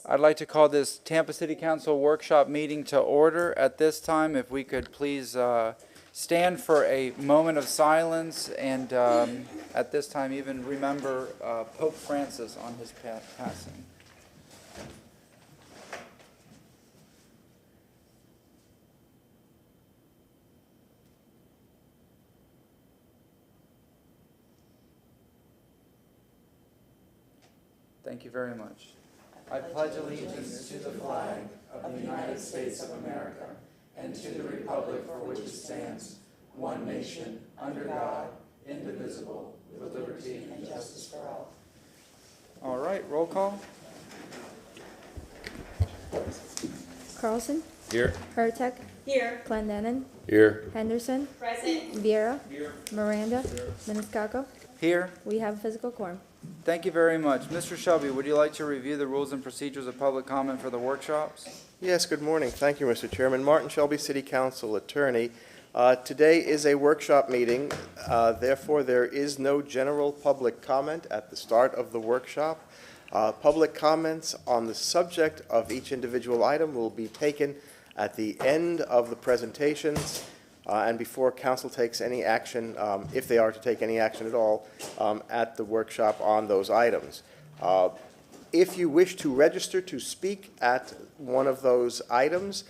I'd like to call this Tampa City Council workshop meeting to order. At this time, if we could please stand for a moment of silence and at this time even remember Pope Francis on his passing. Thank you very much. I pledge allegiance to the flag of the United States of America and to the republic for which it stands, one nation, under God, indivisible, with liberty and justice for all. All right, roll call. Carlson. Here. Hurtak. Here. Clendenin. Here. Henderson. Present. Vieira. Here. Miranda. Maniscalco. Here. We have a physical quorum. Thank you very much. Mr. Shelby, would you like to review the rules and procedures of public comment for the workshops? Yes, good morning. Thank you, Mr. Chairman. Martin Shelby, City Council Attorney. Today is a workshop meeting. Therefore, there is no general public comment at the start of the workshop. Public comments on the subject of each individual item will be taken at the end of the presentations and before council takes any action, if they are to take any action at all, at the workshop on those items. If you wish to register to speak at one of those items,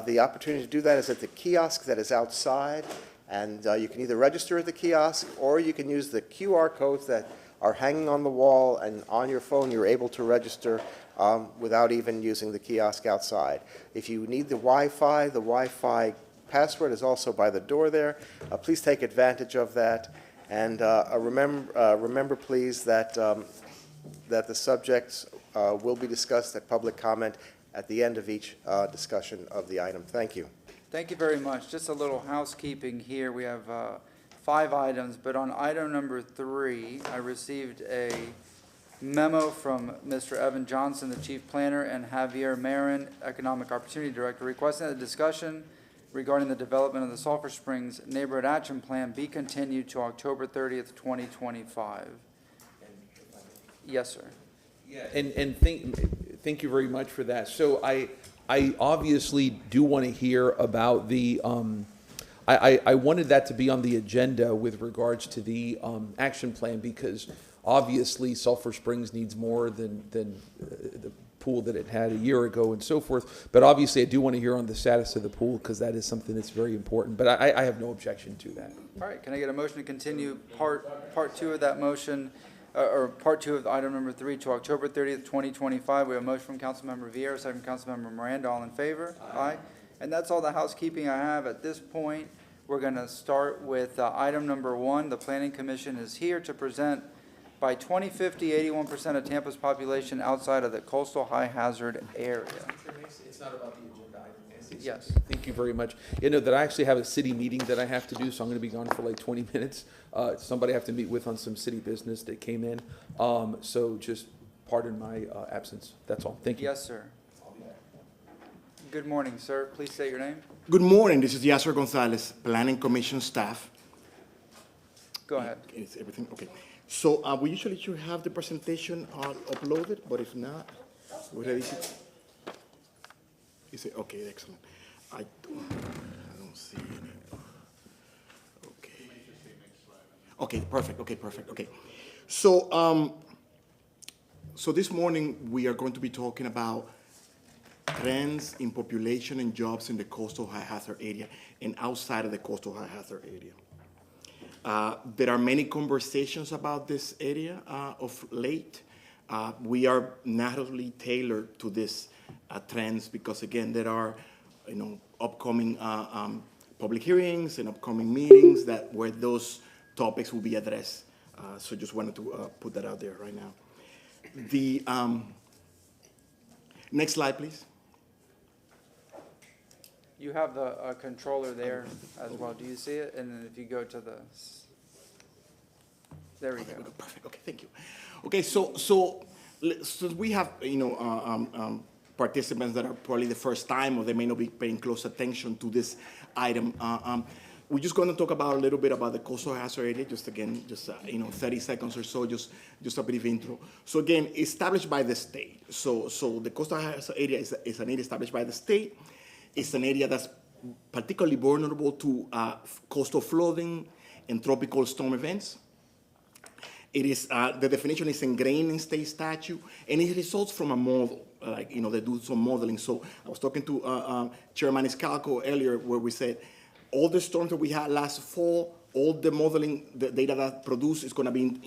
the opportunity to do that is at the kiosk that is outside, and you can either register at the kiosk or you can use the QR codes that are hanging on the wall, and on your phone you're able to register without even using the kiosk outside. If you need the Wi-Fi password is also by the door there. Please take advantage of that, and remember please that that the subjects will be discussed at public comment at the end of each discussion of the item. Thank you. Thank you very much. Just a little housekeeping here. We have 5 items, but on item number 3, I received a memo from Mr. Evan Johnson, the Chief Planner, and Javier Marin, Economic Opportunity Director, requesting that the discussion regarding the development of the Sulphur Springs Neighborhood Action Plan be continued to October 30th, 2025. Yes, sir. Yeah, and thank you very much for that. So I obviously do want to hear about the, I wanted that to be on the agenda with regards to the action plan, because obviously Sulphur Springs needs more than the pool that it had a year ago and so forth. But obviously I do want to hear on the status of the pool, because that is something that's very important. But I have no objection to that. All right, can I get a motion to continue part 2 of that motion, or part 2 of item number 3 to October 30th, 2025? We have a motion from Councilmember Vieira, second from Councilmember Miranda. All in favor? Aye. And that's all the housekeeping I have at this point. We're going to start with item number 1. The Planning Commission is here to present by 2050, 81% of Tampa's population outside of the coastal high hazard area. It's not about the agenda item. Yes. Thank you very much. You know that I actually have a city meeting that I have to do, so I'm going to be gone for like 20 minutes. Somebody I have to meet with on some city business that came in. So just pardon my absence. That's all. Thank you. Yes, sir. Good morning, sir. Please state your name. Good morning. This is Yasser Gonzalez, Planning Commission staff. Go ahead. Is everything okay? So we usually should have the presentation uploaded, but if not, we're ready to. Is it okay? Excellent. I don't see it. Okay. Okay. Perfect. Okay. Perfect. Okay. So so this morning we are going to be talking about trends in population and jobs in the coastal high hazard area and outside of the coastal high hazard area. There are many conversations about this area of late. We are narrowly tailored to this trends because, again, there are, upcoming public hearings and upcoming meetings where those topics will be addressed. So just wanted to put that out there right now. The next slide, please. You have the controller there as well. Do you see it? And then if you go to the, there we go. Perfect. Okay, thank you. Okay, so we have participants that are probably the first time, or they may not be paying close attention to this item. we're just going to talk about a little bit about the coastal hazard area, just again, 30 seconds or so, just a brief intro. So again, established by the state. So the coastal hazard area is an area established by the state. It's an area that's particularly vulnerable to coastal flooding and tropical storm events. It is, the definition is ingrained in state statute, and it results from a model, they do some modeling. So I was talking to Chairman Iscalco earlier, where we said, all the storms that we had last fall, all the modeling, the data that produced is going to be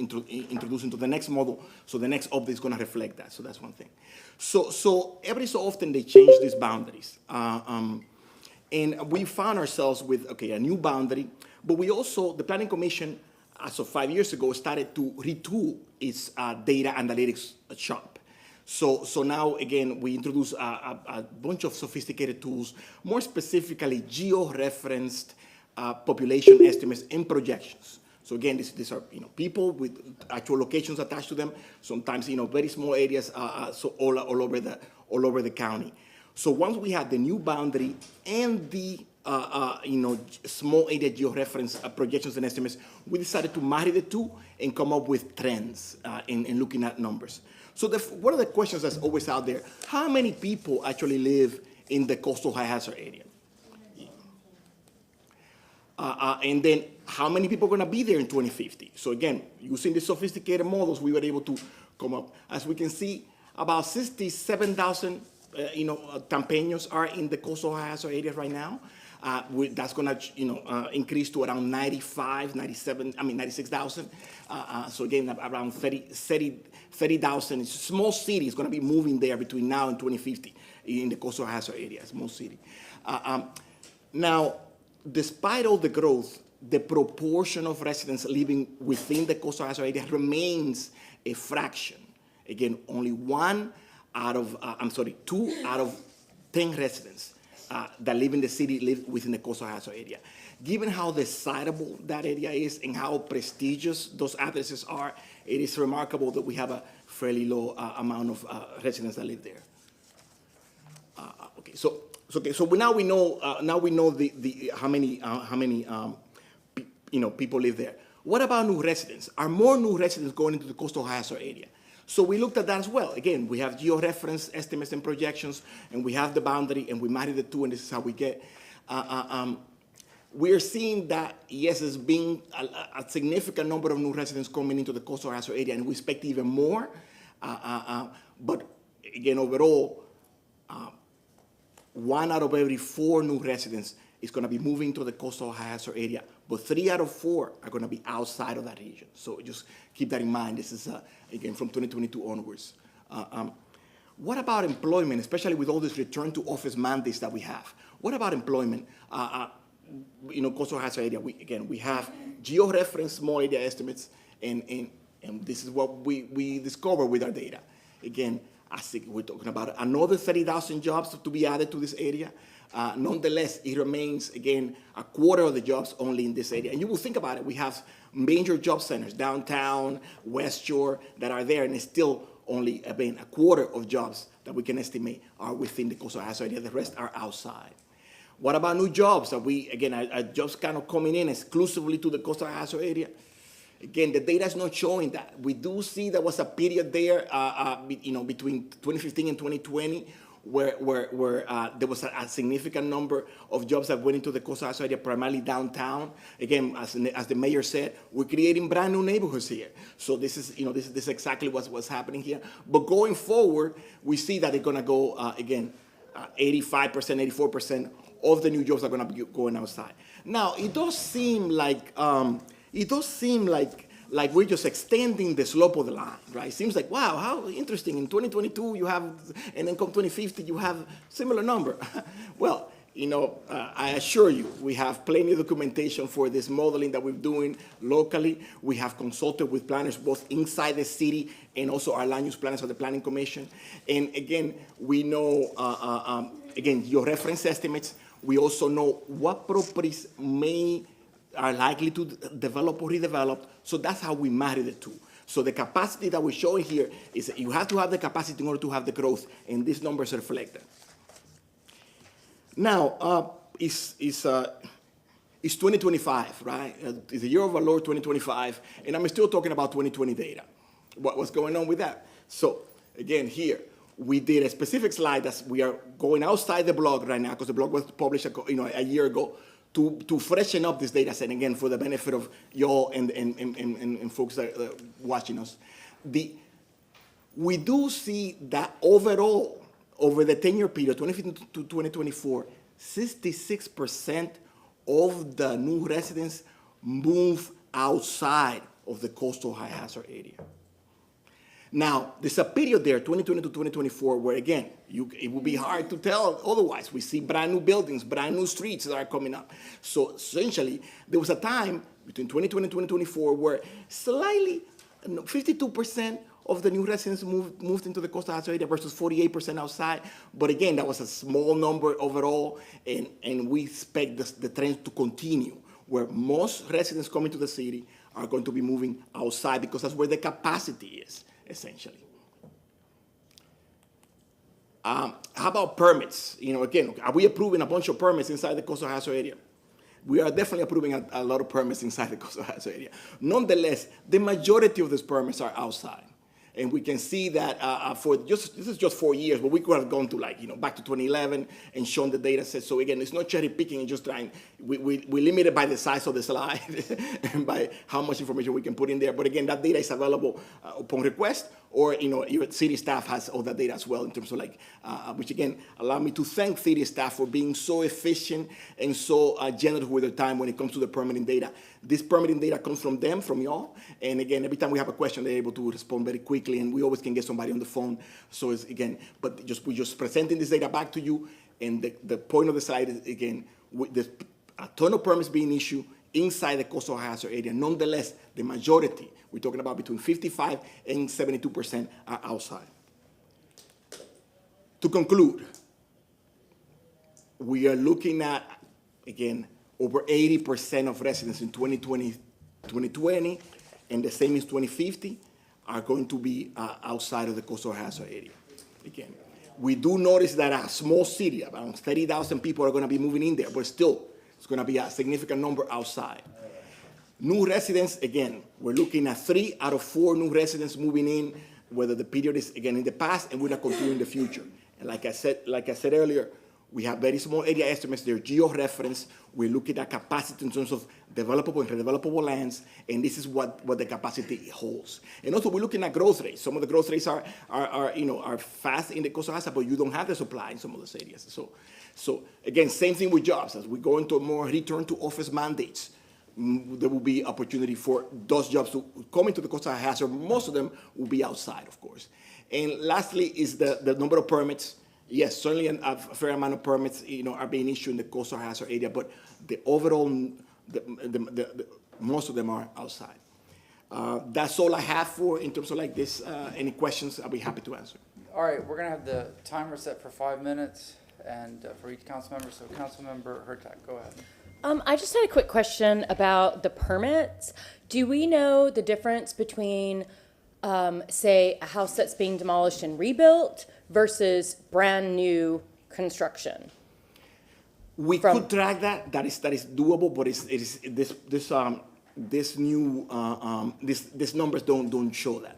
introduced into the next model, so the next update is going to reflect that. So that's one thing. So every so often they change these boundaries. And we found ourselves with, a new boundary, but we also, the Planning Commission, as of 5 years ago, started to retool its data analytics shop. So now, again, we introduce a bunch of sophisticated tools, more specifically geo-referenced population estimates and projections. So again, these are people with actual locations attached to them. Sometimes very small areas, so all over the county. So once we had the new boundary and the small area georeference projections and estimates, we decided to marry the two and come up with trends in looking at numbers. So one of the questions that's always out there: how many people actually live in the coastal high hazard area? And then how many people are going to be there in 2050? So again, using the sophisticated models, we were able to come up. As we can see, about 67,000 Tampeños are in the coastal high hazard area right now. That's going to increase to around 96,000. So again, around 30,000. It's a small city. It's going to be moving there between now and 2050 in the coastal hazard area, small city. Now, despite all the growth, the proportion of residents living within the coastal hazard area remains a fraction. Again, only 2 out of 10 residents that live in the city live within the coastal hazard area. Given how desirable that area is and how prestigious those addresses are, it is remarkable that we have a fairly low amount of residents that live there. So now we know how many people live there. What about new residents? Are more new residents going into the coastal hazard area? So we looked at that as well. Again, we have georeference estimates and projections, and we have the boundary, and we marry the two, and this is how we get. We are seeing that, yes, there's been a significant number of new residents coming into the coastal hazard area, and we expect even more. But again, overall, 1 out of every 4 new residents is going to be moving to the coastal hazard area, but 3 out of 4 are going to be outside of that region. So just keep that in mind. This is, again, from 2022 onwards. What about employment, especially with all this return to office mandates that we have? What about employment? Coastal hazard area, we have georeference small area estimates, and this is what we discover with our data. Again, I think we're talking about another 30,000 jobs to be added to this area. Nonetheless, it remains, again, a quarter of the jobs only in this area. And you will think about it. We have major job centers, downtown, West Shore, that are there, and it's still only, again, a quarter of jobs that we can estimate are within the coastal hazard area. The rest are outside. What about new jobs? Are jobs kind of coming in exclusively to the coastal hazard area? Again, the data is not showing that. We do see there was a period there, between 2015 and 2020, where there was a significant number of jobs that went into the coastal hazard area, primarily downtown. Again, as the mayor said, we're creating brand new neighborhoods here. So this is exactly what's happening here. But going forward, we see that it's going to go 85%, 84% of the new jobs are going to be going outside. Now, it does seem like we're just extending the slope of the line, right? It seems like, wow, how interesting. In 2022, you have, and then come 2050, you have similar number. Well, I assure you, we have plenty of documentation for this modeling that we're doing locally. We have consulted with planners both inside the city and also our land use planners of the Planning Commission. And again, we know, your reference estimates. We also know what properties are likely to develop or redevelop. So that's how we marry the two. So the capacity that we're showing here is that you have to have the capacity in order to have the growth, and these numbers reflect that. Now, It's 2025, right? It's the year of our Lord 2025, and I'm still talking about 2020 data. What's going on with that? So again, here we did a specific slide that we are going outside the blog right now because the blog was published a year ago to freshen up this data set again for the benefit of y'all and folks that are watching us. We do see that overall, over the 10-year period, 2015 to 2024, 66% of the new residents move outside of the coastal high hazard area. Now, there's a period there, 2020 to 2024, where again, it would be hard to tell otherwise. We see brand new buildings, brand new streets that are coming up. So essentially, there was a time between 2020 and 2024 where slightly, 52% of the new residents moved into the coastal hazard area versus 48% outside. But again, that was a small number overall, and we expect the trend to continue, where most residents coming to the city are going to be moving outside because that's where the capacity is, essentially. How about permits? Again, are we approving a bunch of permits inside the coastal hazard area? We are definitely approving a lot of permits inside the coastal hazard area. Nonetheless, the majority of these permits are outside. And we can see that this is just 4 years, but we could have gone to back to 2011 and shown the data set. So again, it's not cherry picking and just trying. We limit it by the size of the slide and by how much information we can put in there. But again, that data is available upon request, or your city staff has all that data as well in terms of which again allow me to thank city staff for being so efficient and so generous with their time when it comes to the permitting data. This permitting data comes from them, from y'all, and again, every time we have a question, they're able to respond very quickly, and we always can get somebody on the phone. So it's again, but we're just presenting this data back to you, and the point of the slide is again, there's a ton of permits being issued inside the coastal hazard area. Nonetheless, the majority, we're talking about between 55 and 72%, are outside. To conclude, we are looking at, again, over 80% of residents in 2020, and the same in 2050, are going to be outside of the coastal hazard area. Again, we do notice that a small city, around 30,000 people are going to be moving in there, but still, it's going to be a significant number outside. New residents, again, we're looking at 3 out of 4 new residents moving in, whether the period is, again, in the past, and we're not continuing in the future. And like I said earlier, we have very small area estimates. They're geo-referenced. We're looking at capacity in terms of developable and redevelopable lands, and this is what the capacity holds. And also, we're looking at growth rates. Some of the growth rates are fast in the coastal hazard, but you don't have the supply in some of those areas. So again, same thing with jobs. As we go into more return to office mandates, there will be opportunity for those jobs to come into the coastal hazard. Most of them will be outside, of course. And lastly is the number of permits. Yes, certainly a fair amount of permits, are being issued in the coastal hazard area, but the overall, most of them are outside. That's all I have in terms of this. Any questions, I'll be happy to answer. All right, we're gonna have the timer set for 5 minutes, and for each council member. So Councilmember Hurtak, go ahead. I just had a quick question about the permits. Do we know the difference between, say, a house that's being demolished and rebuilt versus brand new construction? We could track that. That is doable, but these numbers don't show that.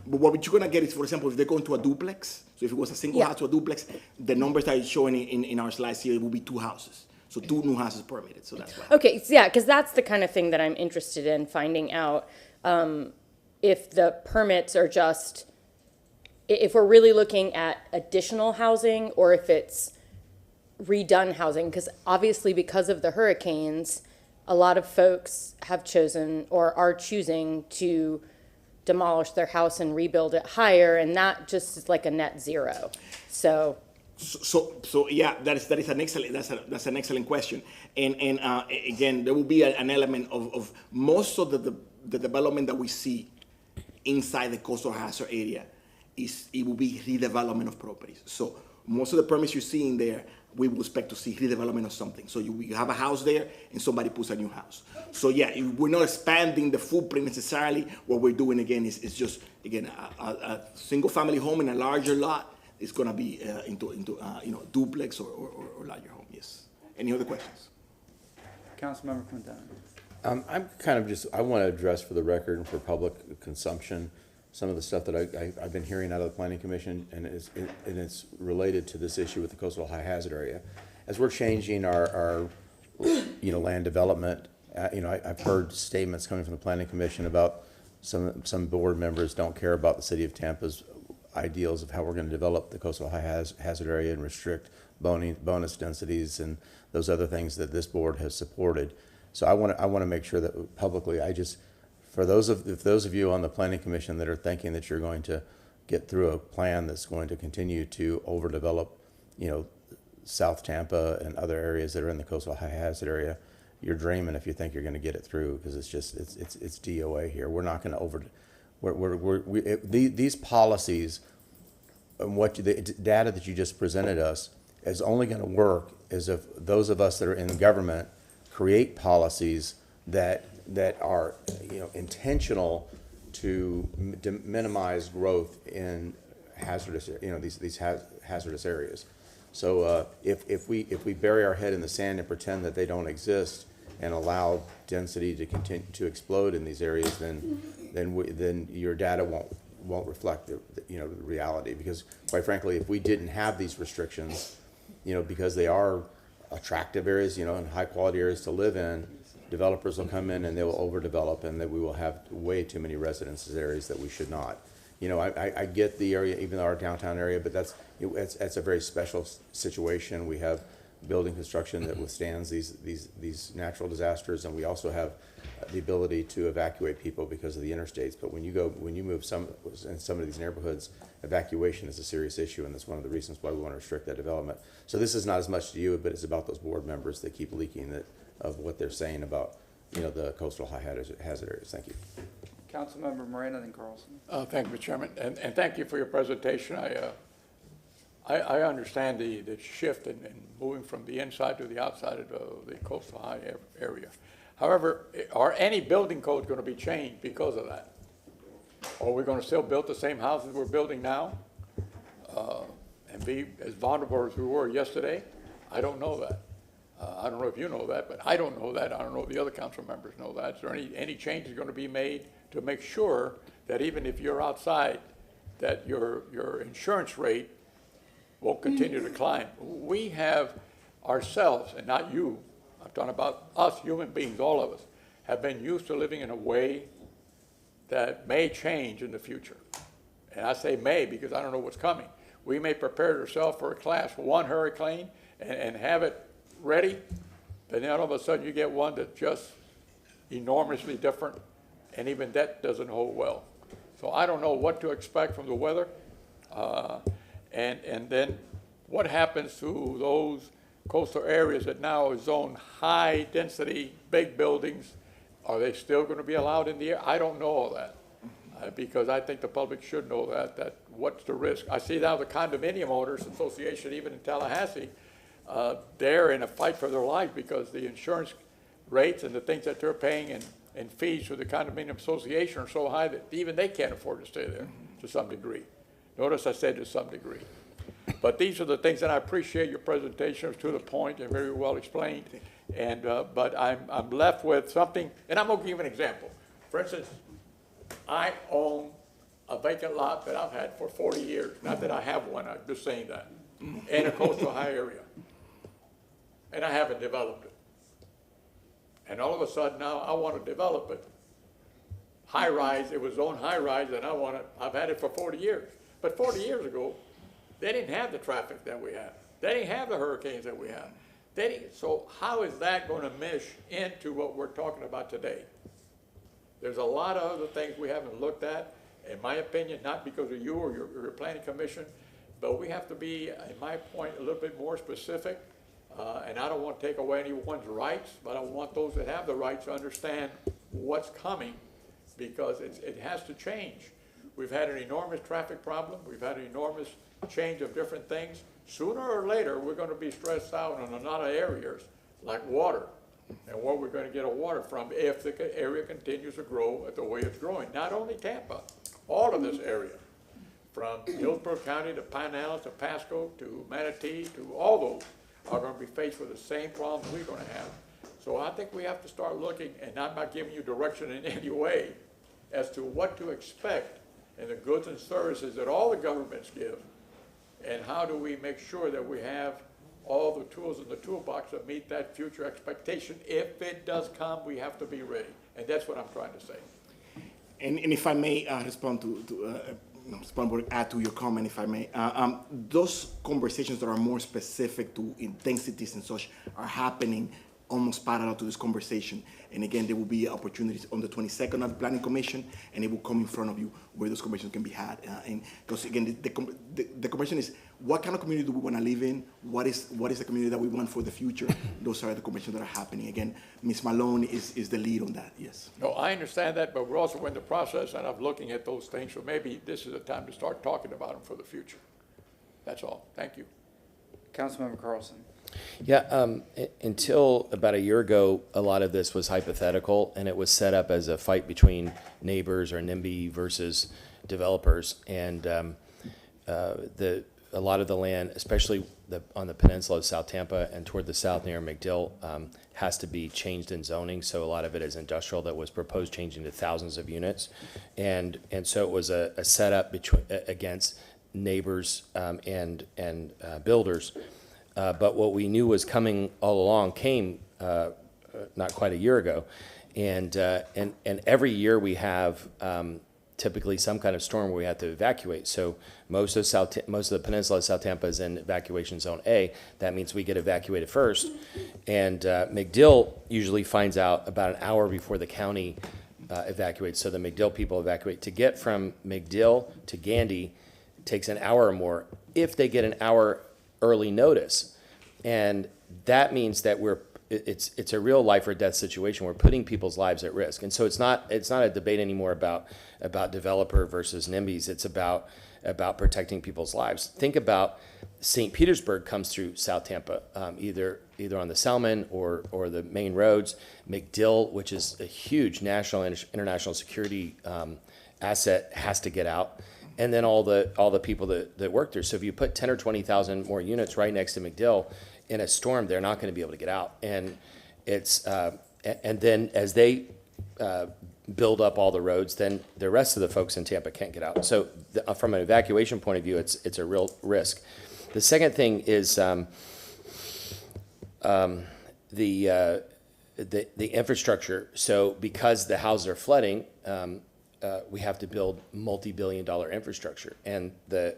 But what you're gonna get is, for example, if they go into a duplex. So if it was a single house or a duplex, the numbers that are showing in our slides here will be 2 houses. So 2 new houses permitted. So that's why. Okay, yeah, because that's the kind of thing that I'm interested in finding out, if the permits are just, if we're really looking at additional housing or if it's redone housing, because obviously because of the hurricanes, a lot of folks have chosen or are choosing to demolish their house and rebuild it higher, and that just is like a net zero. So yeah, that's an excellent question, and again, there will be an element of most of the development that we see inside the coastal hazard area it will be redevelopment of properties. So most of the permits you see in there, we will expect to see redevelopment of something. So you have a house there and somebody puts a new house. So yeah, we're not expanding the footprint necessarily. What we're doing again is just, again, a single family home in a larger lot is gonna be into duplex or larger home, yes. Any other questions? Councilmember Quintana. I'm kind of just, I want to address for the record and for public consumption, some of the stuff that I've been hearing out of the Planning Commission, and it's related to this issue with the coastal high hazard area. As we're changing our land development, I've heard statements coming from the Planning Commission about some board members don't care about the city of Tampa's ideals of how we're going to develop the coastal high hazard area and restrict bonus densities and those other things that this board has supported. So I want to make sure that publicly, for those of you on the Planning Commission that are thinking that you're going to get through a plan that's going to continue to overdevelop, South Tampa and other areas that are in the coastal high hazard area, you're dreaming if you think you're going to get it through, because it's DOA here. We're not going to these policies and the data that you just presented us is only going to work as if those of us that are in government create policies that are intentional to minimize growth in hazardous hazardous areas. So if we bury our head in the sand and pretend that they don't exist and allow density to continue to explode in these areas, then your data won't reflect the reality. Because quite frankly, if we didn't have these restrictions, because they are attractive areas, and high quality areas to live in, developers will come in and they will overdevelop, and that we will have way too many residences areas that we should not. I get the area, even our downtown area, but that's a very special situation. We have building construction that withstands these natural disasters, and we also have the ability to evacuate people because of the interstates. But when you move in some of these neighborhoods, evacuation is a serious issue, and that's one of the reasons why we want to restrict that development. So this is not as much to you, but it's about those board members that keep leaking of what they're saying about the coastal high hazard areas. Thank you. Councilmember Moreno, then Carlson. Thank you, Mr. Chairman, and thank you for your presentation. I understand the shift in moving from the inside to the outside of the coastal high area. However, are any building codes going to be changed because of that? Or are we going to still build the same houses we're building now and be as vulnerable as we were yesterday? I don't know that. I don't know if you know that, but I don't know that. I don't know if the other council members know that. Is there any changes going to be made to make sure that even if you're outside, that your insurance rate won't continue to climb? We have ourselves, and not you, I'm talking about us human beings, all of us, have been used to living in a way that may change in the future. And I say may because I don't know what's coming. We may prepare ourselves for a class 1 hurricane and have it ready, but then all of a sudden you get one that's just enormously different, and even that doesn't hold well. So I don't know what to expect from the weather. And then what happens to those coastal areas that now is zoned high density, big buildings? Are they still going to be allowed in the air? I don't know all that because I think the public should know that what's the risk. I see now the Condominium Owners Association, even in Tallahassee, they're in a fight for their life because the insurance rates and the things that they're paying and fees for the Condominium Association are so high that even they can't afford to stay there to some degree. Notice I said to some degree. But these are the things that I appreciate your presentation. It was to the point and very well explained. And but I'm left with something, and I'm going to give an example. For instance, I own a vacant lot that I've had for 40 years. Not that I have one, I'm just saying that, in a coastal high area. And I haven't developed it. And all of a sudden now I want to develop it. High rise, it was zoned high rise, and I've had it for 40 years. But 40 years ago, they didn't have the traffic that we have. They didn't have the hurricanes that we have. So how is that going to mesh into what we're talking about today? There's a lot of other things we haven't looked at, in my opinion, not because of you or your planning commission, but we have to be, in my point, a little bit more specific. And I don't want to take away anyone's rights, but I want those that have the rights to understand what's coming, because it has to change. We've had an enormous traffic problem. We've had an enormous change of different things. Sooner or later, we're going to be stressed out on a lot of areas, like water, and where we're going to get our water from if the area continues to grow at the way it's growing. Not only Tampa, all of this area, from Hillsborough County to Pinellas to Pasco to Manatee to all those. are gonna be faced with the same problems we're gonna have. So I think we have to start looking, and I'm not giving you direction in any way, as to what to expect in the goods and services that all the governments give. And how do we make sure that we have all the tools in the toolbox that meet that future expectation? If it does come, we have to be ready. And that's what I'm trying to say. And if I may respond or add to your comment, if I may, those conversations that are more specific to intensities and such are happening almost parallel to this conversation. And again, there will be opportunities on the 22nd of the Planning Commission, and it will come in front of you where those conversations can be had. And because again, the conversation is, what kind of community do we want to live in? What is the community that we want for the future? Those are the conversations that are happening. Again, Ms. Malone is the lead on that, yes. No, I understand that, but we're also in the process and of looking at those things. So maybe this is a time to start talking about them for the future. That's all. Thank you. Councilmember Carlson. Yeah, until about a year ago, a lot of this was hypothetical, and it was set up as a fight between neighbors or NIMBY versus developers. And a lot of the land, especially on the peninsula of South Tampa and toward the south near McDill, has to be changed in zoning. So a lot of it is industrial that was proposed changing to thousands of units. And so it was a setup against neighbors and builders. But what we knew was coming all along came not quite a year ago, and every year we have typically some kind of storm where we have to evacuate. So most of the peninsula of South Tampa is in evacuation zone A. That means we get evacuated first, and McDill usually finds out about an hour before the county evacuates. So the McDill people evacuate. To get from McDill to Gandy takes an hour or more if they get an hour early notice. And that means that it's a real life or death situation. We're putting people's lives at risk. And so it's not a debate anymore about developer versus NIMBYs. It's about protecting people's lives. Think about St. Petersburg comes through South Tampa, either on the Salmon or the main roads. McDill, which is a huge national and international security asset, has to get out. And then all the people that work there. So if you put 10 or 20,000 more units right next to McDill in a storm, they're not going to be able to get out. And and then as they build up all the roads, then the rest of the folks in Tampa can't get out. So from an evacuation point of view, it's a real risk. The second thing is the infrastructure. So because the houses are flooding, we have to build multi-billion-dollar infrastructure, and the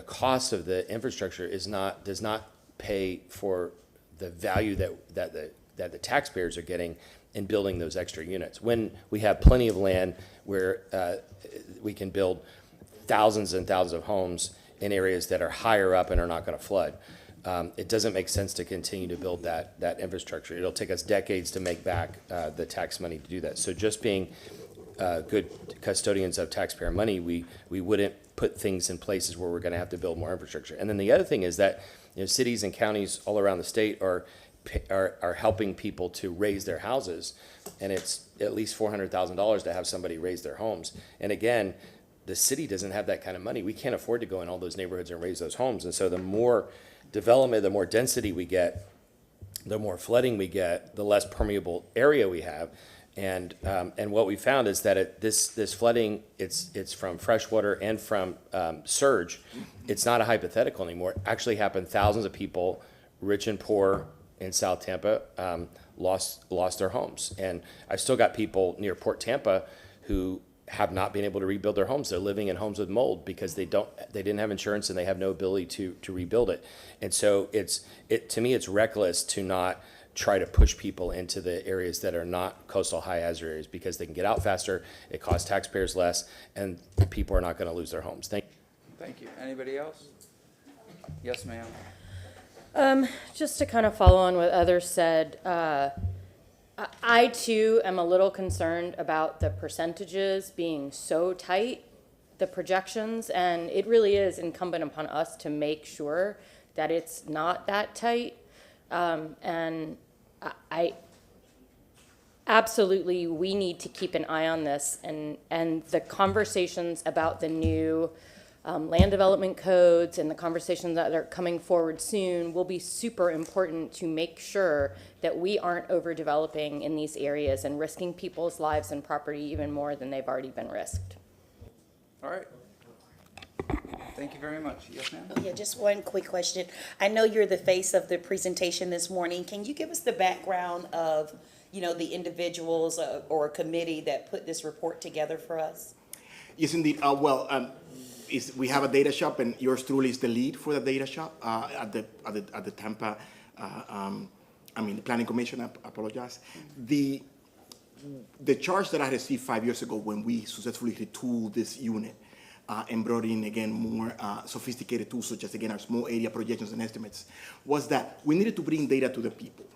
cost of the infrastructure does not pay for the value that the taxpayers are getting in building those extra units. When we have plenty of land where we can build thousands and thousands of homes in areas that are higher up and are not going to flood, it doesn't make sense to continue to build that infrastructure. It'll take us decades to make back the tax money to do that. So just being good custodians of taxpayer money, we wouldn't put things in places where we're going to have to build more infrastructure. And then the other thing is that cities and counties all around the state are helping people to raise their houses, and it's at least $400,000 to have somebody raise their homes. And again, the city doesn't have that kind of money. We can't afford to go in all those neighborhoods and raise those homes. And so the more development, the more density we get, the more flooding we get, the less permeable area we have. And what we found is that this flooding, it's from freshwater and from surge. It's not a hypothetical anymore. It actually happened. Thousands of people, rich and poor in South Tampa, lost their homes. And I've still got people near Port Tampa who have not been able to rebuild their homes. They're living in homes with mold because they didn't have insurance and they have no ability to rebuild it. And so to me, it's reckless to not try to push people into the areas that are not coastal high hazard areas because they can get out faster, it costs taxpayers less, and people are not going to lose their homes. Thank you. Thank you. Anybody else? Yes, ma'am. Just to kind of follow on what others said, I too am a little concerned about the percentages being so tight, the projections, and it really is incumbent upon us to make sure that it's not that tight. And I absolutely, we need to keep an eye on this, and the conversations about the new land development codes and the conversations that are coming forward soon will be super important to make sure that we aren't overdeveloping in these areas and risking people's lives and property even more than they've already been risked. All right. Thank you very much. Yes, ma'am? Yeah, just one quick question. I know you're the face of the presentation this morning. Can you give us the background of, the individuals or committee that put this report together for us? Yes, indeed. We have a data shop, and yours truly is the lead for the data shop at the Tampa. The Planning Commission. I apologize. The charge that I received 5 years ago when we successfully retooled this unit and brought in again more sophisticated tools, such as again our small area projections and estimates, was that we needed to bring data to the people.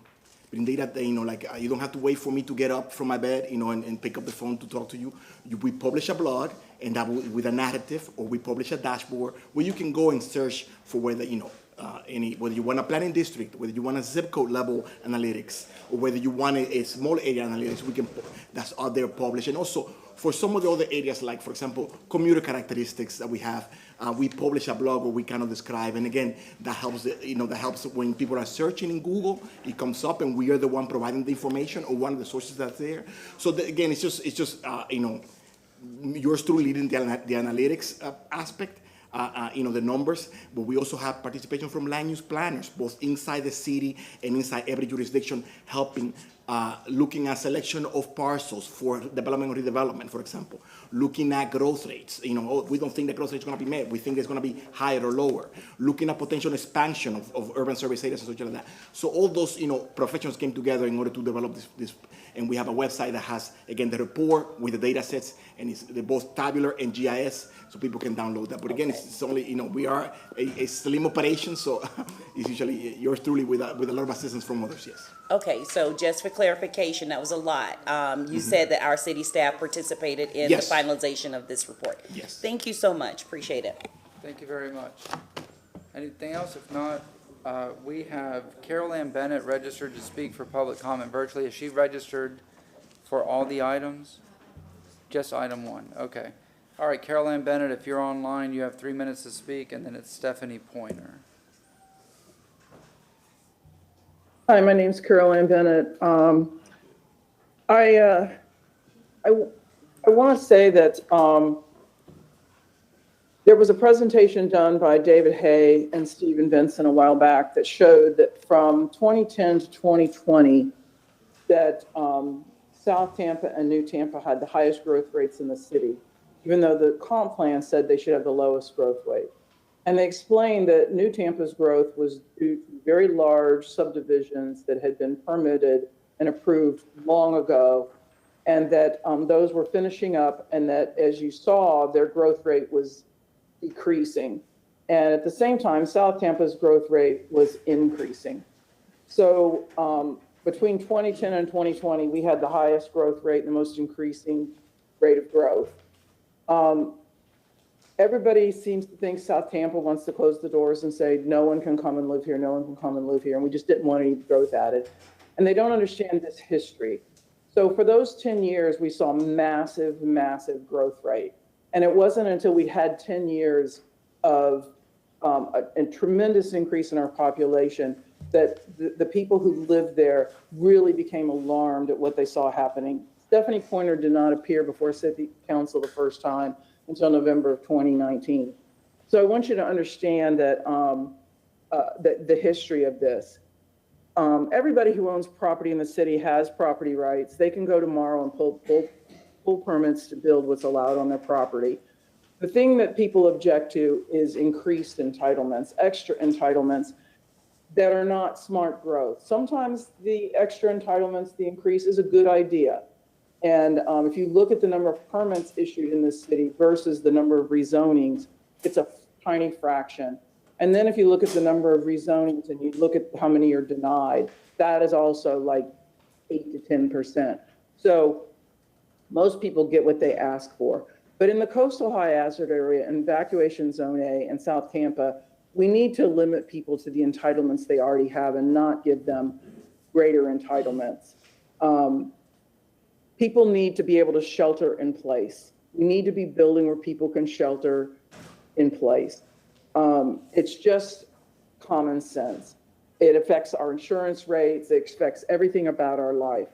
Bring data that, you don't have to wait for me to get up from my bed, and pick up the phone to talk to you. We publish a blog, and that with a narrative, or we publish a dashboard where you can go and search for whether, whether you want a planning district, whether you want a zip code level analytics, or whether you want a small area analytics, that's out there published. And also for some of the other areas, like for example, commuter characteristics that we have, we publish a blog where we kind of describe, and again, that helps, when people are searching in Google, it comes up and we are the one providing the information or one of the sources that's there. So again, it's just yours truly leading the analytics aspect. The numbers, but we also have participation from land use planners, both inside the city and inside every jurisdiction, helping, looking at selection of parcels for development or redevelopment, for example, looking at growth rates. We don't think the growth rate is going to be met. We think it's going to be higher or lower. Looking at potential expansion of urban service areas and such like that. So all those, professions came together in order to develop this. And we have a website that has, again, the report with the data sets, and they're both tabular and GIS, so people can download that. But again, it's only, we are a slim operation, so it's usually yours truly with a lot of assistance from others, yes. Okay, so just for clarification, that was a lot. You said that our city staff participated in Yes. the finalization of this report. Yes. Thank you so much. Appreciate it. Thank you very much. Anything else? If not, we have Carol Ann Bennett registered to speak for public comment virtually. Is she registered for all the items? Just item 1, okay. All right, Carol Ann Bennett, if you're online, you have 3 minutes to speak, and then it's Stephanie Pointer. Hi, my name's Carol Ann Bennett. I want to say that there was a presentation done by David Hay and Stephen Vincent a while back that showed that from 2010 to 2020, that South Tampa and New Tampa had the highest growth rates in the city, even though the comp plan said they should have the lowest growth rate. And they explained that New Tampa's growth was due to very large subdivisions that had been permitted and approved long ago, and that those were finishing up, and that, as you saw, their growth rate was decreasing. And at the same time, South Tampa's growth rate was increasing. So between 2010 and 2020, we had the highest growth rate and the most increasing rate of growth. Everybody seems to think South Tampa wants to close the doors and say, no one can come and live here, no one can come and live here, and we just didn't want any growth added. And they don't understand this history. So for those 10 years, we saw massive, massive growth rate. And it wasn't until we had 10 years of a tremendous increase in our population that the people who lived there really became alarmed at what they saw happening. Stephanie Pointer did not appear before City Council the first time until November of 2019. So I want you to understand that the history of this. Everybody who owns property in the city has property rights. They can go tomorrow and pull permits to build what's allowed on their property. The thing that people object to is increased entitlements, extra entitlements that are not smart growth. Sometimes the extra entitlements, the increase is a good idea. And if you look at the number of permits issued in this city versus the number of rezonings, it's a tiny fraction. And then if you look at the number of rezonings and you look at how many are denied, that is also like 8 to 10%. So most people get what they ask for. But in the coastal high hazard area and evacuation zone A and South Tampa, we need to limit people to the entitlements they already have and not give them greater entitlements. People need to be able to shelter in place. We need to be building where people can shelter in place. It's just common sense. It affects our insurance rates. It affects everything about our life.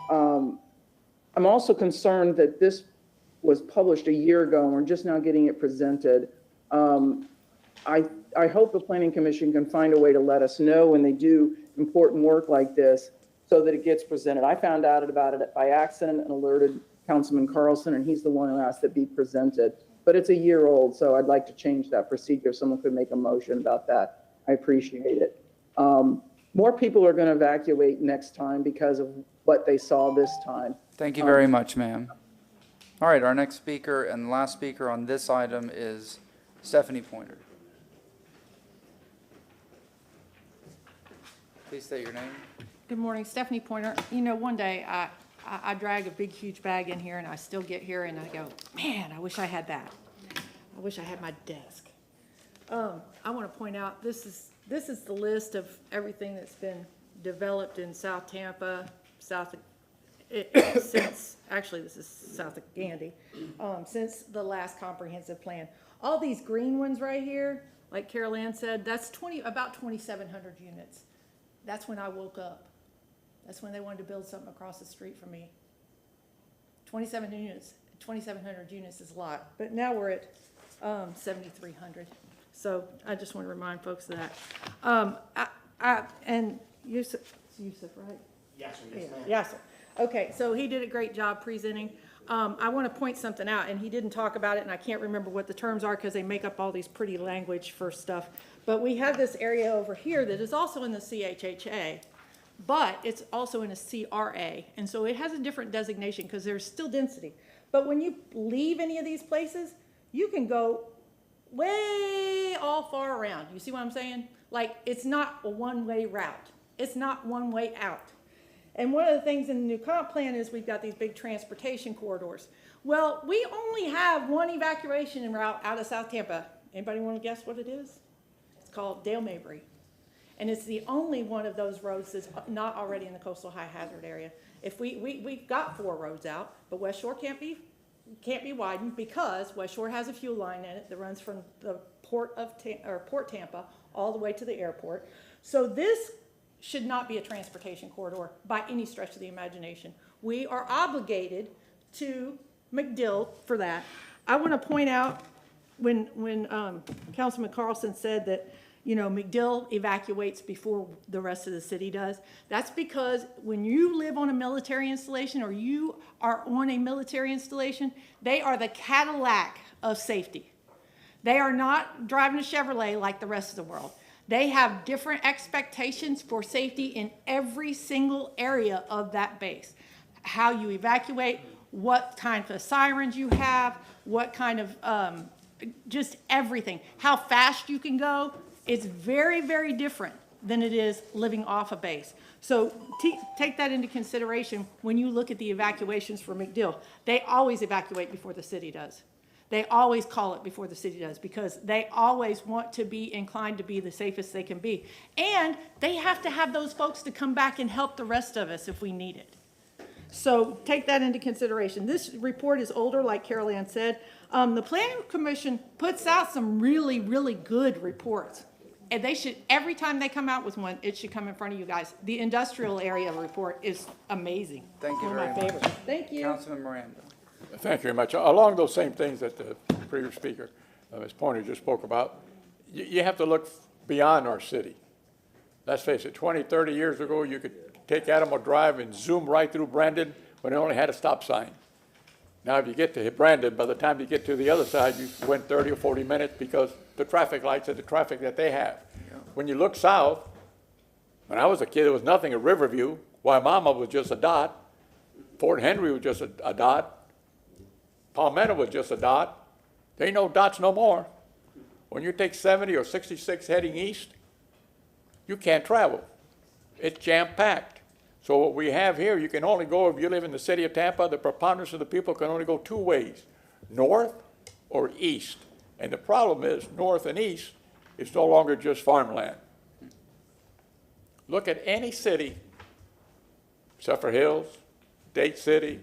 I'm also concerned that this was published a year ago and we're just now getting it presented. I hope the Planning Commission can find a way to let us know when they do important work like this so that it gets presented. I found out about it by accident and alerted Councilman Carlson, and he's the one who asked it be presented. But it's a year old, so I'd like to change that procedure. If someone could make a motion about that, I appreciate it. More people are going to evacuate next time because of what they saw this time. Thank you very much, ma'am. All right, our next speaker and last speaker on this item is Stephanie Pointer. Please state your name. Good morning, Stephanie Pointer. You know, one day I drag a big, huge bag in here and I still get here and I go, man, I wish I had that. I wish I had my desk. I want to point out, this is the list of everything that's been developed in South Tampa, since, actually this is south of Gandy, since the last comprehensive plan. All these green ones right here, like Carol Ann said, that's about 2,700 units. That's when I woke up. That's when they wanted to build something across the street from me. 2,700 units is a lot, but now we're at 7,300. So I just want to remind folks of that. And Yusuf, right? Yes, sir, yes, ma'am. Yes, sir. Okay, so he did a great job presenting. I want to point something out, and he didn't talk about it, and I can't remember what the terms are because they make up all these pretty language for stuff. But we have this area over here that is also in the CHHA, but it's also in a CRA. And so it has a different designation because there's still density. But when you leave any of these places, you can go way all far around. You see what I'm saying? Like, it's not a one-way route. It's not one way out. And one of the things in the new comp plan is we've got these big transportation corridors. Well, we only have one evacuation route out of South Tampa. Anybody want to guess what it is? It's called Dale Mabry. And it's the only one of those roads that's not already in the coastal high hazard area. If we've got 4 roads out, but West Shore can't be widened because West Shore has a fuel line in it that runs from the Port Tampa all the way to the airport. So this should not be a transportation corridor by any stretch of the imagination. We are obligated to McDill for that. I want to point out when Councilman Carlson said that, you know, McDill evacuates before the rest of the city does. That's because when you live on a military installation or you are on a military installation, they are the Cadillac of safety. They are not driving a Chevrolet like the rest of the world. They have different expectations for safety in every single area of that base. How you evacuate, what kind of sirens you have, what kind of, just everything. How fast you can go. It's very, very different than it is living off a base. So take that into consideration when you look at the evacuations for McDill. They always evacuate before the city does. They always call it before the city does because they always want to be inclined to be the safest they can be. And they have to have those folks to come back and help the rest of us if we need it. So take that into consideration. This report is older, like Carol Ann said. The Planning Commission puts out some really, really good reports. And they should, every time they come out with one, it should come in front of you guys. The industrial area report is amazing. Thank you One very of my much. favorites. Thank you. Councilman Miranda. Thank you very much. Along those same things that the previous speaker, Ms. Pointer, just spoke about, you have to look beyond our city. Let's face it, 20, 30 years ago, you could take Adamo Drive and zoom right through Brandon when it only had a stop sign. Now, if you get to Brandon, by the time you get to the other side, you went 30 or 40 minutes because the traffic lights and the traffic that they have. Yeah. When you look south, when I was a kid, there was nothing at Riverview. Waimama was just a dot. Fort Henry was just a dot. Palmetto was just a dot. There ain't no dots no more. When you take 70 or 66 heading east, you can't travel. It's jam-packed. So what we have here, you can only go, if you live in the city of Tampa, the preponderance of the people can only go 2 ways, north or east. And the problem is, north and east, it's no longer just farmland. Look at any city, Sulphur Hills, Dade City,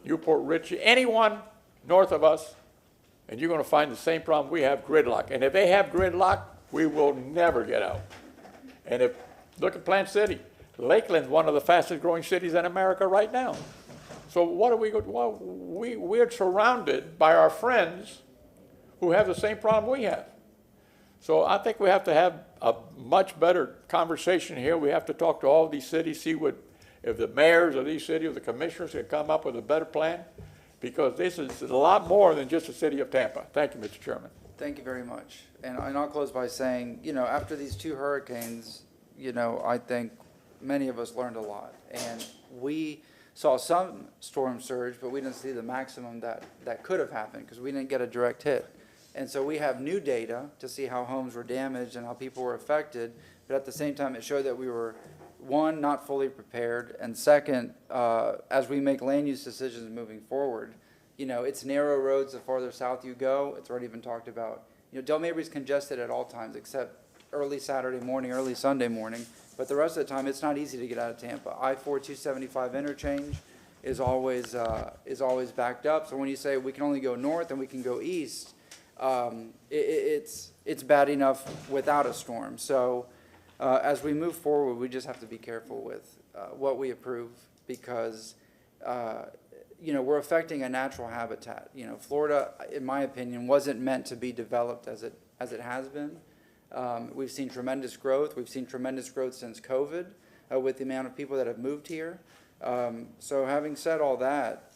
Newport Richey, anyone north of us, and you're gonna find the same problem we have, gridlock. And if they have gridlock, we will never get out. And if, look at Plant City. Lakeland's one of the fastest growing cities in America right now. So what are we, well, we're surrounded by our friends who have the same problem we have. So I think we have to have a much better conversation here. We have to talk to all these cities, see what, if the mayors of these cities, or the commissioners can come up with a better plan, because this is a lot more than just the city of Tampa. Thank you, Mr. Chairman. Thank you very much. And I'll close by saying, after these two hurricanes, I think many of us learned a lot. And we saw some storm surge, but we didn't see the maximum that could have happened because we didn't get a direct hit. And so we have new data to see how homes were damaged and how people were affected. But at the same time, it showed that we were, one, not fully prepared, and second, as we make land use decisions moving forward, it's narrow roads the farther south you go. It's already been talked about. Del Mabry's congested at all times except early Saturday morning, early Sunday morning. But the rest of the time, it's not easy to get out of Tampa. I-4-275 interchange is always backed up. So when you say we can only go north and we can go east, it's bad enough without a storm. So as we move forward, we just have to be careful with what we approve because we're affecting a natural habitat. Florida, in my opinion, wasn't meant to be developed as it has been. We've seen tremendous growth. We've seen tremendous growth since COVID with the amount of people that have moved here. So having said all that,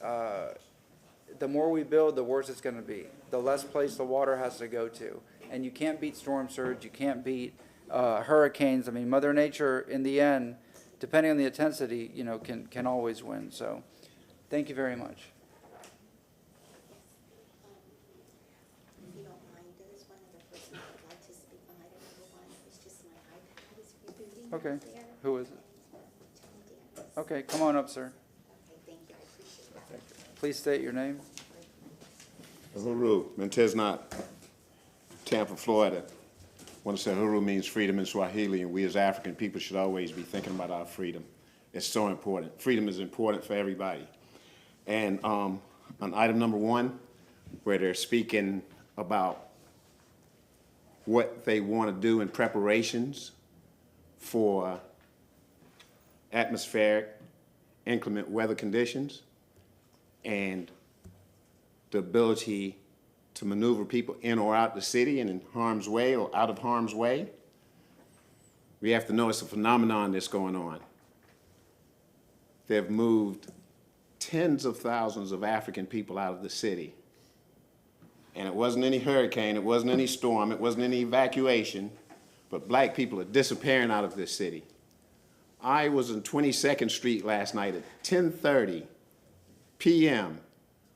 the more we build, the worse it's going to be. The less place the water has to go to. And you can't beat storm surge. You can't beat hurricanes. I mean, Mother Nature, in the end, depending on the intensity, can always win. So thank you very much. If you don't mind, there's one other person that would like to speak on item number one. It's just my iPad is rebooting out Okay. there. Who is it? Tom Dennis. Okay, come on up, sir. Okay, thank you, I appreciate it. Please state your name. Huru, Mentesnat, Tampa, Florida. Want to say Huru means freedom in Swahili, and we as African people should always be thinking about our freedom. It's so important. Freedom is important for everybody. And on item number one, where they're speaking about what they want to do in preparations for atmospheric inclement weather conditions and the ability to maneuver people in or out the city and in harm's way or out of harm's way, we have to know it's a phenomenon that's going on. They've moved tens of thousands of African people out of the city. And it wasn't any hurricane, it wasn't any storm, it wasn't any evacuation, but black people are disappearing out of this city. I was on 22nd Street last night at 10:30 p.m.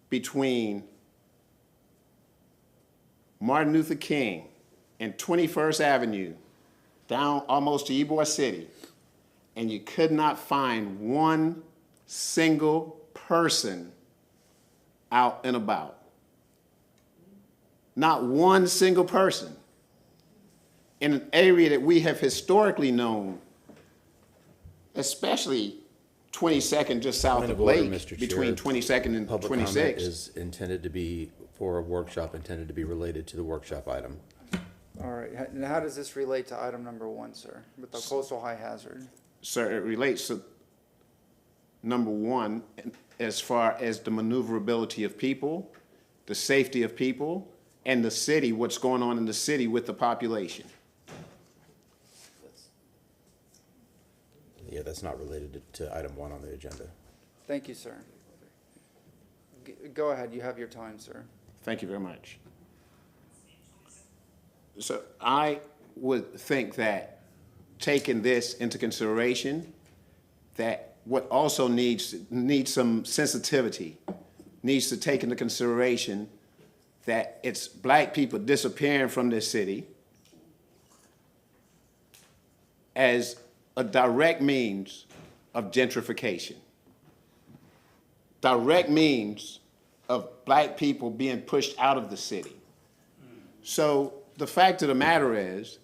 between Martin Luther King and 21st Avenue, down almost to Ybor City, and you could not find one single person out and about. Not one single person in an area that we have historically known, especially 22nd just south Point of of order, Lake, Mr. between Chair. 22nd and Public comment 26th. is intended to be for a workshop, intended to be related to the workshop item. All right. And how does this relate to item number one, sir, with the coastal high hazard? Sir, it relates to number one, as far as the maneuverability of people, the safety of people, and the city, what's going on in the city with the population. Yeah, that's not related to item one on the agenda. Thank you, sir. Go ahead. You have your time, sir. Thank you very much. So I would think that taking this into consideration, that what also needs some sensitivity, needs to take into consideration that it's black people disappearing from this city as a direct means of gentrification, direct means of black people being pushed out of the city. So the fact of the matter is,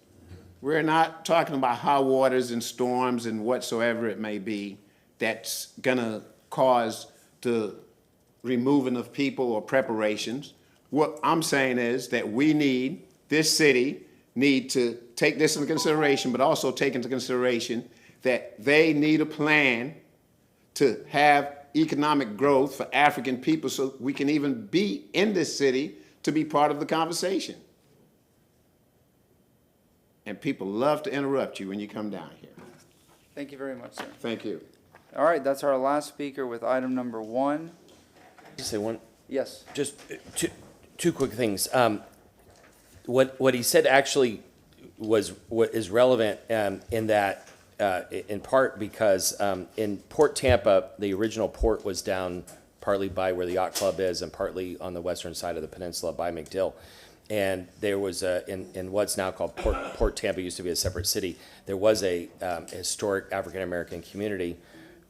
we're not talking about high waters and storms and whatsoever it may be that's gonna cause the removing of people or preparations. What I'm saying is that this city need to take this into consideration, but also take into consideration that they need a plan to have economic growth for African people so we can even be in this city to be part of the conversation. And people love to interrupt you when you come down here. Thank you very much, sir. Thank you. All right, that's our last speaker with item number 1. Just say one, Yes. just two quick things. What he said actually was what is relevant in that, in part because in Port Tampa, the original port was down partly by where the yacht club is and partly on the western side of the peninsula by McDill. And there was in what's now called Port Tampa, used to be a separate city. There was a historic African American community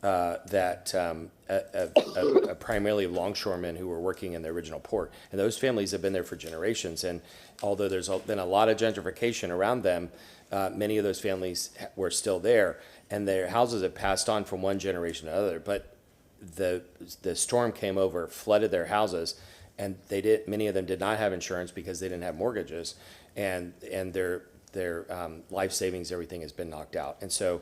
that primarily longshoremen who were working in the original port, and those families have been there for generations. And although there's been a lot of gentrification around them, many of those families were still there, and their houses have passed on from one generation to another. But the storm came over, flooded their houses. And many of them did not have insurance because they didn't have mortgages, and their life savings, everything has been knocked out. And so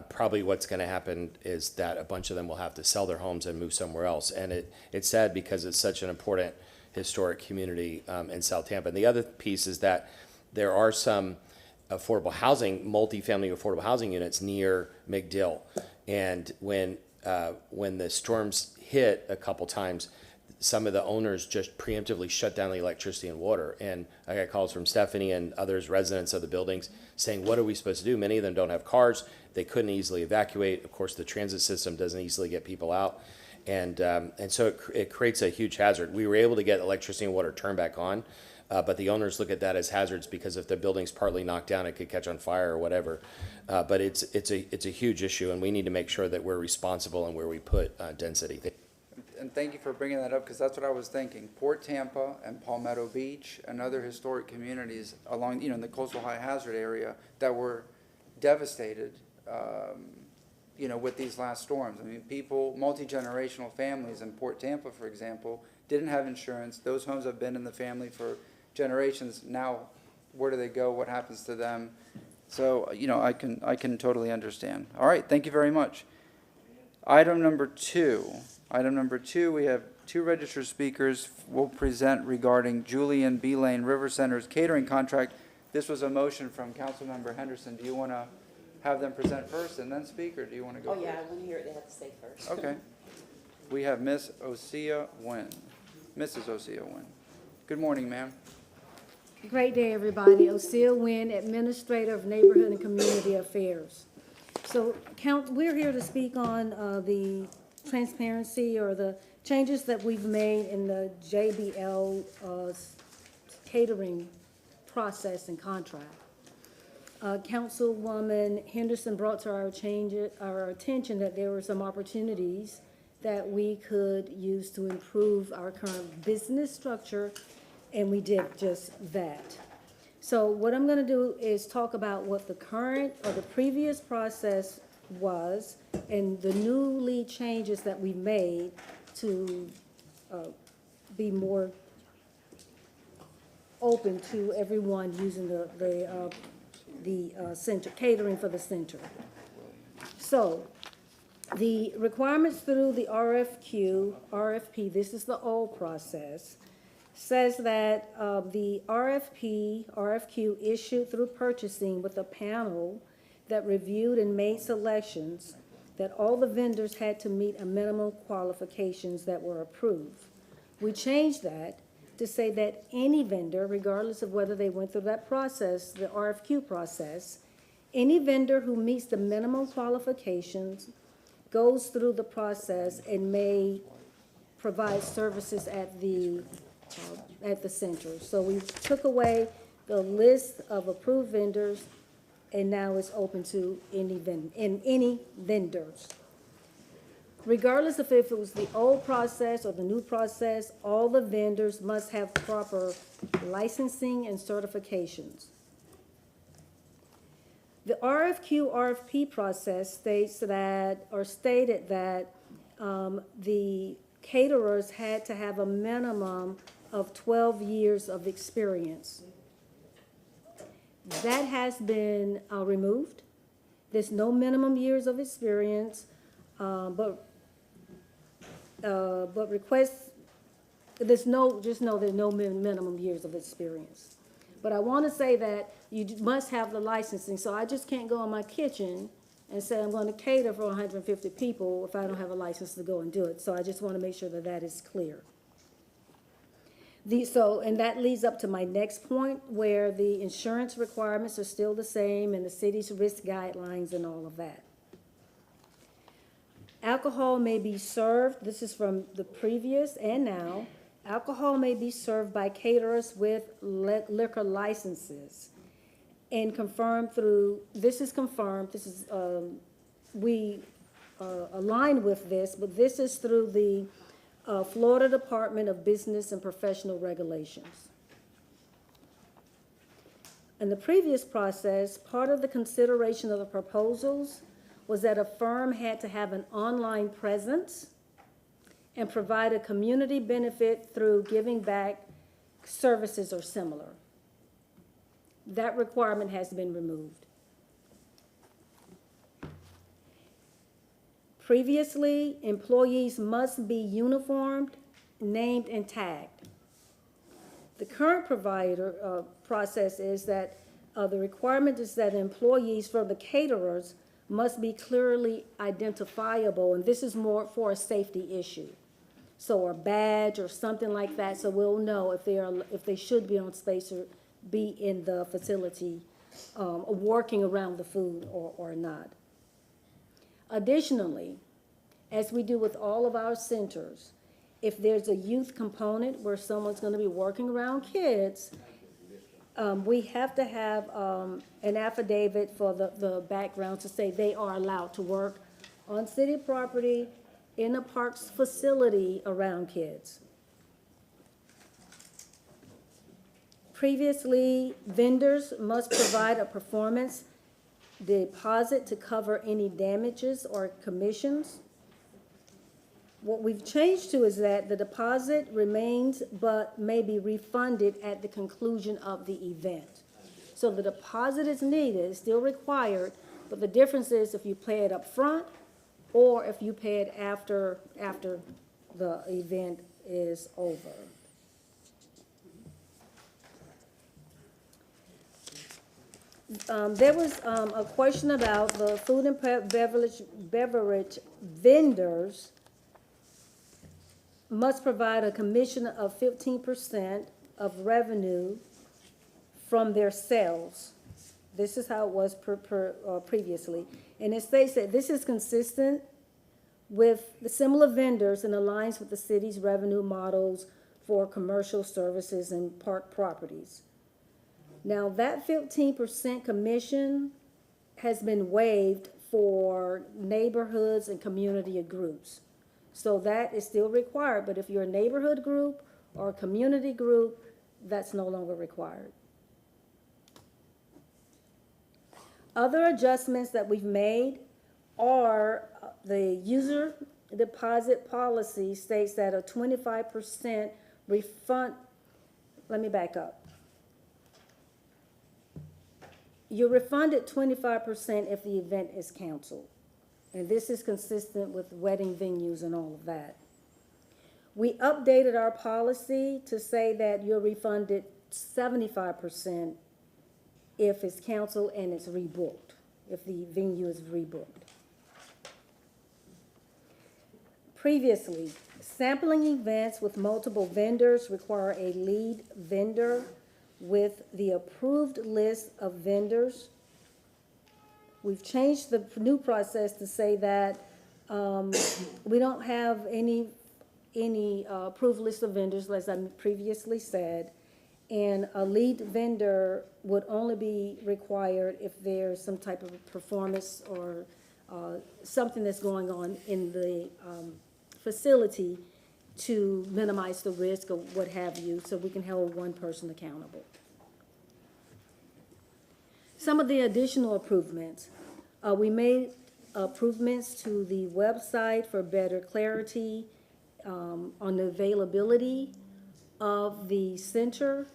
probably what's going to happen is that a bunch of them will have to sell their homes and move somewhere else. And it's sad because it's such an important historic community in South Tampa. And the other piece is that there are some affordable housing, multifamily affordable housing units near McDill. And when the storms hit a couple times, some of the owners just preemptively shut down the electricity and water. And I got calls from Stephanie and others, residents of the buildings, saying, what are we supposed to do? Many of them don't have cars. They couldn't easily evacuate. Of course, the transit system doesn't easily get people out. And so it creates a huge hazard. We were able to get electricity and water turned back on, but the owners look at that as hazards because if the building's partly knocked down, it could catch on fire or whatever. But it's a huge issue, and we need to make sure that we're responsible in where we put density. And thank you for bringing that up, because that's what I was thinking. Port Tampa and Palmetto Beach and other historic communities along, in the coastal high hazard area that were devastated, with these last storms. I mean, people, multi-generational families in Port Tampa, for example, didn't have insurance. Those homes have been in the family for generations. Now, where do they go? What happens to them? So, I can totally understand. All right, thank you very much. Item number 2, we have 2 registered speakers will present regarding Julian B. Lane River Center's catering contract. This was a motion from Councilmember Henderson. Do you want to have them present first and then speak, or do you want to go first? I want to hear what they have to say first. Okay. We have Miss Osea Wynn. Mrs. Osea Wynn. Good morning, ma'am. Great day, everybody. Osea Wynn, Administrator of Neighborhood and Community Affairs. So, we're here to speak on the transparency or the changes that we've made in the JBL catering process and contract. Councilwoman Henderson brought to our attention that there were some opportunities that we could use to improve our current business structure, and we did just that. So what I'm going to do is talk about what the current or the previous process was and the newly changes that we made to be more open to everyone using the center, catering for the center. So the requirements through the RFP, this is the old process, says that the RFQ issued through purchasing with a panel that reviewed and made selections, that all the vendors had to meet a minimum qualifications that were approved. We changed that to say that any vendor, regardless of whether they went through that process, the RFQ process, any vendor who meets the minimum qualifications goes through the process and may provide services at the center. So we took away the list of approved vendors, and now it's open to any vendors. Regardless of if it was the old process or the new process, all the vendors must have proper licensing and certifications. The RFP process stated that the caterers had to have a minimum of 12 years of experience. That has been removed. There's no minimum years of experience, but requests, there's no minimum years of experience. But I want to say that you must have the licensing, so I just can't go in my kitchen and say I'm going to cater for 150 people if I don't have a license to go and do it. So I just want to make sure that that is clear. And that leads up to my next point, where the insurance requirements are still the same and the city's risk guidelines and all of that. Alcohol may be served, this is from the previous and now, alcohol may be served by caterers with liquor licenses and confirmed through, we align with this, but this is through the Florida Department of Business and Professional Regulations. In the previous process, part of the consideration of the proposals was that a firm had to have an online presence and provide a community benefit through giving back services or similar. That requirement has been removed. Previously, employees must be uniformed, named, and tagged. The current process is that the requirement is that employees for the caterers must be clearly identifiable, and this is more for a safety issue. So a badge or something like that, so we'll know if they should be on space or be in the facility, working around the food or not. Additionally, as we do with all of our centers, if there's a youth component where someone's going to be working around kids, we have to have an affidavit for the background to say they are allowed to work on city property in a parks facility around kids. Previously, vendors must provide a performance deposit to cover any damages or commissions. What we've changed to is that the deposit remains but may be refunded at the conclusion of the event. So the deposit is needed, it's still required, but the difference is if you pay it up front or if you pay it after the event is over. There was a question about the food and beverage vendors must provide a commission of 15% of revenue from their sales. This is how it was previously. And it states that this is consistent with the similar vendors and aligns with the city's revenue models for commercial services and park properties. Now, that 15% commission has been waived for neighborhoods and community groups. So that is still required, but if you're a neighborhood group or a community group, that's no longer required. Other adjustments that we've made are the user deposit policy states that a 25% refund, let me back up. You're refunded 25% if the event is canceled. And this is consistent with wedding venues and all of that. We updated our policy to say that you're refunded 75% if it's canceled and it's rebooked, if the venue is rebooked. Previously, sampling events with multiple vendors require a lead vendor with the approved list of vendors. We've changed the new process to say that we don't have any approved list of vendors, as I previously said, and a lead vendor would only be required if there's some type of performance or something that's going on in the facility to minimize the risk or what have you, so we can hold one person accountable. Some of the additional improvements. We made improvements to the website for better clarity on the availability of the center.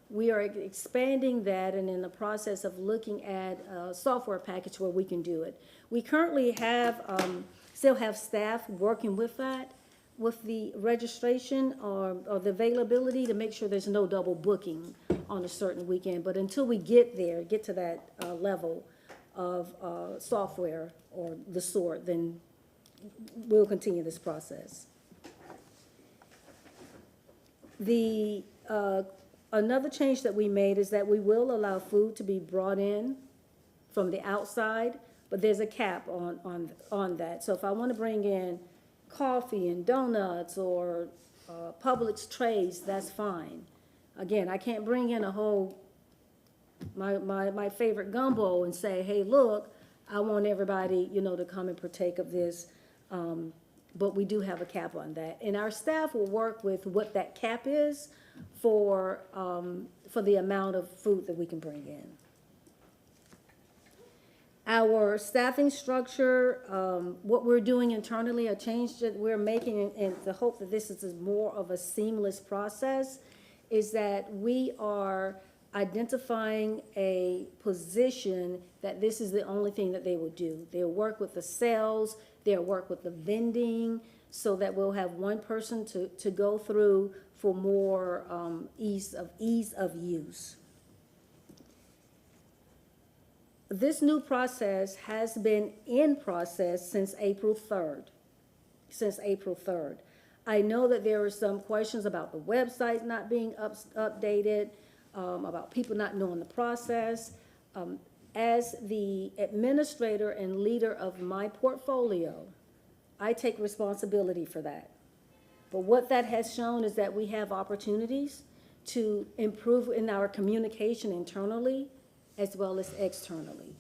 We are expanding that and in the process of looking at a software package where we can do it. We currently have, still have staff working with that, with the registration or the availability to make sure there's no double booking on a certain weekend. But until we get there, get to that level of software or the sort, then we'll continue this process. Another change that we made is that we will allow food to be brought in from the outside, but there's a cap on that. So if I want to bring in coffee and donuts or Publix trays, that's fine. Again, I can't bring in a whole, my favorite gumbo and say, hey, look, I want everybody, to come and partake of this. But we do have a cap on that. And our staff will work with what that cap is for the amount of food that we can bring in. Our staffing structure, what we're doing internally, a change that we're making in the hope that this is more of a seamless process, is that we are identifying a position that this is the only thing that they will do. They'll work with the sales, they'll work with the vending, so that we'll have one person to go through for more ease of use. This new process has been in process since April 3rd. I know that there are some questions about the website not being updated, about people not knowing the process. As the administrator and leader of my portfolio, I take responsibility for that. But what that has shown is that we have opportunities to improve in our communication internally as well as externally.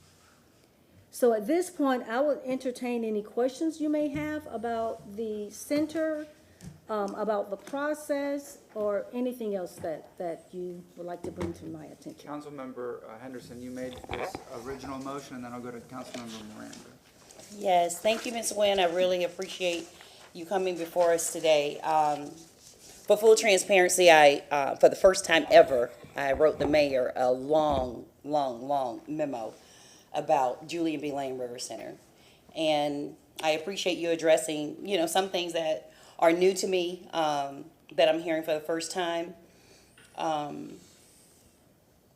So at this point, I will entertain any questions you may have about the center, about the process, or anything else that you would like to bring to my attention. Councilmember Henderson, you made this original motion, and then I'll go to Councilmember Miranda. Yes, thank you, Ms. Nguyen. I really appreciate you coming before us today. For full transparency, for the first time ever, I wrote the mayor a long memo about Julian B. Lane River Center. And I appreciate you addressing, some things that are new to me, that I'm hearing for the first time,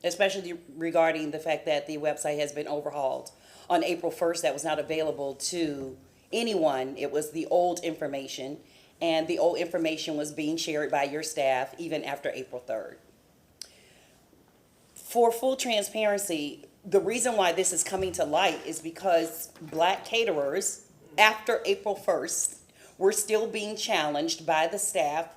especially regarding the fact that the website has been overhauled. On April 1st, that was not available to anyone. It was the old information, and the old information was being shared by your staff even after April 3rd. For full transparency, the reason why this is coming to light is because Black caterers, after April 1st, were still being challenged by the staff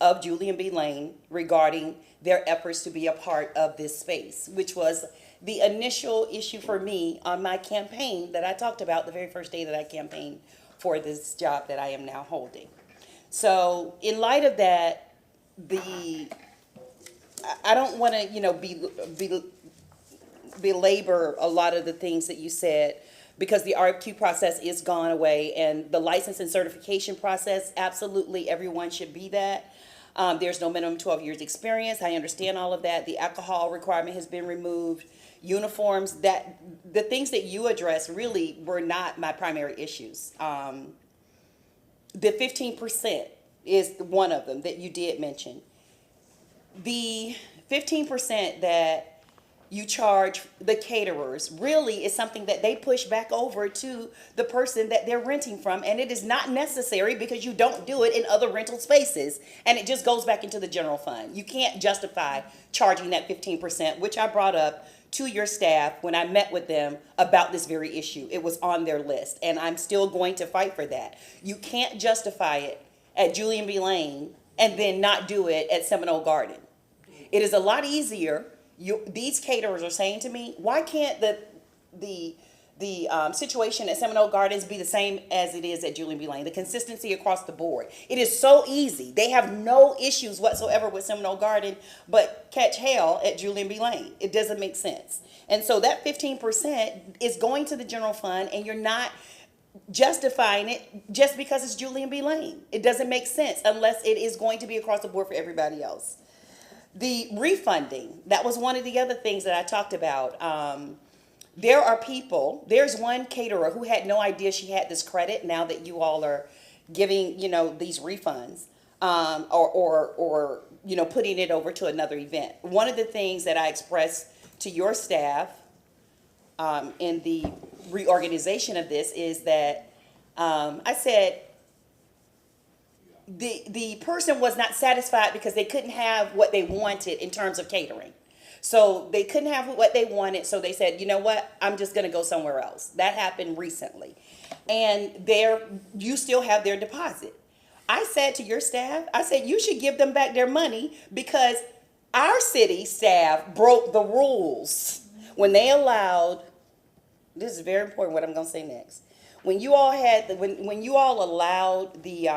of Julian B. Lane regarding their efforts to be a part of this space, which was the initial issue for me on my campaign that I talked about the very first day that I campaigned for this job that I am now holding. So in light of that, I don't want to, belabor a lot of the things that you said, because the RFQ process is gone away, and the license and certification process, absolutely everyone should be that. There's no minimum 12 years experience. I understand all of that. The alcohol requirement has been removed. Uniforms, the things that you addressed really were not my primary issues. The 15% is one of them that you did mention. The 15% that you charge the caterers really is something that they push back over to the person that they're renting from, and it is not necessary because you don't do it in other rental spaces, and it just goes back into the general fund. You can't justify charging that 15%, which I brought up to your staff when I met with them about this very issue. It was on their list, and I'm still going to fight for that. You can't justify it at Julian B. Lane and then not do it at Seminole Garden. It is a lot easier. These caterers are saying to me, why can't the situation at Seminole Gardens be the same as it is at Julian B. Lane? The consistency across the board. It is so easy. They have no issues whatsoever with Seminole Garden, but catch hell at Julian B. Lane. It doesn't make sense. And so that 15% is going to the general fund, and you're not justifying it just because it's Julian B. Lane. It doesn't make sense unless it is going to be across the board for everybody else. The refunding, that was one of the other things that I talked about. There's one caterer who had no idea she had this credit now that you all are giving, these refunds, or putting it over to another event. One of the things that I expressed to your staff, in the reorganization of this is that, I said, the person was not satisfied because they couldn't have what they wanted in terms of catering. So they couldn't have what they wanted, so they said, you know what, I'm just gonna go somewhere else. That happened recently. And you still have their deposit. I said to your staff, I said, you should give them back their money because our city staff broke the rules when they allowed, this is very important what I'm gonna say next. When you all when you all allowed the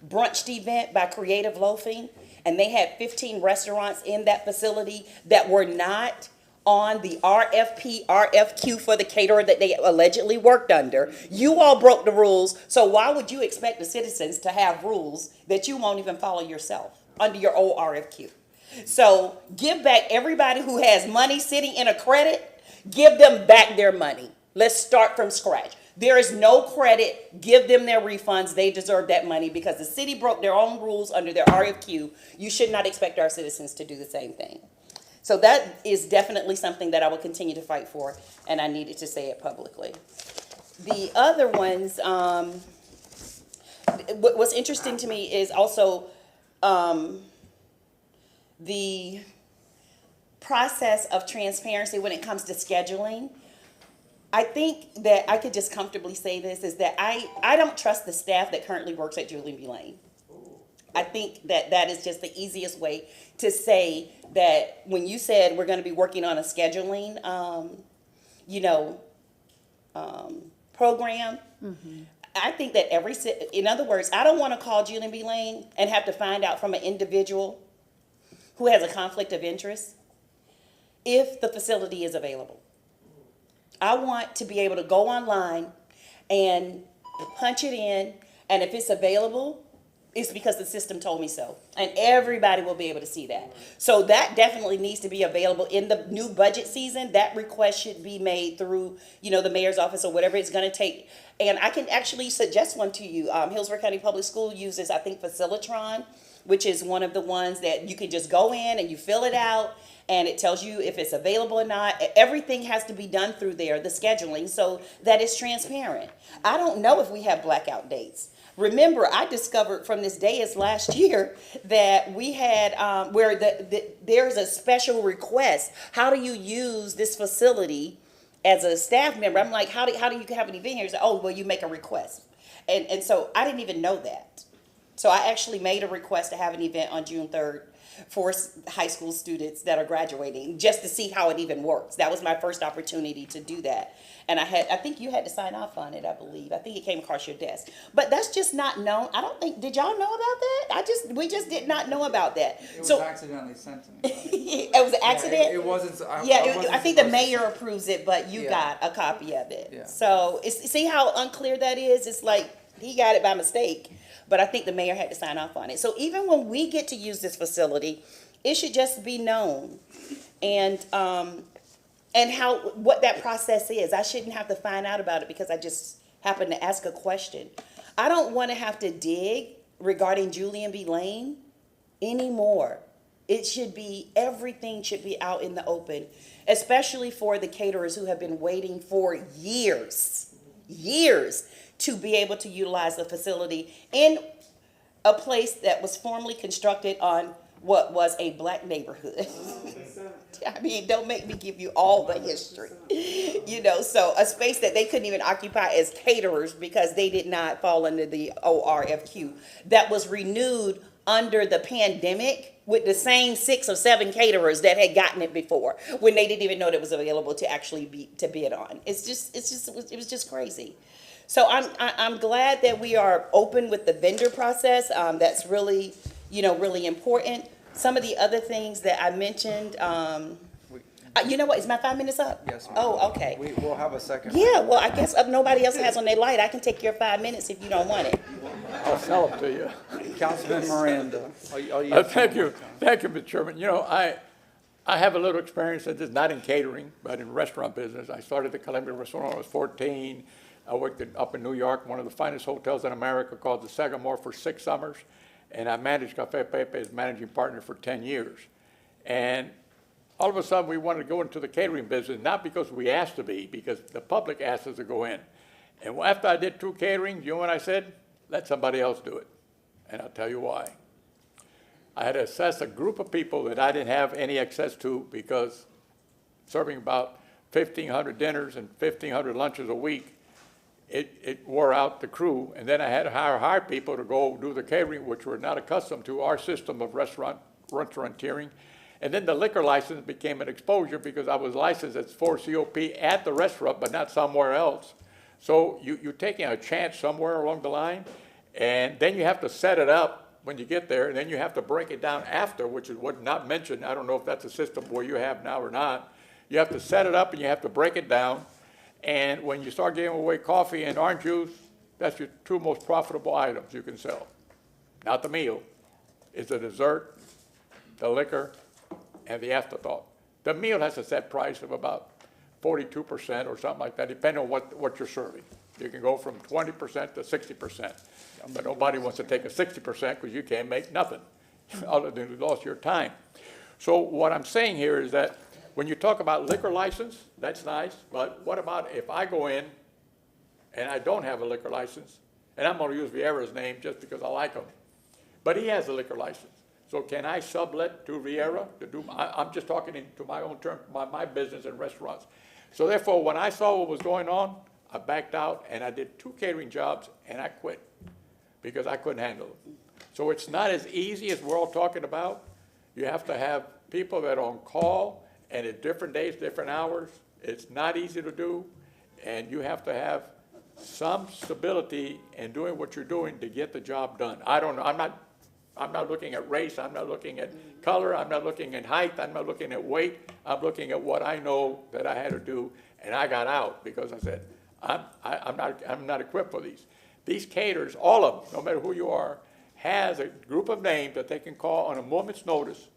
brunch event by Creative Loafing, and they had 15 restaurants in that facility that were not on the RFQ for the caterer that they allegedly worked under. You all broke the rules, so why would you expect the citizens to have rules that you won't even follow yourself under your old RFQ? So give back everybody who has money sitting in a credit, give them back their money. Let's start from scratch. There is no credit. Give them their refunds. They deserve that money because the city broke their own rules under their RFQ. You should not expect our citizens to do the same thing. So that is definitely something that I will continue to fight for, and I needed to say it publicly. The other ones, what's interesting to me is also the process of transparency when it comes to scheduling. I think that I could just comfortably say this is that I don't trust the staff that currently works at Julian B. Lane. I think that is just the easiest way to say that when you said we're going to be working on a scheduling, program, I think that in other words, I don't want to call Julian B. Lane and have to find out from an individual who has a conflict of interest if the facility is available. I want to be able to go online and punch it in, and if it's available, it's because the system told me so. And everybody will be able to see that. So that definitely needs to be available in the new budget season. That request should be made through, the mayor's office or whatever it's going to take. And I can actually suggest one to you. Hillsborough County Public School uses, I think, Facilitron, which is one of the ones that you can just go in and you fill it out, and it tells you if it's available or not. Everything has to be done through there, the scheduling, so that it's transparent. I don't know if we have blackout dates. Remember, I discovered from this dais last year that we had, where there's a special request. How do you use this facility as a staff member? I'm like, how do you have an event here? He's like, oh, well, you make a request. And so I didn't even know that. So I actually made a request to have an event on June 3rd for high school students that are graduating, just to see how it even works. That was my first opportunity to do that. And I think you had to sign off on it, I believe. I think it came across your desk. But that's just not known. Did y'all know about that? We just did not know about that. It was accidentally sent to me. It was an accident? It wasn't. I think the mayor approves it, but you got a copy of it. Yeah. So see how unclear that is? It's like he got it by mistake. But I think the mayor had to sign off on it. So even when we get to use this facility, it should just be known. And what that process is. I shouldn't have to find out about it because I just happened to ask a question. I don't want to have to dig regarding Julian B. Lane anymore. Everything should be out in the open, especially for the caterers who have been waiting for years to be able to utilize the facility in a place that was formerly constructed on what was a black neighborhood. I mean, don't make me give you all the history. So a space that they couldn't even occupy as caterers because they did not fall under the ORFQ, that was renewed under the pandemic with the same 6 or 7 caterers that had gotten it before, when they didn't even know that it was available to actually bid on. It was just crazy. So I'm glad that we are open with the vendor process. That's really, really important. Some of the other things that I mentioned, You know what, is my 5 minutes up? Yes, ma'am. Oh, okay. We'll have a second. Yeah, well, I guess if nobody else has on their light, I can take your 5 minutes if you don't want it. I'll sell them to you. Councilman Miranda. Thank you, Mr. Chairman. You know, I have a little experience in this, not in catering, but in restaurant business. I started the Columbia Restaurant when I was 14. I worked up in New York, one of the finest hotels in America called the Sagamore for 6 summers. And I managed Cafe Pepe as managing partner for 10 years. And all of a sudden, we wanted to go into the catering business, not because we asked to be, because the public asked us to go in. And after I did 2 catering, you know what I said? Let somebody else do it. And I'll tell you why. I had to assess a group of people that I didn't have any access to, because serving about 1,500 dinners and 1,500 lunches a week, it wore out the crew. And then I had to hire people to go do the catering, which were not accustomed to our system of restauranteering. And then the liquor license became an exposure, because I was licensed as 4 COP at the restaurant, but not somewhere else. So you're taking a chance somewhere along the line, and then you have to set it up when you get there, and then you have to break it down after, which is what not mentioned. I don't know if that's a system where you have now or not. You have to set it up, and you have to break it down. And when you start giving away coffee and orange juice, that's your 2 most profitable items you can sell. Not the meal. It's the dessert, the liquor, and the afterthought. The meal has a set price of about 42% or something like that, depending on what you're serving. You can go from 20% to 60%. But nobody wants to take a 60% because you can't make nothing other than you lost your time. So what I'm saying here is that when you talk about liquor license, that's nice, but what about if I go in and I don't have a liquor license, and I'm going to use Vieira's name just because I like him, but he has a liquor license. So can I sublet to Vieira to do, I'm just talking into my own term, my business and restaurants. So therefore, when I saw what was going on, I backed out and I did 2 catering jobs and I quit because I couldn't handle it. So it's not as easy as we're all talking about. You have to have people that are on call and at different days, different hours. It's not easy to do, and you have to have some stability in doing what you're doing to get the job done. I don't know, I'm not looking at race, I'm not looking at color, I'm not looking at height, I'm not looking at weight, I'm looking at what I know that I had to do, and I got out because I said, I'm not equipped for these. These caterers, all of them, no matter who you are, has a group of names that they can call on a moment's notice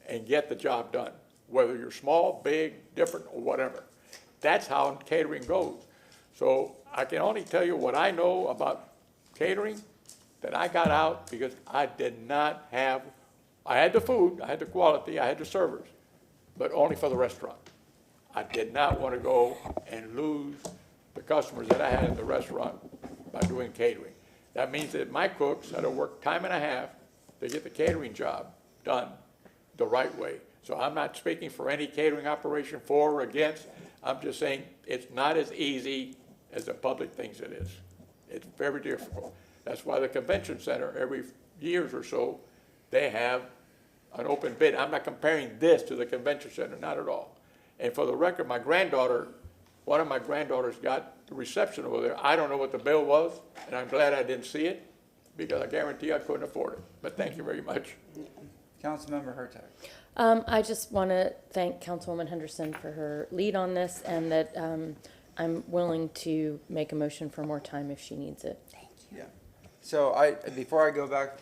and get the job done, whether you're small, big, different, or whatever. That's how catering goes. So I can only tell you what I know about catering, that I got out because I did not have, I had the food, I had the quality, I had the servers, but only for the restaurant. I did not want to go and lose the customers that I had in the restaurant by doing catering. That means that my cooks had to work time and a half to get the catering job done the right way. So I'm not speaking for any catering operation for or against. I'm just saying it's not as easy as the public thinks it is. It's very difficult. That's why the convention center, every years or so, they have an open bid. I'm not comparing this to the convention center, not at all. And for the record, my granddaughter, one of my granddaughters got the reception over there. I don't know what the bill was, and I'm glad I didn't see it, because I guarantee I couldn't afford it. But thank you very much. Councilmember Hurtak. I just want to thank Councilwoman Henderson for her lead on this, and that I'm willing to make a motion for more time if she needs it. Thank you. Yeah. So before I go back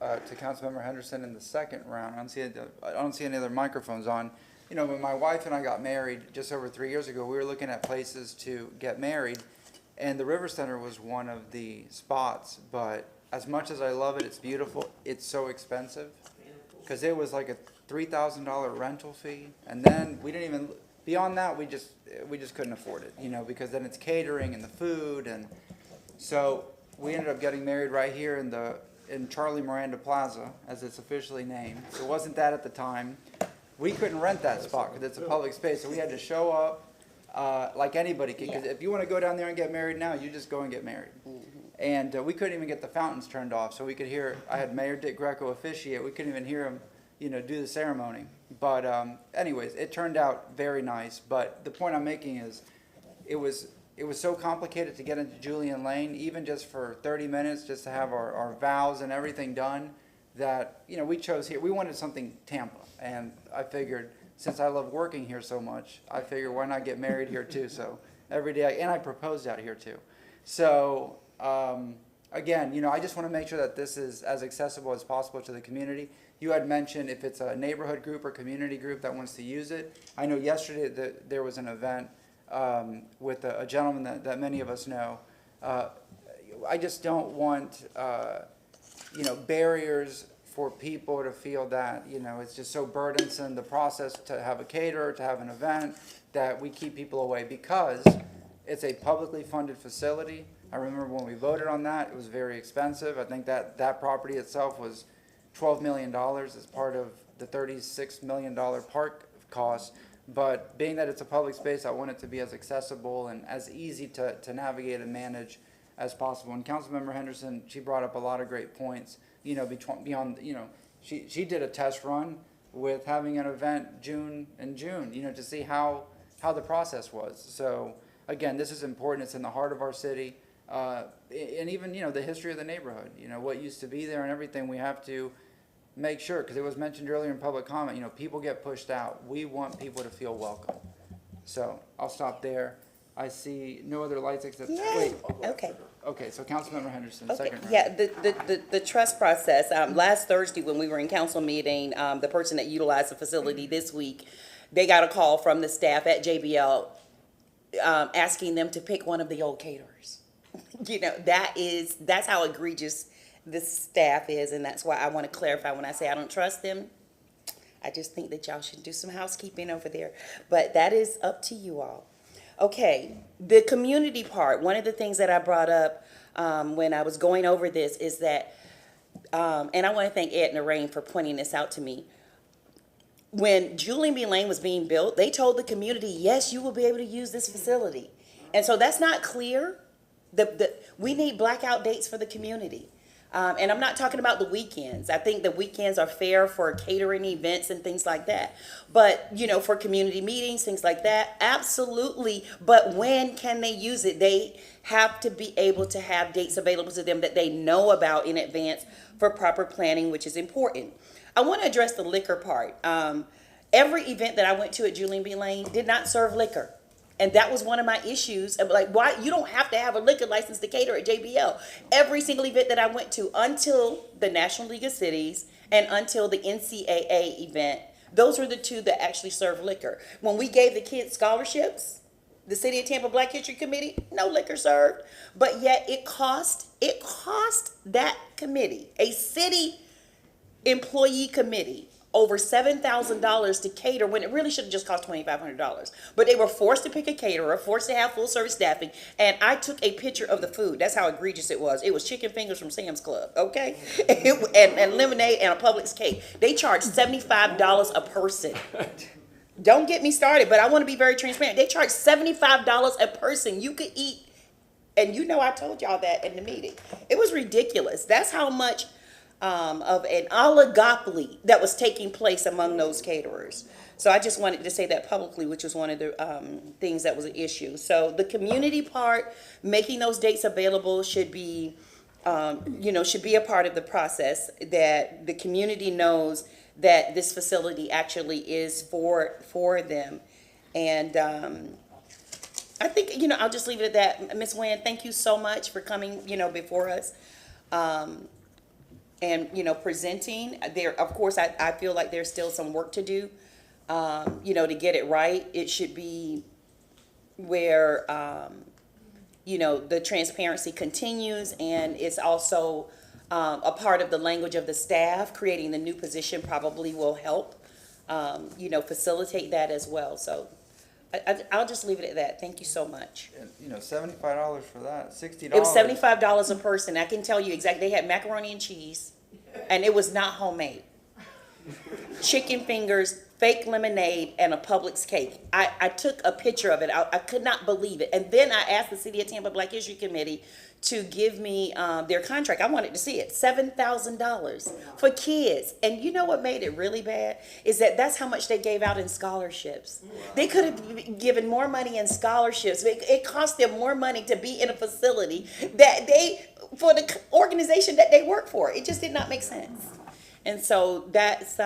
to Councilmember Henderson in the second round, I don't see any other microphones on. You know, when my wife and I got married just over 3 years ago, we were looking at places to get married, and the River Center was one of the spots. But as much as I love it, it's beautiful, it's so expensive, because it was like a $3,000 rental fee, and then we didn't even, beyond that, we just couldn't afford it, you know, because then it's catering and the food, and so we ended up getting married right here in Charlie Miranda Plaza, as it's officially named. It wasn't that at the time. We couldn't rent that spot because it's a public space, so we had to show up like anybody can. Because if you want to go down there and get married now, you just go and get married. And we couldn't even get the fountains turned off, so we could hear. I had Mayor Dick Greco officiate. We couldn't even hear him, you know, do the ceremony. But anyways, it turned out very nice. But the point I'm making is, it was so complicated to get into Julian Lane, even just for 30 minutes, just to have our vows and everything done, that, you know, we chose here. We wanted something Tampa, and I figured, since I love working here so much, I figured why not get married here too? So every day, and I proposed out here too. So, again, you know, I just want to make sure that this is as accessible as possible to the community. You had mentioned if it's a neighborhood group or community group that wants to use it. I know yesterday that there was an event with a gentleman that many of us know. I just don't want, you know, barriers for people to feel that, you know, it's just so burdensome, the process to have a caterer, to have an event, that we keep people away because it's a publicly funded facility. I remember when we voted on that, it was very expensive. I think that property itself was $12 million as part of the $36 million park cost. But being that it's a public space, I want it to be as accessible and as easy to navigate and manage as possible. And Councilmember Henderson, she brought up a lot of great points, you know, beyond, you know, she did a test run with having an event in June, you know, to see how the process was. So again, this is important. It's in the heart of our city. And even, you know, the history of the neighborhood, you know, what used to be there and everything, we have to make sure, because it was mentioned earlier in public comment, you know, people get pushed out. We want people to feel welcome. So I'll stop there. I see no other lights except, wait. Okay. Okay, so Councilmember Henderson, Okay, second round. yeah, the trust process, last Thursday when we were in council meeting, the person that utilized the facility this week, they got a call from the staff at JBL, asking them to pick one of the old caterers. You know, that's how egregious this staff is, and that's why I want to clarify when I say I don't trust them. I just think that y'all should do some housekeeping over there, but that is up to you all. Okay, the community part, one of the things that I brought up when I was going over this is that, and I want to thank Ed and Lorraine for pointing this out to me. When Julian B. Lane was being built, they told the community, yes, you will be able to use this facility. And so that's not clear. We need blackout dates for the community. And I'm not talking about the weekends. I think the weekends are fair for catering events and things like that. But, you know, for community meetings, things like that, absolutely. But when can they use it? They have to be able to have dates available to them that they know about in advance for proper planning, which is important. I want to address the liquor part. Every event that I went to at Julian B. Lane did not serve liquor. And that was one of my issues. Like, why? You don't have to have a liquor license to cater at JBL. Every single event that I went to until the National League of Cities and until the NCAA event, those were the two that actually served liquor. When we gave the kids scholarships, the City of Tampa Black History Committee, no liquor served. But yet it cost that committee, a city employee committee, over $7,000 to cater when it really should have just cost $2,500. But they were forced to pick a caterer, forced to have full service staffing, and I took a picture of the food. That's how egregious it was. It was chicken fingers from Sam's Club, okay? and lemonade and a Publix cake. They charged $75 a person. Don't get me started, but I want to be very transparent. They charged $75 a person. You could eat, and you know I told y'all that in the meeting. It was ridiculous. That's how much of an oligopoly that was taking place among those caterers. So I just wanted to say that publicly, which was one of the things that was an issue. So the community part, making those dates available should be, should be a part of the process, that the community knows that this facility actually is for them. And I think, I'll just leave it at that. Ms. Nguyen, thank you so much for coming, before us. And, presenting there, of course, I feel like there's still some work to do, to get it right. It should be where, the transparency continues, and it's also a part of the language of the staff. Creating the new position probably will help, facilitate that as well. So I'll just leave it at that. Thank you so much. And, $75 for that, $60. It was $75 a person. I can tell you exactly. They had macaroni and cheese, and it was not homemade. Chicken fingers, fake lemonade, and a Publix cake. I took a picture of it. I could not believe it. And then I asked the City of Tampa Black History Committee to give me their contract. I wanted to see it. $7,000 for kids. And you know what made it really bad? Is that's how much they gave out in scholarships. They could have given more money in scholarships. It cost them more money to be in a facility that for the organization that they work for. It just did not make sense. And so that's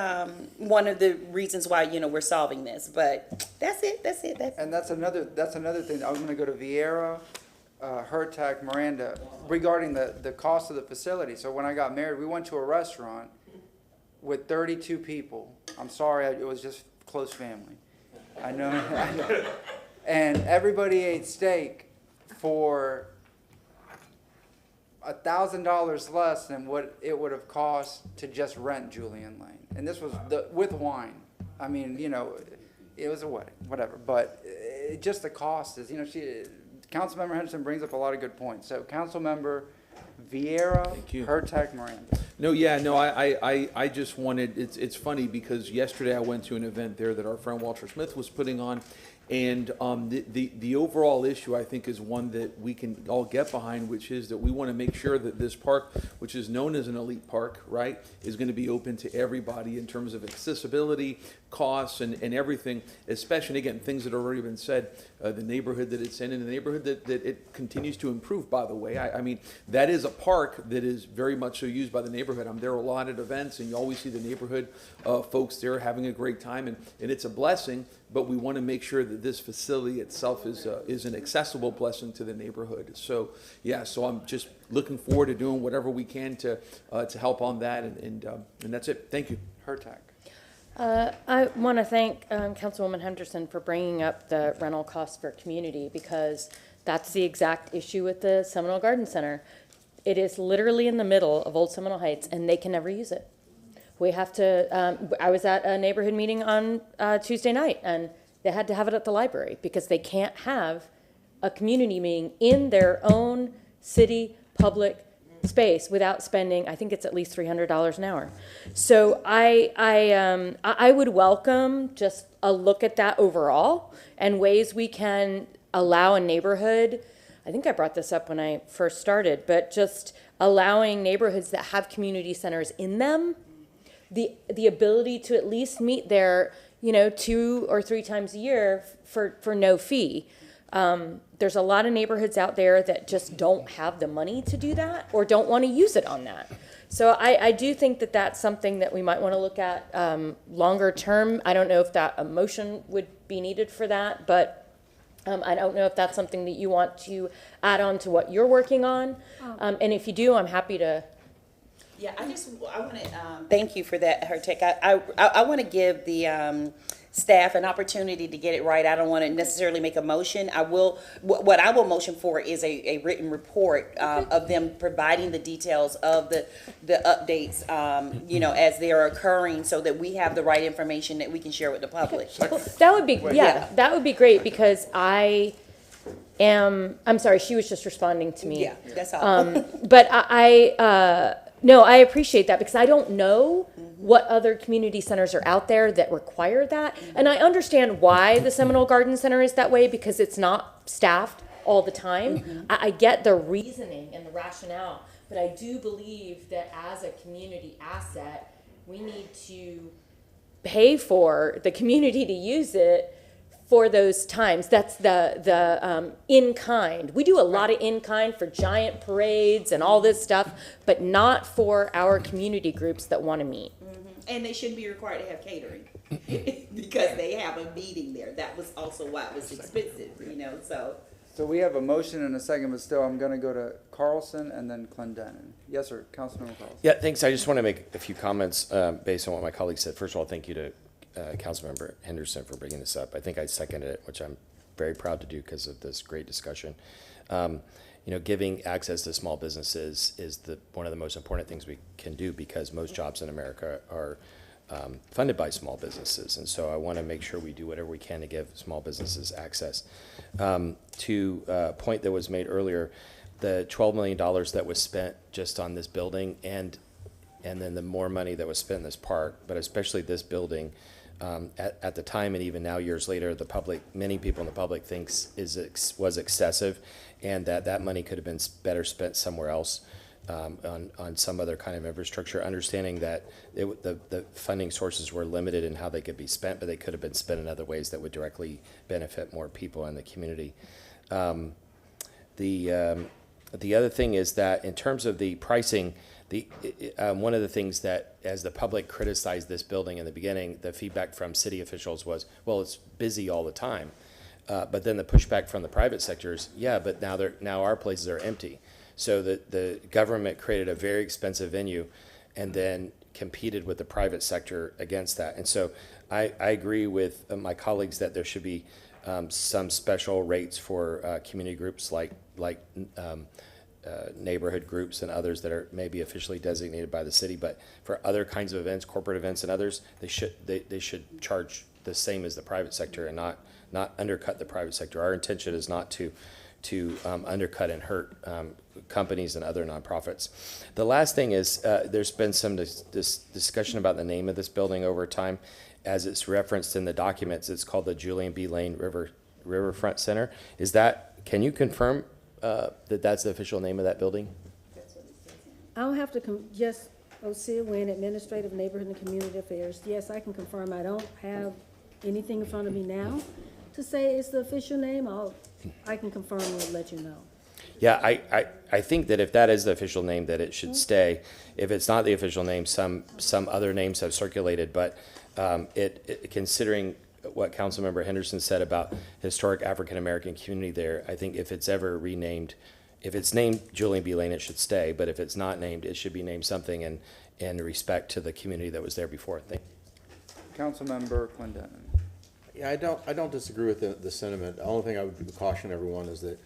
one of the reasons why, we're solving this. But that's it. And that's another thing. I'm gonna go to Vieira, Hertak, Miranda, regarding the cost of the facility. So when I got married, we went to a restaurant with 32 people. I'm sorry, it was just close family. I know. And everybody ate steak for $1,000 less than what it would have cost to just rent Julian Lane. And this was with wine. I mean, it was a wedding, whatever. But just the cost is, Councilmember Henderson brings up a lot of good points. So Councilmember Vieira, Hertak, Miranda. I just wanted, it's funny because yesterday I went to an event there that our friend Walter Smith was putting on. And the overall issue, I think, is one that we can all get behind, which is that we want to make sure that this park, which is known as an elite park, right, is going to be open to everybody in terms of accessibility, costs, and everything, especially, again, things that have already been said, the neighborhood that it's in, and the neighborhood that it continues to improve, by the way. I mean, that is a park that is very much so used by the neighborhood. I'm there a lot at events, and you always see the neighborhood folks there having a great time, and it's a blessing. But we want to make sure that this facility itself is an accessible blessing to the neighborhood. So, so I'm just looking forward to doing whatever we can to help on that, and that's it. Thank you. Hertak. I want to thank Councilwoman Henderson for bringing up the rental costs for community, because that's the exact issue with the Seminole Garden Center. It is literally in the middle of Old Seminole Heights, and they can never use it. We have to, I was at a neighborhood meeting on Tuesday night, and they had to have it at the library because they can't have a community meeting in their own city public space without spending, I think it's at least $300 an hour. So I would welcome just a look at that overall and ways we can allow a neighborhood. I think I brought this up when I first started, but just allowing neighborhoods that have community centers in them the ability to at least meet there, 2 or 3 times a year for no fee. There's a lot of neighborhoods out there that just don't have the money to do that or don't want to use it on that. So I do think that that's something that we might want to look at longer term. I don't know if that a motion would be needed for that, but I don't know if that's something that you want to add on to what you're working on. And if you do, I'm happy to. Yeah, I want to thank you for that, Hertek. I want to give the staff an opportunity to get it right. I don't want to necessarily make a motion. What I will motion for is a written report of them providing the details of the updates, as they are occurring, so that we have the right information that we can share with the public. Well, that would be, that would be great, because I'm sorry, she was just responding to me. Yeah, that's all. But no, I appreciate that, because I don't know what other community centers are out there that require that. And I understand why the Seminole Garden Center is that way, because it's not staffed all the time. I get the reasoning and the rationale, but I do believe that as a community asset, we need to pay for the community to use it for those times. That's the in-kind. We do a lot of in-kind for giant parades and all this stuff, but not for our community groups that want to meet. And they shouldn't be required to have catering because they have a meeting there. That was also why it was expensive, so. So we have a motion and a second, but still, I'm going to go to Carlson and then Clendenin. Yes, sir, Councilmember Carlson. Yeah, thanks. I just want to make a few comments based on what my colleagues said. First of all, thank you to Councilmember Henderson for bringing this up. I think I seconded it, which I'm very proud to do because of this great discussion. Giving access to small businesses is one of the most important things we can do, because most jobs in America are funded by small businesses. And so I want to make sure we do whatever we can to give small businesses access. To a point that was made earlier, the $12 million that was spent just on this building, and then the more money that was spent in this park, but especially this building, at the time and even now, years later, many people in the public thinks was excessive, and that money could have been better spent somewhere else, on some other kind of infrastructure. Understanding that the funding sources were limited in how they could be spent, but they could have been spent in other ways that would directly benefit more people in the community. The other thing is that in terms of the pricing, One of the things that, as the public criticized this building in the beginning, the feedback from city officials was, well, it's busy all the time. But then the pushback from the private sector is, yeah, but now our places are empty. So the government created a very expensive venue and then competed with the private sector against that. And so I agree with my colleagues that there should be some special rates for community groups like neighborhood groups and others that are maybe officially designated by the city. But for other kinds of events, corporate events and others, they should charge the same as the private sector and not undercut the private sector. Our intention is not to undercut and hurt companies and other nonprofits. The last thing is there's been some discussion about the name of this building over time. As it's referenced in the documents, it's called the Julian B. Lane Riverfront Center. Can you confirm that that's the official name of that building? I'll have to just, Osea Wynn, Administrative Neighborhood and Community Affairs. Yes, I can confirm. I don't have anything in front of me now to say it's the official name. I can confirm and we'll let you know. Yeah, I think that if that is the official name, that it should stay. If it's not the official name, some other names have circulated, but considering what Councilmember Henderson said about historic African-American community there, I think if it's ever renamed, if it's named Julian B. Lane, it should stay, but if it's not named, it should be named something in respect to the community that was there before. Thank you. Councilmember Clendenin. Yeah, I don't disagree with the sentiment. The only thing I would caution everyone is that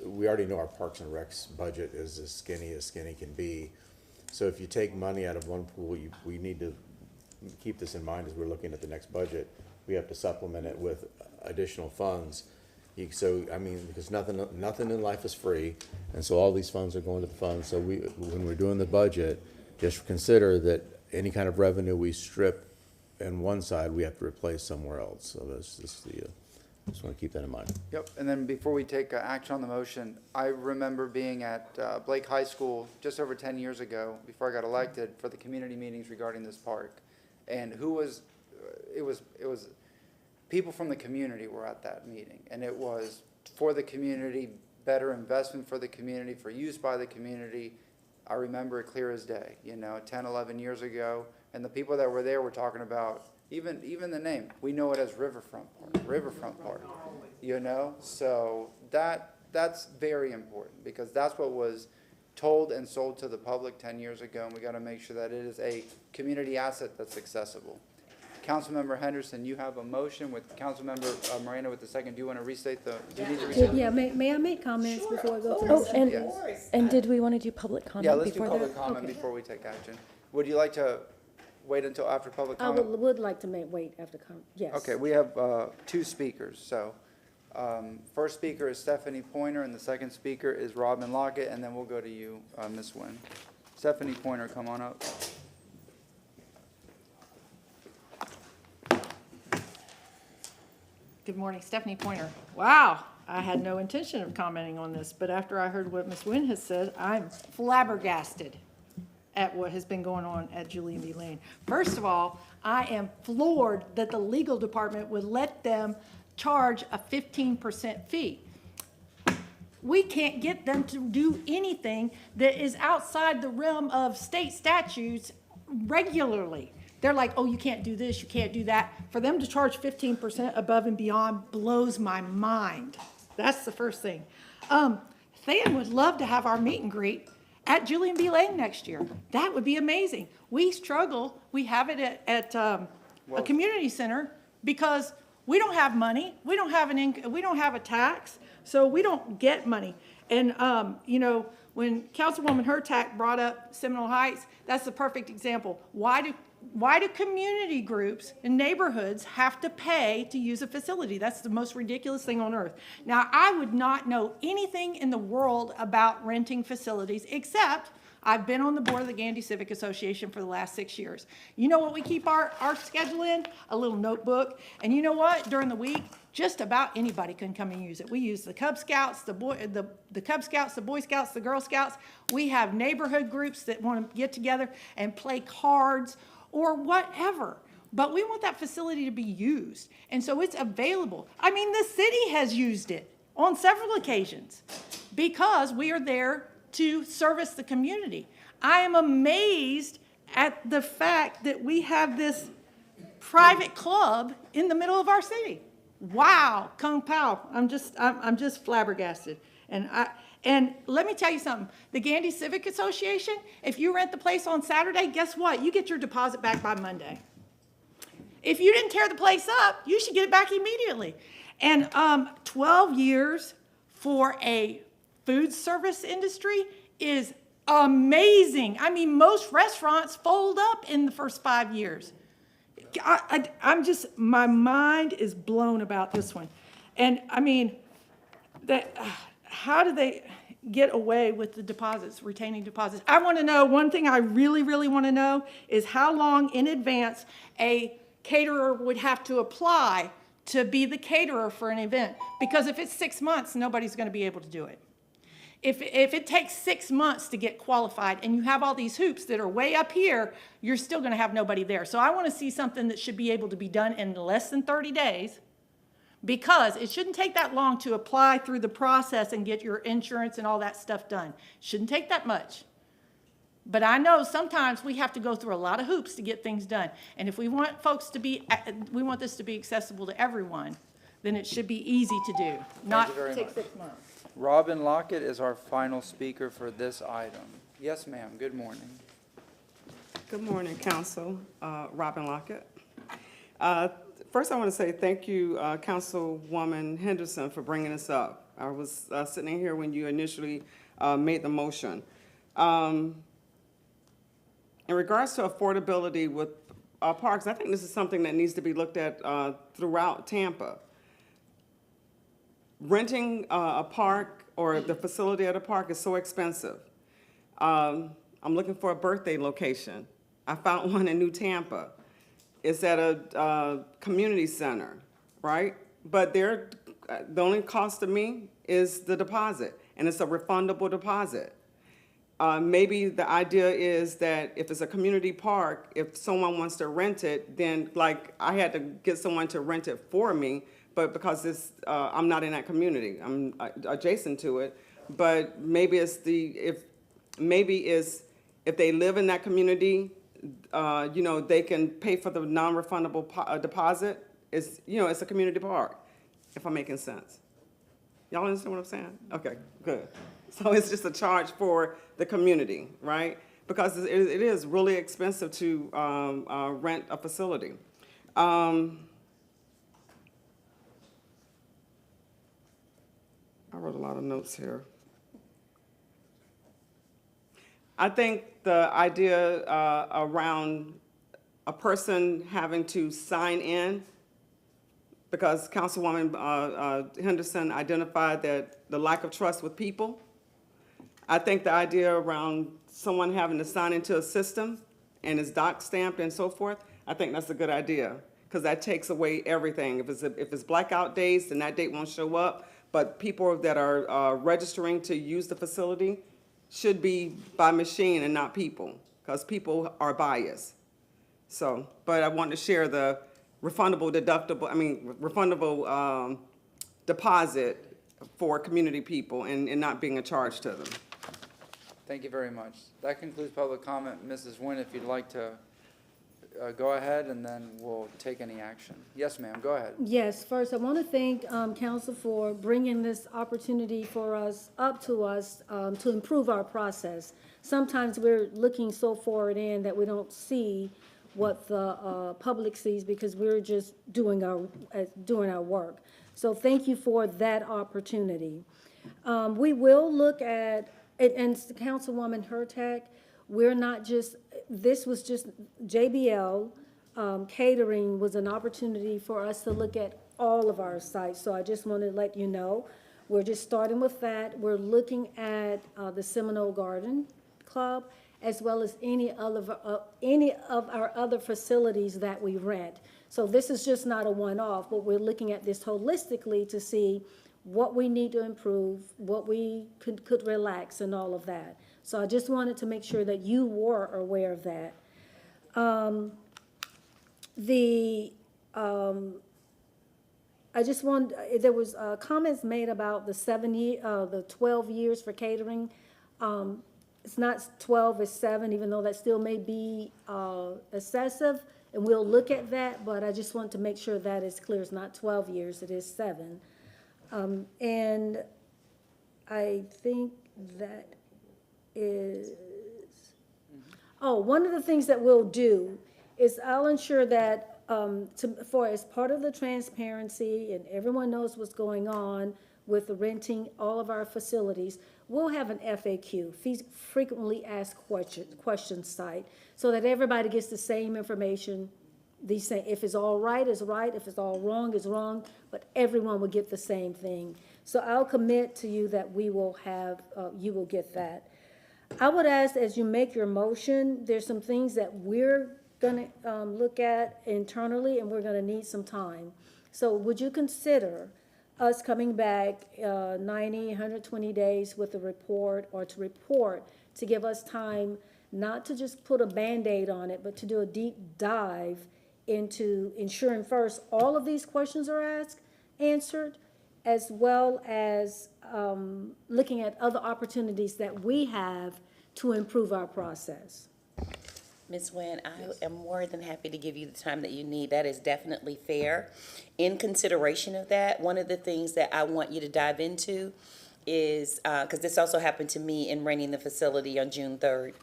we already know our Parks and Recs budget is as skinny can be. So if you take money out of one pool, we need to keep this in mind as we're looking at the next budget. We have to supplement it with additional funds. Because nothing in life is free, and so all these funds are going to the funds. So when we're doing the budget, just consider that any kind of revenue we strip in one side, we have to replace somewhere else. So that's just just want to keep that in mind. Yep, and then before we take action on the motion, I remember being at Blake High School just over 10 years ago, before I got elected, for the community meetings regarding this park. And it was people from the community were at that meeting, and it was for the community, better investment for the community, for use by the community. I remember it clear as day, 10, 11 years ago, and the people that were there were talking about even the name. We know it as Riverfront Park, so that's very important, because that's what was told and sold to the public 10 years ago, and we got to make sure that it is a community asset that's accessible. Councilmember Henderson, you have a motion with Councilmember Moreno with the second. Do you want to restate do you need to restate? Yeah, may I make comments before I go to Oh, the and did we want to do public comment Yeah, let's do before public that? comment Okay. before we take action. Would you like to wait until after public I comment? would like to wait after yes. Okay, we have two speakers. So first speaker is Stephanie Pointer, and the second speaker is Robin Lockett, and then we'll go to you, Ms. Nguyen. Stephanie Pointer, come on up. Good morning, Stephanie Pointer. Wow, I had no intention of commenting on this, but after I heard what Ms. Nguyen has said, I'm flabbergasted at what has been going on at Julian B. Lane. First of all, I am floored that the legal department would let them charge a 15% fee. We can't get them to do anything that is outside the realm of state statutes regularly. They're like, oh, you can't do this, you can't do that. For them to charge 15% above and beyond blows my mind. That's the first thing. Than would love to have our meet and greet at Julian B. Lane next year. That would be amazing. We struggle. We have it at a community center because we don't have money. We don't have we don't have a tax, so we don't get money. And when Councilwoman Hurtak brought up Seminole Heights, that's the perfect example. Why do community groups and neighborhoods have to pay to use a facility? That's the most ridiculous thing on earth. Now, I would not know anything in the world about renting facilities, except I've been on the board of the Gandy Civic Association for the last 6 years. You know what we keep our schedule in? A little notebook. And you know what? During the week, just about anybody can come and use it. We use the Cub Scouts, the Cub Scouts, the Boy Scouts, the Girl Scouts. We have neighborhood groups that want to get together and play cards or whatever. But we want that facility to be used. And so it's available. I mean, the city has used it on several occasions because we are there to service the community. I am amazed at the fact that we have this private club in the middle of our city. Wow, Kung Pao. I'm just flabbergasted. And let me tell you something. The Gandy Civic Association, if you rent the place on Saturday, guess what? You get your deposit back by Monday. If you didn't tear the place up, you should get it back immediately. And 12 years for a food service industry is amazing. I mean, most restaurants fold up in the first 5 years. I'm just, my mind is blown about this one. And I mean, how do they get away with the deposits, retaining deposits? I want to know, one thing I really, really want to know is how long in advance a caterer would have to apply to be the caterer for an event. Because if it's 6 months, nobody's going to be able to do it. If it takes 6 months to get qualified and you have all these hoops that are way up here, you're still going to have nobody there. So I want to see something that should be able to be done in less than 30 days, because it shouldn't take that long to apply through the process and get your insurance and all that stuff done. Shouldn't take that much. But I know sometimes we have to go through a lot of hoops to get things done. And if we want we want this to be accessible to everyone, then it should be easy to do, not take 6 months. Robin Lockett is our final speaker for this item. Yes, ma'am. Good morning. Good morning, Council. Robin Lockett. First, I want to say thank you, Councilwoman Henderson, for bringing this up. I was sitting here when you initially made the motion. In regards to affordability with parks, I think this is something that needs to be looked at throughout Tampa. Renting a park or the facility at a park is so expensive. I'm looking for a birthday location. I found one in New Tampa. It's at a community center, right? But the only cost to me is the deposit, and it's a refundable deposit. Maybe the idea is that if it's a community park, if someone wants to rent it, then like I had to get someone to rent it for me, but because I'm not in that community, I'm adjacent to it. But maybe if they live in that community, they can pay for the non-refundable deposit. It's a community park, if I'm making sense. Y'all understand what I'm saying? Okay, good. So it's just a charge for the community, right? Because it is really expensive to rent a facility. I wrote a lot of notes here. I think the idea around a person having to sign in, because Councilwoman Henderson identified that the lack of trust with people. I think the idea around someone having to sign into a system and is doc stamped and so forth, I think that's a good idea, because that takes away everything. If it's blackout days, then that date won't show up. But people that are registering to use the facility should be by machine and not people, because people are biased. So, but I want to share the refundable deposit for community people and not being a charge to them. Thank you very much. That concludes public comment. Mrs. Nguyen, if you'd like to go ahead, and then we'll take any action. Yes, ma'am, go ahead. Yes, first, I want to thank Council for bringing this opportunity up to us to improve our process. Sometimes we're looking so forward in that we don't see what the public sees, because we're just doing our work. So thank you for that opportunity. We will look at, and Councilwoman Hurtak, we're not just, this was just JBL Catering was an opportunity for us to look at all of our sites. So I just want to let you know, we're just starting with that. We're looking at the Seminole Garden Club, as well as any of our other facilities that we rent. So this is just not a one-off, but we're looking at this holistically to see what we need to improve, what we could relax, and all of that. So I just wanted to make sure that you were aware of that. There was comments made about the 12 years for catering. it's not 12, it's 7, even though that still may be excessive, and we'll look at that, but I just want to make sure that is clear. It's not 12 years, it is 7. And I think that is, oh, one of the things that we'll do is I'll ensure that for as part of the transparency and everyone knows what's going on with the renting all of our facilities, we'll have an FAQ, frequently asked questions site, so that everybody gets the same information. If it's all right, it's right. If it's all wrong, it's wrong. But everyone will get the same thing. So I'll commit to you that we will have, you will get that. I would ask, as you make your motion, there's some things that we're going to look at internally, and we're going to need some time. So would you consider us coming back 90, 120 days with a report, or to give us time not to just put a Band-Aid on it, but to do a deep dive into ensuring first all of these questions are answered, as well as looking at other opportunities that we have to improve our process. Ms. Nguyen, I am more than happy to give you the time that you need. That is definitely fair. In consideration of that, one of the things that I want you to dive into is, because this also happened to me in renting the facility on June 3rd.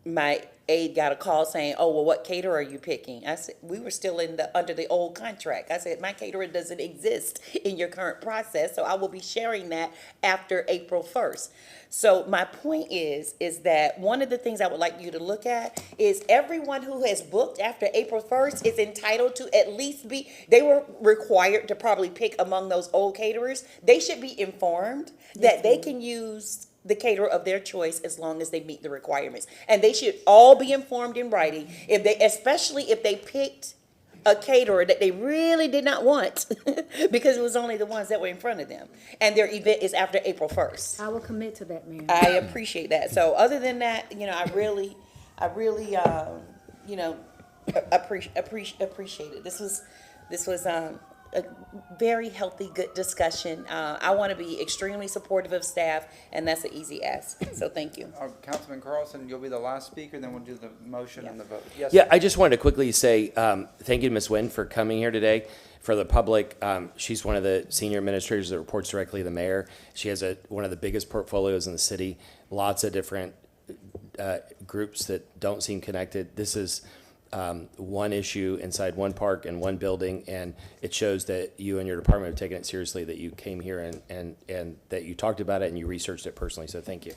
My aide got a call saying, oh, well, what caterer are you picking? I said, we were still under the old contract. I said, my caterer doesn't exist in your current process, so I will be sharing that after April 1st. So my point is that one of the things I would like you to look at is everyone who has booked after April 1st is entitled to at least they were required to probably pick among those old caterers. They should be informed that they can use the caterer of their choice as long as they meet the requirements. And they should all be informed in writing, especially if they picked a caterer that they really did not want because it was only the ones that were in front of them. And their event is after April 1st. I will commit to that, ma'am. I appreciate that. So other than that, I really, appreciate it. This was a very healthy, good discussion. I want to be extremely supportive of staff, and that's an easy ask. So thank you. Councilman Carlson, you'll be the last speaker, then we'll do the motion and the vote. Yes. Yeah, I just wanted to quickly say thank you to Ms. Nguyen for coming here today. For the public, she's one of the senior administrators that reports directly to the mayor. She has one of the biggest portfolios in the city, lots of different groups that don't seem connected. This is one issue inside one park and one building, and it shows that you and your department have taken it seriously, that you came here and that you talked about it and you researched it personally, so thank you.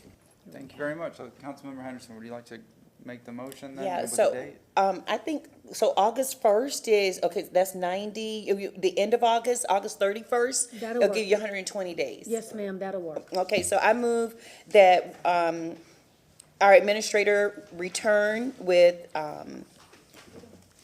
Thank you very much. So, Councilmember Henderson, would you like to make the motion then? Yeah, with the so date? I think, so August 1st is, okay, that's 90, the end of August, August 31st? That'll It'll work. give you 120 days. Yes, ma'am, that'll work. Okay, so I move that our administrator return with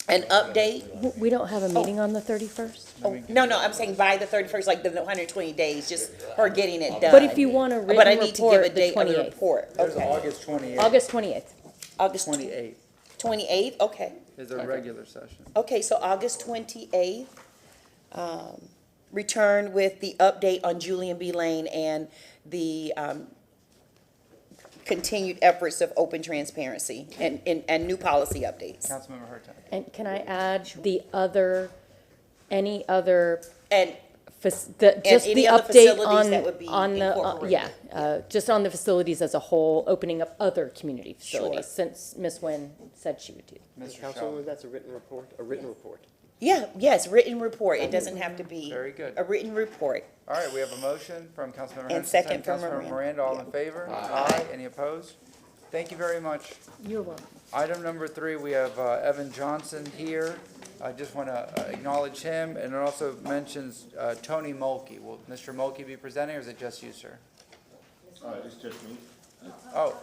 an update. We don't have a meeting on the 31st? Oh, no, I'm saying by the 31st, like the 120 days, just her getting it done. But if you want a written But I need to give report, a the date of the 28th. report. There's Okay. August 28th. August 28th. August 28th 28th, okay. is a regular session. Okay, so August 28th, return with the update on Julian B. Lane and the continued efforts of open transparency and new policy updates. Councilmember Hurtak. And can I add any other, And just any the other update facilities that would be on the, incorporated. just on the facilities as a whole, opening up other community Sure. facilities, since Ms. Nguyen said she would do. Mr. Councilwoman, Shaw. that's a written report, Yeah, yes, written report. It doesn't have to be Very good. a written report. All right, we have a motion from Councilmember And Henderson. second from Councilmember Miranda. Miranda, all in favor? Aye. Any opposed? Thank you very much. You're welcome. Item number 3, we have Evan Johnson here. I just want to acknowledge him, and it also mentions Tony Mulkey. Will Mr. Mulkey be presenting, or is it just you, sir? It's just me. Oh.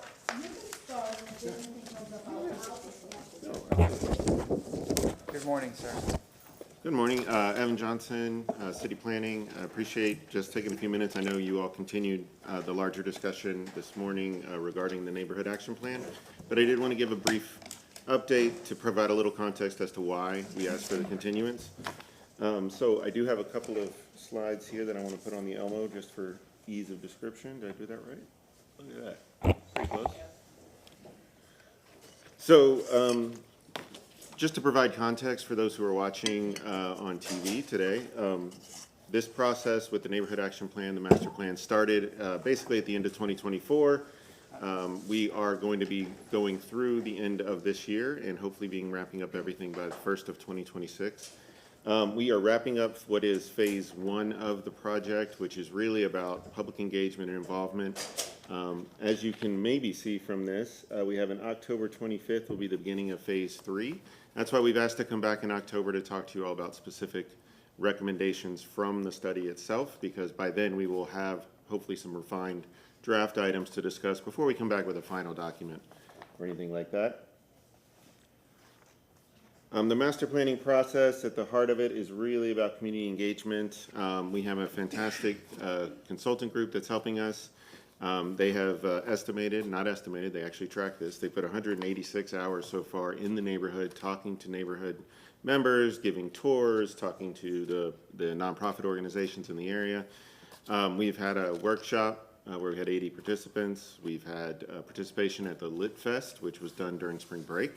Good morning, sir. Good morning, Evan Johnson, City Planning. I appreciate just taking a few minutes. I know you all continued the larger discussion this morning regarding the Neighborhood Action Plan, but I did want to give a brief update to provide a little context as to why we asked for the continuance. So I do have a couple of slides here that I want to put on the Elmo just for ease of description. Did I do that right? Look at that. Pretty close. So, just to provide context for those who are watching on TV today, this process with the Neighborhood Action Plan, the master plan, started basically at the end of 2024. We are going to be going through the end of this year and hopefully wrapping up everything by the 1st of 2026. We are wrapping up what is phase 1 of the project, which is really about public engagement and involvement. As you can maybe see from this, we have an October 25th will be the beginning of phase 3. That's why we've asked to come back in October to talk to you all about specific recommendations from the study itself, because by then we will have hopefully some refined draft items to discuss before we come back with a final document or anything like that. The master planning process, at the heart of it, is really about community engagement. We have a fantastic consultant group that's helping us. They have they actually track this. They put 186 hours so far in the neighborhood, talking to neighborhood members, giving tours, talking to the nonprofit organizations in the area. We've had a workshop where we had 80 participants. We've had participation at the Lit Fest, which was done during spring break,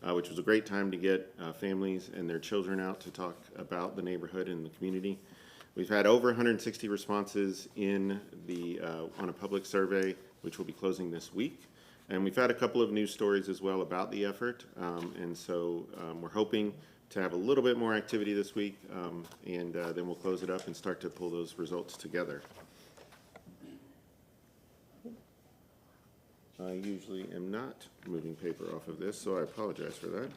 which was a great time to get families and their children out to talk about the neighborhood and the community. We've had over 160 responses in on a public survey, which will be closing this week. And we've had a couple of news stories as well about the effort. And so we're hoping to have a little bit more activity this week, and then we'll close it up and start to pull those results together. I usually am not moving paper off of this, so I apologize for that.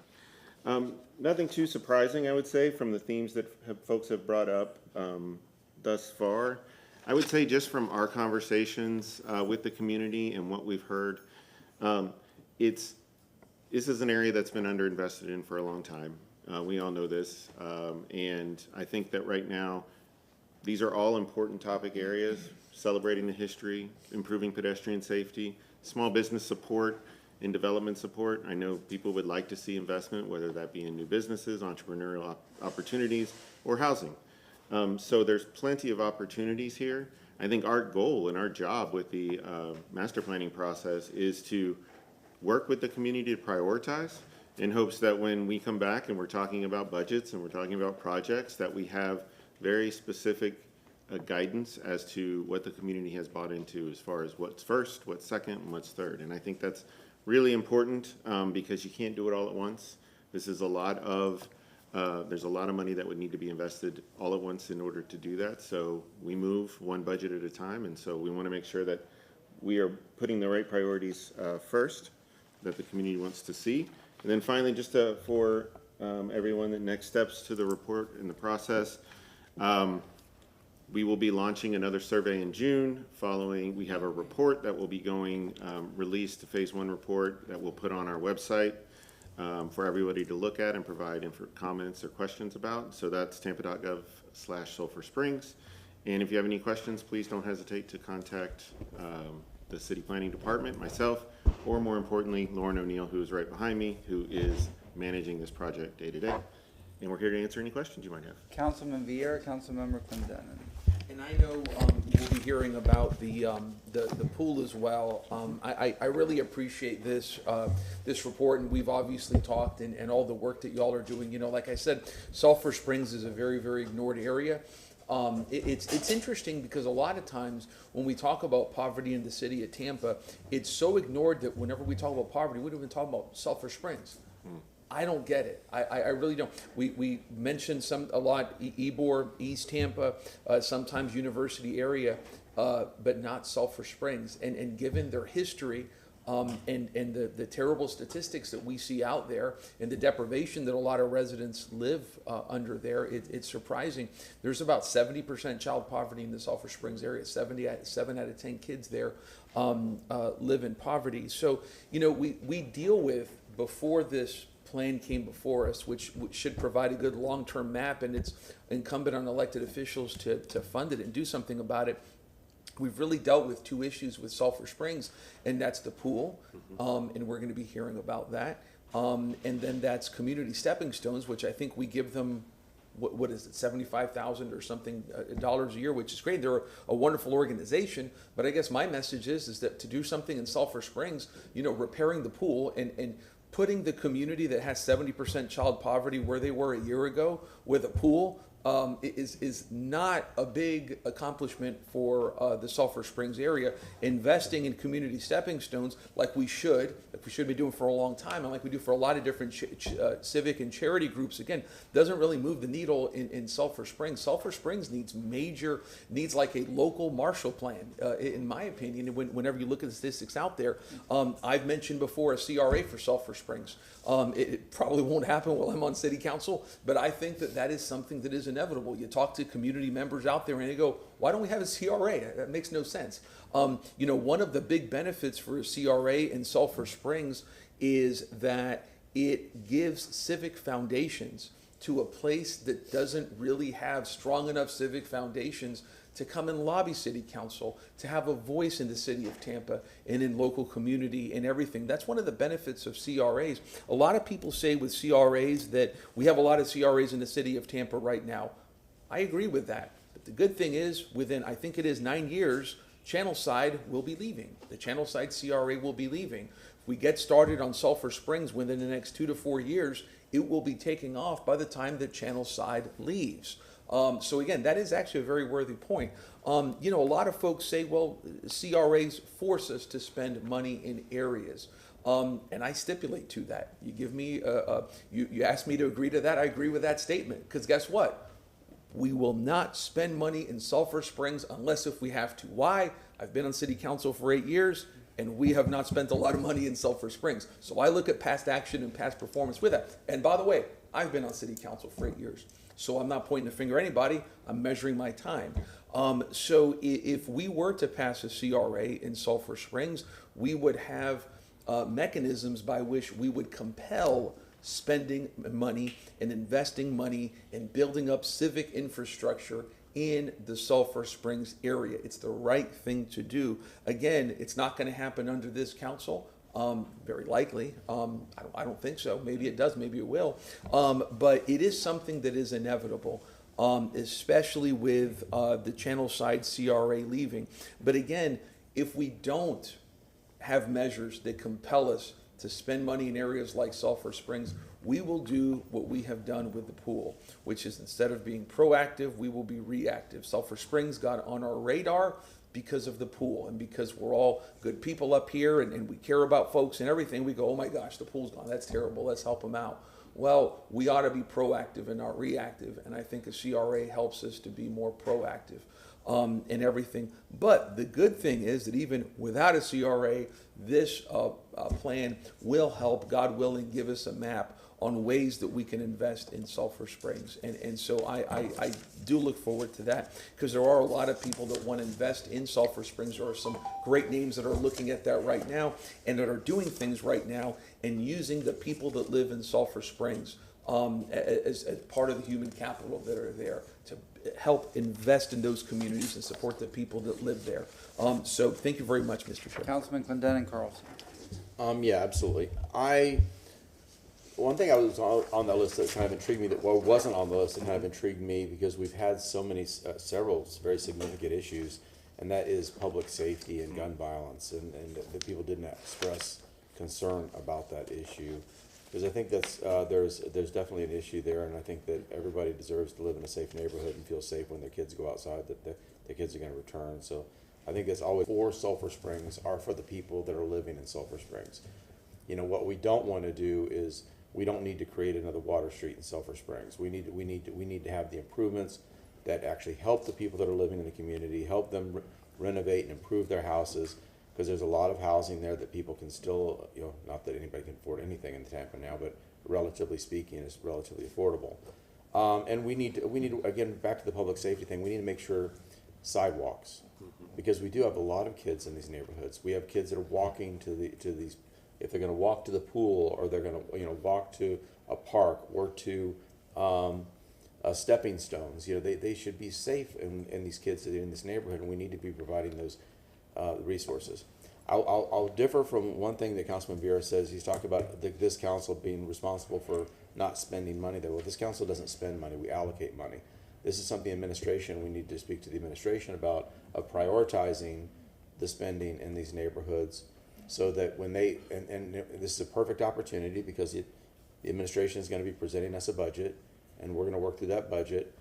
Nothing too surprising, I would say, from the themes that folks have brought up thus far. I would say just from our conversations with the community and what we've heard, this is an area that's been underinvested in for a long time. We all know this, and I think that right now, these are all important topic areas: celebrating the history, improving pedestrian safety, small business support and development support. I know people would like to see investment, whether that be in new businesses, entrepreneurial opportunities, or housing. So there's plenty of opportunities here. I think our goal and our job with the master planning process is to work with the community to prioritize, in hopes that when we come back and we're talking about budgets and we're talking about projects, that we have very specific guidance as to what the community has bought into as far as what's first, what's second, and what's third. And I think that's really important because you can't do it all at once. This is there's a lot of money that would need to be invested all at once in order to do that. So we move one budget at a time, and so we want to make sure that we are putting the right priorities first that the community wants to see. And then finally, just for everyone, the next steps to the report in the process. We will be launching another survey in June. We have a report that will be going released, a phase 1 report that we'll put on our website for everybody to look at and provide comments or questions about. So that's tampa.gov/Sulphur Springs. And if you have any questions, please don't hesitate to contact the City Planning Department, myself, or more importantly, Lauren O'Neill, who is right behind me, who is managing this project day to day. And we're here to answer any questions you might have. Councilman Vieira, Councilmember Clendenin. And I know we'll be hearing about the pool as well. I really appreciate this report, and we've obviously talked and all the work that y'all are doing. You know, like I said, Sulphur Springs is a very, very ignored area. It's interesting because a lot of times when we talk about poverty in the city of Tampa, it's so ignored that whenever we talk about poverty, we don't even talk about Sulphur Springs. I don't get it. I really don't. We mentioned a lot, Ybor, East Tampa, sometimes University area, but not Sulphur Springs. And given their history and the terrible statistics that we see out there and the deprivation that a lot of residents live under there, it's surprising. There's about 70% child poverty in the Sulphur Springs area. 7 out of 10 kids there live in poverty. So, you know, we deal with, before this plan came before us, which should provide a good long-term map, and it's incumbent on elected officials to fund it and do something about it. We've really dealt with 2 issues with Sulphur Springs, and that's the pool, and we're going to be hearing about that. And then that's community stepping stones, which I think we give them what is it, 75,000 or something dollars a year, which is great. They're a wonderful organization, but I guess my message is that to do something in Sulphur Springs, you know, repairing the pool and putting the community that has 70% child poverty where they were a year ago with a pool is not a big accomplishment for the Sulphur Springs area. Investing in community stepping stones like we should be doing for a long time, and like we do for a lot of different civic and charity groups, again, doesn't really move the needle in Sulphur Springs. Sulphur Springs needs like a local Marshall Plan, in my opinion. Whenever you look at the statistics out there, I've mentioned before a CRA for Sulphur Springs. It probably won't happen while I'm on city council, but I think that is something that is inevitable. You talk to community members out there and they go, why don't we have a CRA? That makes no sense. You know, one of the big benefits for a CRA in Sulphur Springs is that it gives civic foundations to a place that doesn't really have strong enough civic foundations to come and lobby city council, to have a voice in the city of Tampa and in local community and everything. That's one of the benefits of CRAs. A lot of people say with CRAs that we have a lot of CRAs in the city of Tampa right now. I agree with that. But the good thing is, within, I think it is 9 years, Channelside will be leaving. The Channelside CRA will be leaving. If we get started on Sulphur Springs within the next 2 to 4 years, it will be taking off by the time that Channelside leaves. So again, that is actually a very worthy point. You know, a lot of folks say, well, CRAs force us to spend money in areas. And I stipulate to that. You give me, you ask me to agree to that, I agree with that statement. Because guess what? We will not spend money in Sulphur Springs unless if we have to. Why? I've been on city council for 8 years, and we have not spent a lot of money in Sulphur Springs. So I look at past action and past performance with that. And by the way, I've been on city council for 8 years. So I'm not pointing a finger at anybody, I'm measuring my time. So if we were to pass a CRA in Sulphur Springs, we would have mechanisms by which we would compel spending money and investing money and building up civic infrastructure in the Sulphur Springs area. It's the right thing to do. Again, it's not going to happen under this council. Very likely. I don't think so. Maybe it does, maybe it will. But it is something that is inevitable, especially with the Channelside CRA leaving. But again, if we don't have measures that compel us to spend money in areas like Sulphur Springs, we will do what we have done with the pool, which is instead of being proactive, we will be reactive. Sulphur Springs got on our radar because of the pool and because we're all good people up here and we care about folks and everything. We go, oh my gosh, the pool's gone. That's terrible. Let's help them out. Well, we ought to be proactive and not reactive. And I think a CRA helps us to be more proactive in everything. But the good thing is that even without a CRA, this plan will help, God willing, give us a map on ways that we can invest in Sulphur Springs. And so I do look forward to that, because there are a lot of people that want to invest in Sulphur Springs. There are some great names that are looking at that right now and that are doing things right now and using the people that live in Sulphur Springs as part of the human capital that are there to help invest in those communities and support the people that live there. So thank you very much, Mr. Chair. Councilman Clendenin Carlson. Yeah, absolutely. One thing I was on the list that kind of intrigued me, that wasn't on the list that kind of intrigued me, because we've had so many, several very significant issues, and that is public safety and gun violence, and that people didn't express concern about that issue. Because I think that's, there's definitely an issue there, and I think that everybody deserves to live in a safe neighborhood and feel safe when their kids go outside, that the kids are going to return. So I think that's always for Sulphur Springs, are for the people that are living in Sulphur Springs. You know, what we don't want to do is, we don't need to create another Water Street in Sulphur Springs. We need to have the improvements that actually help the people that are living in the community, help them renovate and improve their houses, because there's a lot of housing there that people can still, you know, not that anybody can afford anything in Tampa now, but relatively speaking, it's relatively affordable. And we need to, again, back to the public safety thing, we need to make sure sidewalks, because we do have a lot of kids in these neighborhoods. We have kids that are walking to these, if they're going to walk to the pool, or they're going to, you know, walk to a park or to stepping stones, you know, they should be safe in these kids that are in this neighborhood, and we need to be providing those resources. I'll differ from one thing that Councilman Vera says. He's talked about this council being responsible for not spending money there. Well, this council doesn't spend money, we allocate money. This is something administration, we need to speak to the administration about, of prioritizing the spending in these neighborhoods so that when they, and this is a perfect opportunity because the administration is going to be presenting us a budget and we're going to work through that budget.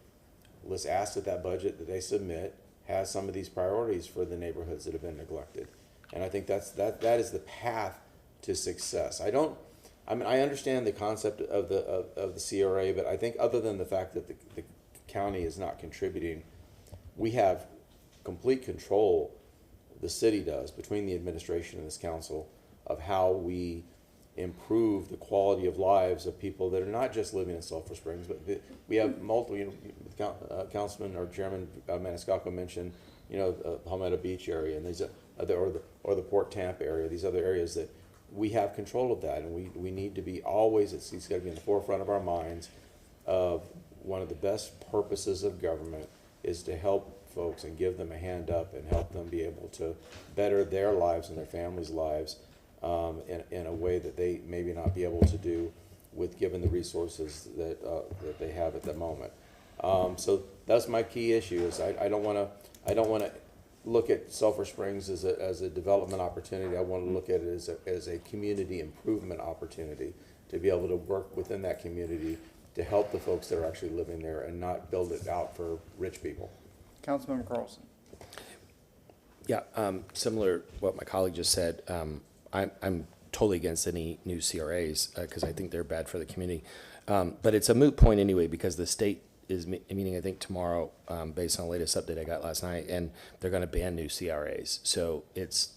Let's ask that that budget that they submit has some of these priorities for the neighborhoods that have been neglected. And I think that is the path to success. I understand the concept of the CRA, but I think other than the fact that the county is not contributing, we have complete control, the city does, between the administration and this council, of how we improve the quality of lives of people that are not just living in Sulphur Springs, but we have multiple, Councilman or Chairman Maniscalco mentioned, Palmetto Beach area and these or the Port Tampa area, these other areas that we have control of that, and we need to be always, it's got to be in the forefront of our minds of one of the best purposes of government is to help folks and give them a hand up and help them be able to better their lives and their families' lives in a way that they maybe not be able to do with given the resources that they have at the moment. So that's my key issue. Is I don't want to look at Sulphur Springs as a development opportunity. I want to look at it as a community improvement opportunity to be able to work within that community to help the folks that are actually living there and not build it out for rich people. Councilmember Carlson. Yeah, similar to what my colleague just said, I'm totally against any new CRAs because I think they're bad for the community. But it's a moot point anyway because the state is meeting, I think, tomorrow based on the latest update I got last night, and they're going to ban new CRAs. So it's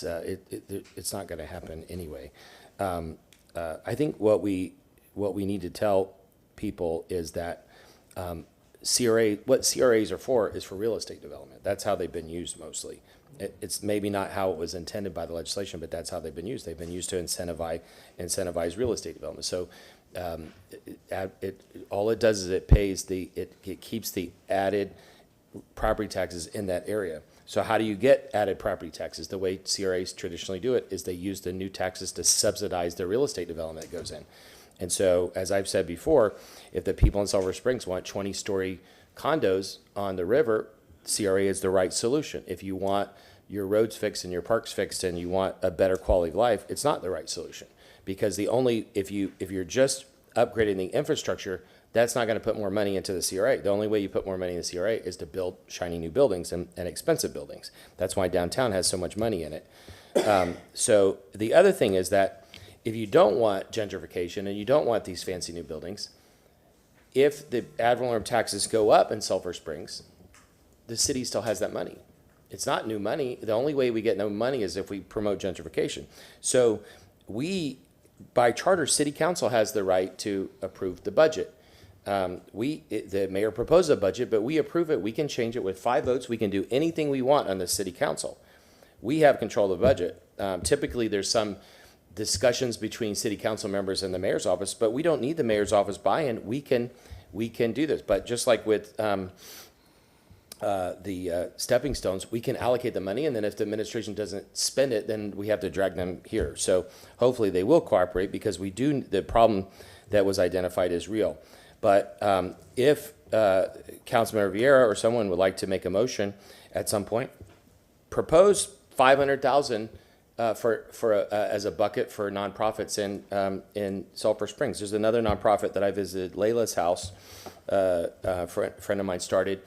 not going to happen anyway. I think what we need to tell people is that what CRAs are for is for real estate development. That's how they've been used mostly. It's maybe not how it was intended by the legislation, but that's how they've been used. They've been used to incentivize real estate development. So all it does is it keeps the added property taxes in that area. So how do you get added property taxes? The way CRAs traditionally do it is they use the new taxes to subsidize the real estate development that goes in. And so, as I've said before, if the people in Sulphur Springs want 20-story condos on the river, CRA is the right solution. If you want your roads fixed and your parks fixed and you want a better quality of life, it's not the right solution. Because if you're just upgrading the infrastructure, that's not going to put more money into the CRA. The only way you put more money in the CRA is to build shiny new buildings and expensive buildings. That's why downtown has so much money in it. So the other thing is that if you don't want gentrification and you don't want these fancy new buildings, if the ad valorem taxes go up in Sulphur Springs, the city still has that money. It's not new money. The only way we get no money is if we promote gentrification. So by charter, city council has the right to approve the budget. The mayor proposes a budget, but we approve it. We can change it with 5 votes. We can do anything we want on the city council. We have control of the budget. Typically, there's some discussions between city council members and the mayor's office, but we don't need the mayor's office buy-in. We can do this. But just like with the stepping stones, we can allocate the money, and then if the administration doesn't spend it, then we have to drag them here. So hopefully they will cooperate because the problem that was identified is real. But if Councilmember Vieira or someone would like to make a motion at some point, propose $500,000 as a bucket for nonprofits in Sulphur Springs. There's another nonprofit that I visited, Layla's house, a friend of mine started,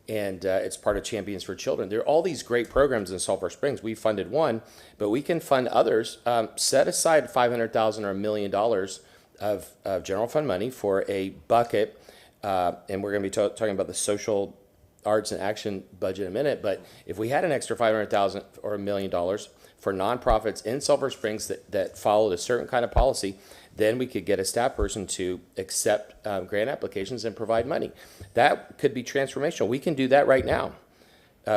and it's part of Champions for Children. There are all these great programs in Sulphur Springs. We funded one, but we can fund others. Set aside $500,000 or $1 million of general fund money for a bucket, and we're going to be talking about the social arts and action budget in a minute, but if we had an extra $500,000 or $1 million for nonprofits in Sulphur Springs that followed a certain kind of policy, then we could get a staff person to accept grant applications and provide money. That could be transformational. We can do that right now.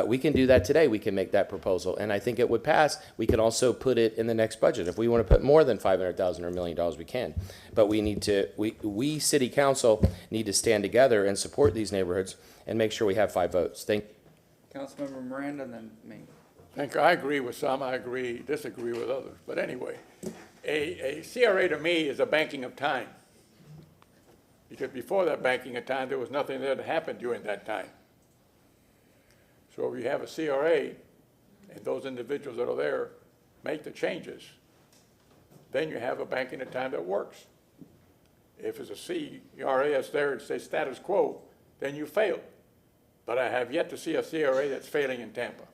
We can do that today. We can make that proposal, and I think it would pass. We can also put it in the next budget. If we want to put more than $500,000 or $1 million, we can. But we city council need to stand together and support these neighborhoods and make sure we have 5 votes. Thank you. Councilmember Miranda, and then me. I agree with some, disagree with others. But anyway, a CRA to me is a banking of time. Because before that banking of time, there was nothing there that happened during that time. So if you have a CRA, and those individuals that are there make the changes, then you have a banking of time that works. If it's a CRA that's there and says status quo, then you failed. But I have yet to see a CRA that's failing in Tampa.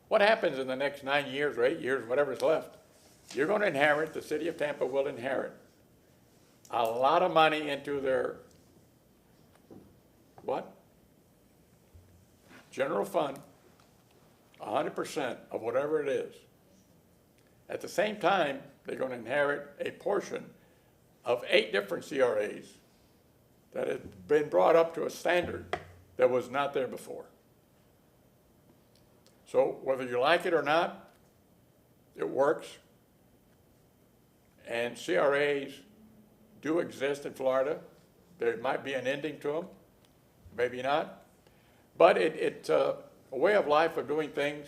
What happens in the next 9 years or 8 years, whatever's left? You're going to inherit, the city of Tampa will inherit a lot of money into their, what? General fund, 100% of whatever it is. At the same time, they're going to inherit a portion of 8 different CRAs that have been brought up to a standard that was not there before. So whether you like it or not, it works. And CRAs do exist in Florida. There might be an ending to them, maybe not. But it's a way of life of doing things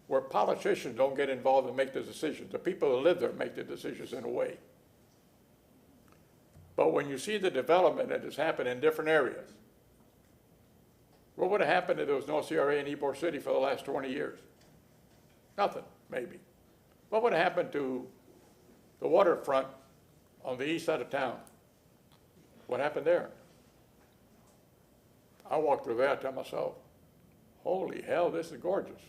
where politicians don't get involved and make the decisions. The people who live there make the decisions in a way. But when you see the development that has happened in different areas, what would have happened if there was no CRA in Ybor City for the last 20 years? Nothing, maybe. What would have happened to the waterfront on the east side of town? What happened there? I walked through there, I tell myself, holy hell, this is gorgeous.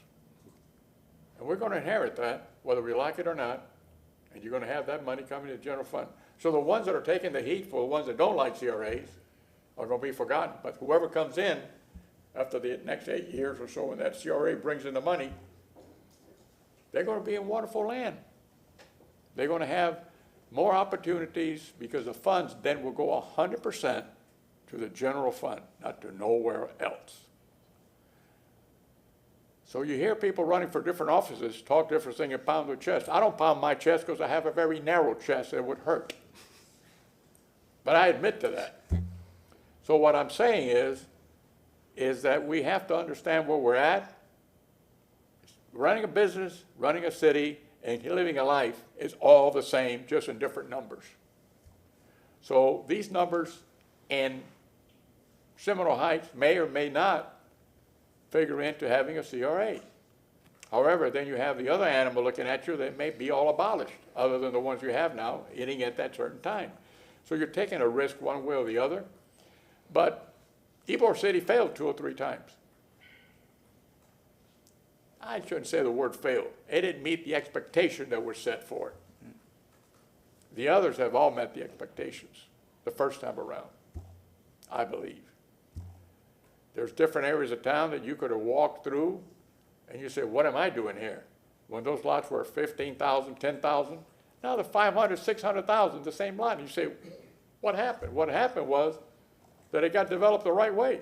And we're going to inherit that, whether we like it or not, and you're going to have that money coming to the general fund. So the ones that are taking the heat for the ones that don't like CRAs are going to be forgotten. But whoever comes in after the next 8 years or so, when that CRA brings in the money, they're going to be in wonderful land. They're going to have more opportunities because the funds then will go 100% to the general fund, not to nowhere else. So you hear people running for different offices talk different things and pound their chest. I don't pound my chest because I have a very narrow chest that would hurt. But I admit to that. So what I'm saying is that we have to understand where we're at. Running a business, running a city, and living a life is all the same, just in different numbers. So these numbers in Seminole Heights may or may not figure into having a CRA. However, then you have the other animal looking at you that may be all abolished, other than the ones you have now, hitting at that certain time. So you're taking a risk one way or the other. But Ybor City failed 2 or 3 times. I shouldn't say the word failed. It didn't meet the expectation that was set for it. The others have all met the expectations the first time around, I believe. There's different areas of town that you could have walked through and you say, what am I doing here? When those lots were 15,000, 10,000, now they're 500, 600,000, the same lot. And you say, what happened? What happened was that it got developed the right way.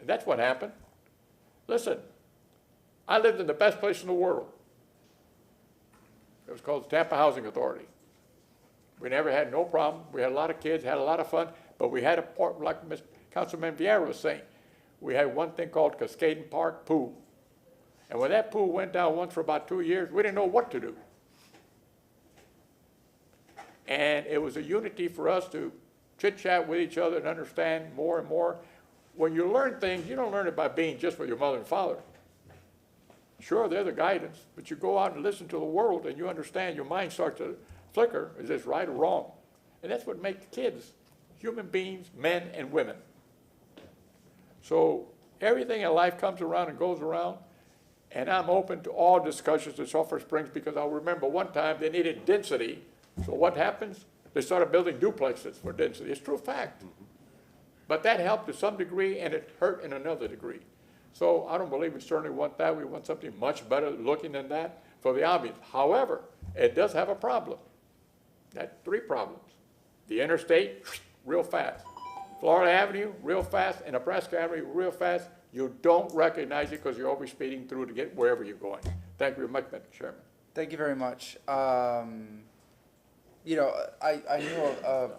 And that's what happened. Listen, I lived in the best place in the world. It was called the Tampa Housing Authority. We never had no problem. We had a lot of kids, had a lot of fun, but we had a part, like Councilman Vieira was saying, we had one thing called Cascading Park Pool. And when that pool went down once for about 2 years, we didn't know what to do. And it was a unity for us to chit-chat with each other and understand more and more. When you learn things, you don't learn it by being just with your mother and father. Sure, they're the guidance, but you go out and listen to the world and you understand, your mind starts to flicker, is this right or wrong? And that's what makes kids human beings, men and women. So everything in life comes around and goes around, and I'm open to all discussions in Sulphur Springs because I remember one time they needed density. So what happens? They started building duplexes for density. It's true fact. But that helped to some degree, and it hurt in another degree. So I don't believe we certainly want that. We want something much better looking than that for the obvious. However, it does have a problem. That's 3 problems. The interstate, real fast. Florida Avenue, real fast, and Nebraska Avenue, real fast. You don't recognize it because you're always speeding through to get wherever you're going. Thank you very much, Mr. Chairman. Thank you very much. You know, I knew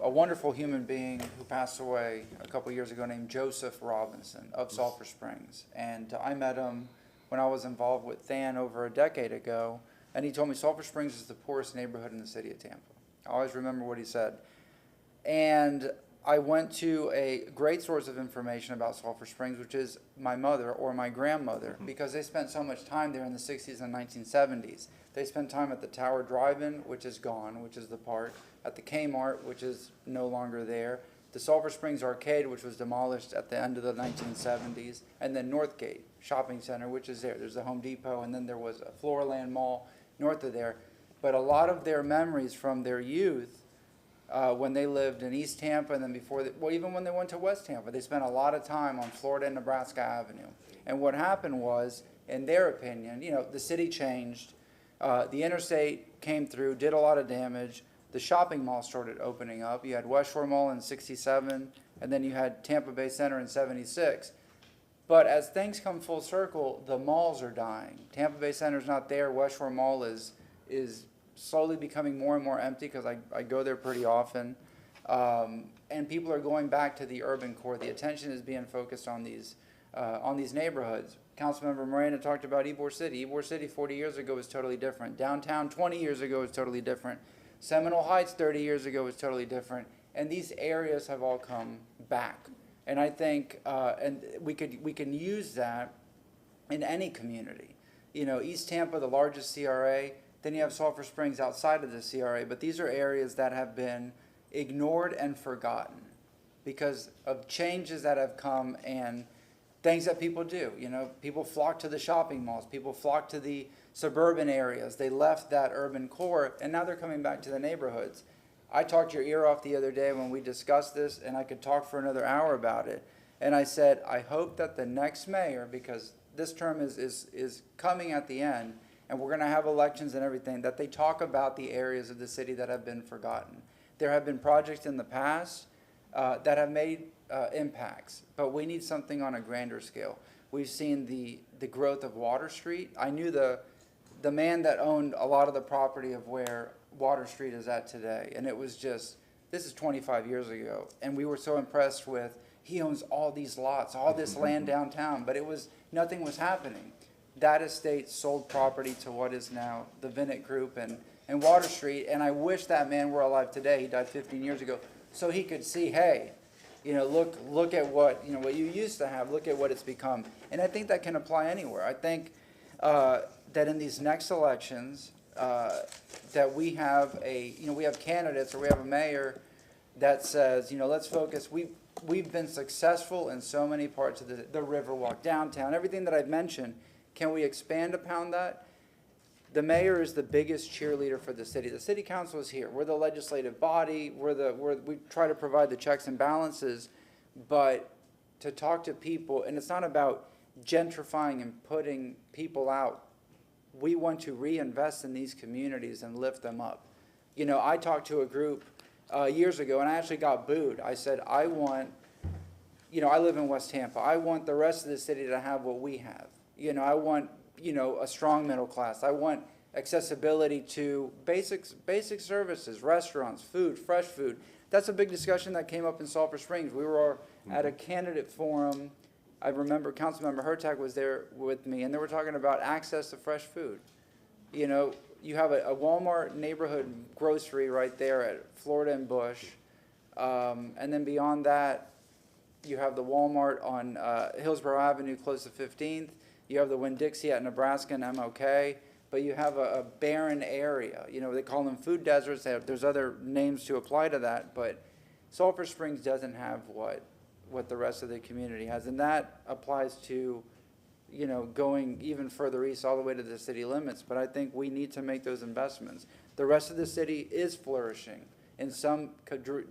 a wonderful human being who passed away a couple years ago named Joseph Robinson of Sulphur Springs. And I met him when I was involved with THAN over a decade ago. And he told me Sulphur Springs is the poorest neighborhood in the city of Tampa. I always remember what he said. And I went to a great source of information about Sulphur Springs, which is my mother or my grandmother, because they spent so much time there in the 60s and 1970s. They spent time at the Tower Drive-In, which is gone, which is the park, at the Kmart, which is no longer there, the Sulphur Springs Arcade, which was demolished at the end of the 1970s, and then Northgate Shopping Center, which is there. There's the Home Depot, and then there was a Floorland Mall north of there. But a lot of their memories from their youth, when they lived in East Tampa, and then before, well, even when they went to West Tampa, they spent a lot of time on Florida and Nebraska Avenue. And what happened was, in their opinion, you know, the city changed, the interstate came through, did a lot of damage, the shopping mall started opening up. You had West Shore Mall in '67, and then you had Tampa Bay Center in '76. But as things come full circle, the malls are dying. Tampa Bay Center's not there. West Shore Mall is slowly becoming more and more empty because I go there pretty often. And people are going back to the urban core. The attention is being focused on these neighborhoods. Councilmember Miranda talked about Ybor City. Ybor City 40 years ago was totally different. Downtown 20 years ago was totally different. Seminole Heights 30 years ago was totally different. And these areas have all come back. And I think, and we can use that in any community. You know, East Tampa, the largest CRA, then you have Sulphur Springs outside of the CRA, but these are areas that have been ignored and forgotten because of changes that have come and things that people do. You know, people flock to the shopping malls, people flock to the suburban areas. They left that urban core, and now they're coming back to the neighborhoods. I talked your ear off the other day when we discussed this, and I could talk for another hour about it. And I said, I hope that the next mayor, because this term is coming at the end, and we're going to have elections and everything, that they talk about the areas of the city that have been forgotten. There have been projects in the past that have made impacts, but we need something on a grander scale. We've seen the growth of Water Street. I knew the man that owned a lot of the property of where Water Street is at today, and it was just, this is 25 years ago, and we were so impressed with, he owns all these lots, all this land downtown, but nothing was happening. That estate sold property to what is now the Vinnet Group and Water Street, and I wish that man were alive today. He died 15 years ago, so he could see, hey, you know, look at what, you know, what you used to have, look at what it's become. And I think that can apply anywhere. I think that in these next elections, that we have we have candidates, or we have a mayor that says, you know, let's focus. We've been successful in so many parts of the Riverwalk, downtown, everything that I've mentioned. Can we expand upon that? The mayor is the biggest cheerleader for the city. The city council is here. We're the legislative body. We try to provide the checks and balances, but to talk to people, and it's not about gentrifying and putting people out. We want to reinvest in these communities and lift them up. You know, I talked to a group years ago, and I actually got booed. I said, I want, you know, I live in West Tampa. I want the rest of the city to have what we have. You know, I want, you know, a strong middle class. I want accessibility to basic services, restaurants, food, fresh food. That's a big discussion that came up in Sulphur Springs. We were at a candidate forum. I remember Councilmember Hertag was there with me, and they were talking about access to fresh food. You know, you have a Walmart neighborhood grocery right there at Florida and Bush. And then beyond that, you have the Walmart on Hillsborough Avenue close to 15th. You have the Winn-Dixie at Nebraska and MLK. But you have a barren area. You know, they call them food deserts. There's other names to apply to that. But Sulphur Springs doesn't have what the rest of the community has. And that applies to, you know, going even further east all the way to the city limits. But I think we need to make those investments. The rest of the city is flourishing in some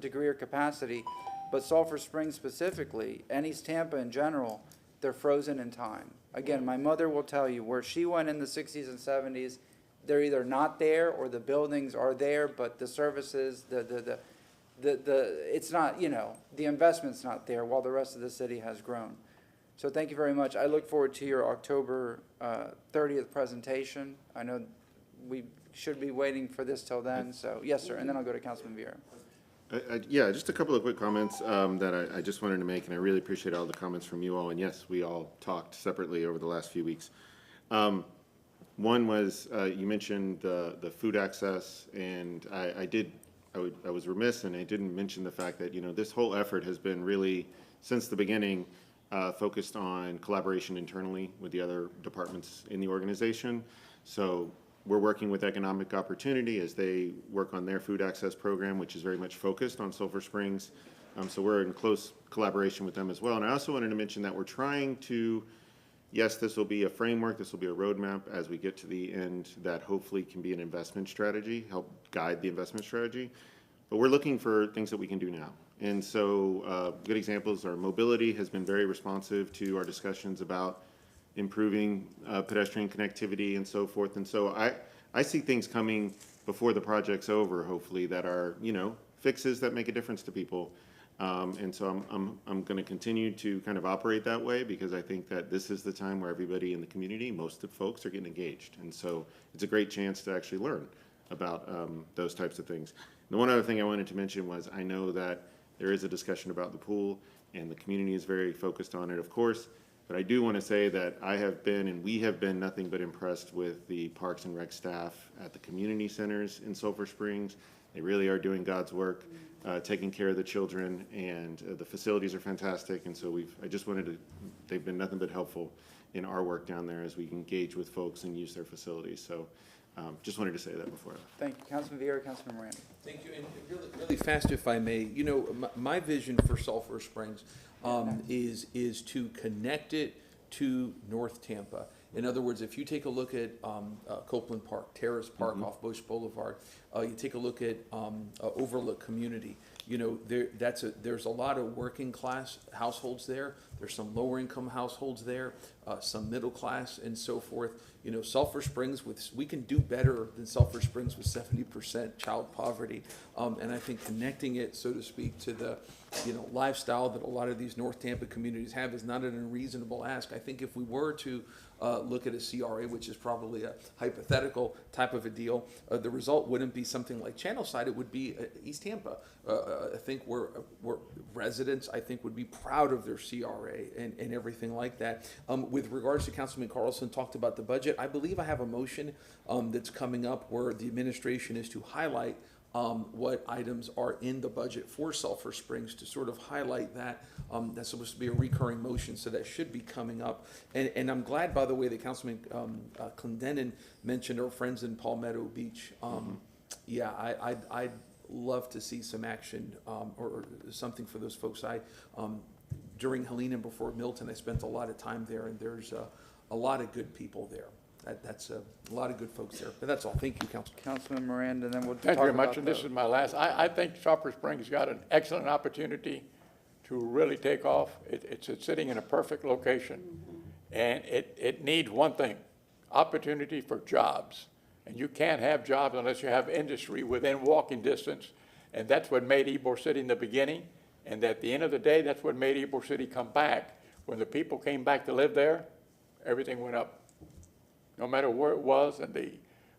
degree or capacity, but Sulphur Springs specifically, and East Tampa in general, they're frozen in time. Again, my mother will tell you where she went in the 60s and 70s, they're either not there or the buildings are there, but the services, it's not, you know, the investment's not there while the rest of the city has grown. So thank you very much. I look forward to your October 30th presentation. I know we should be waiting for this till then, so yes, sir, and then I'll go to Councilman Vieira. Yeah, just a couple of quick comments that I just wanted to make, and I really appreciate all the comments from you all. And yes, we all talked separately over the last few weeks. One was you mentioned the food access, and I did I was remiss and I didn't mention the fact that, this whole effort has been really, since the beginning, focused on collaboration internally with the other departments in the organization. So we're working with Economic Opportunity as they work on their food access program, which is very much focused on Sulphur Springs. So we're in close collaboration with them as well. And I also wanted to mention that we're trying to, yes, this will be a framework, this will be a roadmap as we get to the end that hopefully can be an investment strategy, help guide the investment strategy. But we're looking for things that we can do now. And so good examples are mobility has been very responsive to our discussions about improving pedestrian connectivity and so forth. And so I see things coming before the project's over, hopefully, that are, fixes that make a difference to people. And so I'm going to continue to kind of operate that way because I think that this is the time where everybody in the community, most of the folks, are getting engaged. And so it's a great chance to actually learn about those types of things. And the one other thing I wanted to mention was I know that there is a discussion about the pool, and the community is very focused on it, of course. But I do want to say that I have been, and we have been, nothing but impressed with the Parks and Rec staff at the community centers in Sulphur Springs. They really are doing God's work, taking care of the children, and the facilities are fantastic. And so they've been nothing but helpful in our work down there as we engage with folks and use their facilities. So just wanted to say that before. Thank you. Councilman Vieira, Councilman Miranda. Thank you, and really fast, if I may. My vision for Sulphur Springs is to connect it to North Tampa. In other words, if you take a look at Copeland Park, Terrace Park off Bush Boulevard, you take a look at Overlook Community. There's a lot of working class households there. There's some lower income households there, some middle class, and so forth. Sulphur Springs, we can do better than Sulphur Springs with 70% child poverty. And I think connecting it, so to speak, to the lifestyle that a lot of these North Tampa communities have is not an unreasonable ask. I think if we were to look at a CRA, which is probably a hypothetical type of a deal, the result wouldn't be something like Channelside. It would be East Tampa. I think where residents, I think, would be proud of their CRA and everything like that. With regards to Councilman Carlson talked about the budget, I believe I have a motion that's coming up where the administration is to highlight what items are in the budget for Sulphur Springs to sort of highlight that. That's supposed to be a recurring motion, so that should be coming up. And I'm glad, by the way, that Councilman Clendenin mentioned our friends in Palmetto Beach. Yeah, I'd love to see some action or something for those folks. During Helena and before Milton, I spent a lot of time there, and there's a lot of good people there. That's a lot of good folks there. But that's all. Thank you, Councilman Miranda, and then we'll talk Thank you very about much, and this is my last. I think Sulphur Springs got an excellent opportunity to really take off. It's sitting in a perfect location, and it needs one thing, opportunity for jobs. And you can't have jobs unless you have industry within walking distance, and that's what made Ybor City in the beginning, and at the end of the day, that's what made Ybor City come back. When the people came back to live there, everything went up. No matter where it was, in the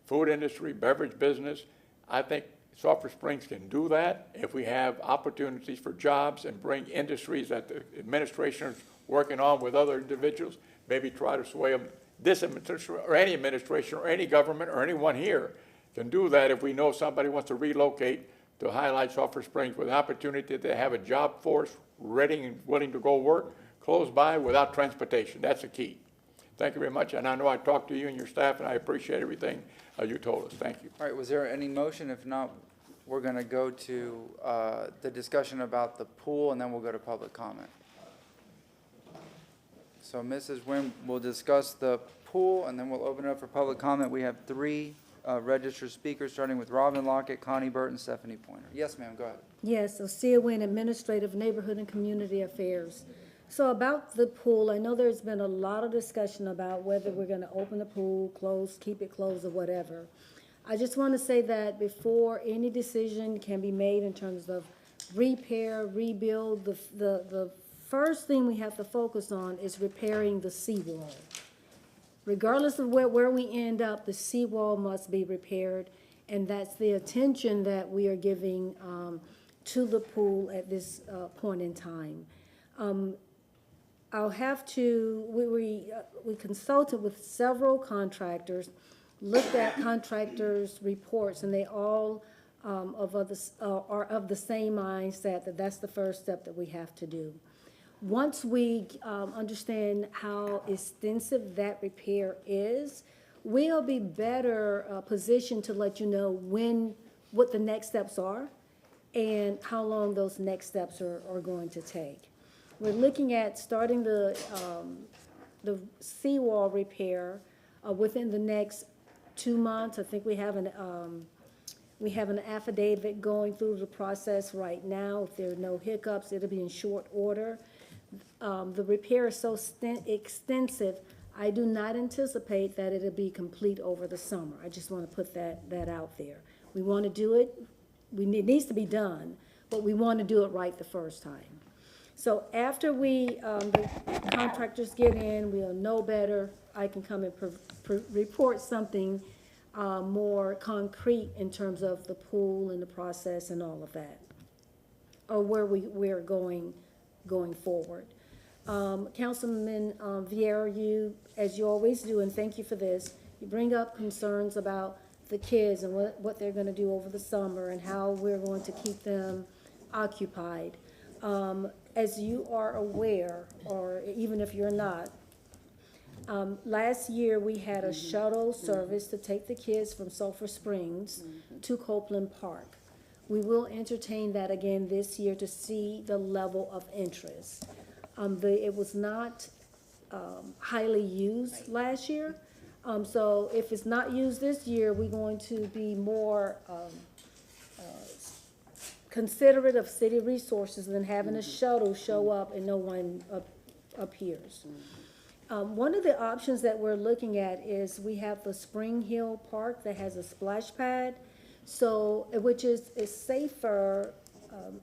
food industry, beverage business, I think Sulphur Springs can do that if we have opportunities for jobs and bring industries that the administration is working on with other individuals, maybe try to sway them. This administration or any administration or any government or anyone here can do that if we know somebody wants to relocate to highlight Sulphur Springs with opportunity to have a job force ready and willing to go work close by without transportation. That's the key. Thank you very much, and I know I talked to you and your staff, and I appreciate everything you told us. Thank you. All right, was there any motion? If not, we're going to go to the discussion about the pool, and then we'll go to public comment. So Mrs. Wynn will discuss the pool, and then we'll open it up for public comment. We have 3 registered speakers, starting with Robin Lockett, Connie Burton, Stephanie Pointer. Yes, ma'am, go ahead. Yes, Socia Wynn, Administrative Neighborhood and Community Affairs. So about the pool, I know there's been a lot of discussion about whether we're going to open the pool, close, keep it closed, or whatever. I just want to say that before any decision can be made in terms of repair, rebuild, the first thing we have to focus on is repairing the seawall. Regardless of where we end up, the seawall must be repaired, and that's the attention that we are giving to the pool at this point in time. I'll have to, we consulted with several contractors, looked at contractors' reports, and they all of others, are of the same mindset that that's the first step that we have to do. Once we understand how extensive that repair is, we'll be better positioned to let you know what the next steps are and how long those next steps are going to take. We're looking at starting the seawall repair within the next 2 months. I think we have an affidavit going through the process right now. If there are no hiccups, it'll be in short order. The repair is so extensive, I do not anticipate that it'll be complete over the summer. I just want to put that out there. We want to do it, it needs to be done, but we want to do it right the first time. So after the contractors get in, we'll know better. I can come and report something more concrete in terms of the pool and the process and all of that, or where we're going forward. Councilman Vieira, you, as you always do, and thank you for this, you bring up concerns about the kids and what they're going to do over the summer and how we're going to keep them occupied. As you are aware, or even if you're not, last year we had a shuttle service to take the kids from Sulphur Springs to Copeland Park. We will entertain that again this year to see the level of interest. It was not highly used last year. So if it's not used this year, we're going to be more considerate of city resources than having a shuttle show up and no one appears. One of the options that we're looking at is we have the Spring Hill Park that has a splash pad, which is safer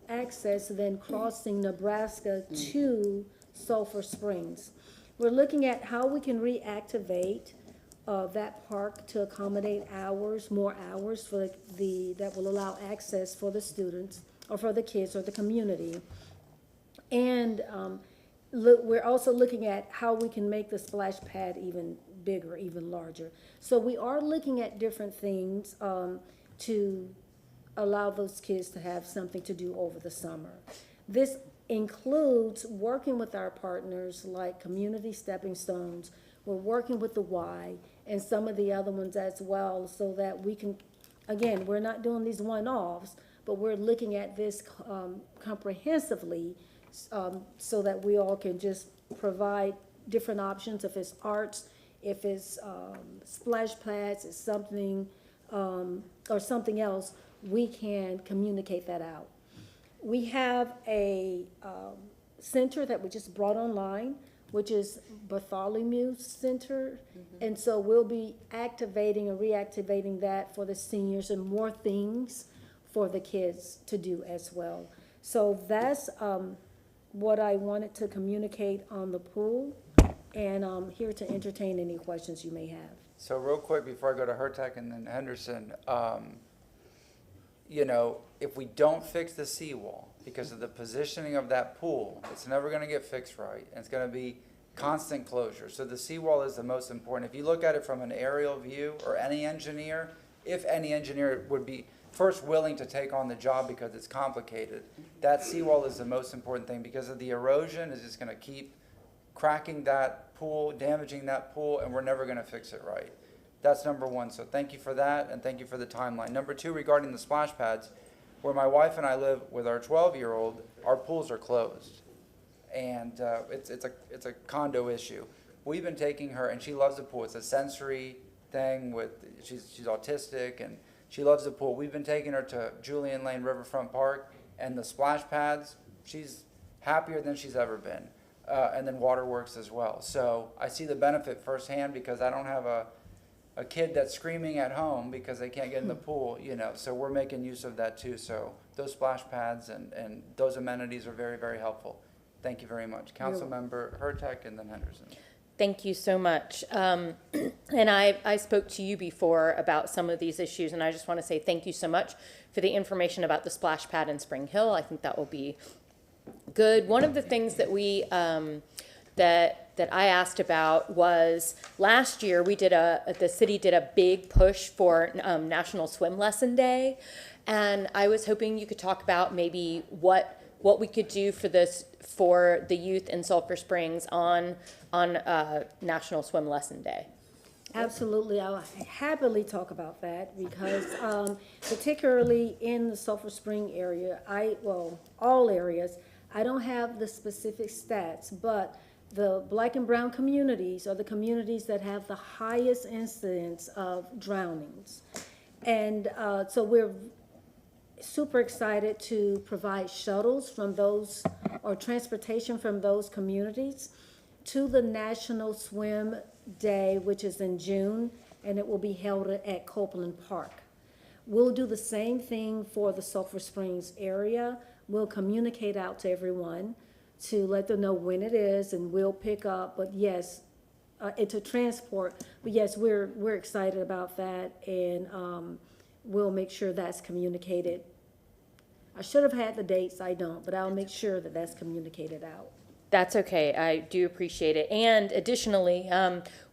access than crossing Nebraska to Sulphur Springs. We're looking at how we can reactivate that park to accommodate more hours that will allow access for the students or for the kids or the community. And we're also looking at how we can make the splash pad even bigger, even larger. So we are looking at different things to allow those kids to have something to do over the summer. This includes working with our partners like Community Stepping Stones. We're working with the Y and some of the other ones as well, so that we can, again, we're not doing these one-offs, but we're looking at this comprehensively so that we all can just provide different options. If it's arts, if it's splash pads, it's something, or something else, we can communicate that out. We have a center that we just brought online, which is Bartholomew Center. And so we'll be activating and reactivating that for the seniors and more things for the kids to do as well. So that's what I wanted to communicate on the pool, and I'm here to entertain any questions you may have. So real quick before I go to Hurtak and then Henderson, you know, if we don't fix the seawall because of the positioning of that pool, it's never going to get fixed right, and it's going to be constant closure. So the seawall is the most important. If you look at it from an aerial view, or any engineer, if any engineer would be first willing to take on the job because it's complicated, that seawall is the most important thing, because of the erosion is just going to keep cracking that pool, damaging that pool, and we're never going to fix it right. That's number one. So thank you for that, and thank you for the timeline. Number two, regarding the splash pads, where my wife and I live with our 12-year-old, our pools are closed. And it's a condo issue. We've been taking her, and she loves the pool. It's a sensory thing she's autistic, and she loves the pool. We've been taking her to Julian Lane Riverfront Park, and the splash pads, she's happier than she's ever been. And then Waterworks as well. So I see the benefit firsthand, because I don't have a kid that's screaming at home because they can't get in the pool, you know. So we're making use of that too. So those splash pads and those amenities are very, very helpful. Thank you very much. Councilmember Hurtak and then Henderson. Thank you so much. And I spoke to you before about some of these issues, and I just want to say thank you so much for the information about the splash pad in Spring Hill. I think that will be good. One of the things that we that I asked about was last year the city did a big push for National Swim Lesson Day. And I was hoping you could talk about maybe what we could do for this, for the youth in Sulphur Springs on National Swim Lesson Day. Absolutely, I'll happily talk about that because particularly in the Sulphur Spring area, all areas, I don't have the specific stats, but the Black and brown communities are the communities that have the highest incidence of drownings. And so we're super excited to provide shuttles from those, or transportation from those communities to the National Swim Day, which is in June, and it will be held at Copeland Park. We'll do the same thing for the Sulphur Springs area. We'll communicate out to everyone to let them know when it is, and we'll pick up, but yes, it's a transport, but yes, we're excited about that, and we'll make sure that's communicated. I should have had the dates, I don't, but I'll make sure that that's communicated out. That's okay. I do appreciate it. And additionally,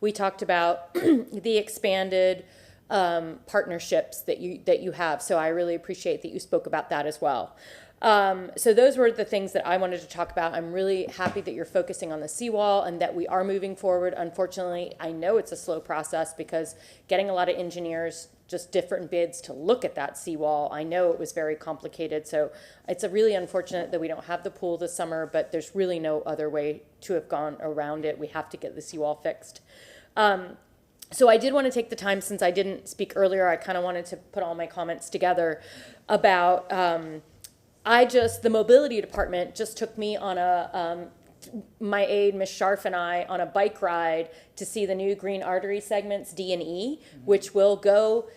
we talked about the expanded partnerships that you have. So I really appreciate that you spoke about that as well. So those were the things that I wanted to talk about. I'm really happy that you're focusing on the seawall and that we are moving forward. Unfortunately, I know it's a slow process because getting a lot of engineers, just different bids to look at that seawall, I know it was very complicated. So it's really unfortunate that we don't have the pool this summer, but there's really no other way to have gone around it. We have to get the seawall fixed. So I did want to take the time, since I didn't speak earlier, I kind of wanted to put all my comments together about, the mobility department just took me on my aide, Ms. Scharf, and I on a bike ride to see the new green artery segments, D and E, which will go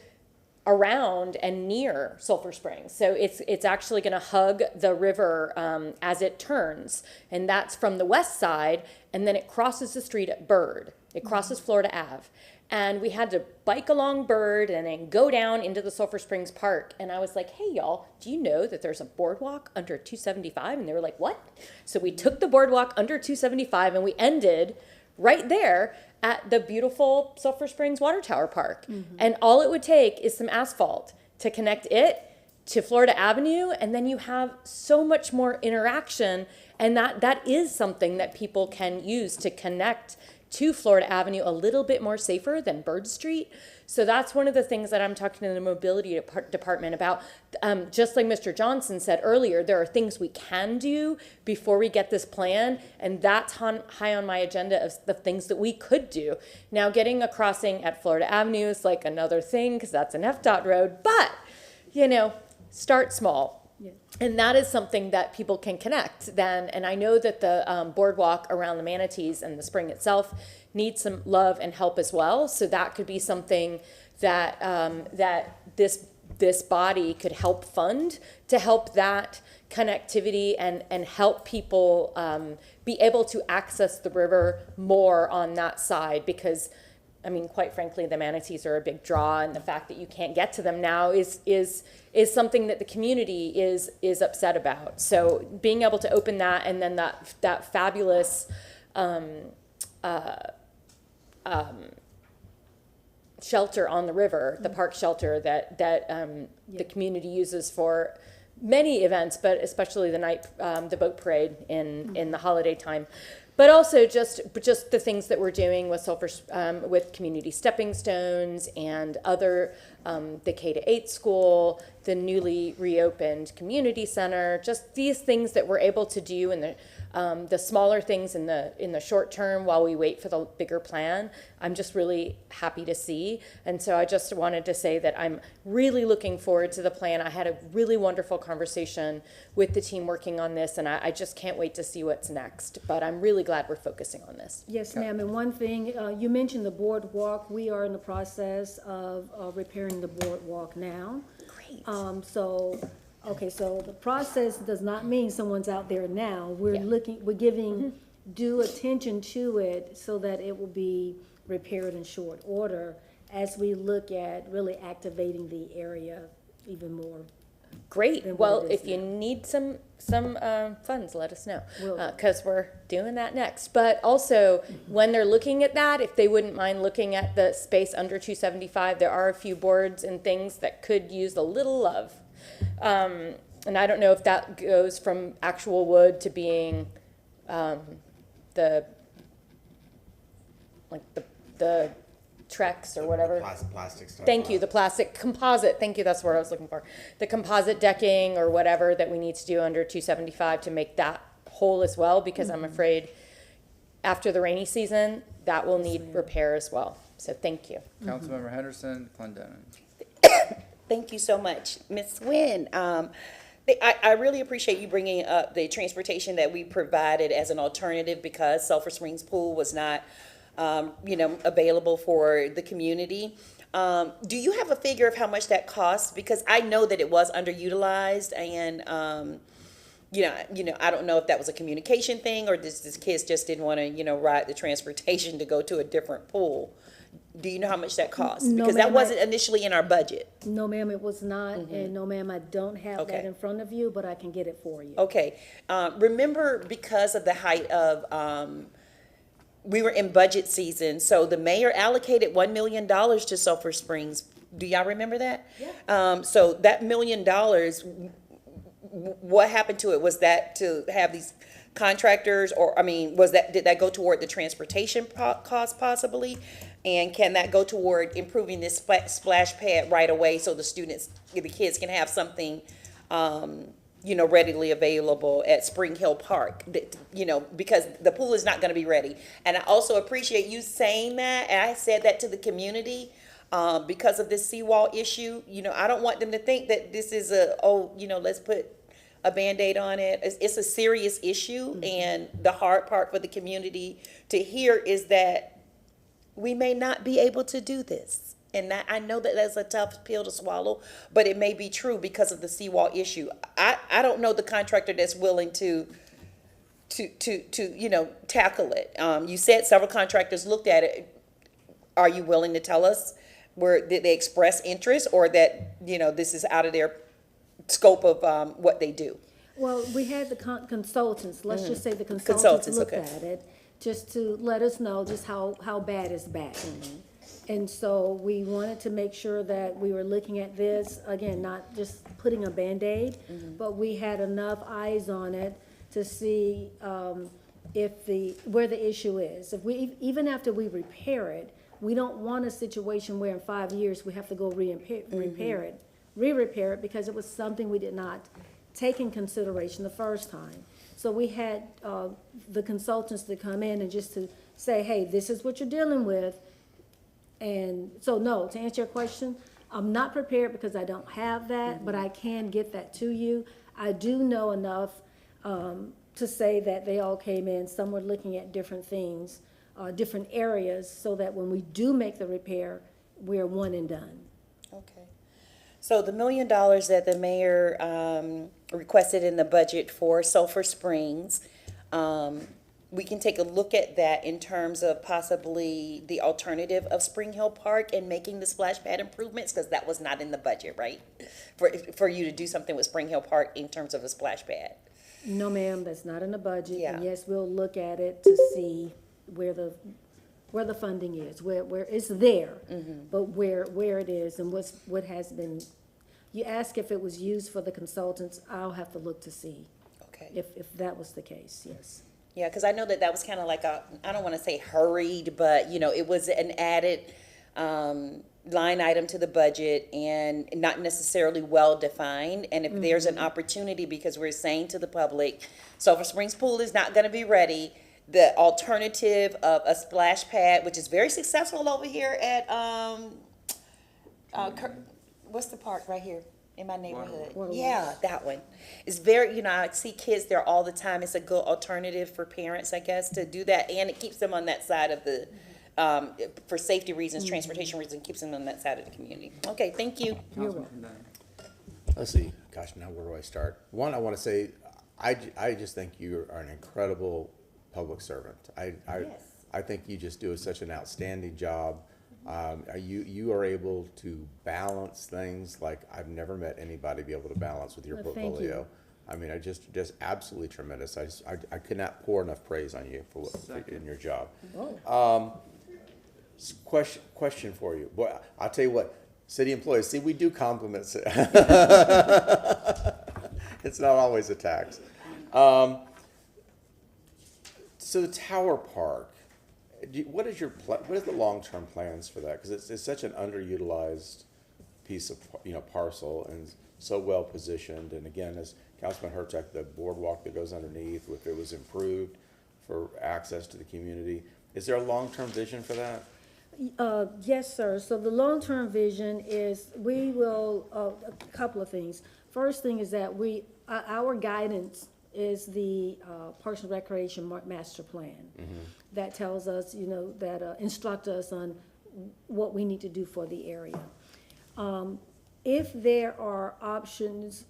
around and near Sulphur Springs. So it's actually going to hug the river as it turns, and that's from the west side, and then it crosses the street at Bird. It crosses Florida Ave. And we had to bike along Bird and then go down into the Sulphur Springs Park. And I was like, hey, y'all, do you know that there's a boardwalk under 275? And they were like, what? So we took the boardwalk under 275 and we ended right there at the beautiful Sulphur Springs Water Tower Park. And all it would take is some asphalt to connect it to Florida Avenue, and then you have so much more interaction. And that is something that people can use to connect to Florida Avenue a little bit more safer than Bird Street. So that's one of the things that I'm talking to the mobility department about. Just like Mr. Johnson said earlier, there are things we can do before we get this plan, and that's high on my agenda of the things that we could do. Now, getting a crossing at Florida Avenue is like another thing because that's an FDOT road, but, start small. Yeah. And that is something that people can connect then. And I know that the boardwalk around the manatees and the spring itself needs some love and help as well. So that could be something that that this body could help fund to help that connectivity and help people be able to access the river more on that side, because I mean, quite frankly, the manatees are a big draw, and the fact that you can't get to them now is something that the community is upset about. So being able to open that, and then that fabulous shelter on the river, the park shelter that the community uses for many events, but especially the boat parade in the holiday time. But also just the things that we're doing with Sulphur, with community stepping stones and other, the K-8 school, the newly reopened community center, just these things that we're able to do in the smaller things in the short term while we wait for the bigger plan. I'm just really happy to see. And so I just wanted to say that I'm really looking forward to the plan. I had a really wonderful conversation with the team working on this, and I just can't wait to see what's next. But I'm really glad we're focusing on this. Yes, ma'am. And one thing, you mentioned the boardwalk. We are in the process of repairing the boardwalk now. Great. Okay, so the process does not mean someone's out there now. We're giving due attention to it so that it will be repaired in short order as we look at really activating the area even more. Great. Well, if you need some funds, let us know, because we're doing that next. But also, when they're looking at that, if they wouldn't mind looking at the space under 275, there are a few boards and things that could use a little love. And I don't know if that goes from actual wood to being the Trex or whatever. Plastic stuff. Thank you, the plastic composite, thank you, that's what I was looking for. The composite decking or whatever that we need to do under 275 to make that whole as well, because I'm afraid after the rainy season, that will need repair as well. So thank you. Councilmember Henderson, Clendenin. Thank you so much. Ms. Nguyen, I really appreciate you bringing up the transportation that we provided as an alternative because Sulphur Springs Pool was not, available for the community. Do you have a figure of how much that costs? Because I know that it was underutilized and, I don't know if that was a communication thing or this kids just didn't want to, ride the transportation to go to a different pool. Do you know how much that costs? No, Because that ma'am, wasn't initially in our budget. No, ma'am, it was not, and no, ma'am, I don't have Okay. that in front of you, but I can get it for you. Okay. Remember, because of the height of, we were in budget season, so the mayor allocated $1 million to Sulphur Springs. Do y'all remember that? Yeah. So that $1 million, what happened to it? Was that to have these contractors, or, did that go toward the transportation cost possibly? And can that go toward improving this splash pad right away so the kids can have something, readily available at Spring Hill Park, because the pool is not going to be ready. And I also appreciate you saying that, and I said that to the community, because of this seawall issue. I don't want them to think that this is let's put a Band-Aid on it. It's a serious issue, and the hard part for the community to hear is that we may not be able to do this. And I know that that's a tough pill to swallow, but it may be true because of the seawall issue. I don't know the contractor that's willing to tackle it. You said several contractors looked at it. Are you willing to tell us did they express interest, or that, this is out of their scope of what they do? Well, we had the consultants, let's just say the consultants looked okay. at it, just to let us know just how bad is bad. And so we wanted to make sure that we were looking at this, again, not just putting a Band-Aid, but we had enough eyes on it to see where the issue is. Even after we repair it, we don't want a situation where in 5 years we have to go re-repair it, because it was something we did not take in consideration the first time. So we had the consultants to come in and just to say, hey, this is what you're dealing with. And so, no, to answer your question, I'm not prepared because I don't have that, but I can get that to you. I do know enough to say that they all came in. Some were looking at different things, different areas, so that when we do make the repair, we're one and done. Okay. So the $1 million that the mayor requested in the budget for Sulphur Springs, we can take a look at that in terms of possibly the alternative of Spring Hill Park and making the splash pad improvements, because that was not in the budget, right? For you to do something with Spring Hill Park in terms of a splash pad. No, ma'am, that's not in the budget. Yeah. And yes, we'll look at it to see where the funding is, where it's there, but where it is and what has been. You ask if it was used for the consultants. I'll have to look to see. Okay. If that was the case, yes. Yeah, because I know that was kind of like I don't want to say hurried, but, it was an added line item to the budget and not necessarily well-defined. And if there's an opportunity, because we're saying to the public, Sulphur Springs Pool is not going to be ready, the alternative of a splash pad, which is very successful over here at, what's the park right here? In my neighborhood. Yeah, that one. It's very, I see kids there all the time. It's a good alternative for parents, I guess, to do that. And it keeps them on that side of the, for safety reasons, transportation reasons, keeps them on that side of the community. Okay, thank you. You're welcome. Let's see, gosh, now where do I start? One, I want to say, I just think you are an incredible public servant. I think you just do such an outstanding job. You are able to balance things like I've never met anybody be able to balance with your portfolio. I mean, just absolutely tremendous. I could not pour enough praise on you for in your job. Question for you. Boy, I'll tell you what. City employees, see, we do compliment. It's not always a tax. So the Tower Park, what is the long-term plans for that? Because it's such an underutilized piece of, parcel and so well positioned. And again, as Councilman Hurtak, the boardwalk that goes underneath, if it was improved for access to the community, is there a long-term vision for that? Yes, sir. So the long-term vision is we will, a couple of things. First thing is that our guidance is the Parks and Recreation Master Plan. That tells us, that instruct us on what we need to do for the area. If there are options,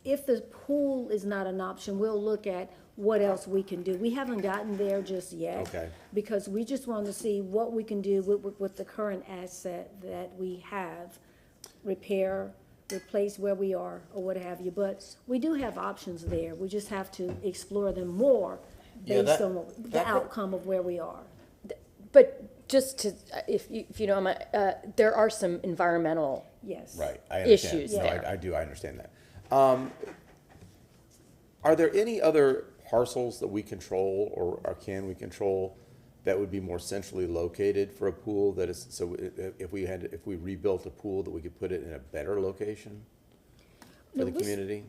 if the pool is not an option, we'll look at what else we can do. We haven't gotten there just yet. Okay. Because we just want to see what we can do with the current asset that we have, repair, replace where we are, or what have you. But we do have options there. We just have to explore them more based on the outcome of where we are. But just to, if you don't mind, there are some environmental Yes. Right, I understand. issues No, there. I do, I understand that. Are there any other parcels that we control or can we control that would be more centrally located for a pool that is, so if we rebuilt a pool that we could put it in a better location for the community?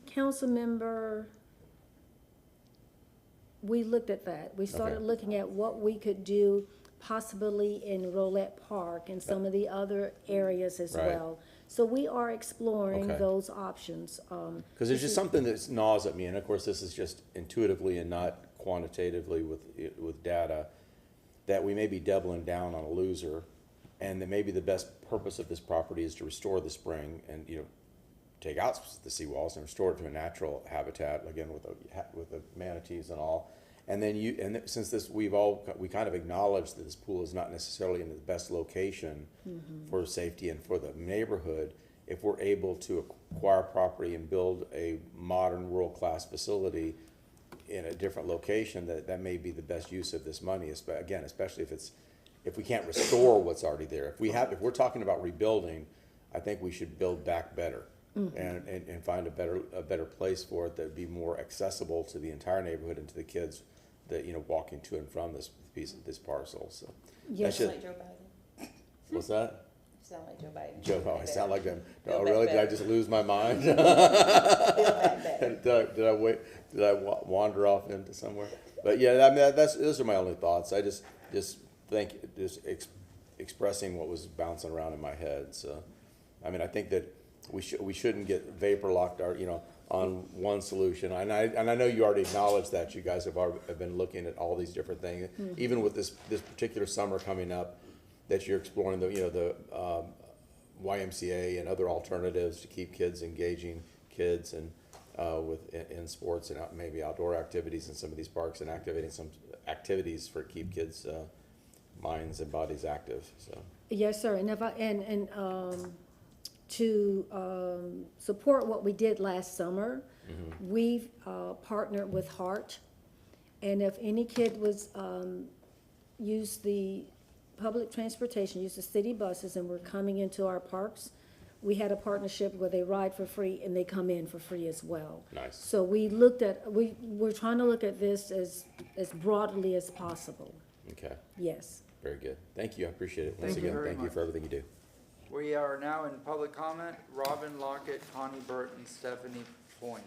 Council member, we looked at that. We started looking at what we could do possibly in Rolette Park and some of the other areas as Right. well. So we are exploring Okay. those options. Because there's just something that gnaws at me, and of course, this is just intuitively and not quantitatively with data, that we may be doubling down on a loser, and that maybe the best purpose of this property is to restore the spring and, take out the seawalls and restore it to a natural habitat, again, with the manatees and all. And then since this, we kind of acknowledge that this pool is not necessarily in the best location for safety and for the neighborhood. If we're able to acquire property and build a modern world-class facility in a different location, that may be the best use of this money. Again, especially if we can't restore what's already there. If we're talking about rebuilding, I think we should build back better. And find a better place for it that would be more accessible to the entire neighborhood and to the kids that, walking to and from this parcel, so. Yes. Sound like Joe Biden. What's that? You sound like Joe Biden. Joe, I sound like him. Build Oh, back really? Did I better. just lose my mind? Build back better. Did I wander off into somewhere? But yeah, I mean, those are my only thoughts. I just expressing what was bouncing around in my head, so. I mean, I think that we shouldn't get vapor locked on one solution. And I know you already acknowledged that. You guys have been looking at all these different things, even with this particular summer coming up, that you're exploring the YMCA and other alternatives to keep kids engaging kids and in sports and maybe outdoor activities in some of these parks, and activating some activities for keep kids' minds and bodies active. So Yes, sir. And to support what we did last summer, we've partnered with Heart. And if any kid was, use the public transportation, use the city buses, and were coming into our parks, we had a partnership where they ride for free and they come in for free as well. Nice. So we're trying to look at this as broadly as possible. okay, Yes. very good. Thank you. I appreciate it. Once Thank you again, very thank you much. for everything you do. We are now in public comment. Robin Lockett, Connie Burton, Stephanie Pointer.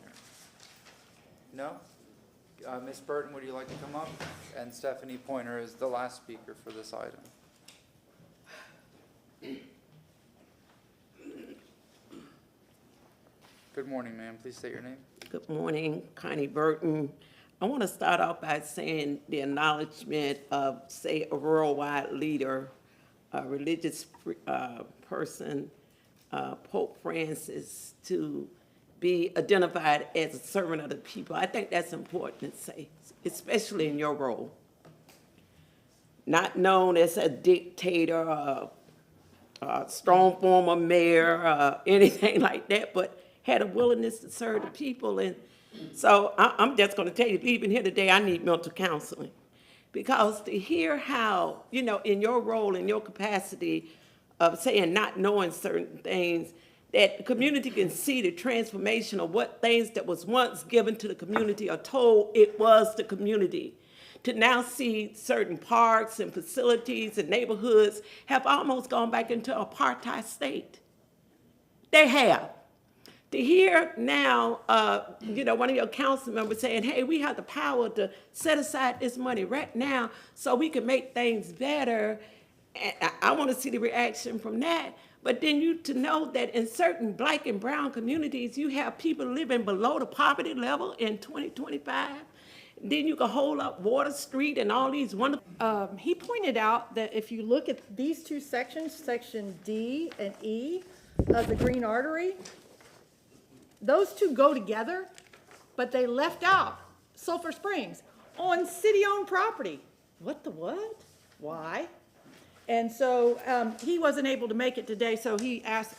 No? Ms. Burton, would you like to come up? And Stephanie Pointer is the last speaker for this item. Good morning, ma'am. Please state your name. Good morning, Connie Burton. I want to start off by saying the acknowledgement of, say, a worldwide leader, a religious person, Pope Francis, to be identified as a servant of the people. I think that's important to say, especially in your role. Not known as a dictator, a strong former mayor, anything like that, but had a willingness to serve the people. And so I'm just going to tell you, leaving here today, I need mental counseling. Because to hear how, in your role, in your capacity, of saying not knowing certain things, that the community can see the transformation of what things that was once given to the community or told it was the community. To now see certain parks and facilities and neighborhoods have almost gone back into apartheid state. They have. To hear now, one of your council members saying, hey, we have the power to set aside this money right now so we can make things better. And I want to see the reaction from that. But then to know that in certain Black and brown communities, you have people living below the poverty level in 2025. Then you can hold up Water Street and all these wonderful. He pointed out that if you look at these two sections, section D and E of the Green Artery, those two go together, but they left out Sulphur Springs on city-owned property. What the what? Why? And so he wasn't able to make it today, so he asked.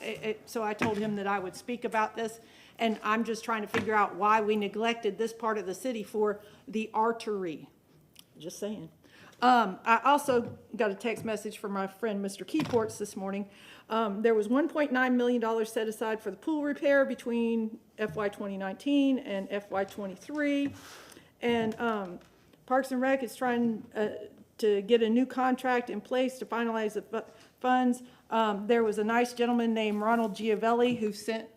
So I told him that I would speak about this, and I'm just trying to figure out why we neglected this part of the city for the artery. Just saying. I also got a text message from my friend Mr. Keyports this morning. There was $1.9 million set aside for the pool repair between FY 2019 and FY 23. And Parks and Rec is trying to get a new contract in place to finalize the funds. There was a nice gentleman named Ronald Giovelli who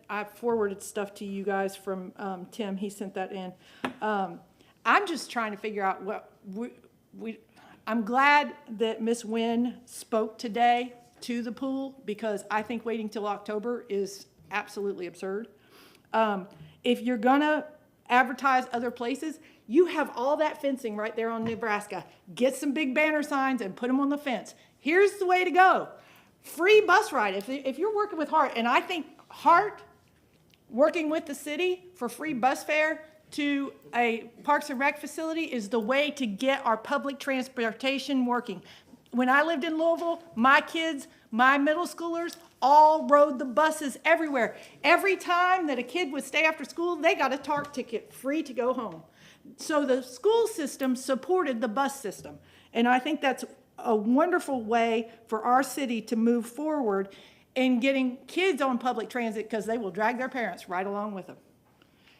I forwarded stuff to you guys from Tim. He sent that in. I'm just trying to figure out what I'm glad that Ms. Nguyen spoke today to the pool, because I think waiting till October is absolutely absurd. If you're gonna advertise other places, you have all that fencing right there on Nebraska. Get some big banner signs and put them on the fence. Here's the way to go. Free bus ride. If you're working with Hart, and I think Hart working with the city for free bus fare to a Parks and Rec facility is the way to get our public transportation working. When I lived in Louisville, my kids, my middle schoolers, all rode the buses everywhere. Every time that a kid would stay after school, they got a TARP ticket, free to go home. So the school system supported the bus system. And I think that's a wonderful way for our city to move forward in getting kids on public transit, because they will drag their parents right along with them.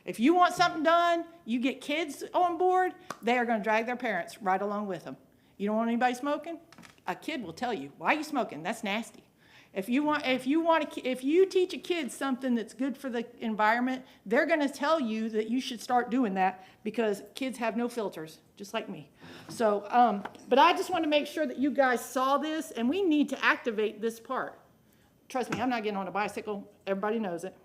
If you want something done, you get kids on board, they are going to drag their parents right along with them. You don't want anybody smoking? A kid will tell you, why are you smoking? That's nasty. If you teach a kid something that's good for the environment, they're going to tell you that you should start doing that, because kids have no filters, just like me. So, but I just want to make sure that you guys saw this, and we need to activate this part. Trust me, I'm not getting on a bicycle. Everybody knows it.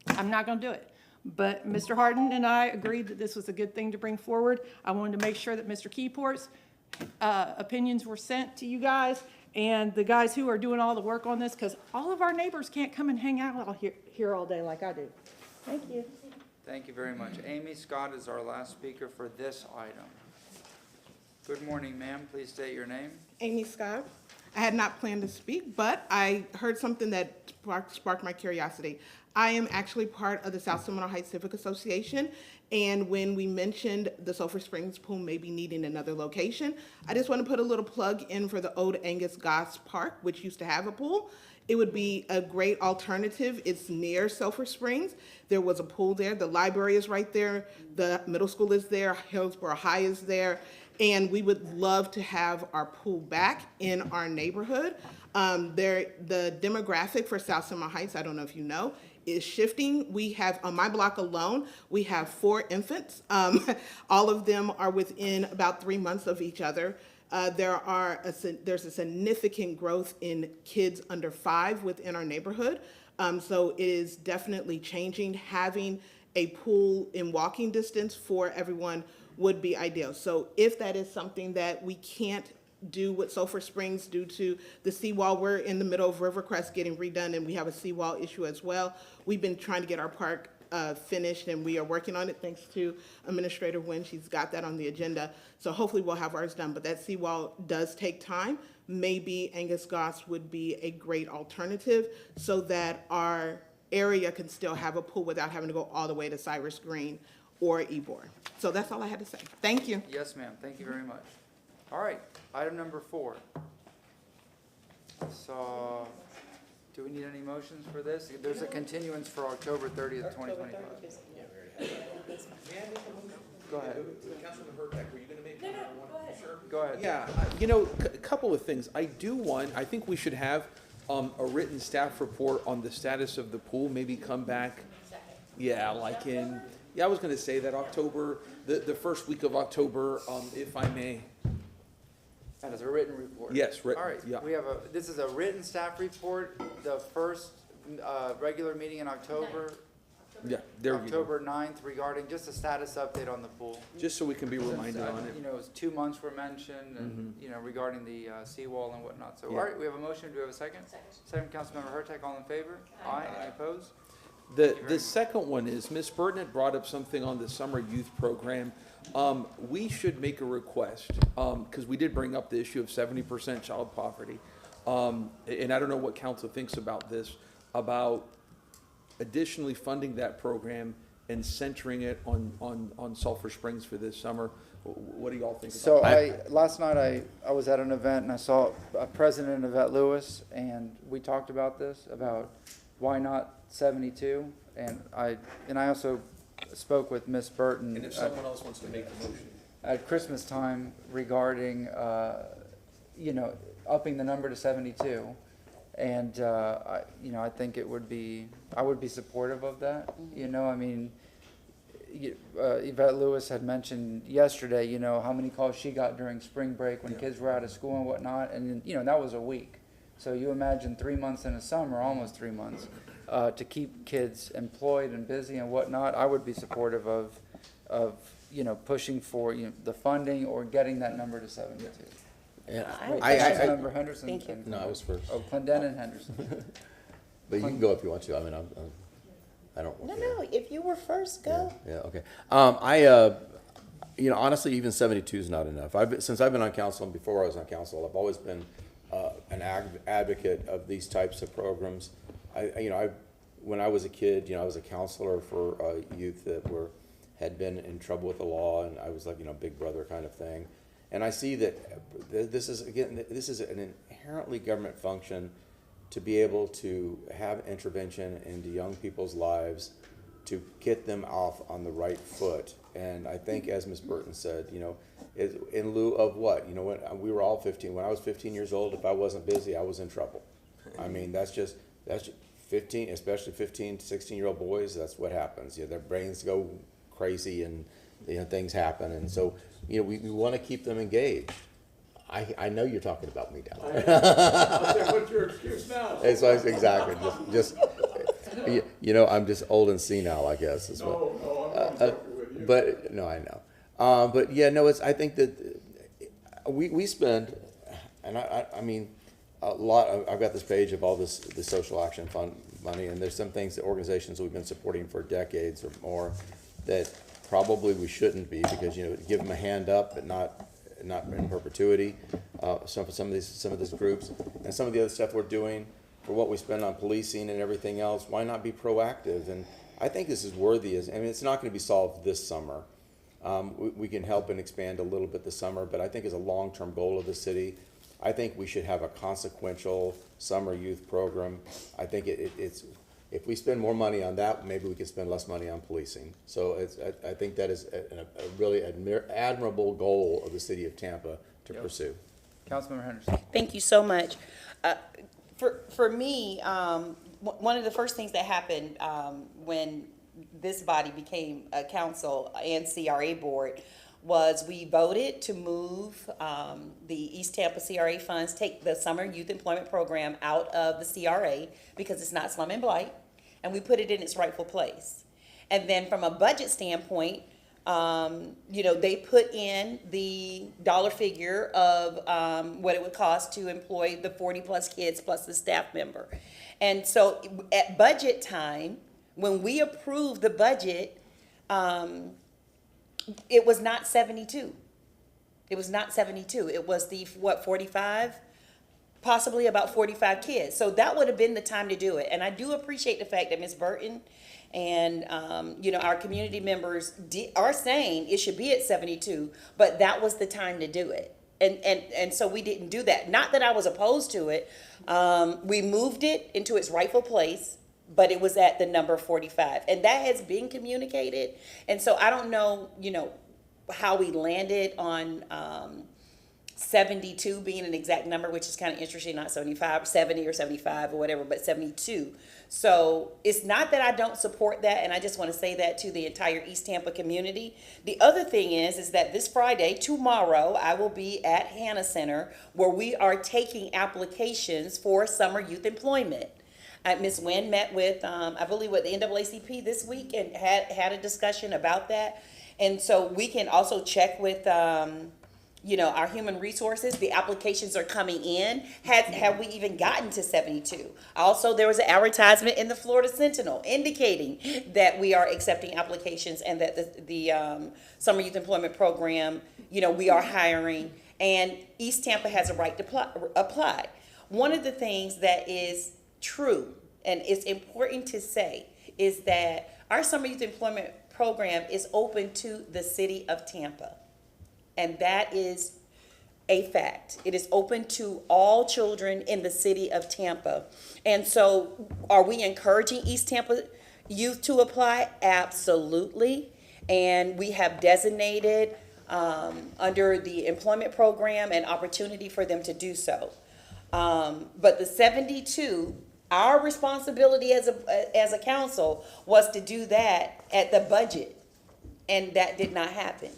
I'm not going to do it. But Mr. Harden and I agreed that this was a good thing to bring forward. I wanted to make sure that Mr. Keyport's opinions were sent to you guys, and the guys who are doing all the work on this, because all of our neighbors can't come and hang out here all day like I do. Thank you. Thank you very much. Amy Scott is our last speaker for this item. Good morning, ma'am. Please state your name. Amy Scott. I had not planned to speak, but I heard something that sparked my curiosity. I am actually part of the South Seminole Heights Civic Association, and when we mentioned the Sulphur Springs pool maybe needing another location, I just want to put a little plug in for the old Angus Goss Park, which used to have a pool. It would be a great alternative. It's near Sulphur Springs. There was a pool there. The library is right there. The middle school is there. Hillsborough High is there. And we would love to have our pool back in our neighborhood. The demographic for South Seminole Heights, I don't know if you know, is shifting. We have, on my block alone, we have 4 infants. All of them are within about 3 months of each other. There's a significant growth in kids under 5 within our neighborhood. So it is definitely changing. Having a pool in walking distance for everyone would be ideal. So if that is something that we can't do with Sulphur Springs due to the seawall, we're in the middle of Rivercrest getting redone, and we have a seawall issue as well. We've been trying to get our park finished, and we are working on it thanks to Administrator Nguyen. She's got that on the agenda. So hopefully we'll have ours done, but that seawall does take time. Maybe Angus Goss would be a great alternative so that our area can still have a pool without having to go all the way to Cyrus Green or Ybor. So that's all I had to say. Thank you. Yes, ma'am. Thank you very much. All right. Item number 4. saw, do we need any motions for this? There's a continuance for October 30th, 2025. Go ahead. Councilman Hurtak, were you gonna make? No, go ahead. Sure. Go ahead. Yeah, a couple of things. I think we should have a written staff report on the status of the pool, maybe come back. Yeah, like I was gonna say that October, the first week of October, if I may. That is a written report. Yes, written, All right, yeah. this is a written staff report, the first regular meeting in October. Yeah, there you go. October 9th regarding just a status update on the pool. Just so we can be reminded on it. You know, it was 2 months were mentioned and, you know, regarding the seawall and whatnot. So, all Yeah. right, we have a motion. Do we have a second? Second, Councilmember Hurtak, all in favor? Aye. Any opposed? The second one is, Ms. Burton had brought up something on the summer youth program. We should make a request, because we did bring up the issue of 70% child poverty. And I don't know what council thinks about this, about additionally funding that program and centering it on Sulphur Springs for this summer. What do y'all think about So that? last night I was at an event and I saw President Yvette Lewis, and we talked about this, about why not 72, and I also spoke with Miss Burton. And if someone else wants to make the motion. At Christmas time regarding, you know, upping the number to 72. And, I think I would be supportive of that. You know, I mean, Yvette Lewis had mentioned yesterday, you know, how many calls she got during spring break when kids were out of school and whatnot. And, you know, that was a week. So you imagine 3 months in a summer, almost 3 months, to keep kids employed and busy and whatnot. I would be supportive of pushing for, the funding or getting that number to 72. And Councilmember Henderson. Thank you. No, I was first. Oh, Clendenin Henderson. But you can go if you want to. I mean, I don't. No, if you were first, go. Yeah, okay. Honestly, even 72 is not enough. Since I've been on council and before I was on council, I've always been an advocate of these types of programs. When I was a kid, I was a counselor for youth that had been in trouble with the law, and I was like, big brother kind of thing. And I see that this is an inherently government function to be able to have intervention into young people's lives to get them off on the right foot. And I think, as Ms. Burton said, in lieu of what? When we were all 15, when I was 15 years old, if I wasn't busy, I was in trouble. I mean, that's just 15, especially 15 to 16-year-old boys, that's what happens. Their brains go crazy and things happen. And so, we want to keep them engaged. I know you're talking about me down there. What's your excuse now? Exactly. I'm just old and senile, I guess. Is No, I'm not talking with you. But no, I know. I think that we spend, and I mean, a lot. I've got this page of all the social action fund money, and there's some things that organizations we've been supporting for decades or more that probably we shouldn't be, because give them a hand up, but not in perpetuity. Some of these groups and some of the other stuff we're doing for what we spend on policing and everything else. Why not be proactive? And I think this is worthy. It's not going to be solved this summer. We can help and expand a little bit this summer, but I think as a long-term goal of the city, I think we should have a consequential summer youth program. I think it's if we spend more money on that, maybe we can spend less money on policing. So I think that is a really admirable goal of the city of Tampa to pursue. Councilmember Henderson. Thank you so much. For me, one of the first things that happened when this body became a council and CRA board was we voted to move the East Tampa CRA funds, take the Summer Youth Employment Program out of the CRA because it's not slum and blight, and we put it in its rightful place. And then from a budget standpoint, they put in the dollar figure of what it would cost to employ the 40 plus kids plus the staff member. And so at budget time, when we approved the budget, it was not 72. It was not 72. It was 45? Possibly about 45 kids. So that would have been the time to do it. And I do appreciate the fact that Ms. Burton and, our community members are saying it should be at 72, but that was the time to do it. And so we didn't do that. Not that I was opposed to it. We moved it into its rightful place, but it was at the number 45. And that has been communicated. And so I don't know, how we landed on 72 being an exact number, which is kind of interesting, not 75, 70 or 75 or whatever, but 72. So it's not that I don't support that, and I just want to say that to the entire East Tampa community. The other thing is that this Friday, tomorrow, I will be at Hannah Center, where we are taking applications for summer youth employment. Ms. Nguyen met with, I believe, with the NAACP this week and had a discussion about that. And so we can also check with, our human resources. The applications are coming in. Have we even gotten to 72? Also, there was an advertisement in the Florida Sentinel indicating that we are accepting applications and that the Summer Youth Employment Program, we are hiring, and East Tampa has a right to apply. One of the things that is true, and it's important to say, is that our Summer Youth Employment Program is open to the city of Tampa. And that is a fact. It is open to all children in the city of Tampa. And so are we encouraging East Tampa youth to apply? Absolutely. And we have designated under the employment program an opportunity for them to do so. But the 72, our responsibility as a council was to do that at the budget. And that did not happen.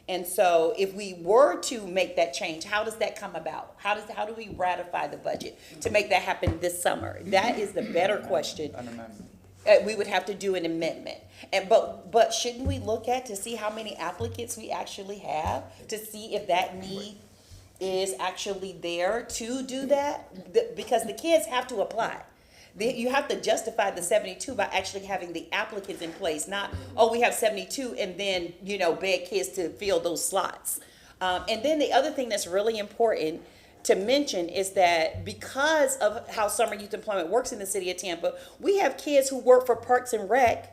And so if we were to make that change, how does that come about? How do we ratify the budget to make that happen this summer? That is the better question. An amendment. We would have to do an amendment. But shouldn't we look at to see how many applicants we actually have, to see if that need is actually there to do that? Because the kids have to apply. You have to justify the 72 by actually having the applicants in place, not, we have 72 and then, beg kids to fill those slots. And then the other thing that's really important to mention is that because of how summer youth employment works in the city of Tampa, we have kids who work for Parks and Rec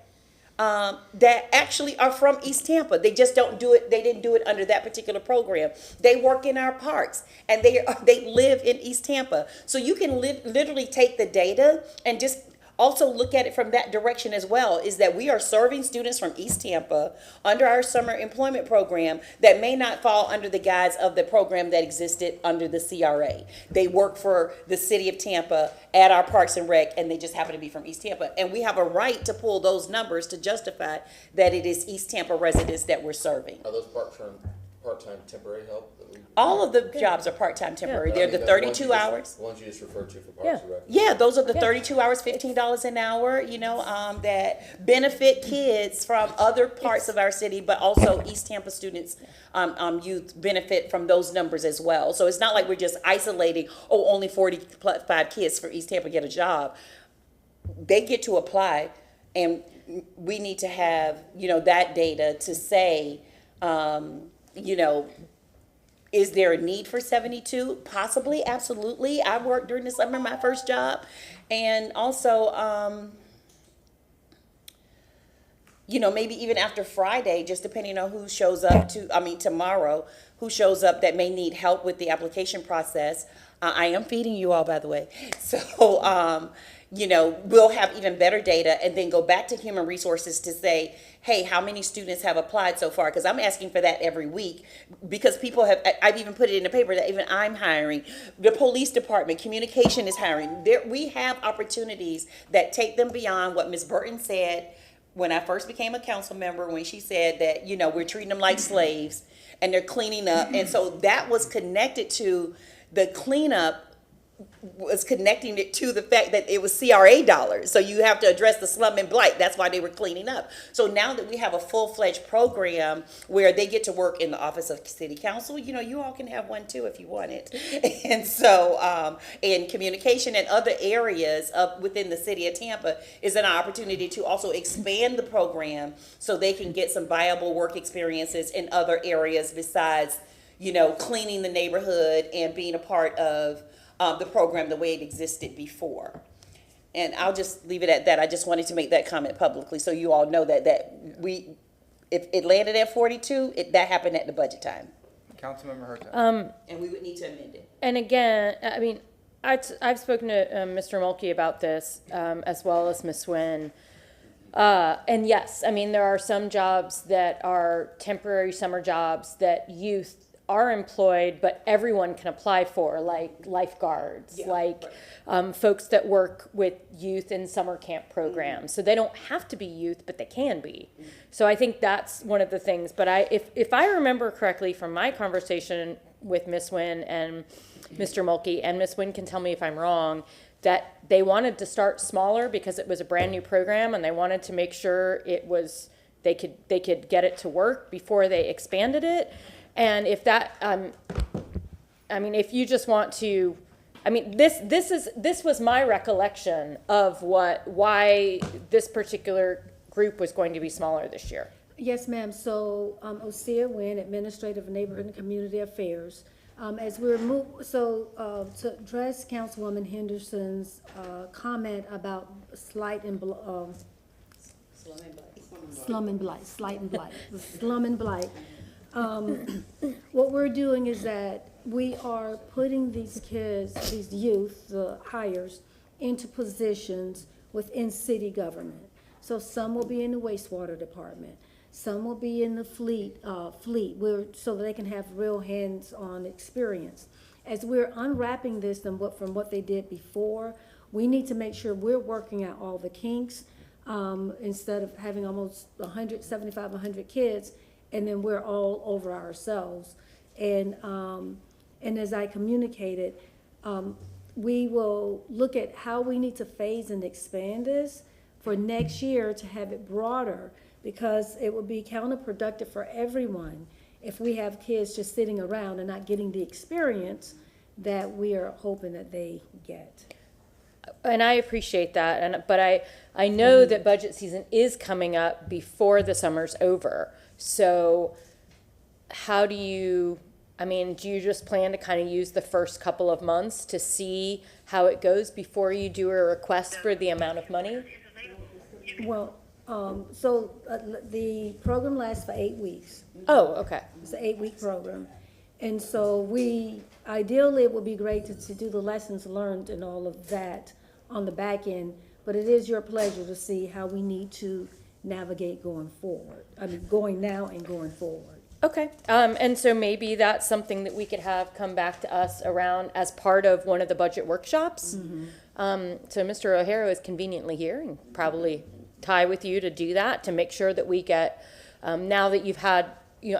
that actually are from East Tampa. They just don't do it. They didn't do it under that particular program. They work in our parks and they live in East Tampa. So you can literally take the data and just also look at it from that direction as well, is that we are serving students from East Tampa under our summer employment program that may not fall under the guise of the program that existed under the CRA. They work for the city of Tampa at our Parks and Rec, and they just happen to be from East Tampa. And we have a right to pull those numbers to justify that it is East Tampa residents that we're serving. Are those part-time temporary help? All of the jobs are part-time temporary. They're the 32 hours. The ones you just referred to for Parks and Rec? Yeah, those are the 32 hours, $15 an hour, that benefit kids from other parts of our city, but also East Tampa students, youth benefit from those numbers as well. So it's not like we're just isolating, only 45 kids for East Tampa get a job. They get to apply, and we need to have, that data to say, is there a need for 72? Possibly, absolutely. I worked during the summer, my first job. And also, maybe even after Friday, just depending on who shows up tomorrow, who shows up that may need help with the application process. I am feeding you all, by the way. So, we'll have even better data and then go back to human resources to say, hey, how many students have applied so far? Because I'm asking for that every week because I've even put it in the paper that even I'm hiring. The police department, communication is hiring. We have opportunities that take them beyond what Ms. Burton said when I first became a council member, when she said that, we're treating them like slaves and they're cleaning up. And so that was connected to the cleanup, was connecting it to the fact that it was CRA dollars. So you have to address the slum and blight. That's why they were cleaning up. So now that we have a full-fledged program where they get to work in the office of city council, you all can have one too if you want it. And so in communication and other areas within the city of Tampa is an opportunity to also expand the program so they can get some viable work experiences in other areas besides, cleaning the neighborhood and being a part of the program the way it existed before. And I'll just leave it at that. I just wanted to make that comment publicly so you all know that if it landed at 42, that happened at the budget time. Councilmember Hurtak. And we would need to amend it. And again, I mean, I've spoken to Mr. Mulkey about this, as well as Ms. Nguyen. And yes, I mean, there are some jobs that are temporary summer jobs that youth are employed, but everyone can apply for, like lifeguards, folks that work with youth in summer camp programs. So they don't have to be youth, but they can be. So I think that's one of the things. But if I remember correctly from my conversation with Ms. Nguyen and Mr. Mulkey, and Ms. Nguyen can tell me if I'm wrong, that they wanted to start smaller because it was a brand new program, and they wanted to make sure it was they could get it to work before they expanded it. And if that, I mean, if you just want to, I mean, this was my recollection of why this particular group was going to be smaller this year. Yes, ma'am. So, Osea Nguyen, Administrative Neighborhood and Community Affairs. As we're to address Councilwoman Henderson's comment about slight and slum and blight. What we're doing is that we are putting these kids, these youth, the hires, into positions within city government. So some will be in the wastewater department. Some will be in the fleet, so that they can have real hands-on experience. As we're unwrapping this from what they did before, we need to make sure we're working out all the kinks, instead of having almost 100 kids, and then we're all over ourselves. And as I communicated, we will look at how we need to phase and expand this for next year to have it broader, because it would be counterproductive for everyone if we have kids just sitting around and not getting the experience that we are hoping that they get. And I appreciate that, but I know that budget season is coming up before the summer's over. So how do you just plan to kind of use the first couple of months to see how it goes before you do a request for the amount of money? Well, the program lasts for 8 weeks. Oh, okay. It's an 8-week program. And so ideally, it would be great to do the lessons learned and all of that on the back end, but it is your pleasure to see how we need to navigate going forward. I mean, going now and going forward. Okay, and so maybe that's something that we could have come back to us around as part of one of the budget workshops. So Mr. O'Hara is conveniently here and probably tie with you to do that, to make sure that we get, now that you've had,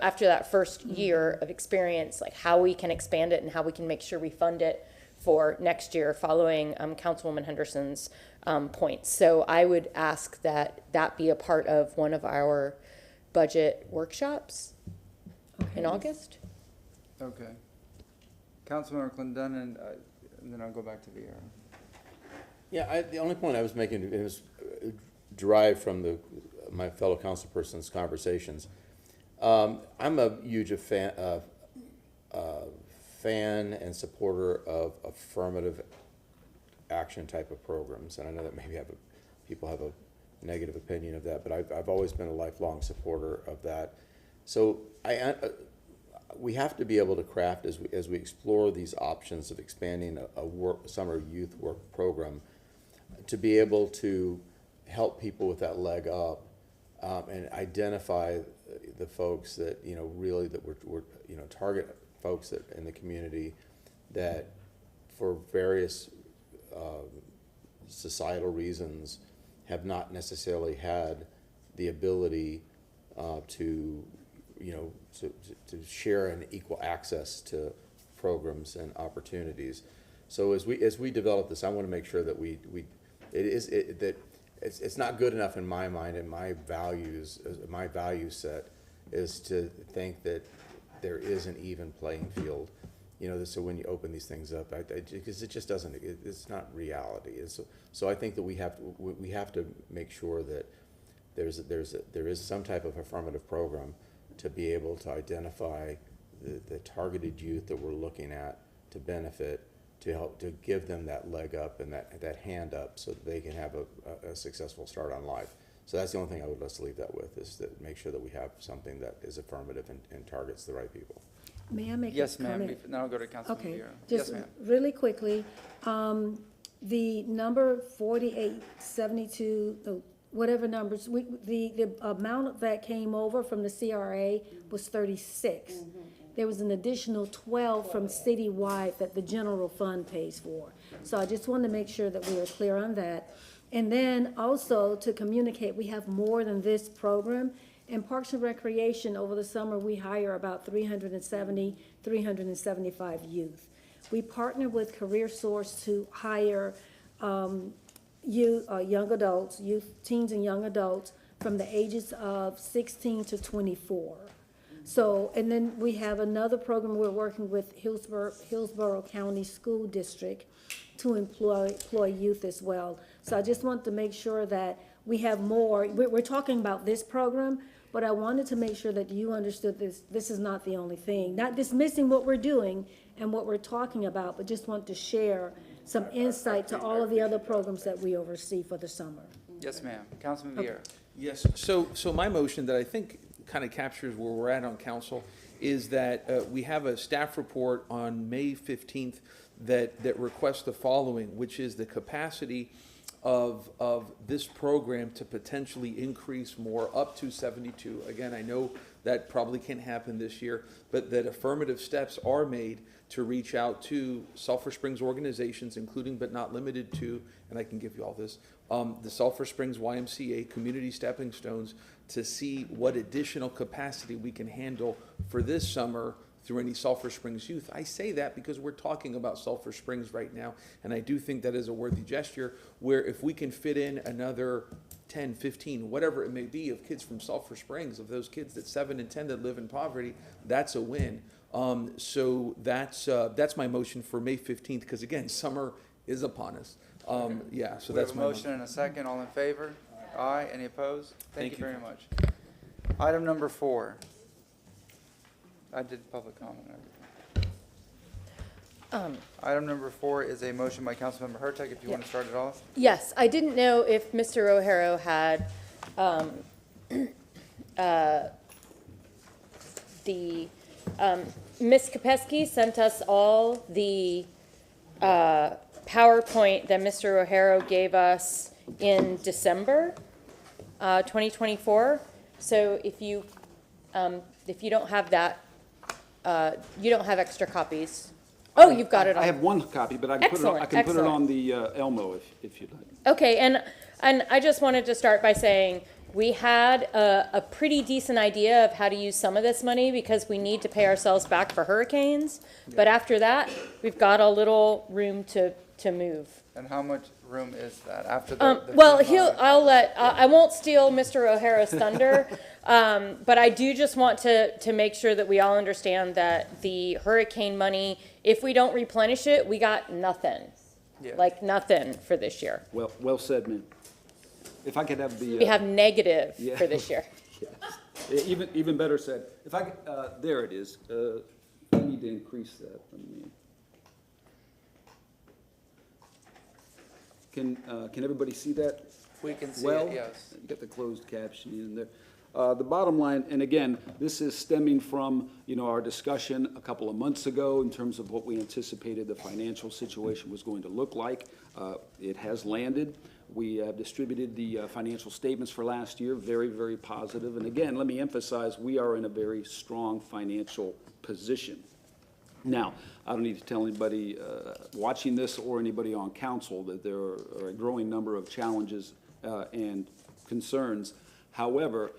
after that first year of experience, like how we can expand it and how we can make sure we fund it for next year following Councilwoman Henderson's points. So I would ask that be a part of one of our budget workshops in August. Okay. Councilmember Clendenin, and then I'll go back to Vieira. Yeah, the only point I was making is derived from my fellow councilperson's conversations. I'm a huge fan and supporter of affirmative action type of programs, and I know that maybe people have a negative opinion of that, but I've always been a lifelong supporter of that. So we have to be able to craft, as we explore these options of expanding a summer youth work program, to be able to help people with that leg up, and identify the folks that really that we're target folks that in the community that for various societal reasons have not necessarily had the ability to share an equal access to programs and opportunities. So as we develop this, I want to make sure that it's not good enough in my mind and my value set is to think that there is an even playing field. So when you open these things up, because it just doesn't, it's not reality. So I think that we have to make sure that there is some type of affirmative program to be able to identify the targeted youth that we're looking at to benefit, to help to give them that leg up and that hand up so that they can have a successful start on life. So that's the only thing I would let's leave that with, is that make sure that we have something that is affirmative and targets the right people. May I make a Yes, ma'am. comment? Then I'll go to Councilman Okay, Vieira. Yes, just ma'am. really quickly, the number 4872, whatever numbers, the amount that came over from the CRA was 36. There was an additional 12 from citywide that the general fund pays for. So I just wanted to make sure that we were clear on that. And then also to communicate, we have more than this program. In Parks and Recreation, over the summer, we hire about 375 youth. We partner with Career Source to hire young adults, teens and young adults from the ages of 16 to 24. So, and then we have another program we're working with Hillsborough County School District to employ youth as well. So I just want to make sure that we have more. We're talking about this program, but I wanted to make sure that you understood this is not the only thing. Not dismissing what we're doing and what we're talking about, but just want to share some insight to all of the other programs that we oversee for the summer. Yes, ma'am. Councilman Vieira. Yes, so my motion that I think kind of captures where we're at on council is that we have a staff report on May 15th that requests the following, which is the capacity of this program to potentially increase more up to 72. Again, I know that probably can't happen this year, but that affirmative steps are made to reach out to Sulphur Springs organizations, including but not limited to, and I can give you all this, the Sulphur Springs YMCA Community Stepping Stones, to see what additional capacity we can handle for this summer through any Sulphur Springs youth. I say that because we're talking about Sulphur Springs right now, and I do think that is a worthy gesture, where if we can fit in another 10, 15, whatever it may be, of kids from Sulphur Springs, of those kids that 7 and 10 that live in poverty, that's a win. So that's my motion for May 15th, because again, summer is upon us. Yeah, so that's my motion and a second. All in favor? Aye. Any opposed? Thank you you. very much. Item number 4. I did public comment. Item number 4 is a motion by Councilmember Hurtak, if you want to start it off. Yes, I didn't know if Mr. O'Hara had Ms. Kopesky sent us all the PowerPoint that Mr. O'Hara gave us in December 2024. So if you don't have that, you don't have extra copies. Oh, you've got it on. I have one copy, but I can put it on, I can put it on the Elmo if you'd like. Okay, and I just wanted to start by saying we had a pretty decent idea of how to use some of this money because we need to pay ourselves back for hurricanes. But after that, we've got a little room to move. And how much room is that after the well, I won't steal Mr. O'Hara's thunder, but I do just want to make sure that we all understand that the hurricane money, if we don't replenish it, we got nothing. Yeah. Like nothing for this year. Well said, man. If I could have the. We have negative for this year. Yes. Even better said. If I could, there it is. I need to increase that. Can everybody see that? We can see Well, it, yes. you got the closed caption in there. The bottom line, and again, this is stemming from, our discussion a couple of months ago in terms of what we anticipated the financial situation was going to look like. It has landed. We have distributed the financial statements for last year, very, very positive. And again, let me emphasize, we are in a very strong financial position. Now, I don't need to tell anybody watching this or anybody on council that there are a growing number of challenges and concerns. However,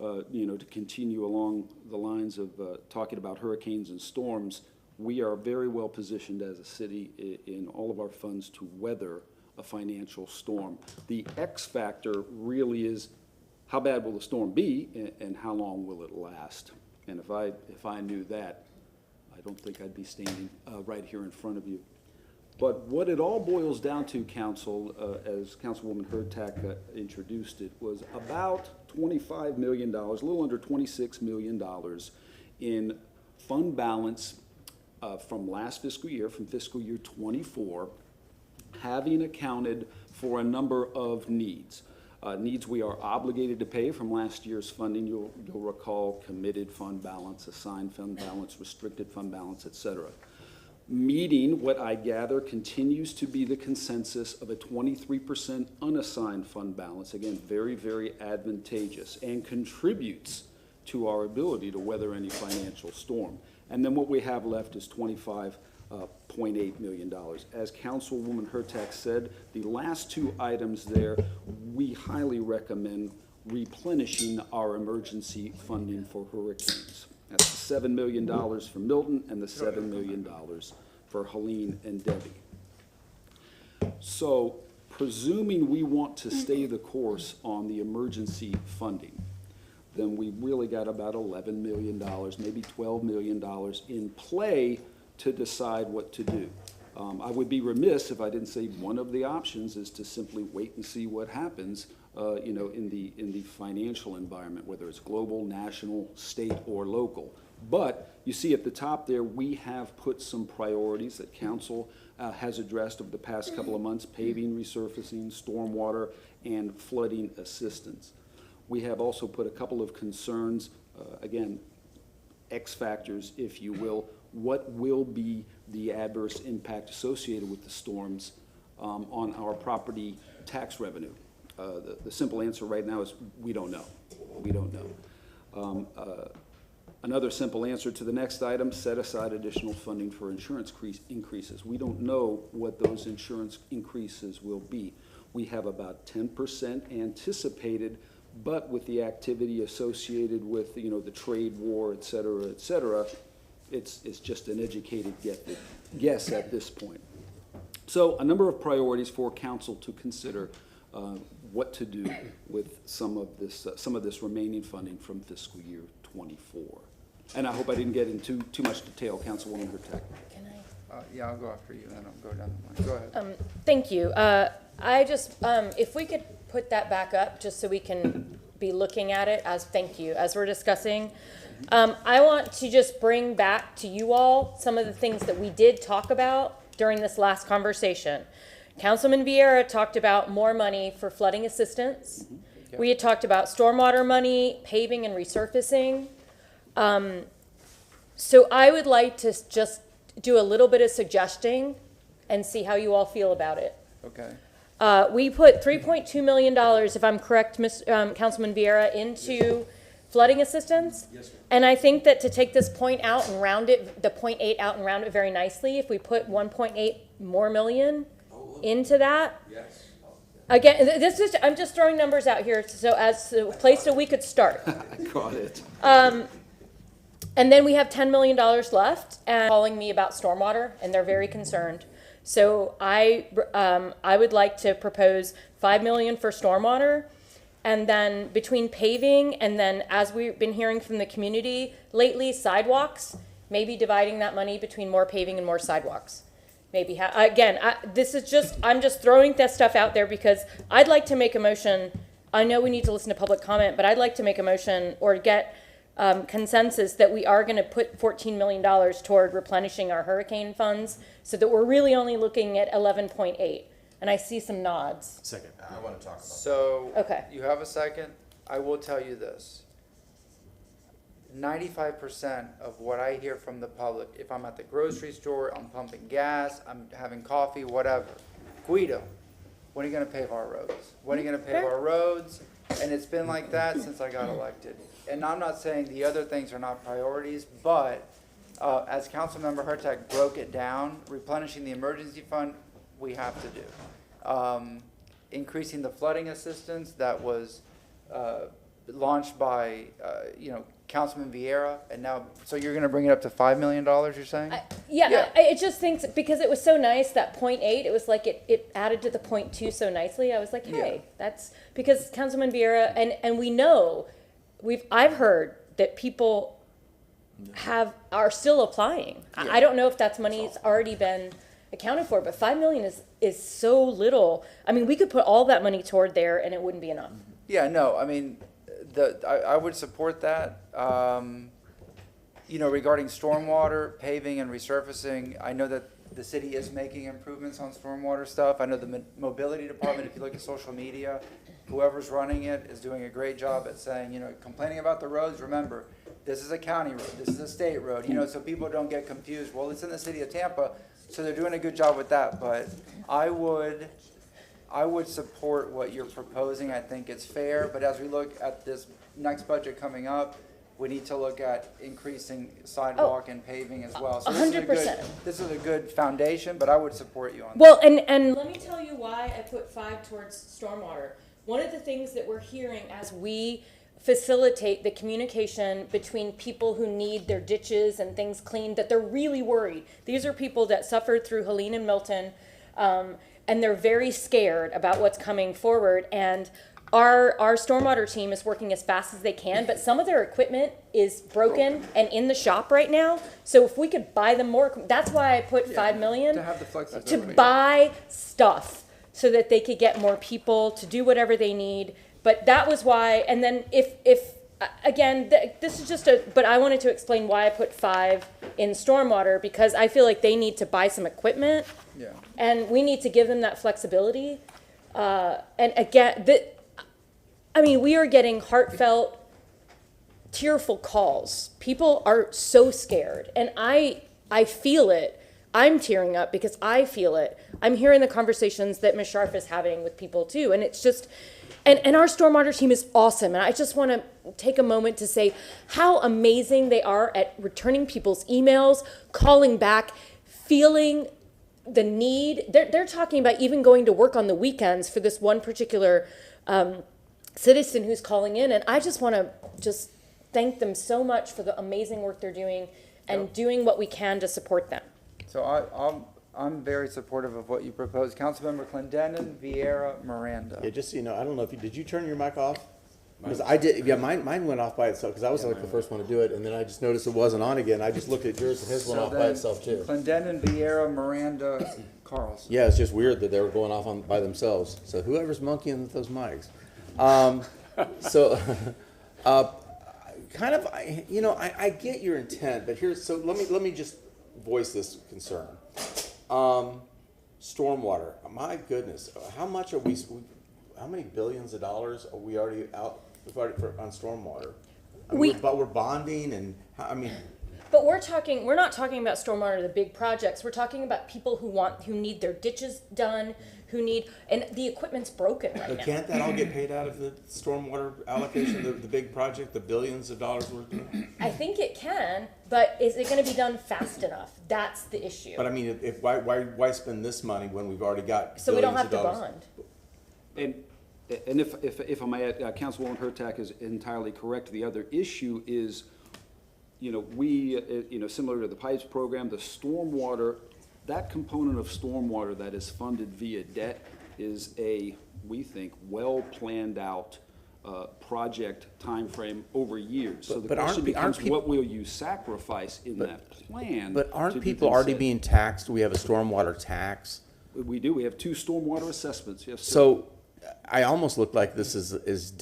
to continue along the lines of talking about hurricanes and storms, we are very well positioned as a city in all of our funds to weather a financial storm. The X factor really is how bad will the storm be and how long will it last? And if I knew that, I don't think I'd be standing right here in front of you. But what it all boils down to, Council, as Councilwoman Hurtak introduced it, was about $25 million, a little under $26 million in fund balance from last fiscal year, from fiscal year 24, having accounted for a number of needs. Needs we are obligated to pay from last year's funding, you'll recall committed fund balance, assigned fund balance, restricted fund balance, et cetera. Meeting what I gather continues to be the consensus of a 23% unassigned fund balance. Again, very, very advantageous and contributes to our ability to weather any financial storm. And then what we have left is $25.8 million. As Councilwoman Hurtak said, the last two items there, we highly recommend replenishing our emergency funding for hurricanes. That's the $7 million for Milton and the $7 million for Helene and Debbie. So, presuming we want to stay the course on the emergency funding, then we really got about $11 million, maybe $12 million in play to decide what to do. I would be remiss if I didn't say one of the options is to simply wait and see what happens, in the financial environment, whether it's global, national, state, or local. But you see at the top there, we have put some priorities that council has addressed over the past couple of months: paving, resurfacing, stormwater, and flooding assistance. We have also put a couple of concerns, again, X factors, if you will. What will be the adverse impact associated with the storms on our property tax revenue? The simple answer right now is we don't know. We don't know. Another simple answer to the next item: set aside additional funding for insurance increases. We don't know what those insurance increases will be. We have about 10% anticipated, but with the activity associated with, the trade war, et cetera, it's just an educated guess at this point. So a number of priorities for council to consider what to do with some of this remaining funding from fiscal year 24. And I hope I didn't get into too much detail, Councilwoman Hurtak. Can I? Yeah, I'll go after you, then I'll go down the line. Go ahead. Thank you. I just, if we could put that back up, just so we can be looking at it as we're discussing. I want to just bring back to you all some of the things that we did talk about during this last conversation. Councilman Vieira talked about more money for flooding assistance. Yep. We had talked about stormwater money, paving and resurfacing. So I would like to just do a little bit of suggesting and see how you all feel about it. Okay. We put $3.2 million, if I'm correct, Councilman Vieira, into flooding assistance. Yes, ma'am. And I think that to take this point out and round it, the 0.8 out and round it very nicely, if we put 1.8 more million into that. Yes. Again, I'm just throwing numbers out here so as a place that we could start. Got it. And then we have $10 million left, and calling me about stormwater, and they're very concerned. So I would like to propose $5 million for stormwater, and then between paving and then, as we've been hearing from the community lately, sidewalks, maybe dividing that money between more paving and more sidewalks. Maybe, again, I'm just throwing that stuff out there because I'd like to make a motion. I know we need to listen to public comment, but I'd like to make a motion or get consensus that we are going to put $14 million toward replenishing our hurricane funds so that we're really only looking at 11.8. And I see some nods. Second, I want to talk about So, Okay. you have a second? I will tell you this. 95% of what I hear from the public, if I'm at the grocery store, I'm pumping gas, I'm having coffee, whatever. Guido, when are you gonna pave our roads? When are you gonna pave our roads? And it's been like that since I got elected. And I'm not saying the other things are not priorities, but as Councilmember Hurtak broke it down, replenishing the emergency fund, we have to do. Increasing the flooding assistance that was launched by, Councilman Vieira, and now, so you're gonna bring it up to $5 million, you're saying? I just think because it was so nice, that 0.8, it was like it added to the 0.2 so nicely. I was like, hey, that's because Councilman Vieira, and we know, I've heard that people are still applying. I don't know if that's money that's already been accounted for, but $5 million is so little. I mean, we could put all that money toward there and it wouldn't be enough. Yeah, no, I mean, I would support that. regarding stormwater, paving and resurfacing, I know that the city is making improvements on stormwater stuff. I know the mobility department, if you look at social media, whoever's running it is doing a great job at saying, complaining about the roads, remember, this is a county road, this is a state road, so people don't get confused. Well, it's in the city of Tampa, so they're doing a good job with that, but I would support what you're proposing. I think it's fair, but as we look at this next budget coming up, we need to look at increasing sidewalk and paving as well. So 100%. This is a good foundation, but I would support you on that. Well, and let me tell you why I put 5 towards stormwater. One of the things that we're hearing as we facilitate the communication between people who need their ditches and things cleaned, that they're really worried. These are people that suffered through Helene and Milton, and they're very scared about what's coming forward. And our stormwater team is working as fast as they can, but some of their equipment is broken and in the shop right now. So if we could buy them more, that's why I put 5 million to have the flexibility. to buy stuff so that they could get more people to do whatever they need. But that was why. And then if again, this is just but I wanted to explain why I put 5 in stormwater, because I feel like they need to buy some equipment. Yeah. And we need to give them that flexibility. And again, we are getting heartfelt, tearful calls. People are so scared. And I feel it. I'm tearing up because I feel it. I'm hearing the conversations that Ms. Sharp is having with people too. And it's just, and our stormwater team is awesome. And I just want to take a moment to say how amazing they are at returning people's emails, calling back, feeling the need. They're talking about even going to work on the weekends for this one particular citizen who's calling in. And I just want to just thank them so much for the amazing work they're doing and doing what we can to support them. So I'm very supportive of what you proposed. Councilmember Clendenin, Vieira, Miranda. Yeah, just so you know, I don't know if did you turn your mic off? Because I did, mine went off by itself, because I was like the first one to do it, and then I just noticed it wasn't on again. I just looked at yours, and his went off by itself too. Clendenin, Vieira, Miranda, Carlson. Yeah, it's just weird that they were going off by themselves. So whoever's monkeying with those mics. I get your intent, but let me just voice this concern. Stormwater, my goodness, how many billions of dollars are we already out on stormwater? But we're bonding and, But we're not talking about stormwater, the big projects. We're talking about people who need their ditches done, and the equipment's broken right but now. can't that all get paid out of the stormwater allocation, the big project, the billions of dollars we're doing? I think it can, but is it going to be done fast enough? That's the issue. But why spend this money when we've already got So we don't have billions to of dollars? bond. And if I may add, Councilwoman Hurtak is entirely correct. The other issue is, similar to the pipes program, the stormwater, that component of stormwater that is funded via debt is we think, well-planned out project timeframe over years. So the question becomes, what will you sacrifice in that plan? But aren't people already being taxed? We have a stormwater tax. We do. We have 2 stormwater assessments, yes, sir. So I almost look like this is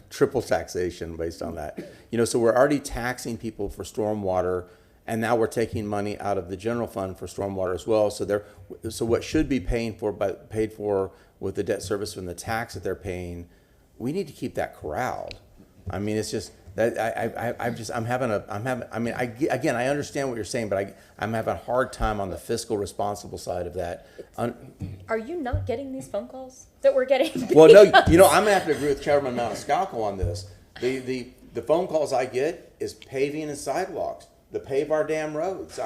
triple taxation based on that. So we're already taxing people for stormwater, and now we're taking money out of the general fund for stormwater as well. So what should be paid for with the debt service from the tax that they're paying, we need to keep that corralled. It's just that I understand what you're saying, but I'm having a hard time on the fiscal responsible side of that. Are you not getting these phone calls that we're getting? Well, no, I'm gonna have to agree with Chairman Maniscalco on this. The phone calls I get is paving and sidewalks, to pave our damn roads.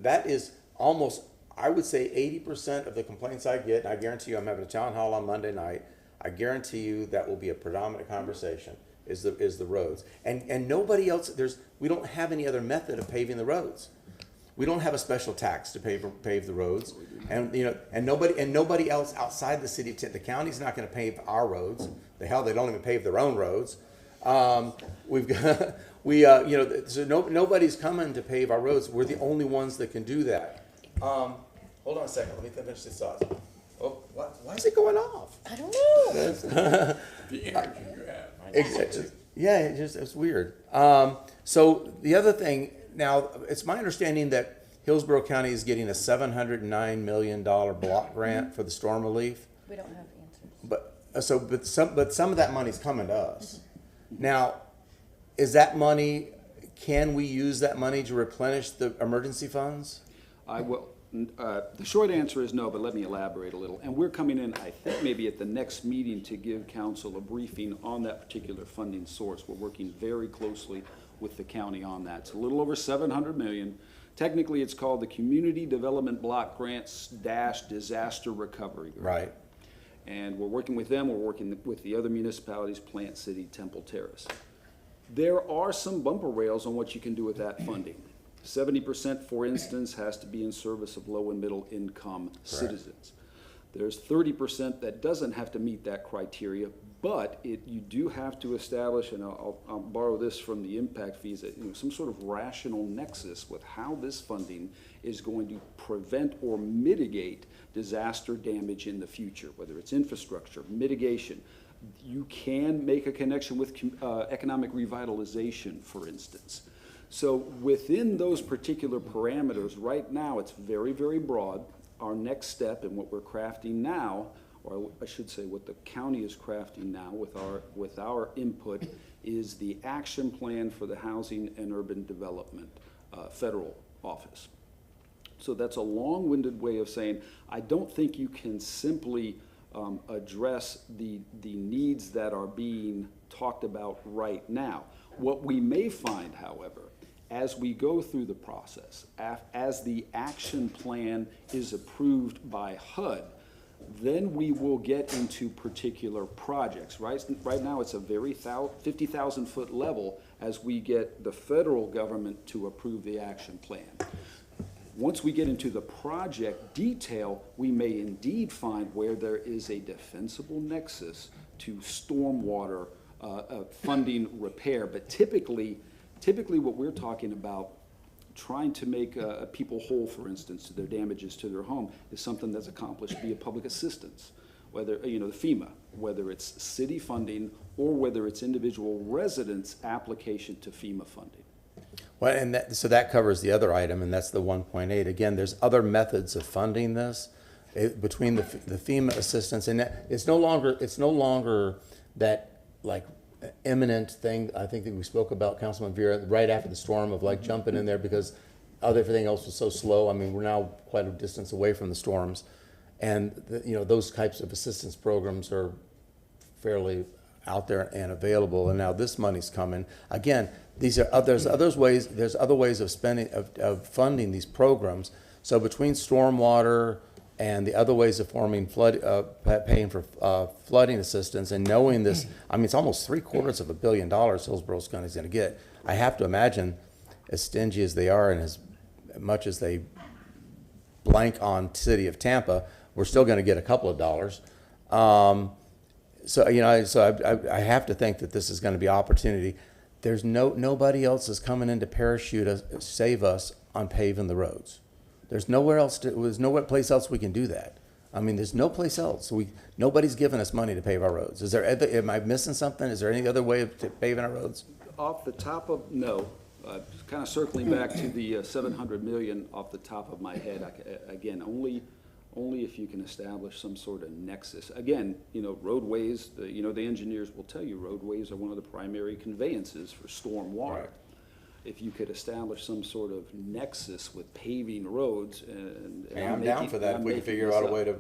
That is almost, I would say 80% of the complaints I get, and I guarantee you I'm having a town hall on Monday night, I guarantee you that will be a predominant conversation, is the roads. And nobody else, we don't have any other method of paving the roads. We don't have a special tax to pave the roads, and nobody else outside the city of the county's not going to pave our roads. They don't even pave their own roads. Nobody's coming to pave our roads. We're the only ones that can do that. Hold on a second. Let me finish this thought. Oh, why is it going off? I don't know. The energy you have. It's weird. So the other thing, Now, it's my understanding that Hillsborough County is getting a $709 million block grant for the storm relief. We don't have answers. But some of that money's coming to us. Now, is that money, can we use that money to replenish the emergency funds? I will. The short answer is no, but let me elaborate a little. And we're coming in, I think, maybe at the next meeting to give council a briefing on that particular funding source. We're working very closely with the county on that. It's a little over $700 million. Technically, it's called the Community Development Block Grants - Disaster Recovery Grant. Right. And we're working with them. We're working with the other municipalities, Plant City, Temple Terrace. There are some bumper rails on what you can do with that funding. 70%, for instance, has to be in service of low and middle income citizens. There's 30% that doesn't have to meet that criteria, but you do have to establish, and I'll borrow this from the impact fees, some sort of rational nexus with how this funding is going to prevent or mitigate disaster damage in the future, whether it's infrastructure, mitigation. You can make a connection with economic revitalization, for instance. So within those particular parameters, right now, it's very, very broad. Our next step and what we're crafting now, or I should say what the county is crafting now with our input, is the action plan for the Housing and Urban Development Federal Office. So that's a long-winded way of saying, I don't think you can simply address the needs that are being talked about right now. What we may find, however, as we go through the process, as the action plan is approved by HUD, then we will get into particular projects. Right now, it's a very 50,000-foot level as we get the federal government to approve the action plan. Once we get into the project detail, we may indeed find where there is a defensible nexus to stormwater funding repair. But typically what we're talking about, trying to make people whole, for instance, to their damages to their home, is something that's accomplished via public assistance, whether, the FEMA, whether it's city funding or whether it's individual residents' application to FEMA funding. Well, and so that covers the other item, and that's the 1.8. Again, there's other methods of funding this between the FEMA assistance, and it's no longer that like imminent thing. I think that we spoke about, Councilman Vera, right after the storm, of like jumping in there because everything else was so slow. I mean, we're now quite a distance away from the storms, and those types of assistance programs are fairly out there and available. And now this money's coming again. There's other ways of funding these programs. So between stormwater and the other ways of paying for flooding assistance, and knowing this, I mean, it's almost $750 million Hillsborough County is going to get. I have to imagine, as stingy as they are and as much as they blank on city of Tampa, we're still going to get a couple of dollars. So I have to think that this is going to be opportunity. There's nobody else is coming in to parachute us, save us on paving the roads. There's nowhere else. There's no place else we can do that. I mean, there's no place else. Nobody's giving us money to pave our roads. Am I missing something? Is there any other way of paving our roads? Off the top of no. Kind of circling back to the $700 million off the top of my head. Again, only if you can establish some sort of nexus. Again, roadways. The engineers will tell you roadways are one of the primary conveyances for storm water. Right. If you could establish some sort of nexus with paving roads, and I'm down for that. If we can figure out a way to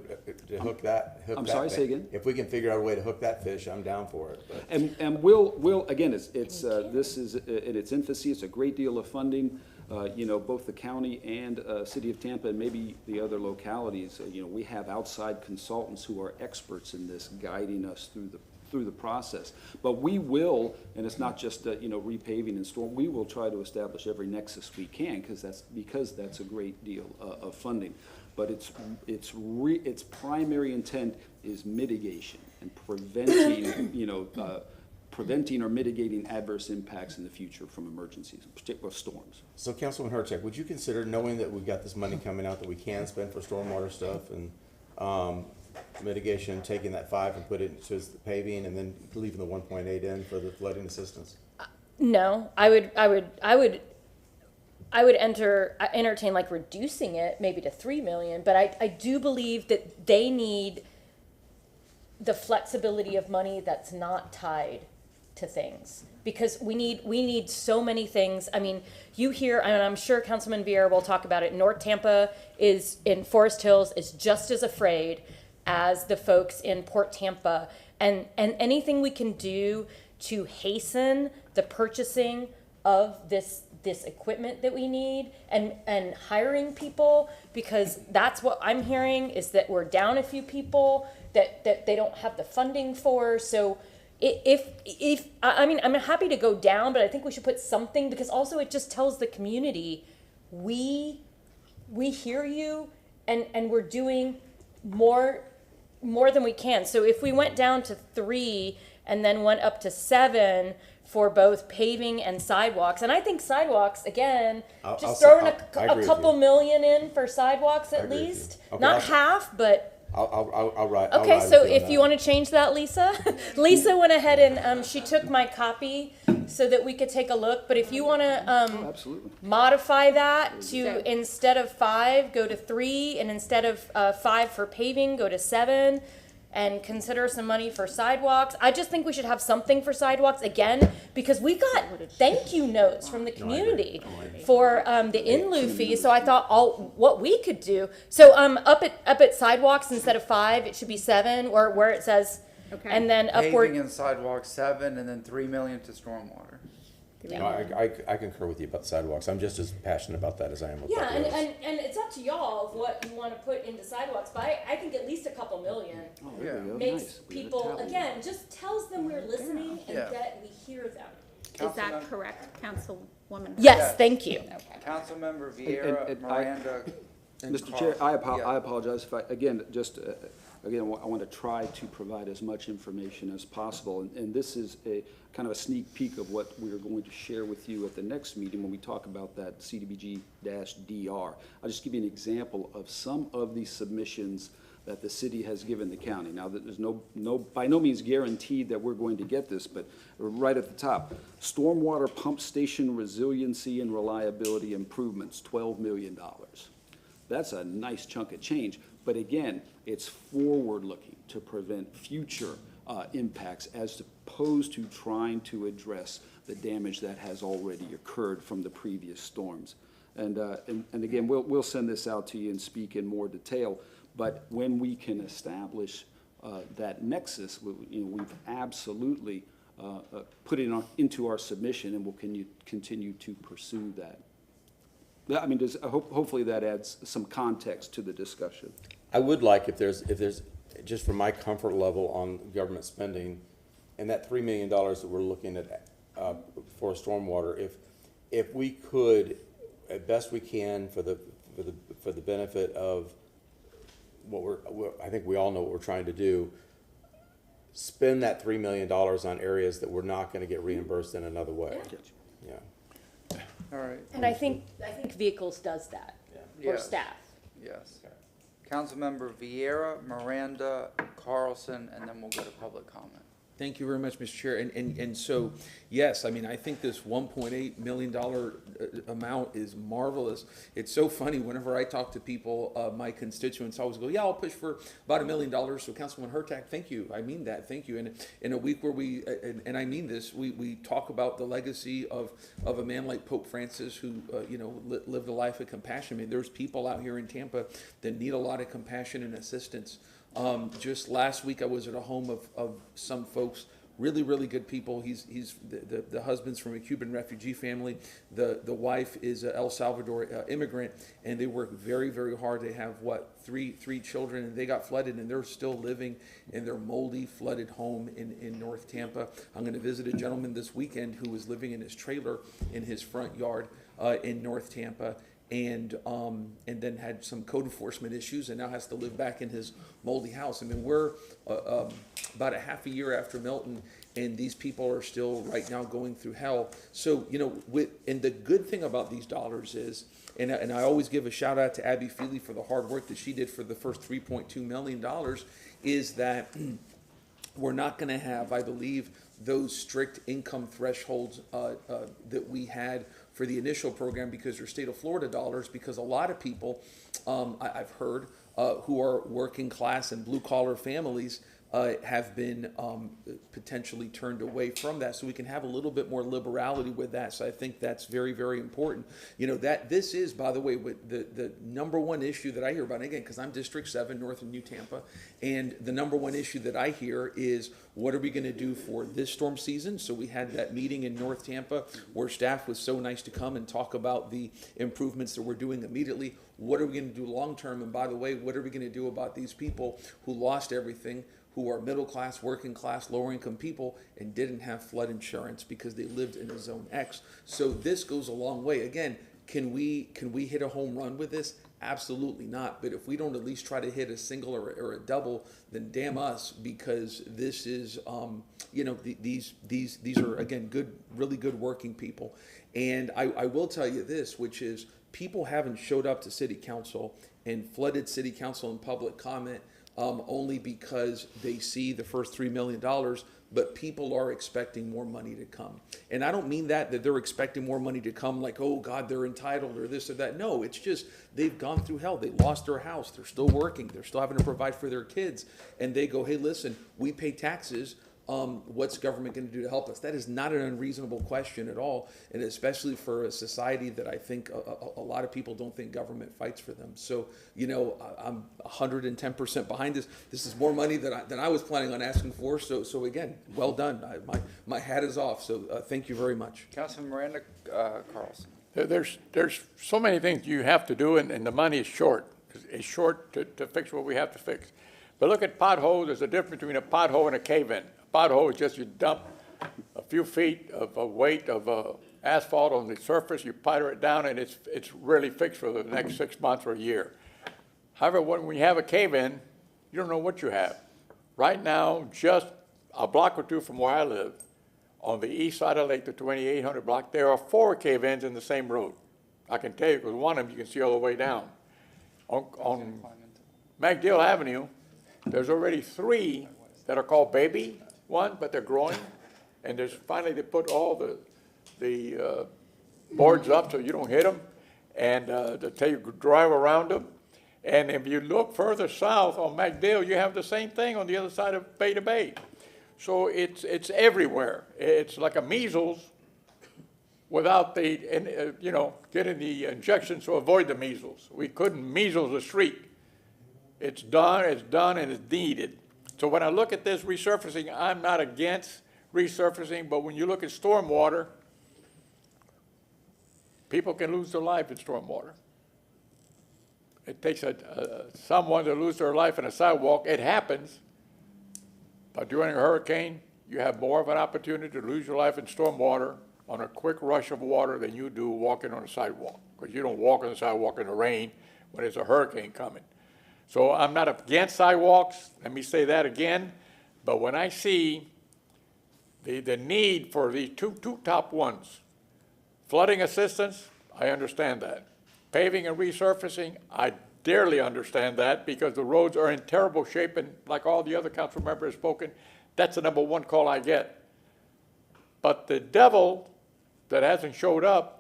hook that. I'm sorry, say again. If we can figure out a way to hook that fish, I'm down for it. But. And we'll again, this is in its infancy. It's a great deal of funding. Both the county and city of Tampa, and maybe the other localities. We have outside consultants who are experts in this, guiding us through the process. But we will, and it's not just repaving and storm. We will try to establish every nexus we can, because that's a great deal of funding. But its primary intent is mitigation and preventing or mitigating adverse impacts in the future from emergencies, in particular storms. So, Councilman Hurtak, would you consider, knowing that we've got this money coming out that we can spend for stormwater stuff and mitigation, taking that 5 and put it into the paving, and then leaving the 1.8 in for the flooding assistance? No, entertain like reducing it maybe to 3 million, but I do believe that they need the flexibility of money that's not tied to things, because we need so many things. I mean, you hear, and I'm sure Councilman Vieira will talk about it, North Tampa is in Forest Hills is just as afraid as the folks in Port Tampa, and anything we can do to hasten the purchasing of this equipment that we need and hiring people, because that's what I'm hearing is that we're down a few people that they don't have the funding for. So if I mean, I'm happy to go down, but I think we should put something, because also it just tells the community we hear you and we're doing more than we can. So if we went down to 3 and then went up to 7 for both paving and sidewalks, and I think sidewalks, again, just throwing a couple million in for sidewalks at least, Okay, not half, but. I'll write. Okay, so if you want to change that, Lisa, Lisa went ahead and she took my copy so that we could take a look. But if you want to Absolutely. modify that to instead of 5, go to 3, and instead of 5 for paving, go to 7, and consider some money for sidewalks. I just think we should have something for sidewalks again, because we got thank you notes from the community for the in-lieu fee. So I thought what we could do. So up at sidewalks, instead of 5, it should be 7, or where it says, and then upward. Paving and sidewalks 7, and then 3 million to stormwater. No, I concur with you about the sidewalks. I'm just as passionate about that as I am with Yeah, the others. and it's up to y'all of what you want to put into sidewalks, but I think at least a couple million makes people, again, just tells them we're listening and that we hear them. Is that correct, Councilwoman? Yes, thank you. Councilmember Vieira, Miranda. and Mr. Chair, Carl. I apologize if I want to try to provide as much information as possible. And this is a kind of a sneak peek of what we're going to share with you at the next meeting when we talk about that CDBG-DR. I'll just give you an example of some of the submissions that the city has given the county. Now, there's by no means guaranteed that we're going to get this, but right at the top, stormwater pump station resiliency and reliability improvements, $12 million. That's a nice chunk of change. But again, it's forward-looking to prevent future impacts as opposed to trying to address the damage that has already occurred from the previous storms. And again, we'll send this out to you and speak in more detail. But when we can establish that nexus, we've absolutely put it into our submission, and we'll continue to pursue that. I mean, hopefully that adds some context to the discussion. I would like, if there's just for my comfort level on government spending, and that $3 million that we're looking at for stormwater, if we could, at best we can, for the benefit of I think we all know what we're trying to do, spend that $3 million on areas that we're not going to get reimbursed in another way. Yeah. All right. And I think vehicles does that, or Yes. staff. Yes. Councilmember Vieira, Miranda, Carlson, and then we'll go to public comment. Thank you very much, Mr. Chair. And so, yes, I mean, I think this $1.8 million amount is marvelous. It's so funny, whenever I talk to people, my constituents always go, yeah, I'll push for about $1 million. So Councilman Hurtak, thank you. I mean that, thank you. And in a week where and I mean this, we talk about the legacy of a man like Pope Francis who, lived a life of compassion. I mean, there's people out here in Tampa that need a lot of compassion and assistance. Just last week, I was at a home of some folks, really, really good people. He's the husband's from a Cuban refugee family. The wife is a El Salvador immigrant, and they work very, very hard. They have three children, and they got flooded, and they're still living in their moldy, flooded home in North Tampa. I'm going to visit a gentleman this weekend who was living in his trailer in his front yard in North Tampa. And then had some code enforcement issues, and now has to live back in his moldy house. I mean, we're about a half a year after Milton, and these people are still right now going through hell. So, and the good thing about these dollars is, and I always give a shout out to Abby Feely for the hard work that she did for the first $3.2 million, is that we're not going to have, I believe, those strict income thresholds that we had for the initial program because they're state of Florida dollars, because a lot of people, I've heard, who are working class and blue collar families have been potentially turned away from that. So we can have a little bit more liberality with that. So I think that's very, very important. You know, that this is, by the way, what the number one issue that I hear about, again, because I'm District 7, north of New Tampa, and the number one issue that I hear is, what are we going to do for this storm season? So we had that meeting in North Tampa where staff was so nice to come and talk about the improvements that we're doing immediately. What are we going to do long term? And by the way, what are we going to do about these people who lost everything, who are middle class, working class, lower income people, and didn't have flood insurance because they lived in a zone X? So this goes a long way. Again, can we hit a home run with this? Absolutely not. But if we don't at least try to hit a single or a double, then damn us, because this is, these are, again, good, really good working people. And I will tell you this, which is, people haven't showed up to city council and flooded city council in public comment only because they see the first $3 million, but people are expecting more money to come. And I don't mean that they're expecting more money to come like, oh God, they're entitled or this or that. No, it's just they've gone through hell. They lost their house. They're still working. They're still having to provide for their kids. And they go, hey, listen, we pay taxes. What's government going to do to help us? That is not an unreasonable question at all, and especially for a society that I think a lot of people don't think government fights for them. So, you know, I'm 110% behind this. This is more money than I was planning on asking for. So again, well done. My hat is off. So thank you very much. Councilman Miranda Carlson. There's so many things you have to do, and the money is short. It's short to fix what we have to fix. But look at potholes. There's a difference between a pothole and a cave-in. A pothole is just you dump a few feet of weight of asphalt on the surface, you powder it down, and it's really fixed for the next 6 months or a year. However, when you have a cave-in, you don't know what you have. Right now, just a block or two from where I live, on the east side of Lake, the 2800 block, there are 4 cave-ins in the same road. I can tell you, because one of them you can see all the way down. On MacDill Avenue, there's already 3 that are called baby one, but they're growing. And there's finally they put all the boards up so you don't hit them, and they tell you drive around them. And if you look further south on MacDill, you have the same thing on the other side of Bay to Bay. So it's everywhere. It's like a measles without the, getting the injections to avoid the measles. We couldn't measles the street. It's done, and it's needed. So when I look at this resurfacing, I'm not against resurfacing, but when you look at stormwater, people can lose their life in stormwater. It takes someone to lose their life in a sidewalk. It happens, but during a hurricane, you have more of an opportunity to lose your life in stormwater on a quick rush of water than you do walking on a sidewalk, because you don't walk on the sidewalk in the rain when there's a hurricane coming. So I'm not against sidewalks, let me say that again, but when I see the need for the two top ones, flooding assistance, I understand that. Paving and resurfacing, I dearly understand that, because the roads are in terrible shape, and like all the other council members have spoken, that's the number one call I get. But the devil that hasn't showed up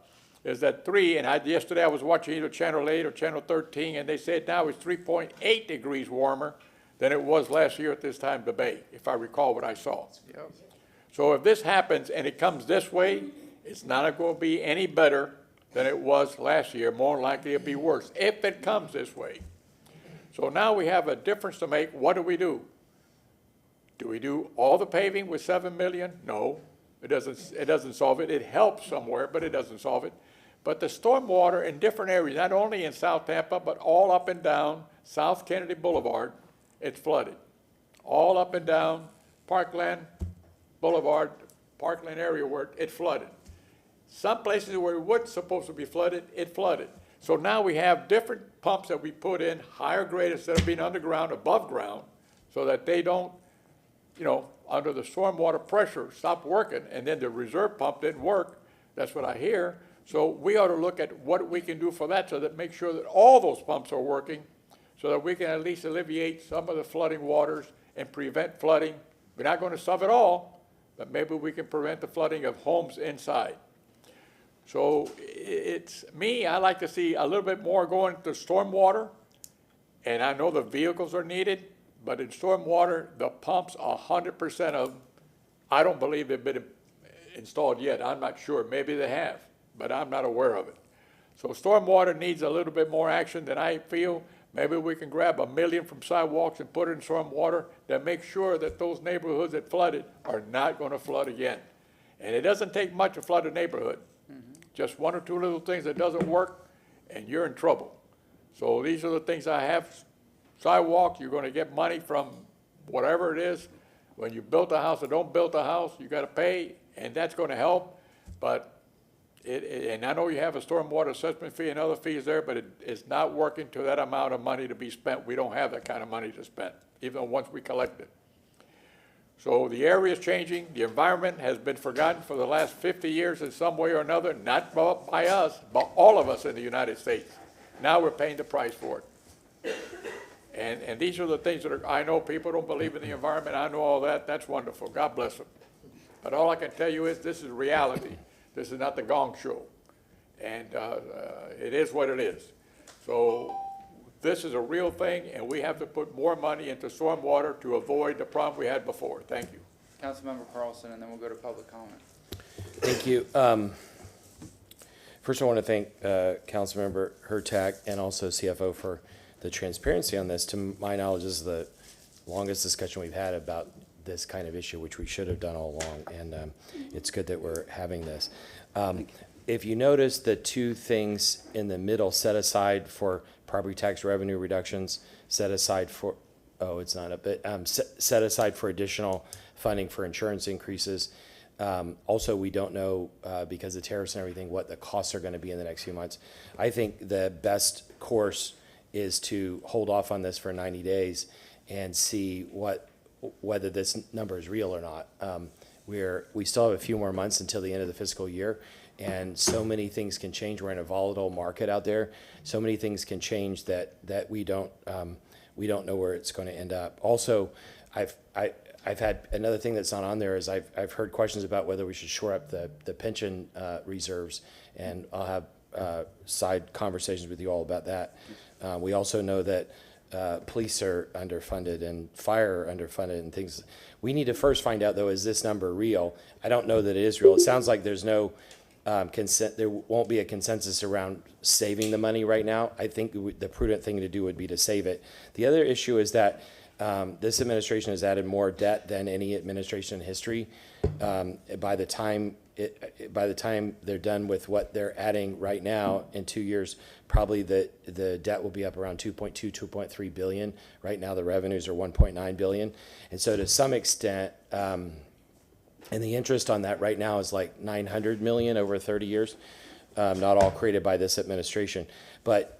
is that 3, and yesterday I was watching either Channel 8 or Channel 13, and they said now it's 3.8 degrees warmer than it was last year at this time of the Bay, if I recall what I saw. Yep. So if this happens and it comes this way, it's not going to be any better than it was last year. More likely it'll be worse if it comes this way. So now we have a difference to make. What do? Do we do all the paving with $7 million? No, it doesn't solve it. It helps somewhere, but it doesn't solve it. But the stormwater in different areas, not only in South Tampa, but all up and down South Kennedy Boulevard, it's flooded. All up and down Parkland Boulevard, Parkland area where it flooded. Some places where it wasn't supposed to be flooded, it flooded. So now we have different pumps that we put in, higher grade instead of being underground, above ground, so that they don't, under the stormwater pressure, stop working, and then the reserve pump didn't work. That's what I hear. So we ought to look at what we can do for that, so that make sure that all those pumps are working, so that we can at least alleviate some of the flooding waters and prevent flooding. We're not going to solve it all, but maybe we can prevent the flooding of homes inside. So I like to see a little bit more going to stormwater. And I know the vehicles are needed, but in stormwater, the pumps, 100% of them, I don't believe they've been installed yet. I'm not sure. Maybe they have, but I'm not aware of it. So stormwater needs a little bit more action than I feel. Maybe we can grab $1 million from sidewalks and put it in stormwater to make sure that those neighborhoods that flooded are not going to flood again. And it doesn't take much to flood a neighborhood. Just one or two little things that doesn't work, and you're in trouble. So these are the things I have. Sidewalk, you're going to get money from whatever it is. When you build a house or don't build a house, you got to pay, and that's going to help. But and I know you have a stormwater assessment fee and other fees there, but it's not working to that amount of money to be spent. We don't have that kind of money to spend, even once we collect it. So the area is changing. The environment has been forgotten for the last 50 years in some way or another, not by us, but all of us in the United States. Now we're paying the price for it. And these are the things that I know people don't believe in the environment. I know all that. That's wonderful. God bless them. But all I can tell you is this is reality. This is not the Gong Show. And it is what it is. So this is a real thing, and we have to put more money into stormwater to avoid the problem we had before. Thank you. Councilmember Carlson, and then we'll go to public comment. Thank you. First, I want to thank Councilmember Hurtak and also CFO for the transparency on this. To my knowledge, this is the longest discussion we've had about this kind of issue, which we should have done all along, and it's good that we're having this. If you notice the two things in the middle, set aside for property tax revenue reductions, set aside for, it's not up, but set aside for additional funding for insurance increases. Also, we don't know, because of tariffs and everything, what the costs are going to be in the next few months. I think the best course is to hold off on this for 90 days and see whether this number is real or not. We still have a few more months until the end of the fiscal year, and so many things can change. We're in a volatile market out there. So many things can change that we don't know where it's going to end up. Also, I've had another thing that's not on there is I've heard questions about whether we should shore up the pension reserves, and I'll have side conversations with you all about that. We also know that police are underfunded and fire are underfunded and things. We need to first find out, though, is this number real? I don't know that it is real. It sounds like there's no there won't be a consensus around saving the money right now. I think the prudent thing to do would be to save it. The other issue is that this administration has added more debt than any administration in history. By the time they're done with what they're adding right now in 2 years, probably the debt will be up around 2.3 billion. Right now the revenues are 1.9 billion. And so to some extent, and the interest on that right now is like 900 million over 30 years, not all created by this administration. But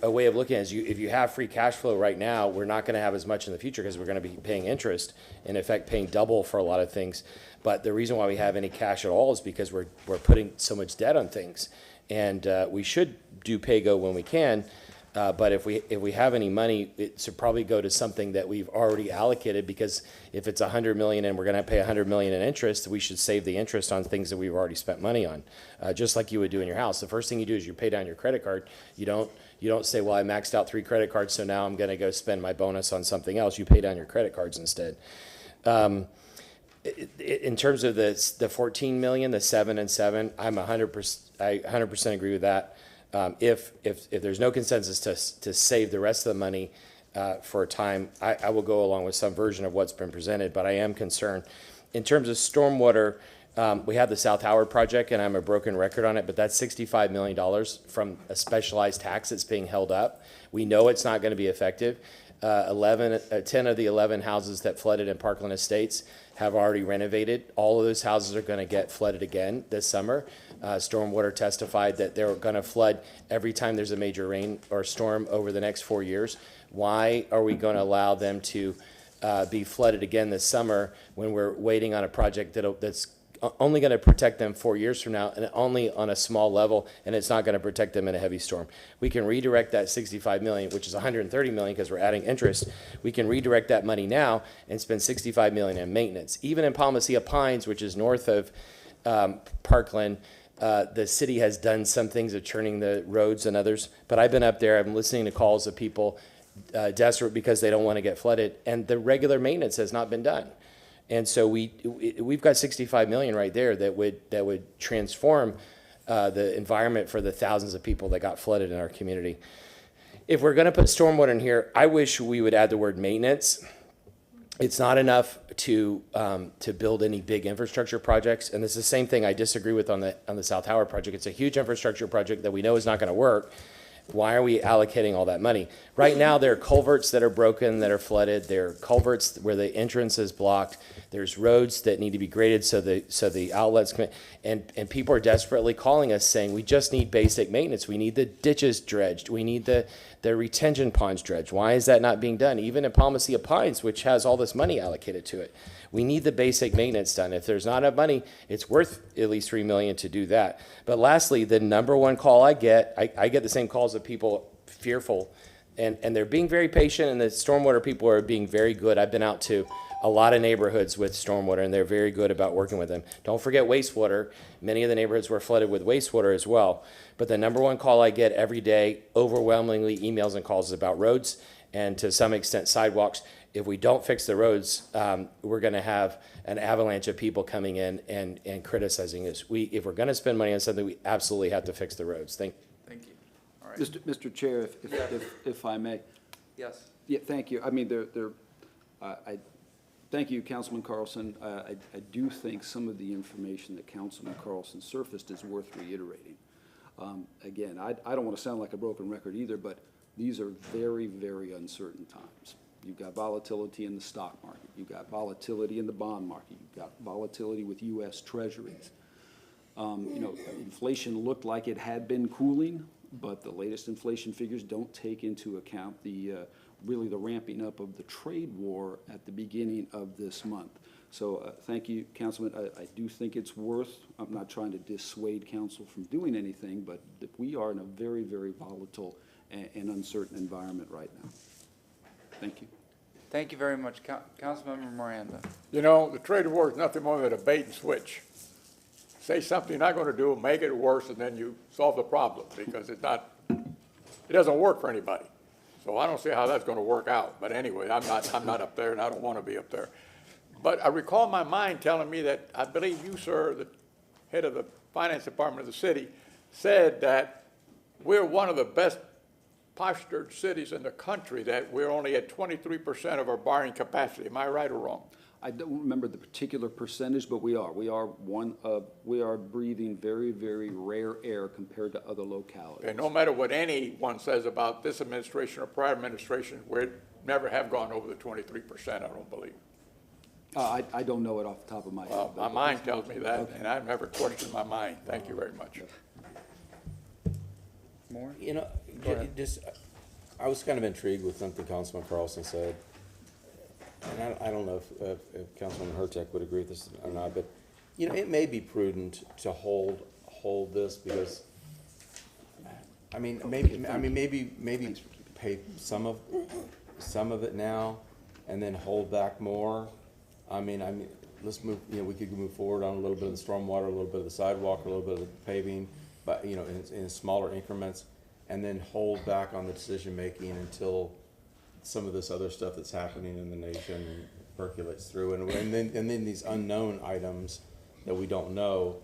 a way of looking at it is if you have free cash flow right now, we're not going to have as much in the future because we're going to be paying interest, in effect paying double for a lot of things. But the reason why we have any cash at all is because we're putting so much debt on things. And we should do pay-go when we can, but if we have any money, it should probably go to something that we've already allocated, because if it's 100 million and we're going to pay 100 million in interest, we should save the interest on things that we've already spent money on, just like you would do in your house. The first thing you do is you pay down your credit card. You don't say, well, I maxed out 3 credit cards, so now I'm going to go spend my bonus on something else. You pay down your credit cards instead. In terms of the 14 million, the 7 and 7, I 100% agree with that. If there's no consensus to save the rest of the money for a time, I will go along with some version of what's been presented, but I am concerned. In terms of stormwater, we have the South Howard project, and I'm a broken record on it, but that's $65 million from a specialized tax that's being held up. We know it's not going to be effective. 10 of the 11 houses that flooded in Parkland Estates have already renovated. All of those houses are going to get flooded again this summer. Stormwater testified that they're going to flood every time there's a major rain or storm over the next 4 years. Why are we going to allow them to be flooded again this summer when we're waiting on a project that's only going to protect them 4 years from now, and only on a small level, and it's not going to protect them in a heavy storm? We can redirect that 65 million, which is 130 million because we're adding interest. We can redirect that money now and spend 65 million in maintenance. Even in Palmacia Pines, which is north of Parkland, The city has done some things of churning the roads and others, but I've been up there, I'm listening to calls of people desperate because they don't want to get flooded, and the regular maintenance has not been done. And so we've got 65 million right there that would transform the environment for the thousands of people that got flooded in our community. If we're going to put stormwater in here, I wish we would add the word maintenance. It's not enough to build any big infrastructure projects, and it's the same thing I disagree with on the South Howard project. It's a huge infrastructure project that we know is not going to work. Why are we allocating all that money? Right now, there are culverts that are broken, that are flooded. There are culverts where the entrance is blocked. There's roads that need to be graded so the outlets can, and people are desperately calling us saying, we just need basic maintenance. We need the ditches dredged. We need the retention ponds dredged. Why is that not being done? Even in Palmacia Pines, which has all this money allocated to it. We need the basic maintenance done. If there's not enough money, it's worth at least $3 million to do that. But lastly, the number one call I get the same calls of people fearful, and they're being very patient, and the stormwater people are being very good. I've been out to a lot of neighborhoods with stormwater, and they're very good about working with them. Don't forget wastewater. Many of the neighborhoods were flooded with wastewater as well. But the number one call I get every day, overwhelmingly emails and calls, is about roads and to some extent sidewalks. If we don't fix the roads, we're going to have an avalanche of people coming in and criticizing us. If we're going to spend money on something, we absolutely have to fix the roads. Thank you. All right. Mr. Chair, if I may. Yes. Yeah, thank you. I mean, thank you, Councilman Carlson. I do think some of the information that Councilman Carlson surfaced is worth reiterating. Again, I don't want to sound like a broken record either, but these are very, very uncertain times. You've got volatility in the stock market. You've got volatility in the bond market. You've got volatility with U.S. Treasuries. Inflation looked like it had been cooling, but the latest inflation figures don't take into account really the ramping up of the trade war at the beginning of this month. So thank you, Councilman. I do think it's worth, I'm not trying to dissuade council from doing anything, but we are in a very, very volatile and uncertain environment right now. Thank you. Thank you very much, Councilmember Miranda. You know, the trade war is nothing more than a bait and switch. Say something you're not going to do, make it worse, and then you solve the problem, because it doesn't work for anybody. So I don't see how that's going to work out. But anyway, I'm not up there, and I don't want to be up there. But I recall my mind telling me that I believe you, sir, the head of the finance department of the city, said that we're one of the best postured cities in the country, that we're only at 23% of our borrowing capacity. Am I right or wrong? I don't remember the particular percentage, but we are. We are breathing very, very rare air compared to other localities. And no matter what anyone says about this administration or prior administration, we never have gone over the 23%, I don't believe. I don't know it off the top of my head. My mind tells me that, okay. And I've never questioned my mind. Thank you very much. More? You know, I was kind of intrigued with something Councilman Carlson said. And I don't know if Councilman Hurtak would agree with this or not, but, you know, it may be prudent to hold this because, maybe pay some of it now and then hold back more. Let's move, we could move forward on a little bit of the stormwater, a little bit of the sidewalk, a little bit of the paving, but, in smaller increments, and then hold back on the decision-making until some of this other stuff that's happening in the nation percolates through, and then these unknown items that we don't know,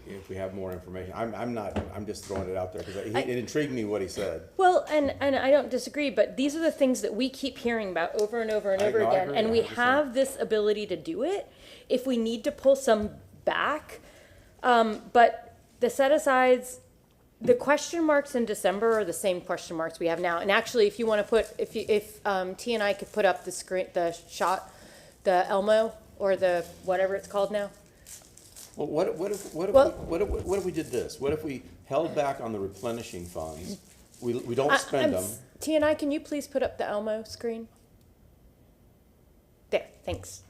if we have more information. I'm just throwing it out there because it intrigued me what he said. Well, and I don't disagree, but these are the things that we keep hearing about over and over and over again, and we have this ability to do it if we need to pull some back. But the set-asides, the question marks in December are the same question marks we have now. And actually, if you want to put, if T and I could put up the screen, the Elmo, or the whatever it's called now. Well, what if we did this? What if we held back on the replenishing funds? We don't spend them. T and I, can you please put up the Elmo screen? There, thanks.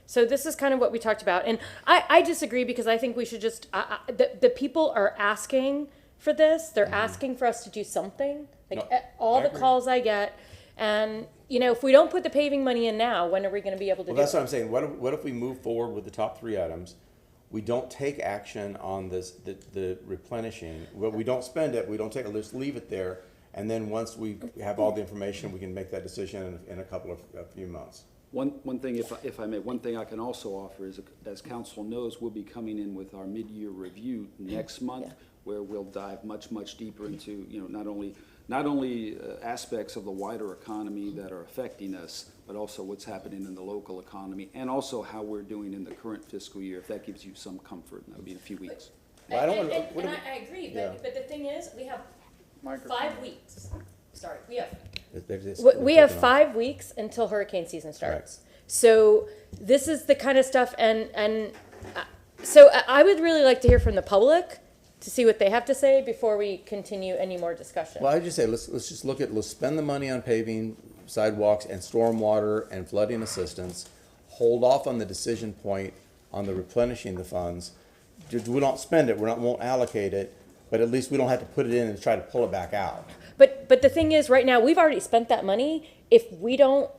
So this is kind of what we talked about, and I disagree because I think we should just the people are asking for this. They're asking for us to do something. Like all the calls I get, and if we don't put the paving money in now, when are we going to be able to do it? That's what I'm saying. What if we move forward with the top 3 items? we don't take action on this, the replenishing, well, we don't spend it, we don't take it, let's leave it there, and then once we have all the information, we can make that decision in a few months. One thing, if I may, one thing I can also offer is, as council knows, we'll be coming in with our mid-year review next month, where we'll dive much deeper into, not only aspects of the wider economy that are affecting us, but also what's happening in the local economy, and also how we're doing in the current fiscal year, if that gives you some comfort, and that'll be in a few weeks. I agree, but the thing is, we have 5 weeks. Sorry, we have 5 weeks until hurricane season starts. Right. So this is the kind of stuff, and so I would really like to hear from the public to see what they have to say before we continue any more discussion. Well, I just say, let's spend the money on paving, sidewalks, and stormwater and flooding assistance. Hold off on the decision point on the replenishing the funds. We don't spend it, won't allocate it, but at least we don't have to put it in and try to pull it back out. But the thing is, right now, we've already spent that money. If we don't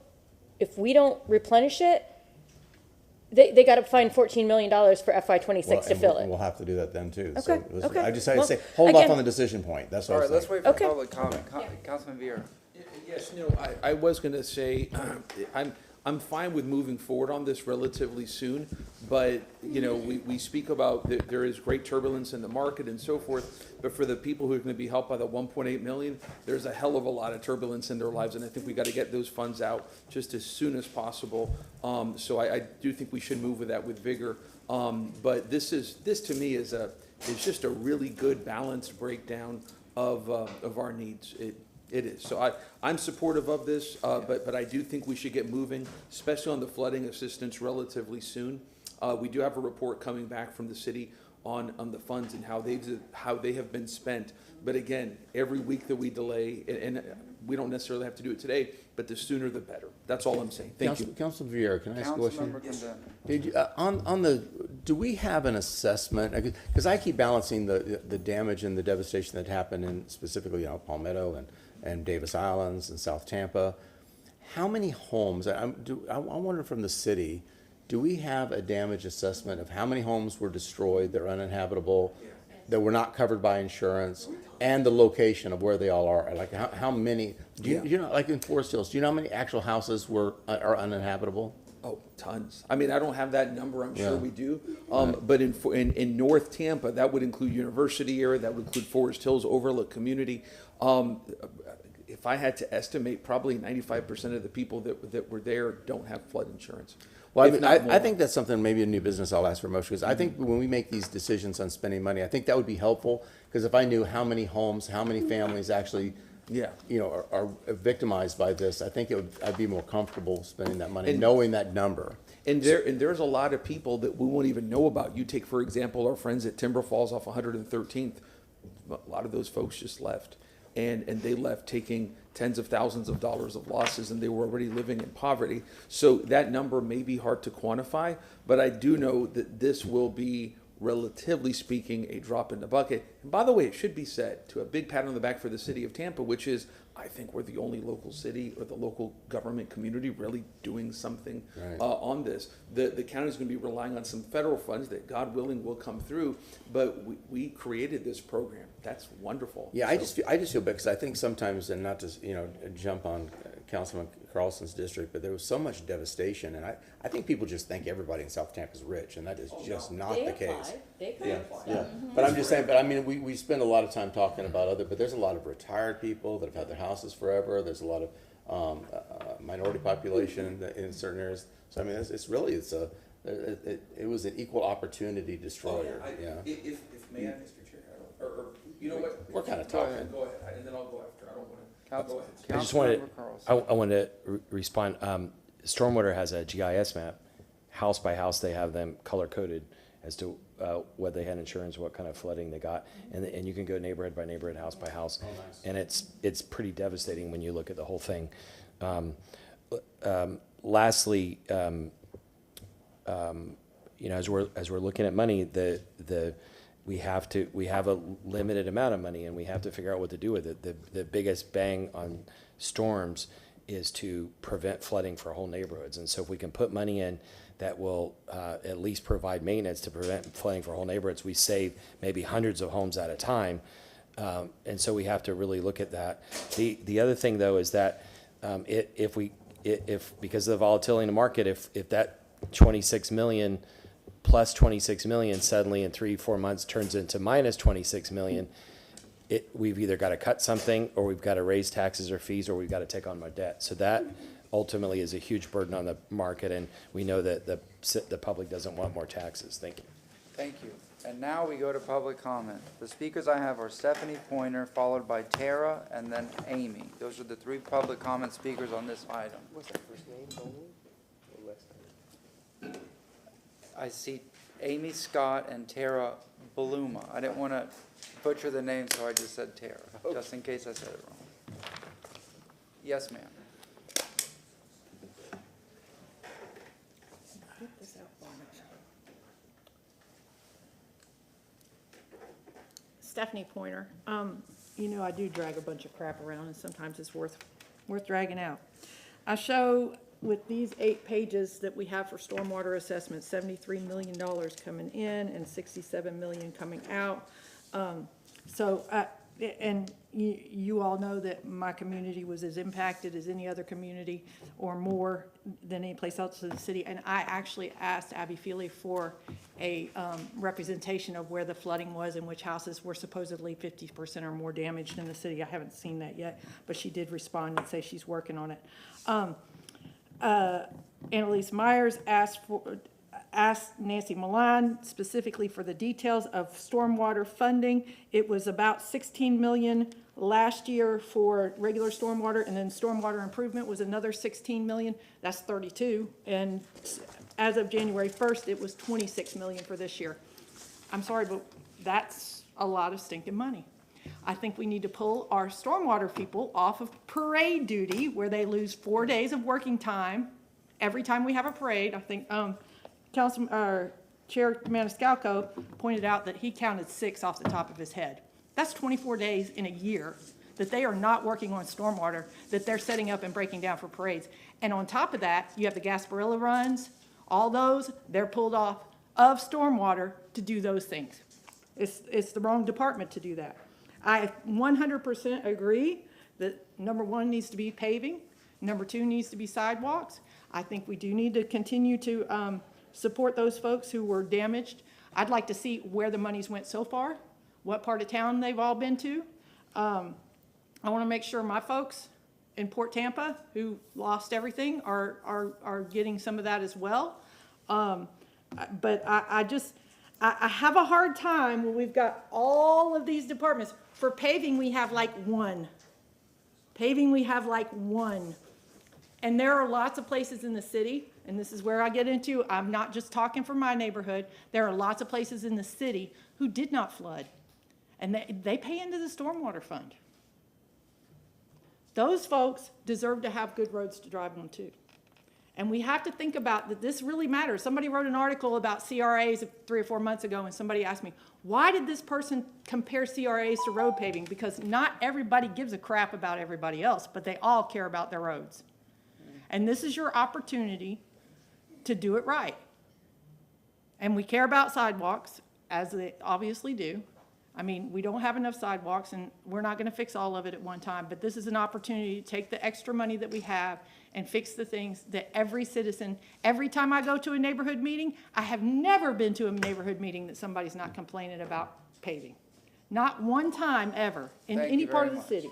replenish it, they got to find $14 million for FY26 to fill it. We'll have to do that then too. Okay, So okay. I just Well, say, hold again- off on the decision point. That's All all right, I'm let's saying. wait for Okay. public comment. Councilman Vieira. Yes, no, I was going to say, I'm fine with moving forward on this relatively soon, but, we speak about that there is great turbulence in the market and so forth, but for the people who are going to be helped by the 1.8 million, there's a hell of a lot of turbulence in their lives, and I think we got to get those funds out just as soon as possible. So I do think we should move with that with vigor. But this to me is just a really good balanced breakdown of our needs. It is. So I'm supportive of this, but I do think we should get moving, especially on the flooding assistance relatively soon. We do have a report coming back from the city on the funds and how they have been spent. But again, every week that we delay, and we don't necessarily have to do it today, but the sooner the better. That's all I'm saying. Thank you. Councilor Vieira, can I ask a question? Councilmember Condon. Do we have an assessment? Because I keep balancing the damage and the devastation that happened in specifically, Palmetto and Davis Islands and South Tampa. How many homes, I wonder from the city, do we have a damage assessment of how many homes were destroyed, that are uninhabitable, that were not covered by insurance, and the location of where they all are? Like how many, like in Forest Hills, do you know how many actual houses are uninhabitable? Oh, tons. I mean, I don't have that number. I'm sure Yeah. we do. But in North Tampa, that would include University area, that would include Forest Hills, Overlook Community. If I had to estimate, probably 95% of the people that were there don't have flood insurance. Well, if not more. I think that's something, maybe a new business I'll ask for motion, because I think when we make these decisions on spending money, I think that would be helpful, because if I knew how many homes, how many families actually, are victimized by this, I think I'd be more comfortable spending that money, knowing that number. And there's a lot of people that we won't even know about. You take, for example, our friends at Timber Falls off 113th. A lot of those folks just left. And they left taking tens of thousands of dollars of losses, and they were already living in poverty. So that number may be hard to quantify, but I do know that this will be, relatively speaking, a drop in the bucket. And by the way, it should be said, to a big pat on the back for the city of Tampa, which is, I think we're the only local city or the local government community really doing something on this. The county's going to be relying on some federal funds that, God willing, will come through, but we created this program. That's wonderful. Yeah, I just feel bad, because I think sometimes, and not to jump on Councilman Carlson's district, but there was so much devastation, and I think people just think everybody in South Tampa is rich, and that is just not the case. They could apply. Yeah, but I'm just saying, but I mean, we spend a lot of time talking about but there's a lot of retired people that have had their houses forever. There's a lot of minority population in certain areas. So I mean, it was an equal opportunity destroyer. If may I, Mr. Chair, or you know what? We're kind of talking. Go ahead, and then I'll go after. I don't want to. Go ahead. I just wanted, I wanted to respond. Stormwater has a GIS map, house by house. They have them color coded as to whether they had insurance, what kind of flooding they got, and you can go neighborhood by neighborhood, house by house, and it's pretty devastating when you look at the whole thing. Lastly, as we're looking at money, we have a limited amount of money, and we have to figure out what to do with it. The biggest bang on storms is to prevent flooding for whole neighborhoods. And so if we can put money in that will at least provide maintenance to prevent flooding for whole neighborhoods, we save maybe hundreds of homes at a time. And so we have to really look at that. The other thing, though, is that if because of the volatility in the market, if that 26 million plus 26 million suddenly in 3-4 months turns into minus 26 million, we've either got to cut something, or we've got to raise taxes or fees, or we've got to take on more debt. So that ultimately is a huge burden on the market, and we know that the public doesn't want more taxes. Thank you. Thank you. And now we go to public comment. The speakers I have are Stephanie Pointer, followed by Tara, and then Amy. Those are the 3 public comment speakers on this item. What's that first name only? Or last name? I see Amy Scott and Tara Bluma. I didn't want to butcher the name, so I just said Tara, just in case I said it wrong. Yes, ma'am. Stephanie Pointer. You know, I do drag a bunch of crap around, and sometimes it's worth dragging out. I show with these 8 pages that we have for stormwater assessment, $73 million coming in and $67 million coming out. And you all know that my community was as impacted as any other community, or more than any place else in the city. And I actually asked Abby Feely for a representation of where the flooding was and which houses were supposedly 50% or more damaged in the city. I haven't seen that yet, but she did respond and say she's working on it. Annalise Myers asked Nancy Milan specifically for the details of stormwater funding. It was about $16 million last year for regular stormwater, and then stormwater improvement was another $16 million. That's 32. And as of January 1st, it was $26 million for this year. I'm sorry, but that's a lot of stinking money. I think we need to pull our stormwater people off of parade duty, where they lose 4 days of working time every time we have a parade. I think Chair Maniscalco pointed out that he counted 6 off the top of his head. That's 24 days in a year that they are not working on stormwater, that they're setting up and breaking down for parades. And on top of that, you have the Gasparilla runs, all those, they're pulled off of stormwater to do those things. It's the wrong department to do that. I 100% agree that number 1 needs to be paving, number 2 needs to be sidewalks. I think we do need to continue to support those folks who were damaged. I'd like to see where the monies went so far, what part of town they've all been to. I want to make sure my folks in Port Tampa who lost everything are getting some of that as well. But I have a hard time when we've got all of these departments. For paving, we have like 1. Paving, we have like 1. And there are lots of places in the city, and this is where I get into, I'm not just talking for my neighborhood, there are lots of places in the city who did not flood. And they pay into the stormwater fund. Those folks deserve to have good roads to drive on too. And we have to think about that this really matters. Somebody wrote an article about CRAs 3 or 4 months ago, and somebody asked me, why did this person compare CRAs to road paving? Because not everybody gives a crap about everybody else, but they all care about their roads. And this is your opportunity to do it right. And we care about sidewalks, as they obviously do. I mean, we don't have enough sidewalks, and we're not going to fix all of it at one time, but this is an opportunity to take the extra money that we have and fix the things that every citizen, every time I go to a neighborhood meeting, I have never been to a neighborhood meeting that somebody's not complaining about paving. Not one time ever in any part of the city.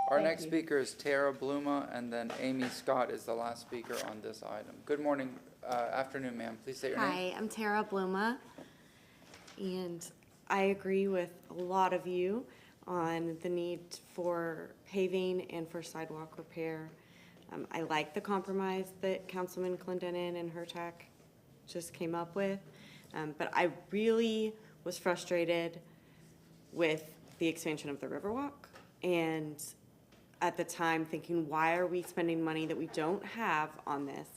Our next speaker is Tara Bluma, and then Amy Scott is the last speaker on this item. Good morning, afternoon, ma'am. Please state your name. Hi, I'm Tara Bluma, and I agree with a lot of you on the need for paving and for sidewalk repair. I like the compromise that Councilman Clendenin and Hurtak just came up with, but I really was frustrated with the expansion of the Riverwalk, and at the time thinking, why are we spending money that we don't have on this,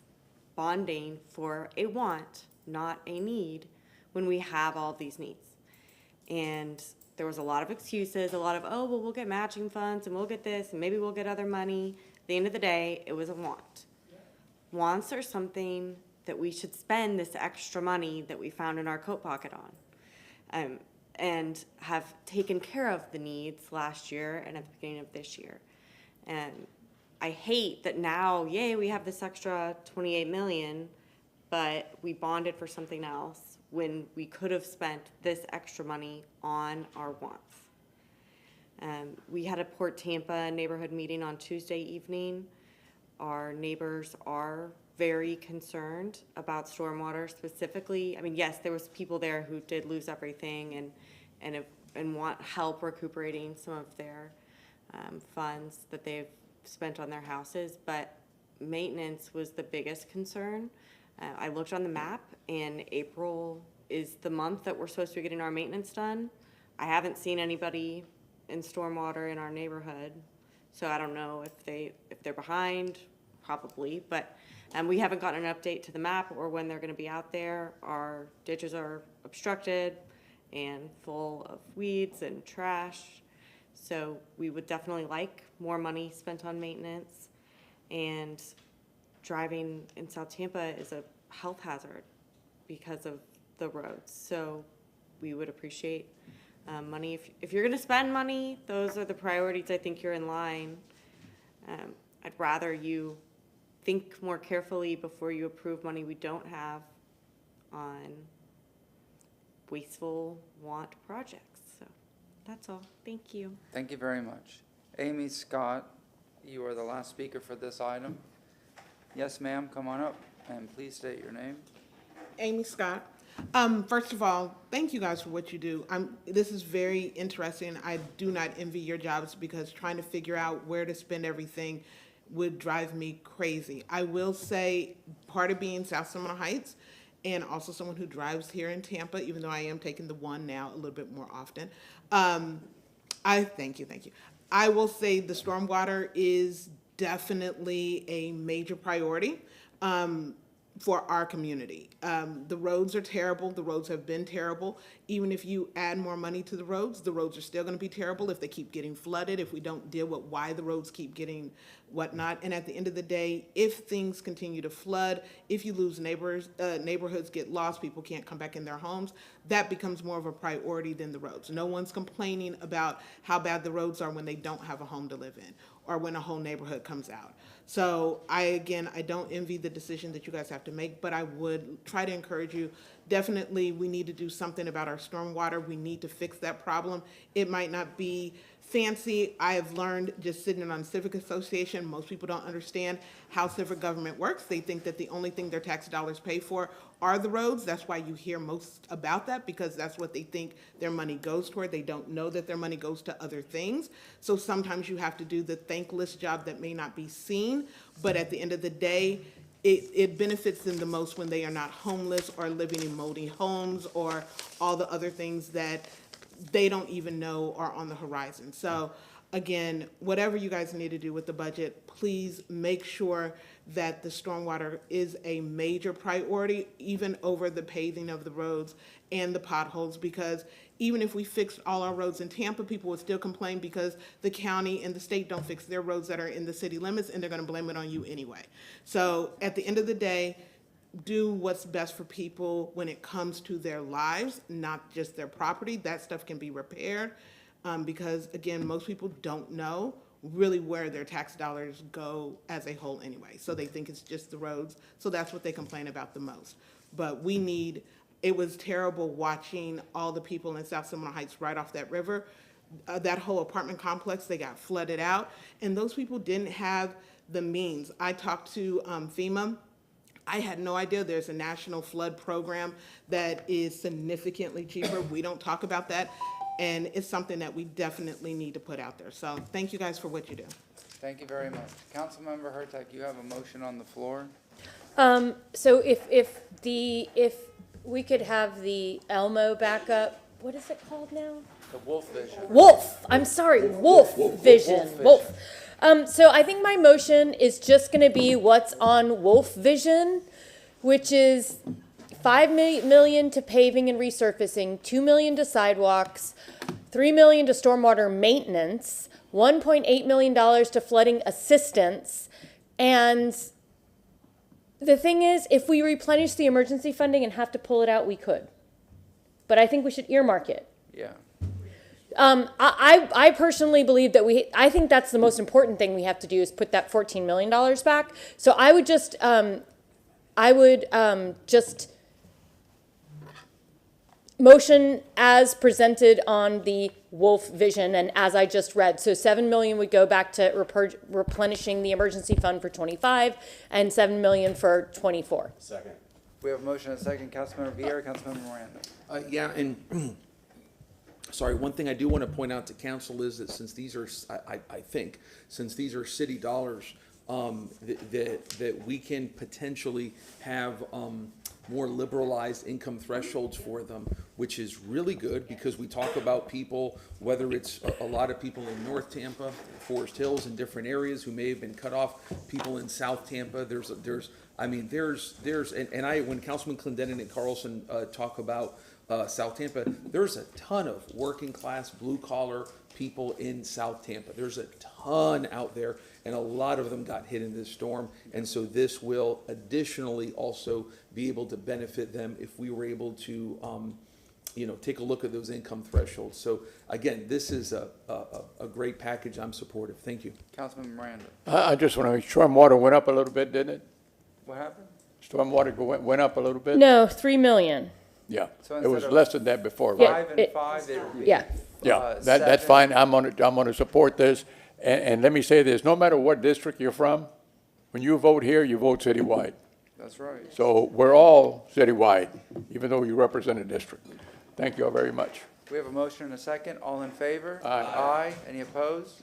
bonding for a want, not a need, when we have all these needs? And there was a lot of excuses, a lot of, oh, well, we'll get matching funds and we'll get this and maybe we'll get other money. At the end of the day, it was a want. Wants are something that we should spend this extra money that we found in our coat pocket on, and have taken care of the needs last year and at the beginning of this year. And I hate that now, yay, we have this extra 28 million, but we bonded for something else when we could have spent this extra money on our wants. We had a Port Tampa neighborhood meeting on Tuesday evening. Our neighbors are very concerned about stormwater specifically. I mean, yes, there was people there who did lose everything and want help recuperating some of their funds that they've spent on their houses, but maintenance was the biggest concern. I looked on the map, and April is the month that we're supposed to be getting our maintenance done. I haven't seen anybody in stormwater in our neighborhood, so I don't know if they're behind, probably, but we haven't gotten an update to the map or when they're going to be out there. Our ditches are obstructed and full of weeds and trash, so we would definitely like more money spent on maintenance. And driving in South Tampa is a health hazard because of the roads, so we would appreciate money. If you're going to spend money, those are the priorities. I think you're in line. I'd rather you think more carefully before you approve money we don't have on wasteful want projects. So that's all. Thank you. Thank you very much. Amy Scott, you are the last speaker for this item. Yes, ma'am, come on up and please state your name. Amy Scott. First of all, thank you guys for what you do. This is very interesting. I do not envy your jobs because trying to figure out where to spend everything would drive me crazy. I will say part of being South Seminole Heights and also someone who drives here in Tampa, even though I am taking the one now a little bit more often. Thank you. I will say the stormwater is definitely a major priority for our community. The roads are terrible. The roads have been terrible. Even if you add more money to the roads are still going to be terrible if they keep getting flooded, if we don't deal with why the roads keep getting whatnot. And at the end of the day, if things continue to flood, if you lose neighborhoods get lost, people can't come back in their homes, that becomes more of a priority than the roads. No one's complaining about how bad the roads are when they don't have a home to live in or when a whole neighborhood comes out. So I don't envy the decision that you guys have to make, but I would try to encourage you. Definitely, we need to do something about our stormwater. We need to fix that problem. It might not be fancy. I have learned just sitting on Civic Association, most people don't understand how civic government works. They think that the only thing their tax dollars pay for are the roads. That's why you hear most about that, because that's what they think their money goes toward. They don't know that their money goes to other things. So sometimes you have to do the thankless job that may not be seen, but at the end of the day, it benefits them the most when they are not homeless or living in moldy homes or all the other things that they don't even know are on the horizon. So again, whatever you guys need to do with the budget, please make sure that the stormwater is a major priority, even over the paving of the roads and the potholes, because even if we fixed all our roads in Tampa, people would still complain because the county and the state don't fix their roads that are in the city limits, and they're going to blame it on you anyway. So at the end of the day, do what's best for people when it comes to their lives, not just their property. That stuff can be repaired because, again, most people don't know really where their tax dollars go as a whole anyway. So they think it's just the roads. So that's what they complain about the most. But it was terrible watching all the people in South Seminole Heights right off that river. That whole apartment complex, they got flooded out. And those people didn't have the means. I talked to FEMA. I had no idea there's a national flood program that is significantly cheaper. We don't talk about that. And it's something that we definitely need to put out there. So thank you guys for what you do. Thank you very much. Councilmember Hurtak, you have a motion on the floor. So if we could have the Elmo back up, what is it called now? The Wolf Vision. Wolf, I'm sorry, Wolf Vision. Wolf. So I think my motion is just gonna be what's on Wolf Vision, which is $5 million to paving and resurfacing, $2 million to sidewalks, $3 million to stormwater maintenance, $1.8 million to flooding assistance. And the thing is, if we replenish the emergency funding and have to pull it out, we could. But I think we should earmark it. Yeah. I personally believe that I think that's the most important thing we have to do is put that $14 million back. So I would just motion as presented on the Wolf vision and as I just read. So 7 million would go back to replenishing the emergency fund for 25 and 7 million for 24. Second. We have a motion and a second. Councilmember Vieira, Councilmember Miranda. Yeah, and sorry, one thing I do want to point out to council is that since these are, I think, since these are city dollars, that we can potentially have more liberalized income thresholds for them, which is really good because we talk about people, whether it's a lot of people in North Tampa, Forest Hills, and different areas who may have been cut off, people in South Tampa. When Councilman Clendenin and Carlson talk about South Tampa, there's a ton of working class, blue collar people in South Tampa. There's a ton out there, and a lot of them got hit in this storm. And so this will additionally also be able to benefit them if we were able to, take a look at those income thresholds. So again, this is a great package. I'm supportive. Thank you. Councilmember Miranda. I just want to, stormwater went up a little bit, didn't it? What happened? Stormwater went up a little bit? No, 3 million. Yeah, So it was instead of less than that before, right? 5 and 5, it would be. Yeah. Yeah, that's 7. fine. I'm gonna support this. And let me say this, no matter what district you're from, when you vote here, you vote citywide. That's right. So we're all citywide, even though you represent a district. Thank you all very much. We have a motion and a second. All in favor? Aye. Aye. Any opposed?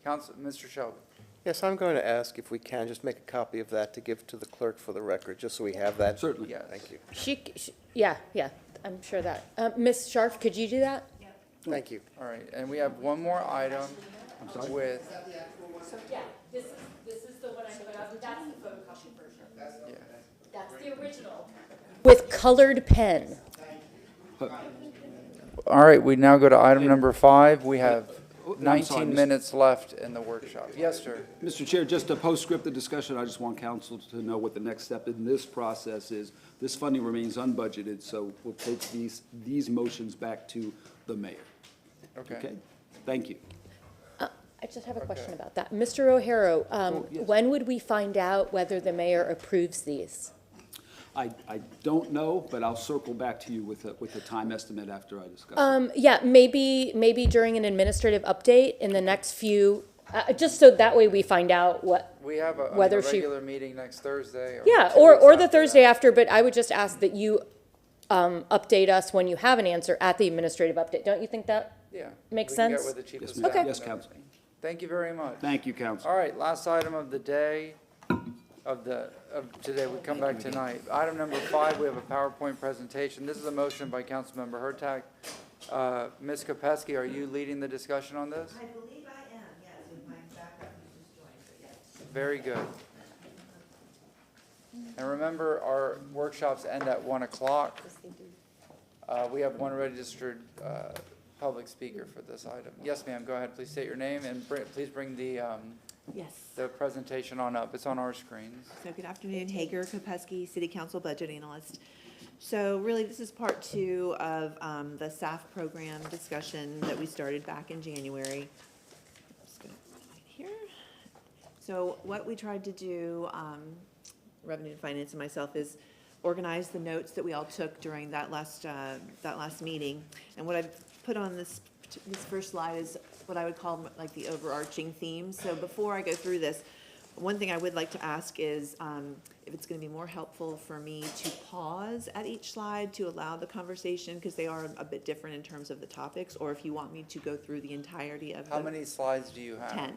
Mr. Shelby. Yes, I'm going to ask if we can just make a copy of that to give to the clerk for the record, just so we have that. Certainly. Yes. Thank you. Yeah, I'm sure that. Ms. Scharf, could you do that? Thank you. All right, and we have one more item with, So, yeah, this is the one I put up. That's the photocopy version. yeah. That's the original. With colored pen. All right, we now go to item number 5. We have I'm 19 sorry, Mr. minutes left in the workshop. Yes, sir. Mr. Chair, just a post-scripted discussion, I just want council to know what the next step in this process is. This funding remains unbudgeted, so we'll take these motions back to the mayor. Okay. Thank you. I just have a question about that. Mr. O'Hara, yes. when would we find out whether the mayor approves these? I don't know, but I'll circle back to you with a time estimate after I discuss it. Yeah, maybe during an administrative update in the next few, just so that way we find out what. We have a whether she. regular meeting next Thursday. Yeah, 2 or weeks the after Thursday that. after, but I would just ask that you update us when you have an answer at the administrative update. Don't you think that Yeah. makes we can sense? get with the chief of Yes, staff ma'am. Okay. Yes, council. Thank you very much. Thank you, council. All right, last item of the day, of today, we come back tonight. Item number 5, we have a PowerPoint presentation. This is a motion by Councilmember Hurtak. Ms. Kopesky, are you leading the discussion on this? I believe I am, yes, with my backup who just joined, but yes. Very good. And remember, our workshops end at 1 o'clock. We have one registered public speaker for this item. Yes, ma'am, go ahead, please state your name and please bring the presentation on up. It's on our screens. So good afternoon, Hager Kopesky, City Council Budget Analyst. So really, this is part 2 of the SAF program discussion that we started back in January. Just gonna put it right here. So what we tried to do, Revenue and Finance and myself, is organize the notes that we all took during that last meeting. And what I've put on this first slide is what I would call like the overarching theme. So before I go through this, one thing I would like to ask is if it's going to be more helpful for me to pause at each slide to allow the conversation, because they are a bit different in terms of the topics, or if you want me to go through the entirety of How many slides do you have? 10.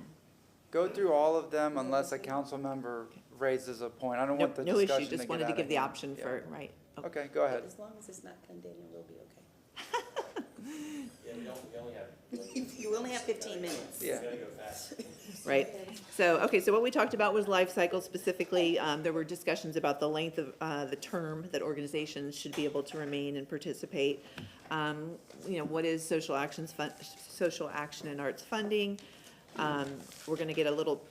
Go through all of them unless a council member raises a point. I don't want the No discussion issue, to just get wanted out to of give the hand. option Yeah. for, right. Okay, go ahead. As long as it's not Clendenin, we'll be okay. You only have 15 minutes. Yeah. Right. So, okay, so what we talked about was life cycle specifically. There were discussions about the length of the term that organizations should be able to remain and participate. What is social action and arts funding? We're going to get a little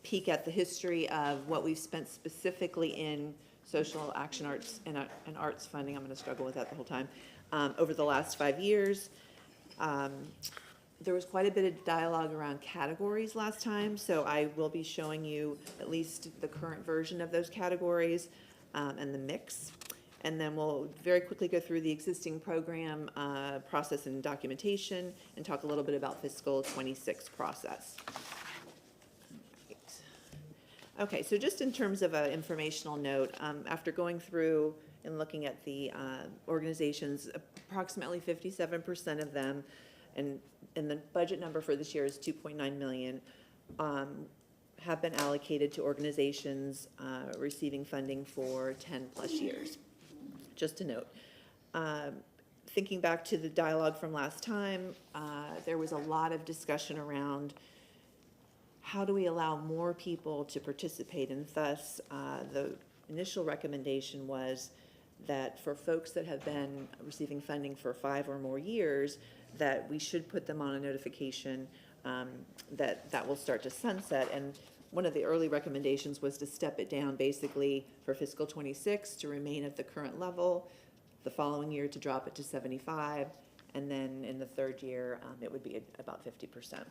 peek at the history of what we've spent specifically in social action arts and arts funding. I'm going to struggle with that the whole time. Over the last 5 years. There was quite a bit of dialogue around categories last time, so I will be showing you at least the current version of those categories and the mix. And then we'll very quickly go through the existing program process and documentation and talk a little bit about fiscal 26 process. Okay, so just in terms of an informational note, after going through and looking at the organizations, approximately 57% of them, and the budget number for this year is 2.9 million, have been allocated to organizations receiving funding for 10 plus years. Just a note. Thinking back to the dialogue from last time, there was a lot of discussion around how do we allow more people to participate, and thus the initial recommendation was that for folks that have been receiving funding for 5 or more years, that we should put them on a notification that will start to sunset. And one of the early recommendations was to step it down basically for fiscal 26 to remain at the current level, the following year to drop it to 75, and then in the third year it would be about 50%.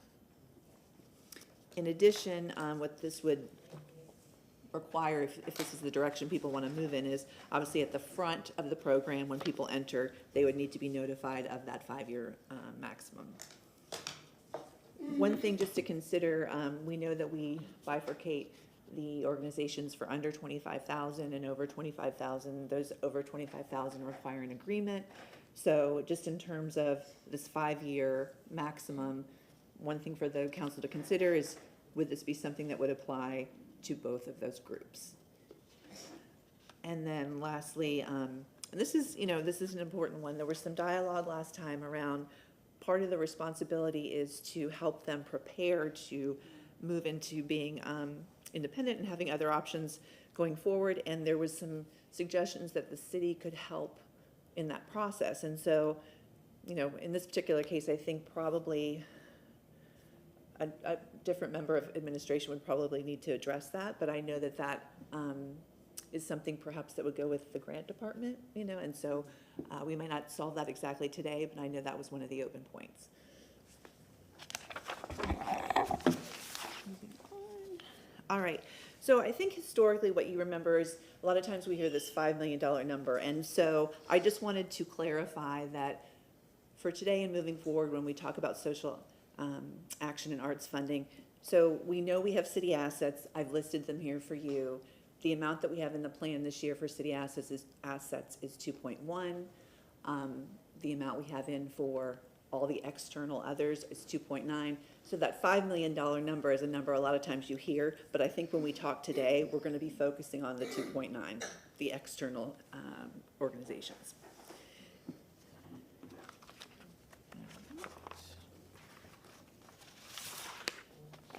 In addition, what this would require, if this is the direction people want to move in, is obviously at the front of the program when people enter, they would need to be notified of that 5-year maximum. One thing just to consider, we know that we bifurcate the organizations for under 25,000 and over 25,000. Those over 25,000 require an agreement. So just in terms of this 5-year maximum, one thing for the council to consider is, would this be something that would apply to both of those groups? And then lastly, and this is an important one. There was some dialogue last time around part of the responsibility is to help them prepare to move into being independent and having other options going forward. And there was some suggestions that the city could help in that process. And so, in this particular case, I think probably a different member of administration would probably need to address that, but I know that is something perhaps that would go with the grant department, and so we might not solve that exactly today, but I know that was one of the open points. All right, so I think historically what you remember is a lot of times we hear this $5 million number, and so I just wanted to clarify that for today and moving forward when we talk about social action and arts funding. So we know we have city assets. I've listed them here for you. The amount that we have in the plan this year for city assets is 2.1. The amount we have in for all the external others is 2.9. So that $5 million number is a number a lot of times you hear, but I think when we talk today, we're going to be focusing on the 2.9, the external organizations.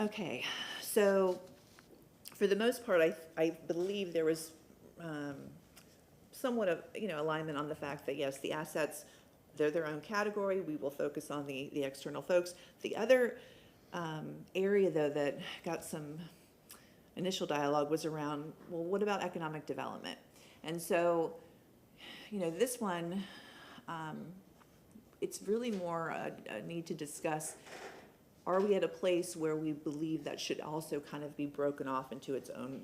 Okay, so for the most part, I believe there was somewhat of alignment on the fact that yes, the assets, they're their own category. We will focus on the external folks. The other area though that got some initial dialogue was around, well, what about economic development? And so, this one, it's really more a need to discuss, are we at a place where we believe that should also kind of be broken off into its own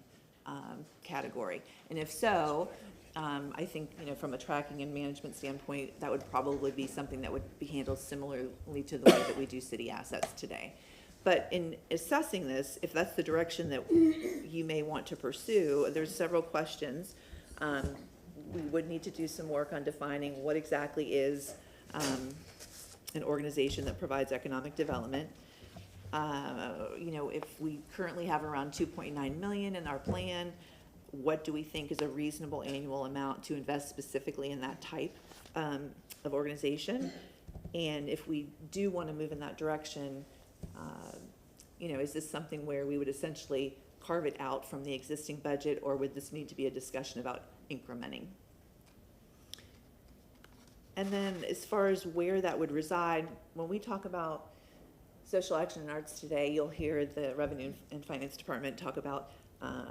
category? And if so, I think, from a tracking and management standpoint, that would probably be something that would be handled similarly to the way that we do city assets today. But in assessing this, if that's the direction that you may want to pursue, there's several questions. We would need to do some work on defining what exactly is an organization that provides economic development. If we currently have around 2.9 million in our plan, what do we think is a reasonable annual amount to invest specifically in that type of organization? And if we do want to move in that direction, is this something where we would essentially carve it out from the existing budget, or would this need to be a discussion about incrementing? And then as far as where that would reside, when we talk about social action and arts today, you'll hear the Revenue and Finance Department talk about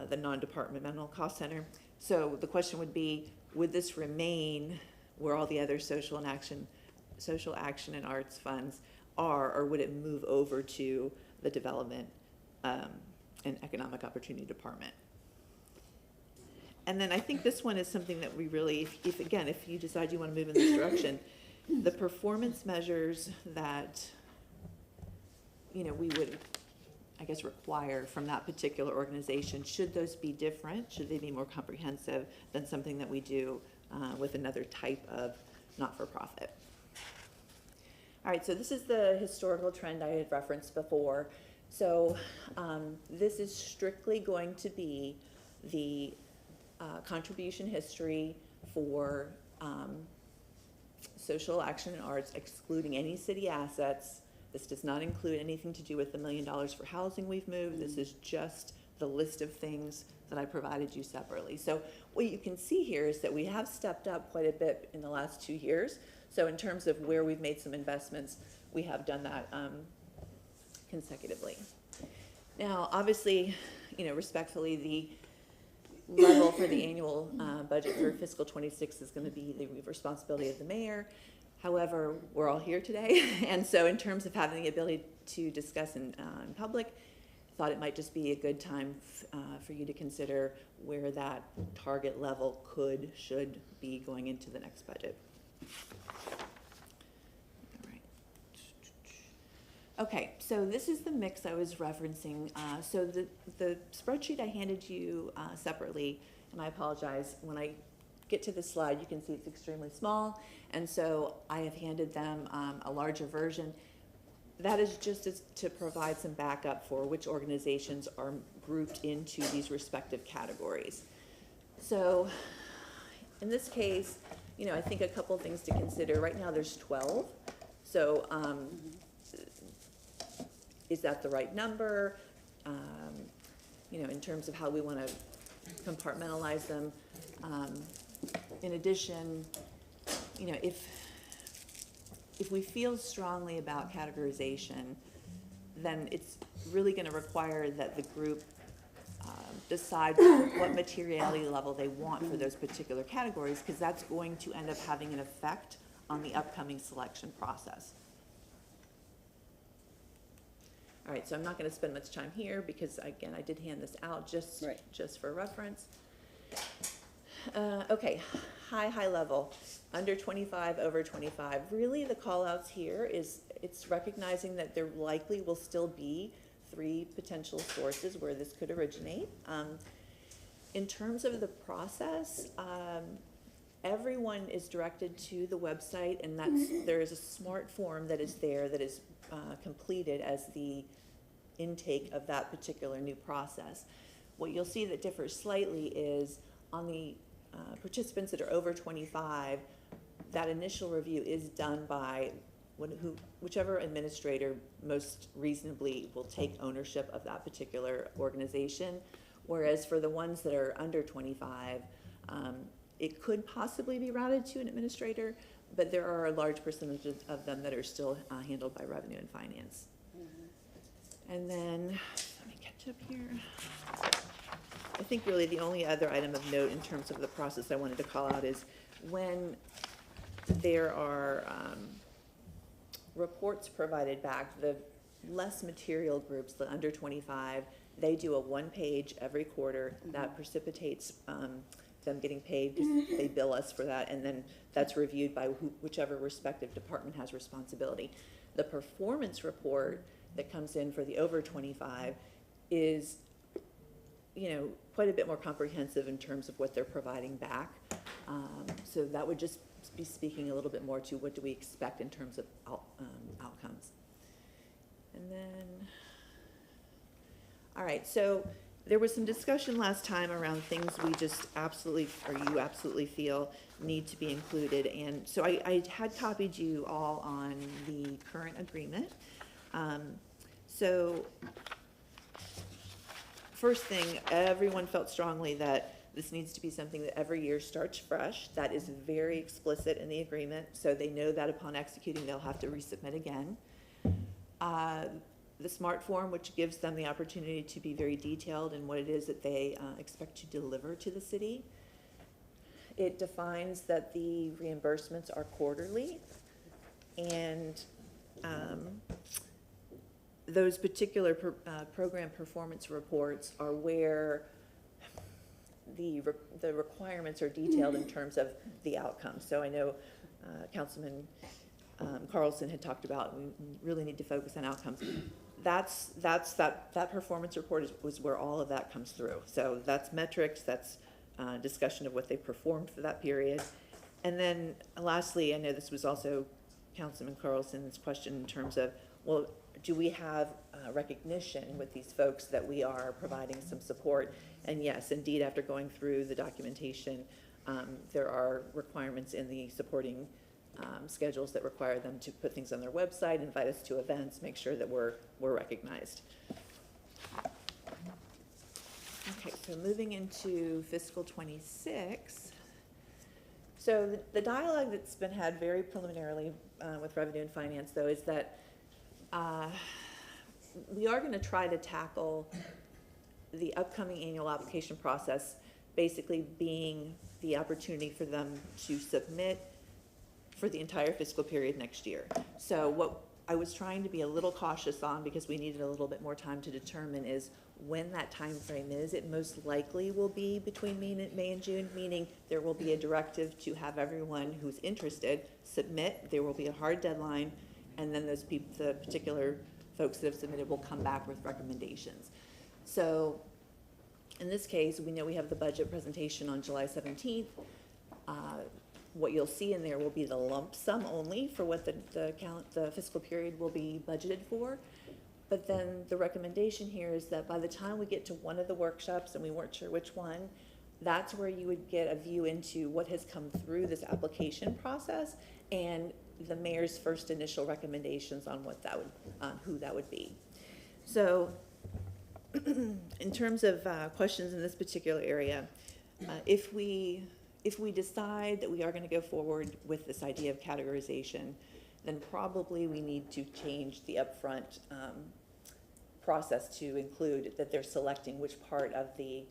the non-departmental cost center. So the question would be, would this remain where all the other social action and arts funds are, or would it move over to the Development and Economic Opportunity Department? And then I think this one is something that we really, if you decide you want to move in this direction, the performance measures that, we would, I guess, require from that particular organization, should those be different? Should they be more comprehensive than something that we do with another type of not-for-profit? All right, so this is the historical trend I had referenced before. So this is strictly going to be the contribution history for social action and arts, excluding any city assets. This does not include anything to do with the $1 million for housing we've moved. This is just the list of things that I provided you separately. So what you can see here is that we have stepped up quite a bit in the last 2 years. So in terms of where we've made some investments, we have done that consecutively. Now, obviously, respectfully, the level for the annual budget for fiscal 26 is going to be the responsibility of the mayor. However, we're all here today, and so in terms of having the ability to discuss in public, I thought it might just be a good time for you to consider where that target level should be going into the next budget. All right. Okay, so this is the mix I was referencing. So the spreadsheet I handed you separately, and I apologize, when I get to this slide, you can see it's extremely small, and so I have handed them a larger version. That is just to provide some backup for which organizations are grouped into these respective categories. So in this case, I think a couple of things to consider. Right now there's 12. So is that the right number? In terms of how we want to compartmentalize them. In addition, if we feel strongly about categorization, then it's really going to require that the group decide what materiality level they want for those particular categories, because that's going to end up having an effect on the upcoming selection process. All right, so I'm not going to spend much time here because, again, I did hand this out just for reference. Okay, high level, under 25, over 25. Really, the call outs here is it's recognizing that there likely will still be 3 potential sources where this could originate. In terms of the process, everyone is directed to the website, and there is a smart form that is there that is completed as the intake of that particular new process. What you'll see that differs slightly is on the participants that are over 25, that initial review is done by whichever administrator most reasonably will take ownership of that particular organization. Whereas for the ones that are under 25, it could possibly be routed to an administrator, but there are a large percentage of them that are still handled by Revenue and Finance. And then, let me catch up here. I think really the only other item of note in terms of the process I wanted to call out is when there are reports provided back, the less material groups, the under 25, they do a 1-page every quarter that precipitates them getting paid because they bill us for that, and then that's reviewed by whichever respective department has responsibility. The performance report that comes in for the over 25 is quite a bit more comprehensive in terms of what they're providing back. So that would just be speaking a little bit more to what do we expect in terms of outcomes. And then, all right, so there was some discussion last time around things we just absolutely, or you absolutely feel need to be included. And so I had copied you all on the current agreement. So first thing, everyone felt strongly that this needs to be something that every year starts fresh. That is very explicit in the agreement, so they know that upon executing, they'll have to resubmit again. The SMART form, which gives them the opportunity to be very detailed in what it is that they expect to deliver to the city. It defines that the reimbursements are quarterly, and those particular program performance reports are where the requirements are detailed in terms of the outcomes. So I know Councilman Carlson had talked about we really need to focus on outcomes. That performance report was where all of that comes through. So that's metrics, that's discussion of what they performed for that period. And then lastly, I know this was also Councilman Carlson's question in terms of, well, do we have recognition with these folks that we are providing some support? And yes, indeed, after going through the documentation, there are requirements in the supporting schedules that require them to put things on their website, invite us to events, make sure that we're recognized. Okay, so moving into fiscal 26. So the dialogue that's been had very preliminarily with Revenue and Finance, though, is that we are going to try to tackle the upcoming annual application process basically being the opportunity for them to submit for the entire fiscal period next year. So what I was trying to be a little cautious on, because we needed a little bit more time to determine, is when that time frame is. It most likely will be between May and June, meaning there will be a directive to have everyone who's interested submit. There will be a hard deadline, and then those people, the particular folks that have submitted, will come back with recommendations. So in this case, we know we have the budget presentation on July 17th. What you'll see in there will be the lump sum only for what the fiscal period will be budgeted for. But then the recommendation here is that by the time we get to one of the workshops, and we weren't sure which one, that's where you would get a view into what has come through this application process and the mayor's first initial recommendations on what that would, who that would be. So in terms of questions in this particular area, if we decide that we are going to go forward with this idea of categorization, then probably we need to change the upfront process to include that they're selecting which part of the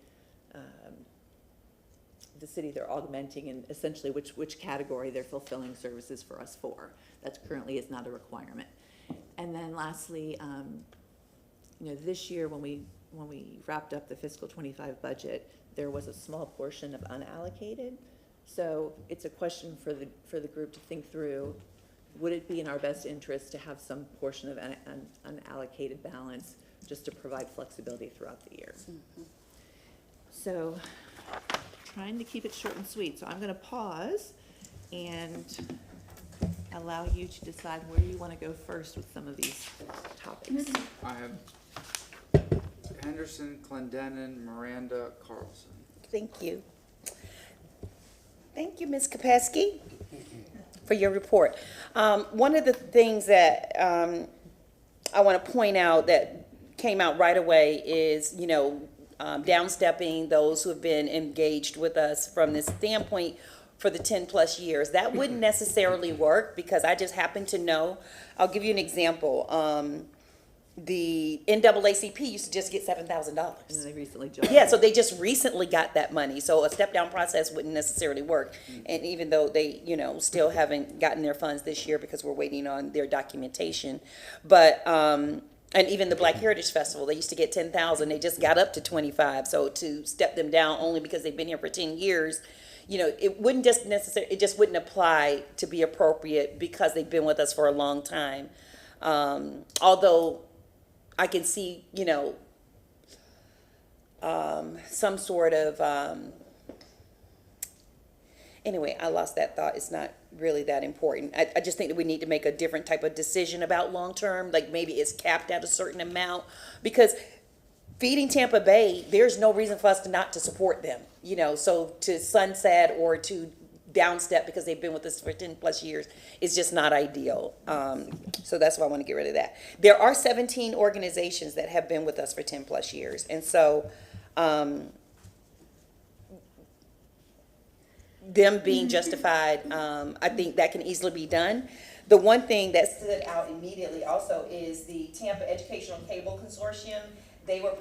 city they're augmenting, and essentially which category they're fulfilling services for us for. That currently is not a requirement. And then lastly, this year when we wrapped up the fiscal 25 budget, there was a small portion of unallocated. So it's a question for the group to think through. Would it be in our best interest to have some portion of an unallocated balance just to provide flexibility throughout the year? Mm-hmm. So trying to keep it short and sweet. So I'm going to pause and allow you to decide where you want to go first with some of these topics. I have Henderson, Clendenin, Miranda, Carlson. Thank you. Thank you, Ms. Kopesky, for your report. One of the things that I want to point out that came out right away is, downstepping those who have been engaged with us from this standpoint for the 10 plus years. That wouldn't necessarily work because I just happen to know. I'll give you an example. The NAACP used to just get $7,000. And they recently jumped. Yeah, so they just recently got that money. So a step-down process wouldn't necessarily work. And even though they, still haven't gotten their funds this year because we're waiting on their documentation. But, and even the Black Heritage Festival, they used to get $10,000. They just got up to $25,000. So to step them down only because they've been here for 10 years, it wouldn't just necessarily, it just wouldn't apply to be appropriate because they've been with us for a long time. Although I can see, some sort of, anyway, I lost that thought. It's not really that important. I just think that we need to make a different type of decision about long-term, like maybe it's capped at a certain amount, because feeding Tampa Bay, there's no reason for us not to support them, so to sunset or to downstep because they've been with us for 10 plus years is just not ideal. So that's why I want to get rid of that. There are 17 organizations that have been with us for 10 plus years. And so them being justified, I think that can easily be done. The one thing that stood out immediately also is the Tampa Educational Cable Consortium. They were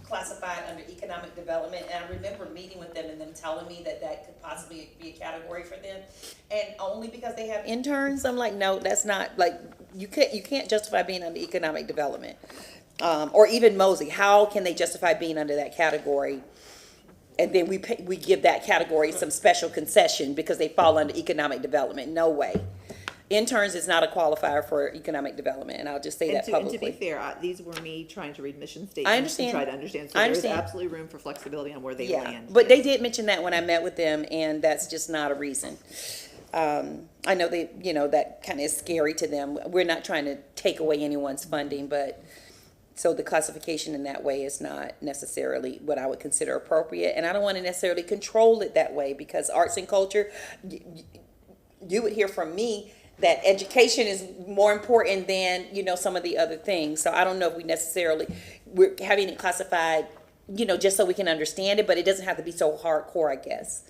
classified under economic development, and I remember meeting with them and them telling me that that could possibly be a category for them, and only because they have interns. I'm like, no, that's not, like, you can't justify being under economic development, or even Mosey. How can they justify being under that category? And then we give that category some special concession because they fall under economic development. No way. Interns is not a qualifier for economic development, and I'll just say that publicly. And to be fair, these were me trying to read mission statements. I understand. To try to understand. So there's absolutely room for flexibility on where they land. But they did mention that when I met with them, and that's just not a reason. I know they, that kind of is scary to them. We're not trying to take away anyone's funding, but so the classification in that way is not necessarily what I would consider appropriate, and I don't want to necessarily control it that way because arts and culture, you would hear from me that education is more important than, some of the other things. So I don't know if we're having it classified, just so we can understand it, but it doesn't have to be so hardcore, I guess.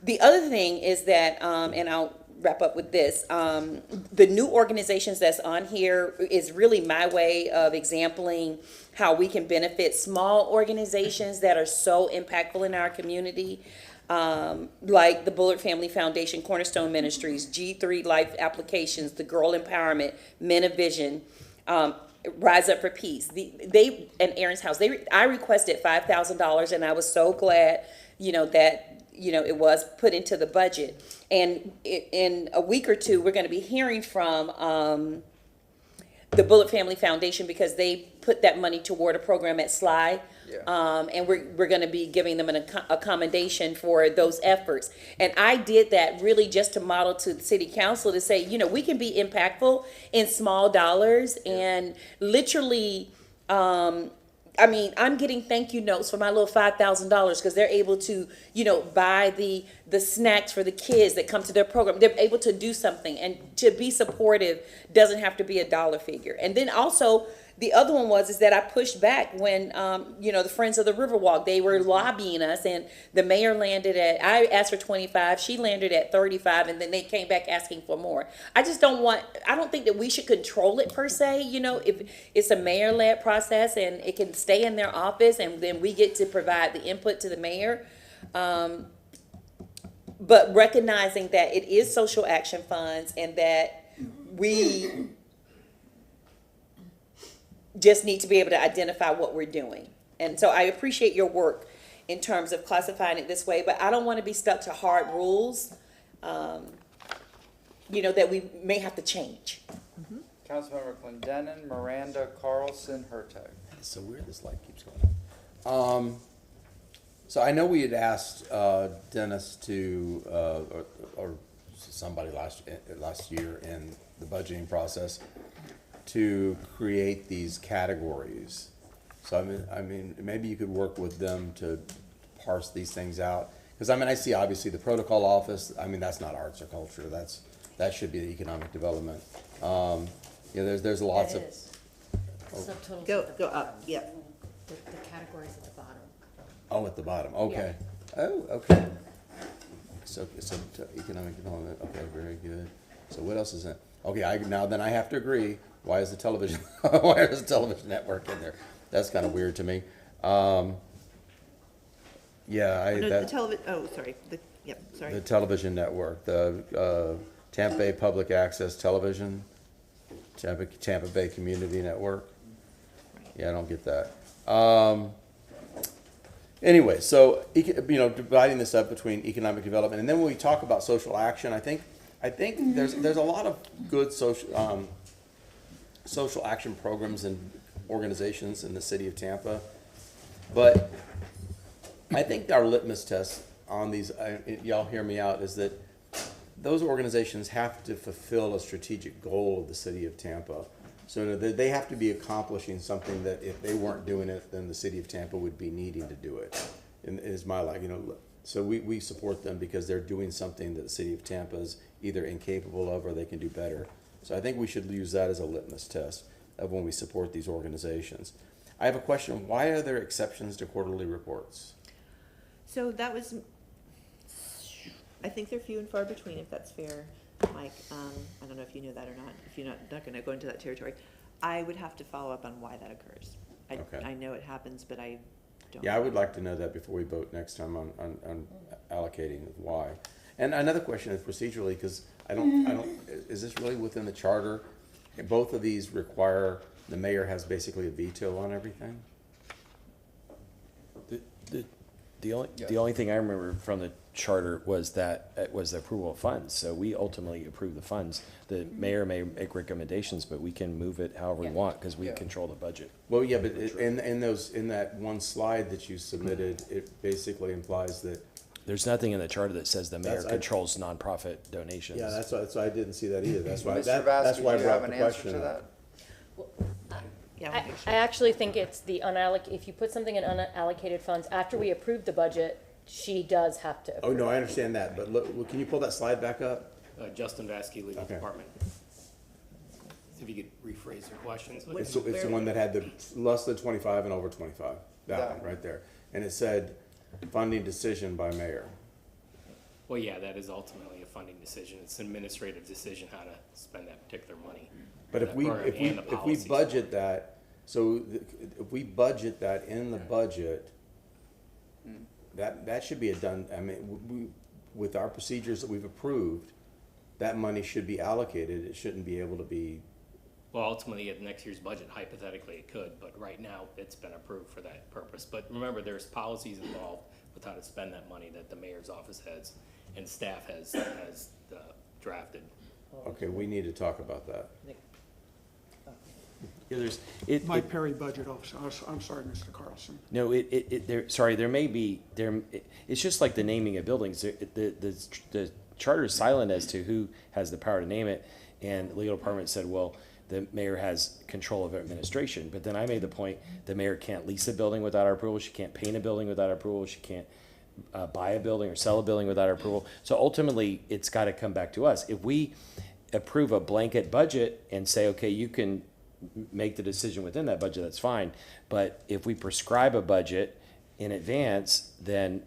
The other thing is that, and I'll wrap up with this, the new organizations that's on here is really my way of exempling how we can benefit small organizations that are so impactful in our community. Like the Bullard Family Foundation, Cornerstone Ministries, G3 Life Applications, the Girl Empowerment, Men of Vision, Rise Up for Peace. They and Aaron's House. I requested $5,000, and I was so glad, that it was put into the budget. And in a week or two, we're going to be hearing from the Bullard Family Foundation because they put that money toward a program at Sly. Yeah. And we're going to be giving them an accommodation for those efforts. And I did that really just to model to the city council to say, we can be impactful in small dollars and literally, I'm getting thank you notes for my little $5,000 because they're able to, buy the snacks for the kids that come to their program. They're able to do something, and to be supportive doesn't have to be a dollar figure. And then also, the other one is that I pushed back when, the Friends of the Riverwalk, they were lobbying us, and the mayor I asked for 25, she landed at 35, and then they came back asking for more. I don't think that we should control it per se, if it's a mayor-led process and it can stay in their office and then we get to provide the input to the mayor. But recognizing that it is social action funds and that we just need to be able to identify what we're doing. And so I appreciate your work in terms of classifying it this way, but I don't want to be stuck to hard rules, that we may have to change. Mm-hmm. Councilmember Clendenin, Miranda, Carlson, Hertog. It's so weird this light keeps going on. So I know we had asked Dennis or somebody last year in the budgeting process to create these categories. So I mean, maybe you could work with them to parse these things out. Because I see obviously the protocol office. That's not arts or culture. That should be the economic development. There's lots of. Subtotals. Go up. Yep. The categories at the bottom. Oh, at the bottom. Okay. Yeah. Oh, okay. So economic development. Okay, very good. So what else is in? Okay, now then I have to agree. Why is the television network in there? That's kind of weird to me. The television network, the Tampa Bay Public Access Television, Tampa Bay Community Network. Yeah, I don't get that. Anyway, so dividing this up between economic development, and then when we talk about social action, I think there's a lot of good social action programs and organizations in the city of Tampa, but I think our litmus test on these, y'all hear me out, is that those organizations have to fulfill a strategic goal of the city of Tampa. So they have to be accomplishing something that if they weren't doing it, then the city of Tampa would be needing to do it. And is my life, so we support them because they're doing something that the city of Tampa is either incapable of or they can do better. So I think we should use that as a litmus test of when we support these organizations. I have a question. Why are there exceptions to quarterly reports? So that was, I think they're few and far between, if that's fair, Mike. I don't know if you knew that or not, if you're not gonna go into that territory. I would have to follow up on why that occurs. Okay. I know it happens, but I don't. Yeah, I would like to know that before we vote next time on allocating why. And another question is procedurally, because I don't, is this really within the charter? Both of these require the mayor has basically a veto on everything? The only thing I remember from the charter was that it was the approval of funds. So we ultimately approve the funds. The mayor may make recommendations, but we can move it however we want because we control the budget. Well, yeah, but in that one slide that you submitted, it basically implies that. There's nothing in the charter that says the mayor controls nonprofit donations. Yeah, that's why I didn't see that either. That's why Mr. that's Vasky, why I do you brought have the an answer question to up. that? I actually think it's the if you put something in unallocated funds, after we approve the budget, she does have to Oh, approve. no, I understand that, but look, can you pull that slide back up? Justin Vasky, Legal Okay. Department. If you could rephrase your questions. It's the one that had the less than 25 and over 25, that one right there. And it said funding decision by mayor. Well, yeah, that is ultimately a funding decision. It's an administrative decision how to spend that particular money. But if we budget that, if we budget that in the budget, that should be I mean, with our procedures that we've approved, that money should be allocated. It shouldn't be able to be. Well, ultimately, at next year's budget, hypothetically, it could, but right now, it's been approved for that purpose. But remember, there's policies involved with how to spend that money that the mayor's office has and staff has drafted. Okay, we need to talk about that. Yeah, Mike Perry, Budget Officer. I'm sorry, Mr. Carlson. No, there may be, it's just like the naming of buildings. The charter is silent as to who has the power to name it, and the legal department said, well, the mayor has control of administration. But then I made the point, the mayor can't lease a building without our approval, she can't paint a building without our approval, she can't buy a building or sell a building without our approval. So ultimately, it's got to come back to us. If we approve a blanket budget and say, okay, you can make the decision within that budget, that's fine. But if we prescribe a budget in advance, then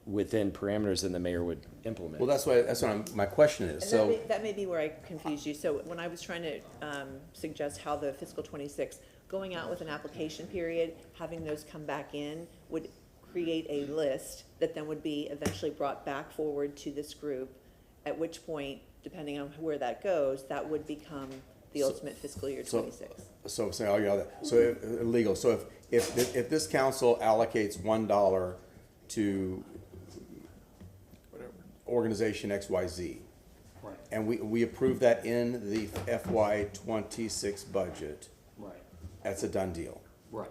within parameters, then the mayor would implement. Well, that's what my question is. And that may be where I confused you. So when I was trying to suggest how the fiscal 26, going out with an application period, having those come back in would create a list that then would be eventually brought back forward to this group, at which point, depending on where that goes, that would become the ultimate fiscal year 26. So illegal. So if this council allocates $1 to organization XYZ, right, and we approve that in the FY26 budget, right, that's a done deal. right.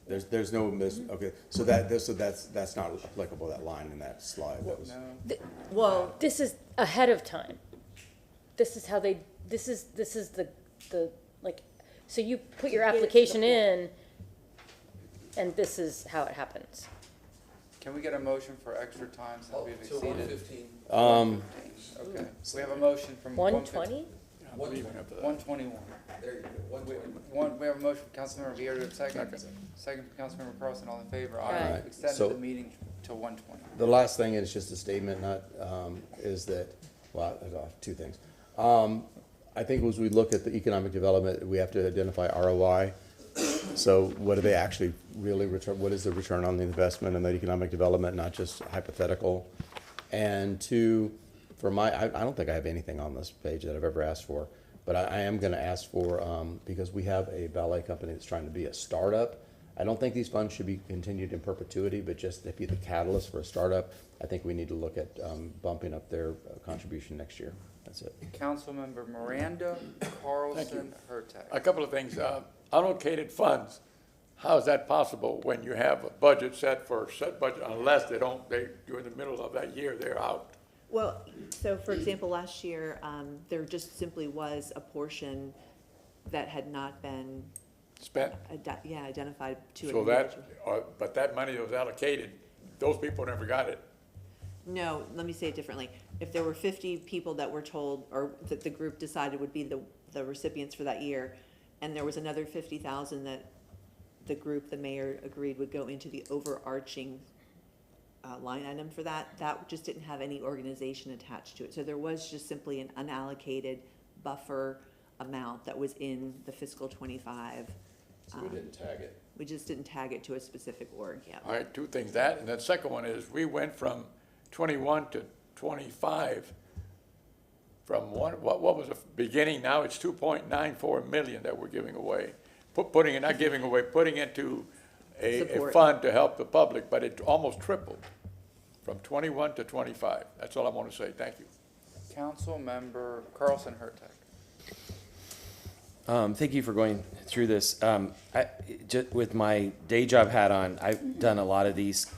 There's no okay. So that's not applicable, that line in that slide. That was, Well, this is ahead of time. This is how this is the like, so you put your application in, and this is how it happens. Can we get a motion for extra time since we've So exceeded? 115. 115, okay. We have a motion from 120? 121. There you go. 120. We have a motion from Councilmember Vieira, second from Councilmember Carlson, all in favor. Aye. Extend So- the meeting to 120. the last thing is just a statement, is that, well, two things. I think as we look at the economic development, we have to identify ROI. So what do they actually really return? What is the return on the investment and the economic development, not just hypothetical? And two, I don't think I have anything on this page that I've ever asked for, but I am going to ask for, because we have a ballet company that's trying to be a startup. I don't think these funds should be continued in perpetuity, but just to be the catalyst for a startup, I think we need to look at bumping up their contribution next year. That's it. Councilmember Miranda, Carlson, Hurtak. A couple of things. Allocated funds, how is that possible when you have a budget set for a set budget, unless during the middle of that year, they're out? Well, so for example, last year, there just simply was a portion that had not been, Spent. identified to an So individual. but that money that was allocated, those people never got it. No, let me say it differently. If there were 50 people that were told, or that the group decided would be the recipients for that year, and there was another 50,000 that the group, the mayor agreed would go into the overarching line item for that, that just didn't have any organization attached to it. So there was just simply an unallocated buffer amount that was in the fiscal 25. So we didn't tag it. We just didn't tag it to a specific org, yeah. All right, two things, that, and the second one is, we went from 21 to 25, from what was the beginning, now it's 2.94 million that we're giving away. Putting into a Support. fund to help the public, but it almost tripled, from 21 to 25. That's all I want to say, thank you. Councilmember Carlson Hurtak. Thank you for going through this. With my day job hat on, I've done a lot of these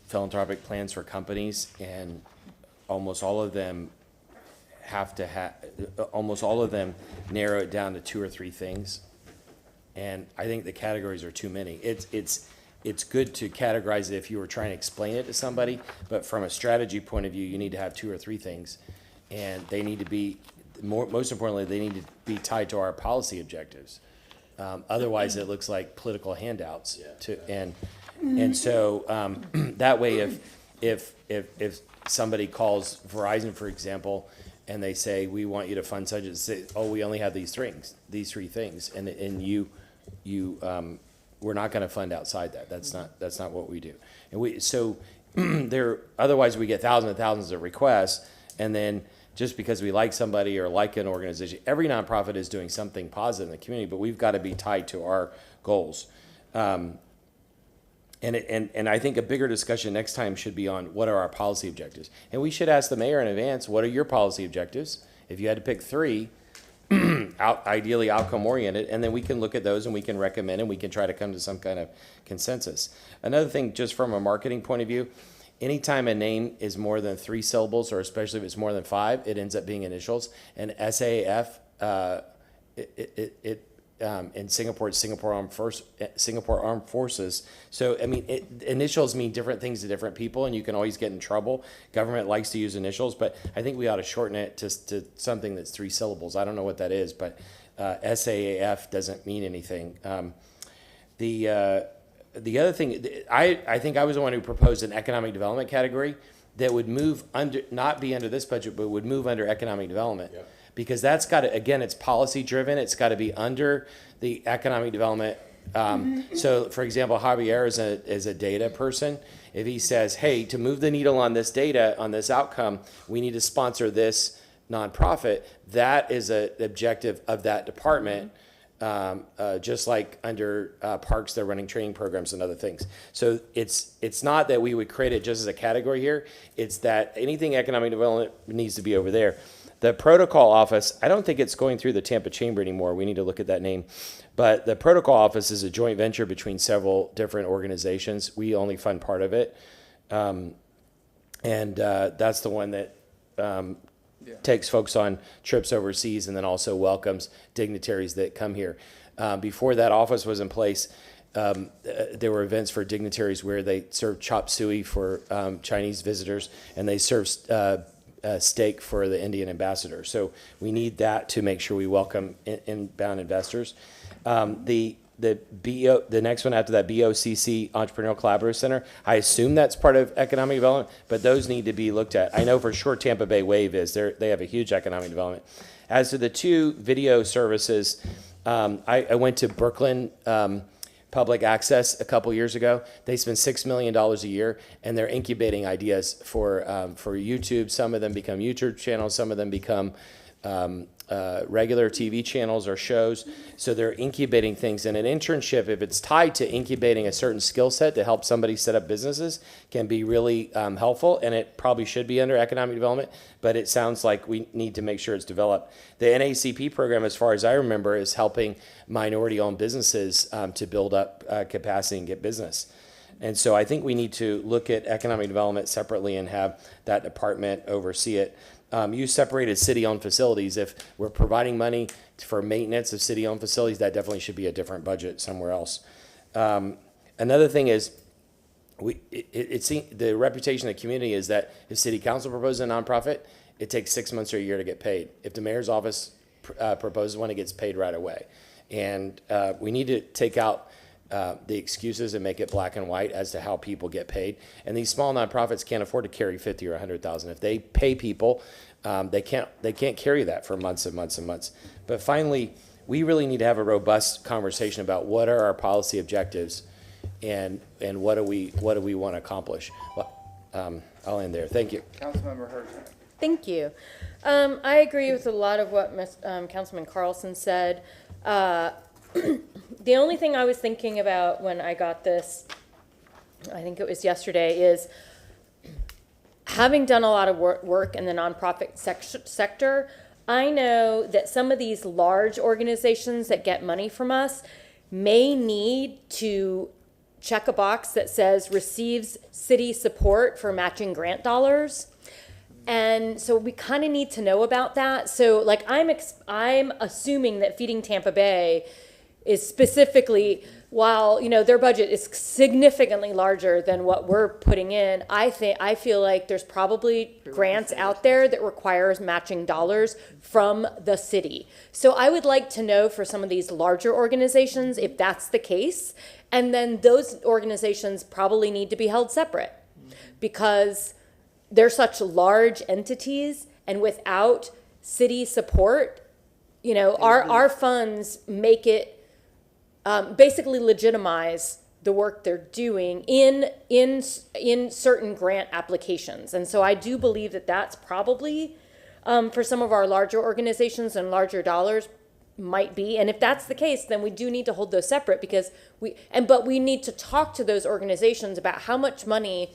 philanthropic plans for companies, and almost all of them narrow it down to 2 or 3 things. And I think the categories are too many. It's good to categorize it if you were trying to explain it to somebody, but from a strategy point of view, you need to have 2 or 3 things. And they need to be, most importantly, they need to be tied to our policy objectives. Otherwise, it looks like political handouts. And so that way, if somebody calls Verizon, for example, and they say, we want you to fund such and say, oh, we only have these 3 things, and we're not going to fund outside that. That's not what we do. And otherwise we get thousands and thousands of requests, and then just because we like somebody or like an organization, every nonprofit is doing something positive in the community, but we've got to be tied to our goals. And I think a bigger discussion next time should be on what are our policy objectives. And we should ask the mayor in advance, what are your policy objectives? If you had to pick 3, ideally outcome-oriented, and then we can look at those and we can recommend and we can try to come to some kind of consensus. Another thing, just from a marketing point of view, anytime a name is more than 3 syllables, or especially if it's more than 5, it ends up being initials. And SAF, in Singapore, it's Singapore Armed Forces. So, I mean, initials mean different things to different people, and you can always get in trouble. Government likes to use initials, but I think we ought to shorten it to something that's 3 syllables. I don't know what that is, but SAAF doesn't mean anything. The other thing, I think I was the one who proposed an economic development category that would move not be under this budget, but would move under economic development. Yep. Because that's got to, again, it's policy driven. It's got to be under the economic development. So, for example, Javier is a data person. If he says, hey, to move the needle on this data, on this outcome, we need to sponsor this nonprofit, that is an objective of that department. Just like under parks, they're running training programs and other things. So it's not that we would create it just as a category here. It's that anything economic development needs to be over there. The protocol office, I don't think it's going through the Tampa Chamber anymore. We need to look at that name. But the protocol office is a joint venture between several different organizations. We only fund part of it. That's the one that takes folks on trips overseas and then also welcomes dignitaries that come here. Before that office was in place, there were events for dignitaries where they served chop suey for Chinese visitors, and they served steak for the Indian ambassador. So we need that to make sure we welcome inbound investors. The next one after that, BOCC, Entrepreneurial Collaborative Center, I assume that's part of economic development, but those need to be looked at. I know for sure Tampa Bay Wave is. They have a huge economic development. As to the 2 video services, I went to Brooklyn Public Access a couple years ago. They spend $6 million a year, and they're incubating ideas for YouTube. Some of them become YouTube channels. Some of them become regular TV channels or shows. So they're incubating things. And an internship, if it's tied to incubating a certain skill set to help somebody set up businesses, can be really helpful. And it probably should be under economic development, but it sounds like we need to make sure it's developed. The NACP program, as far as I remember, is helping minority-owned businesses to build up capacity and get business. And so I think we need to look at economic development separately and have that department oversee it. You separated city-owned facilities. If we're providing money for maintenance of city-owned facilities, that definitely should be a different budget somewhere else. Another thing is, the reputation of the community is that if city council proposes a nonprofit, it takes 6 months or a year to get paid. If the mayor's office proposes one, it gets paid right away. And we need to take out the excuses and make it black and white as to how people get paid. And these small nonprofits can't afford to carry 50 or 100,000. If they pay people, they can't carry that for months and months and months. But finally, we really need to have a robust conversation about what are our policy objectives and what do we want to accomplish. Well, I'll end there. Thank you. Councilmember Hirsch. Thank you. I agree with a lot of what Councilman Carlson said. The only thing I was thinking about when I got this, I think it was yesterday, is having done a lot of work in the nonprofit sector, I know that some of these large organizations that get money from us may need to check a box that says receives city support for matching grant dollars. And so we kind of need to know about that. So like I'm assuming that Feeding Tampa Bay is specifically, while their budget is significantly larger than what we're putting in, I feel like there's probably grants out there that requires matching dollars from the city. So I would like to know for some of these larger organizations if that's the case, and then those organizations probably need to be held separate because they're such large entities, and without city support, our funds make it basically legitimize the work they're doing in certain grant applications. And so I do believe that that's probably for some of our larger organizations and larger dollars might be. And if that's the case, then we do need to hold those separate because but we need to talk to those organizations about how much money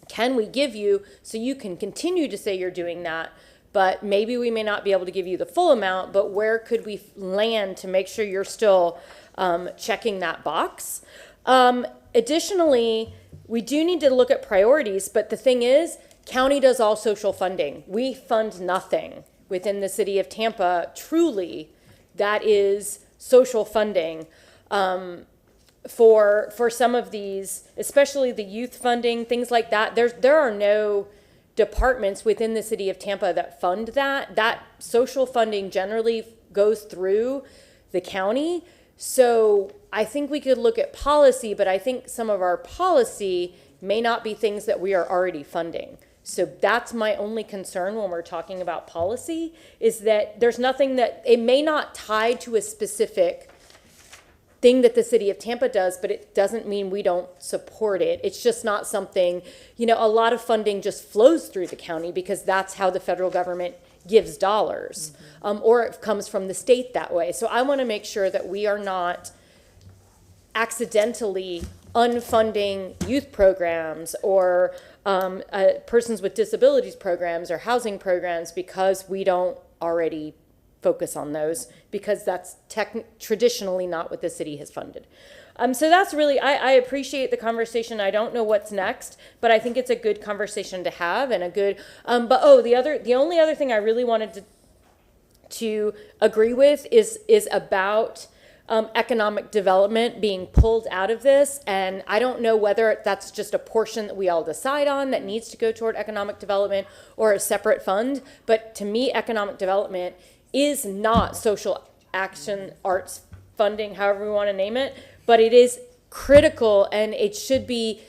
can we give you so you can continue to say you're doing that, but maybe we may not be able to give you the full amount, but where could we land to make sure you're still checking that box? Additionally, we do need to look at priorities, but the thing is, county does all social funding. We fund nothing within the city of Tampa, truly, that is social funding. For some of these, especially the youth funding, things like that, there are no departments within the city of Tampa that fund that. That social funding generally goes through the county. So I think we could look at policy, but I think some of our policy may not be things that we are already funding. So that's my only concern when we're talking about policy, is that there's nothing that, it may not tie to a specific thing that the city of Tampa does, but it doesn't mean we don't support it. It's just not something, a lot of funding just flows through the county because that's how the federal government gives dollars, or it comes from the state that way. So I want to make sure that we are not accidentally unfunding youth programs or persons with disabilities programs or housing programs because we don't already focus on those, because that's traditionally not what the city has funded. So that's really, I appreciate the conversation. I don't know what's next, but I think it's a good conversation to have and a good, the only other thing I really wanted to agree with is about economic development being pulled out of this. And I don't know whether that's just a portion that we all decide on that needs to go toward economic development or a separate fund. But to me, economic development is not social action arts funding, however we want to name it, but it is critical, and it should be,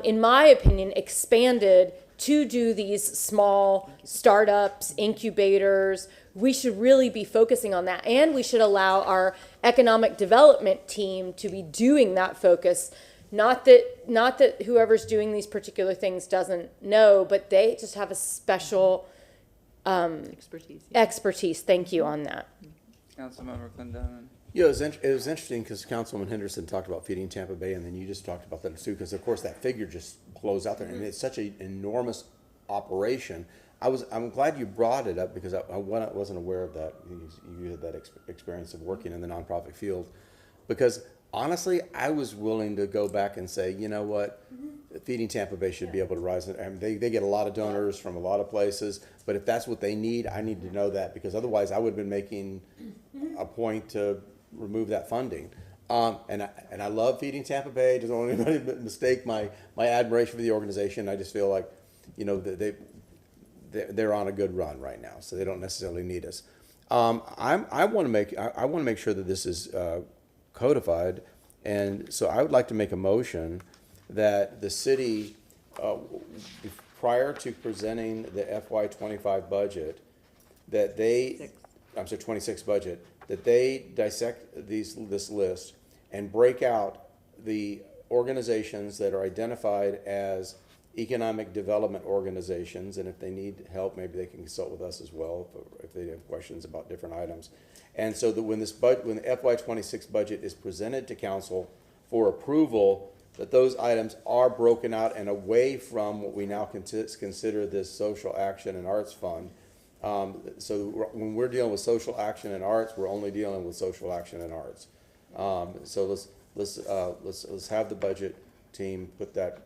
in my opinion, expanded to do these small startups, incubators. We should really be focusing on that, and we should allow our economic development team to be doing that focus. Not that whoever's doing these particular things doesn't know, but they just have a special expertise. Thank you on that. Councilmember Clendenin. Yeah, it was interesting because Councilwoman Henderson talked about Feeding Tampa Bay, and then you just talked about that too, because of course that figure just blows out there, and it's such an enormous operation. I'm glad you brought it up because I wasn't aware of that. You had that experience of working in the nonprofit field, because honestly, I was willing to go back and say, you know what, Feeding Tampa Bay should be able to rise. I mean, they get a lot of donors from a lot of places, but if that's what they need, I need to know that, because otherwise I would have been making a point to remove that funding. And I love feeding Tampa Bay. Just don't want anybody to mistake my admiration for the organization. I just feel like, you know, they're on a good run right now, so they don't necessarily need us. I want to make sure that this is codified, and so I would like to make a motion that the city, prior to presenting the FY25 budget, that they, I'm sorry, 26 budget, that they dissect this list and break out the organizations that are identified as economic development organizations, and if they need help, maybe they can consult with us as well if they have questions about different items. And so that when the FY26 budget is presented to council for approval, that those items are broken out and away from what we now consider this social action and arts fund. So when we're dealing with social action and arts, we're only dealing with social action and arts. So let's have the budget team put that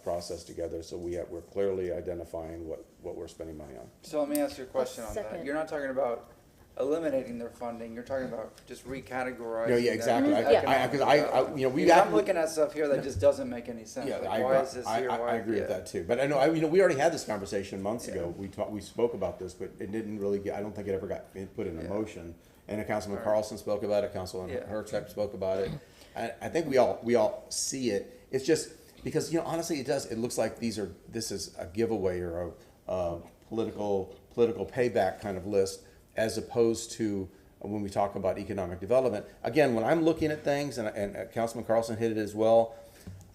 process together so we're clearly identifying what we're spending money on. So let me ask you a question on that. second. You're not talking about eliminating their funding, you're talking about just recategorizing. No, yeah, exactly. Because I'm looking at stuff here that just doesn't make any sense. Yeah, Like, why is this here? I agree with that too. But I know, we already had this conversation months ago. We spoke about this, but it didn't really I don't think it ever got put in a motion. And Councilman Carlson spoke about it, Councilman Herczak spoke about it. I think we all see it. It's just because, honestly, it looks like this is a giveaway or a political payback kind of list, as opposed to when we talk about economic development. Again, when I'm looking at things, and Councilman Carlson hit it as well,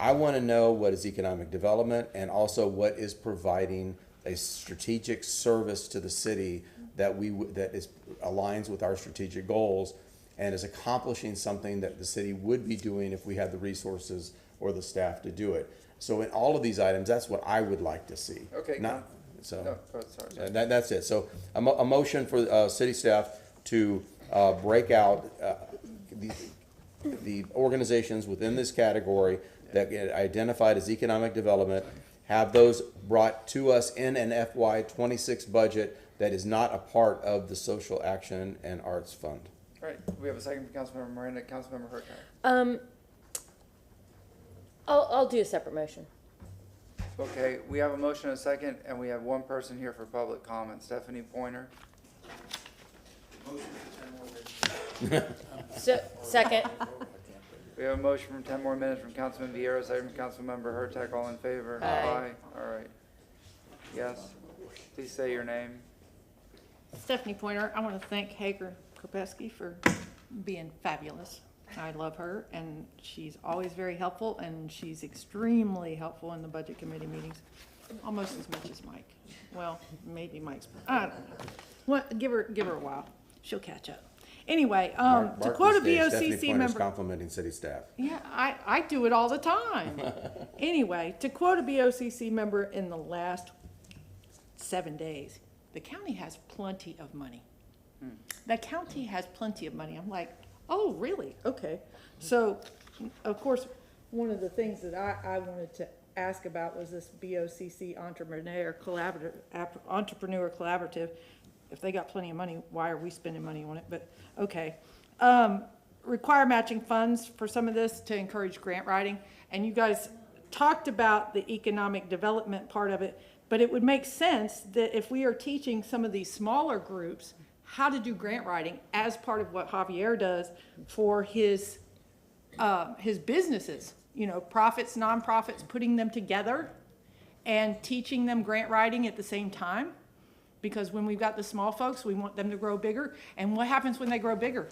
I want to know what is economic development and also what is providing a strategic service to the city that aligns with our strategic goals and is accomplishing something that the city would be doing if we had the resources or the staff to do it. So in all of these items, that's what I would like to see. Okay. Sorry. That's it. So a motion for city staff to break out the organizations within this category that get identified as economic development, have those brought to us in an FY26 budget that is not a part of the Social Action and Arts Fund. All right, we have a second from Councilmember Miranda, Councilmember Herczak. I'll do a separate motion. Okay, we have a motion and a second, and we have one person here for public comment. Stephanie Pointer. Second. We have a motion from 10 more minutes from Councilman Vieira, second from Councilmember Herczak. All in favor? Aye. All right. Yes. Please say your name. Stephanie Pointer, I want to thank Hager Kopesky for being fabulous. I love her, and she's always very helpful, and she's extremely helpful in the budget committee meetings, almost as much as Mike. Well, maybe Mike's, I don't know. What, give her a while. She'll catch up. Anyway, to quote a BOCC member. Complimenting city staff. Yeah, I do it all the time. Anyway, to quote a BOCC member in the last 7 days, the county has plenty of money. The county has plenty of money. I'm like, oh, really? Okay. So, of course, one of the things that I wanted to ask about was this BOCC Entrepreneur Collaborative. If they got plenty of money, why are we spending money on it? But, okay. Require matching funds for some of this to encourage grant writing. And you guys talked about the economic development part of it, but it would make sense that if we are teaching some of these smaller groups how to do grant writing as part of what Javier does for his businesses, profits, nonprofits, putting them together and teaching them grant writing at the same time. Because when we've got the small folks, we want them to grow bigger. And what happens when they grow bigger?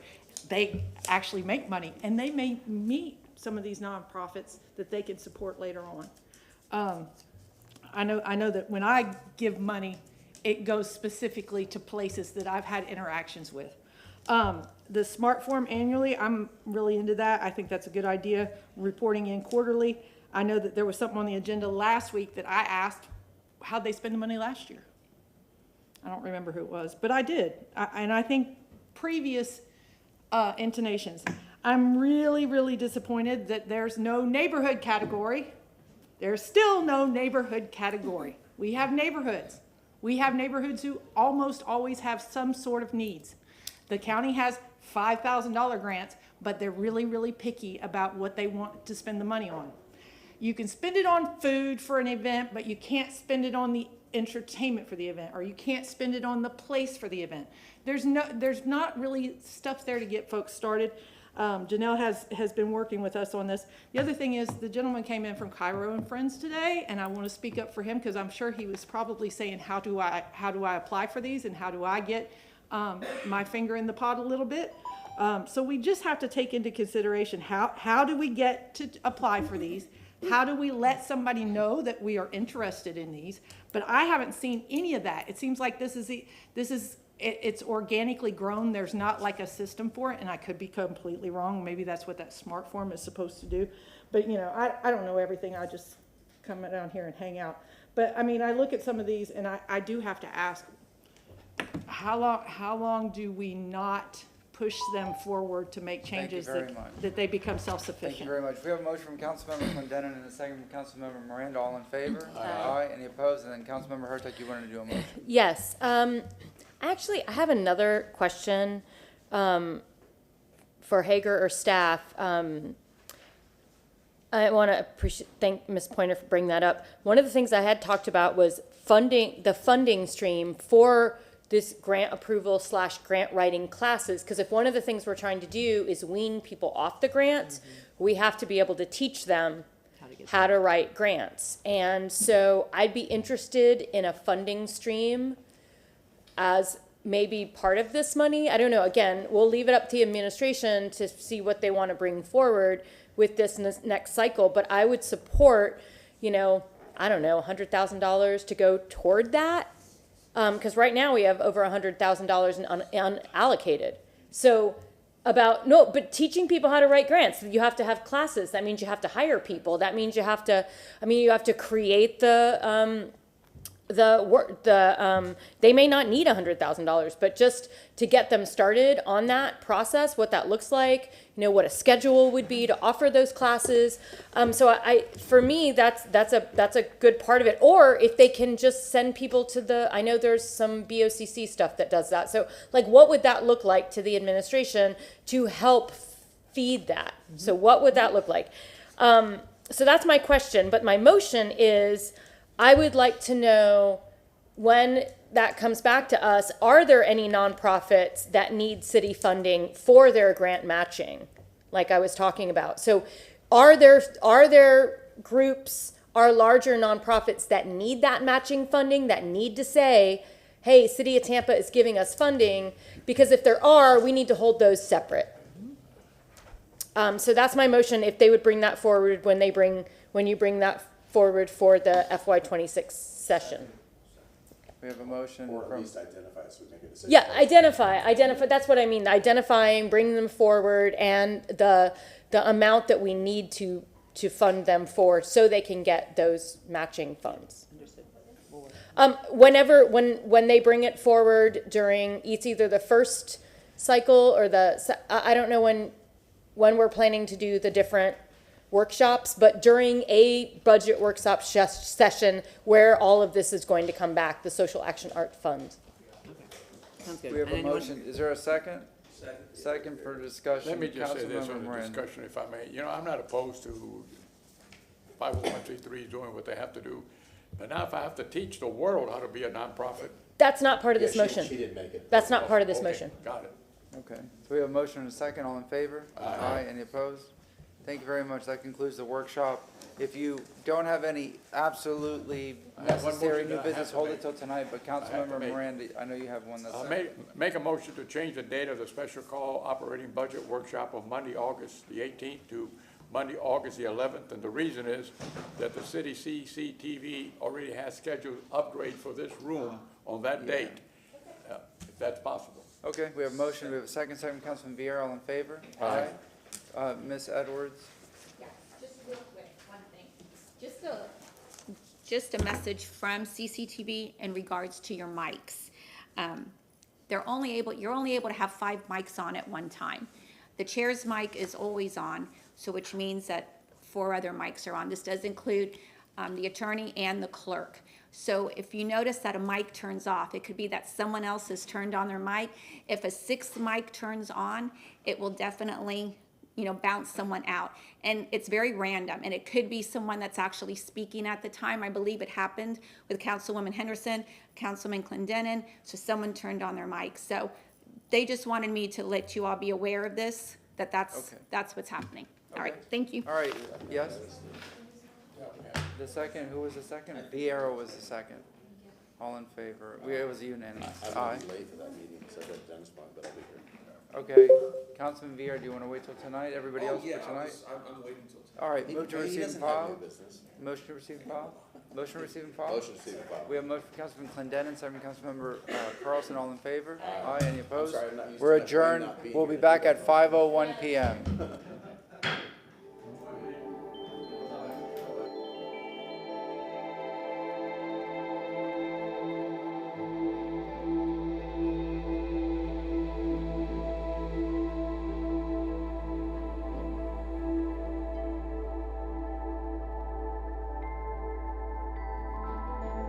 They actually make money, and they may meet some of these nonprofits that they can support later on. I know that when I give money, it goes specifically to places that I've had interactions with. The SMART form annually, I'm really into that. I think that's a good idea, reporting in quarterly. I know that there was something on the agenda last week that I asked, how'd they spend the money last year? I don't remember who it was, but I did. And I think previous intonations. I'm really, really disappointed that there's no neighborhood category. There's still no neighborhood category. We have neighborhoods. We have neighborhoods who almost always have some sort of needs. The county has $5,000 grants, but they're really, really picky about what they want to spend the money on. You can spend it on food for an event, but you can't spend it on the entertainment for the event, or you can't spend it on the place for the event. There's not really stuff there to get folks started. Janelle has been working with us on this. The other thing is the gentleman came in from Cairo and Friends today, and I want to speak up for him because I'm sure he was probably saying, how do I apply for these and how do I get my finger in the pot a little bit? So we just have to take into consideration how do we get to apply for these? How do we let somebody know that we are interested in these? But I haven't seen any of that. It seems like it's organically grown. There's not like a system for it, and I could be completely wrong. Maybe that's what that smart form is supposed to do. But I don't know everything. I just come down here and hang out. But I mean, I look at some of these, and I do have to ask, how long do we not push them forward to make changes that they become self-sufficient? Thank you very much. We have a motion from Councilmember Clendenin and a second from Councilmember Miranda. All in favor? Aye. Any opposed? And then Councilmember Hurtak, you wanted to do a motion. Yes. Actually, I have another question for Hager or staff. I want to thank Ms. Pointer for bringing that up. One of the things I had talked about was the funding stream for this grant approval / grant writing classes, because if one of the things we're trying to do is wean people off the grants, we have to be able to teach them how to write grants. And so I'd be interested in a funding stream as maybe part of this money. I don't know. Again, we'll leave it up to the administration to see what they want to bring forward with this next cycle. But I would support, I don't know, $100,000 to go toward that. Because right now we have over $100,000 in unallocated. So but teaching people how to write grants, you have to have classes. That means you have to hire people. That means you have to create they may not need $100,000, but just to get them started on that process, what that looks like, what a schedule would be to offer those classes. So for me, that's a good part of it. Or if they can just send people to I know there's some BOCC stuff that does that. So what would that look like to the administration to help feed that? So what would that look like? So that's my question, but my motion is, I would like to know when that comes back to us, are there any nonprofits that need city funding for their grant matching, like I was talking about? So are there groups, are larger nonprofits that need that matching funding, that need to say, hey, City of Tampa is giving us funding? Because if there are, we need to hold those separate. So that's my motion, if they would bring that forward when you bring that forward for the FY26 session. We have a motion. Or from at least identify so we make a decision. Yeah, identify, that's what I mean, identifying, bringing them forward, and the amount that we need to fund them for so they can get those matching funds. When they bring it forward during, it's either the first cycle or I don't know when we're planning to do the different workshops, but during a budget workshop session where all of this is going to come back, the Social Action Art Fund. Sounds good. We have a motion. Is there a second? Second for discussion. Let me just say this Councilmember on the Miranda. discussion, if I may. I'm not opposed to 501c3s doing what they have to do. But now if I have to teach the world how to be a nonprofit. That's not part of this motion. She didn't make it. That's not part of this Okay, motion. Got it. Okay, so we have a motion and a second. All in favor? Aye. Any opposed? Thank you very much. That concludes the workshop. If you don't have any absolutely have one necessary motion new that I have business, to hold make. it till tonight, but Councilmember make. Miranda, I know you have one that's. Make a motion to change the date of the special call operating budget workshop of Monday, August the 18th to Monday, August the 11th. And the reason is that the city CCTV already has scheduled upgrade for this room on that date, if that's possible. Okay, we have a motion. We have a second. Second, Councilman Vieira. All in favor? Aye. Ms. Edwards? Yeah, just real quick, one thing. Just a message from CCTV in regards to your mics. You're only able to have 5 mics on at one time. The chair's mic is always on, so which means that 4 other mics are on. This does include the attorney and the clerk. So if you notice that a mic turns off, it could be that someone else has turned on their mic. If a sixth mic turns on, it will definitely, bounce someone out. And it's very random, and it could be someone that's actually speaking at the time. I believe it happened with Councilwoman Henderson, Councilman Clendenin, so someone turned on their mic. So they just wanted me to let you all be aware of this, that's what's happening. All right, thank you. All right, yes? The second, who was the second? Vieira was the second. All in favor? It was unanimous. Aye. late for that meeting, so I got Dennis but I'll be here. Okay, Councilman Vieira, do you want to wait till tonight? Everybody else for tonight? I'm waiting until. All right, move to He receive and doesn't have file. new business. Motion to receive and file? Motion to receive and file? Motion to receive and file. We have a motion for Councilman Clendenin, second from Councilmember Carlson, all in favor? Aye, any opposed? sorry, I'm not used to We're that. adjourned. Not being We'll be here. back at 5:01 PM.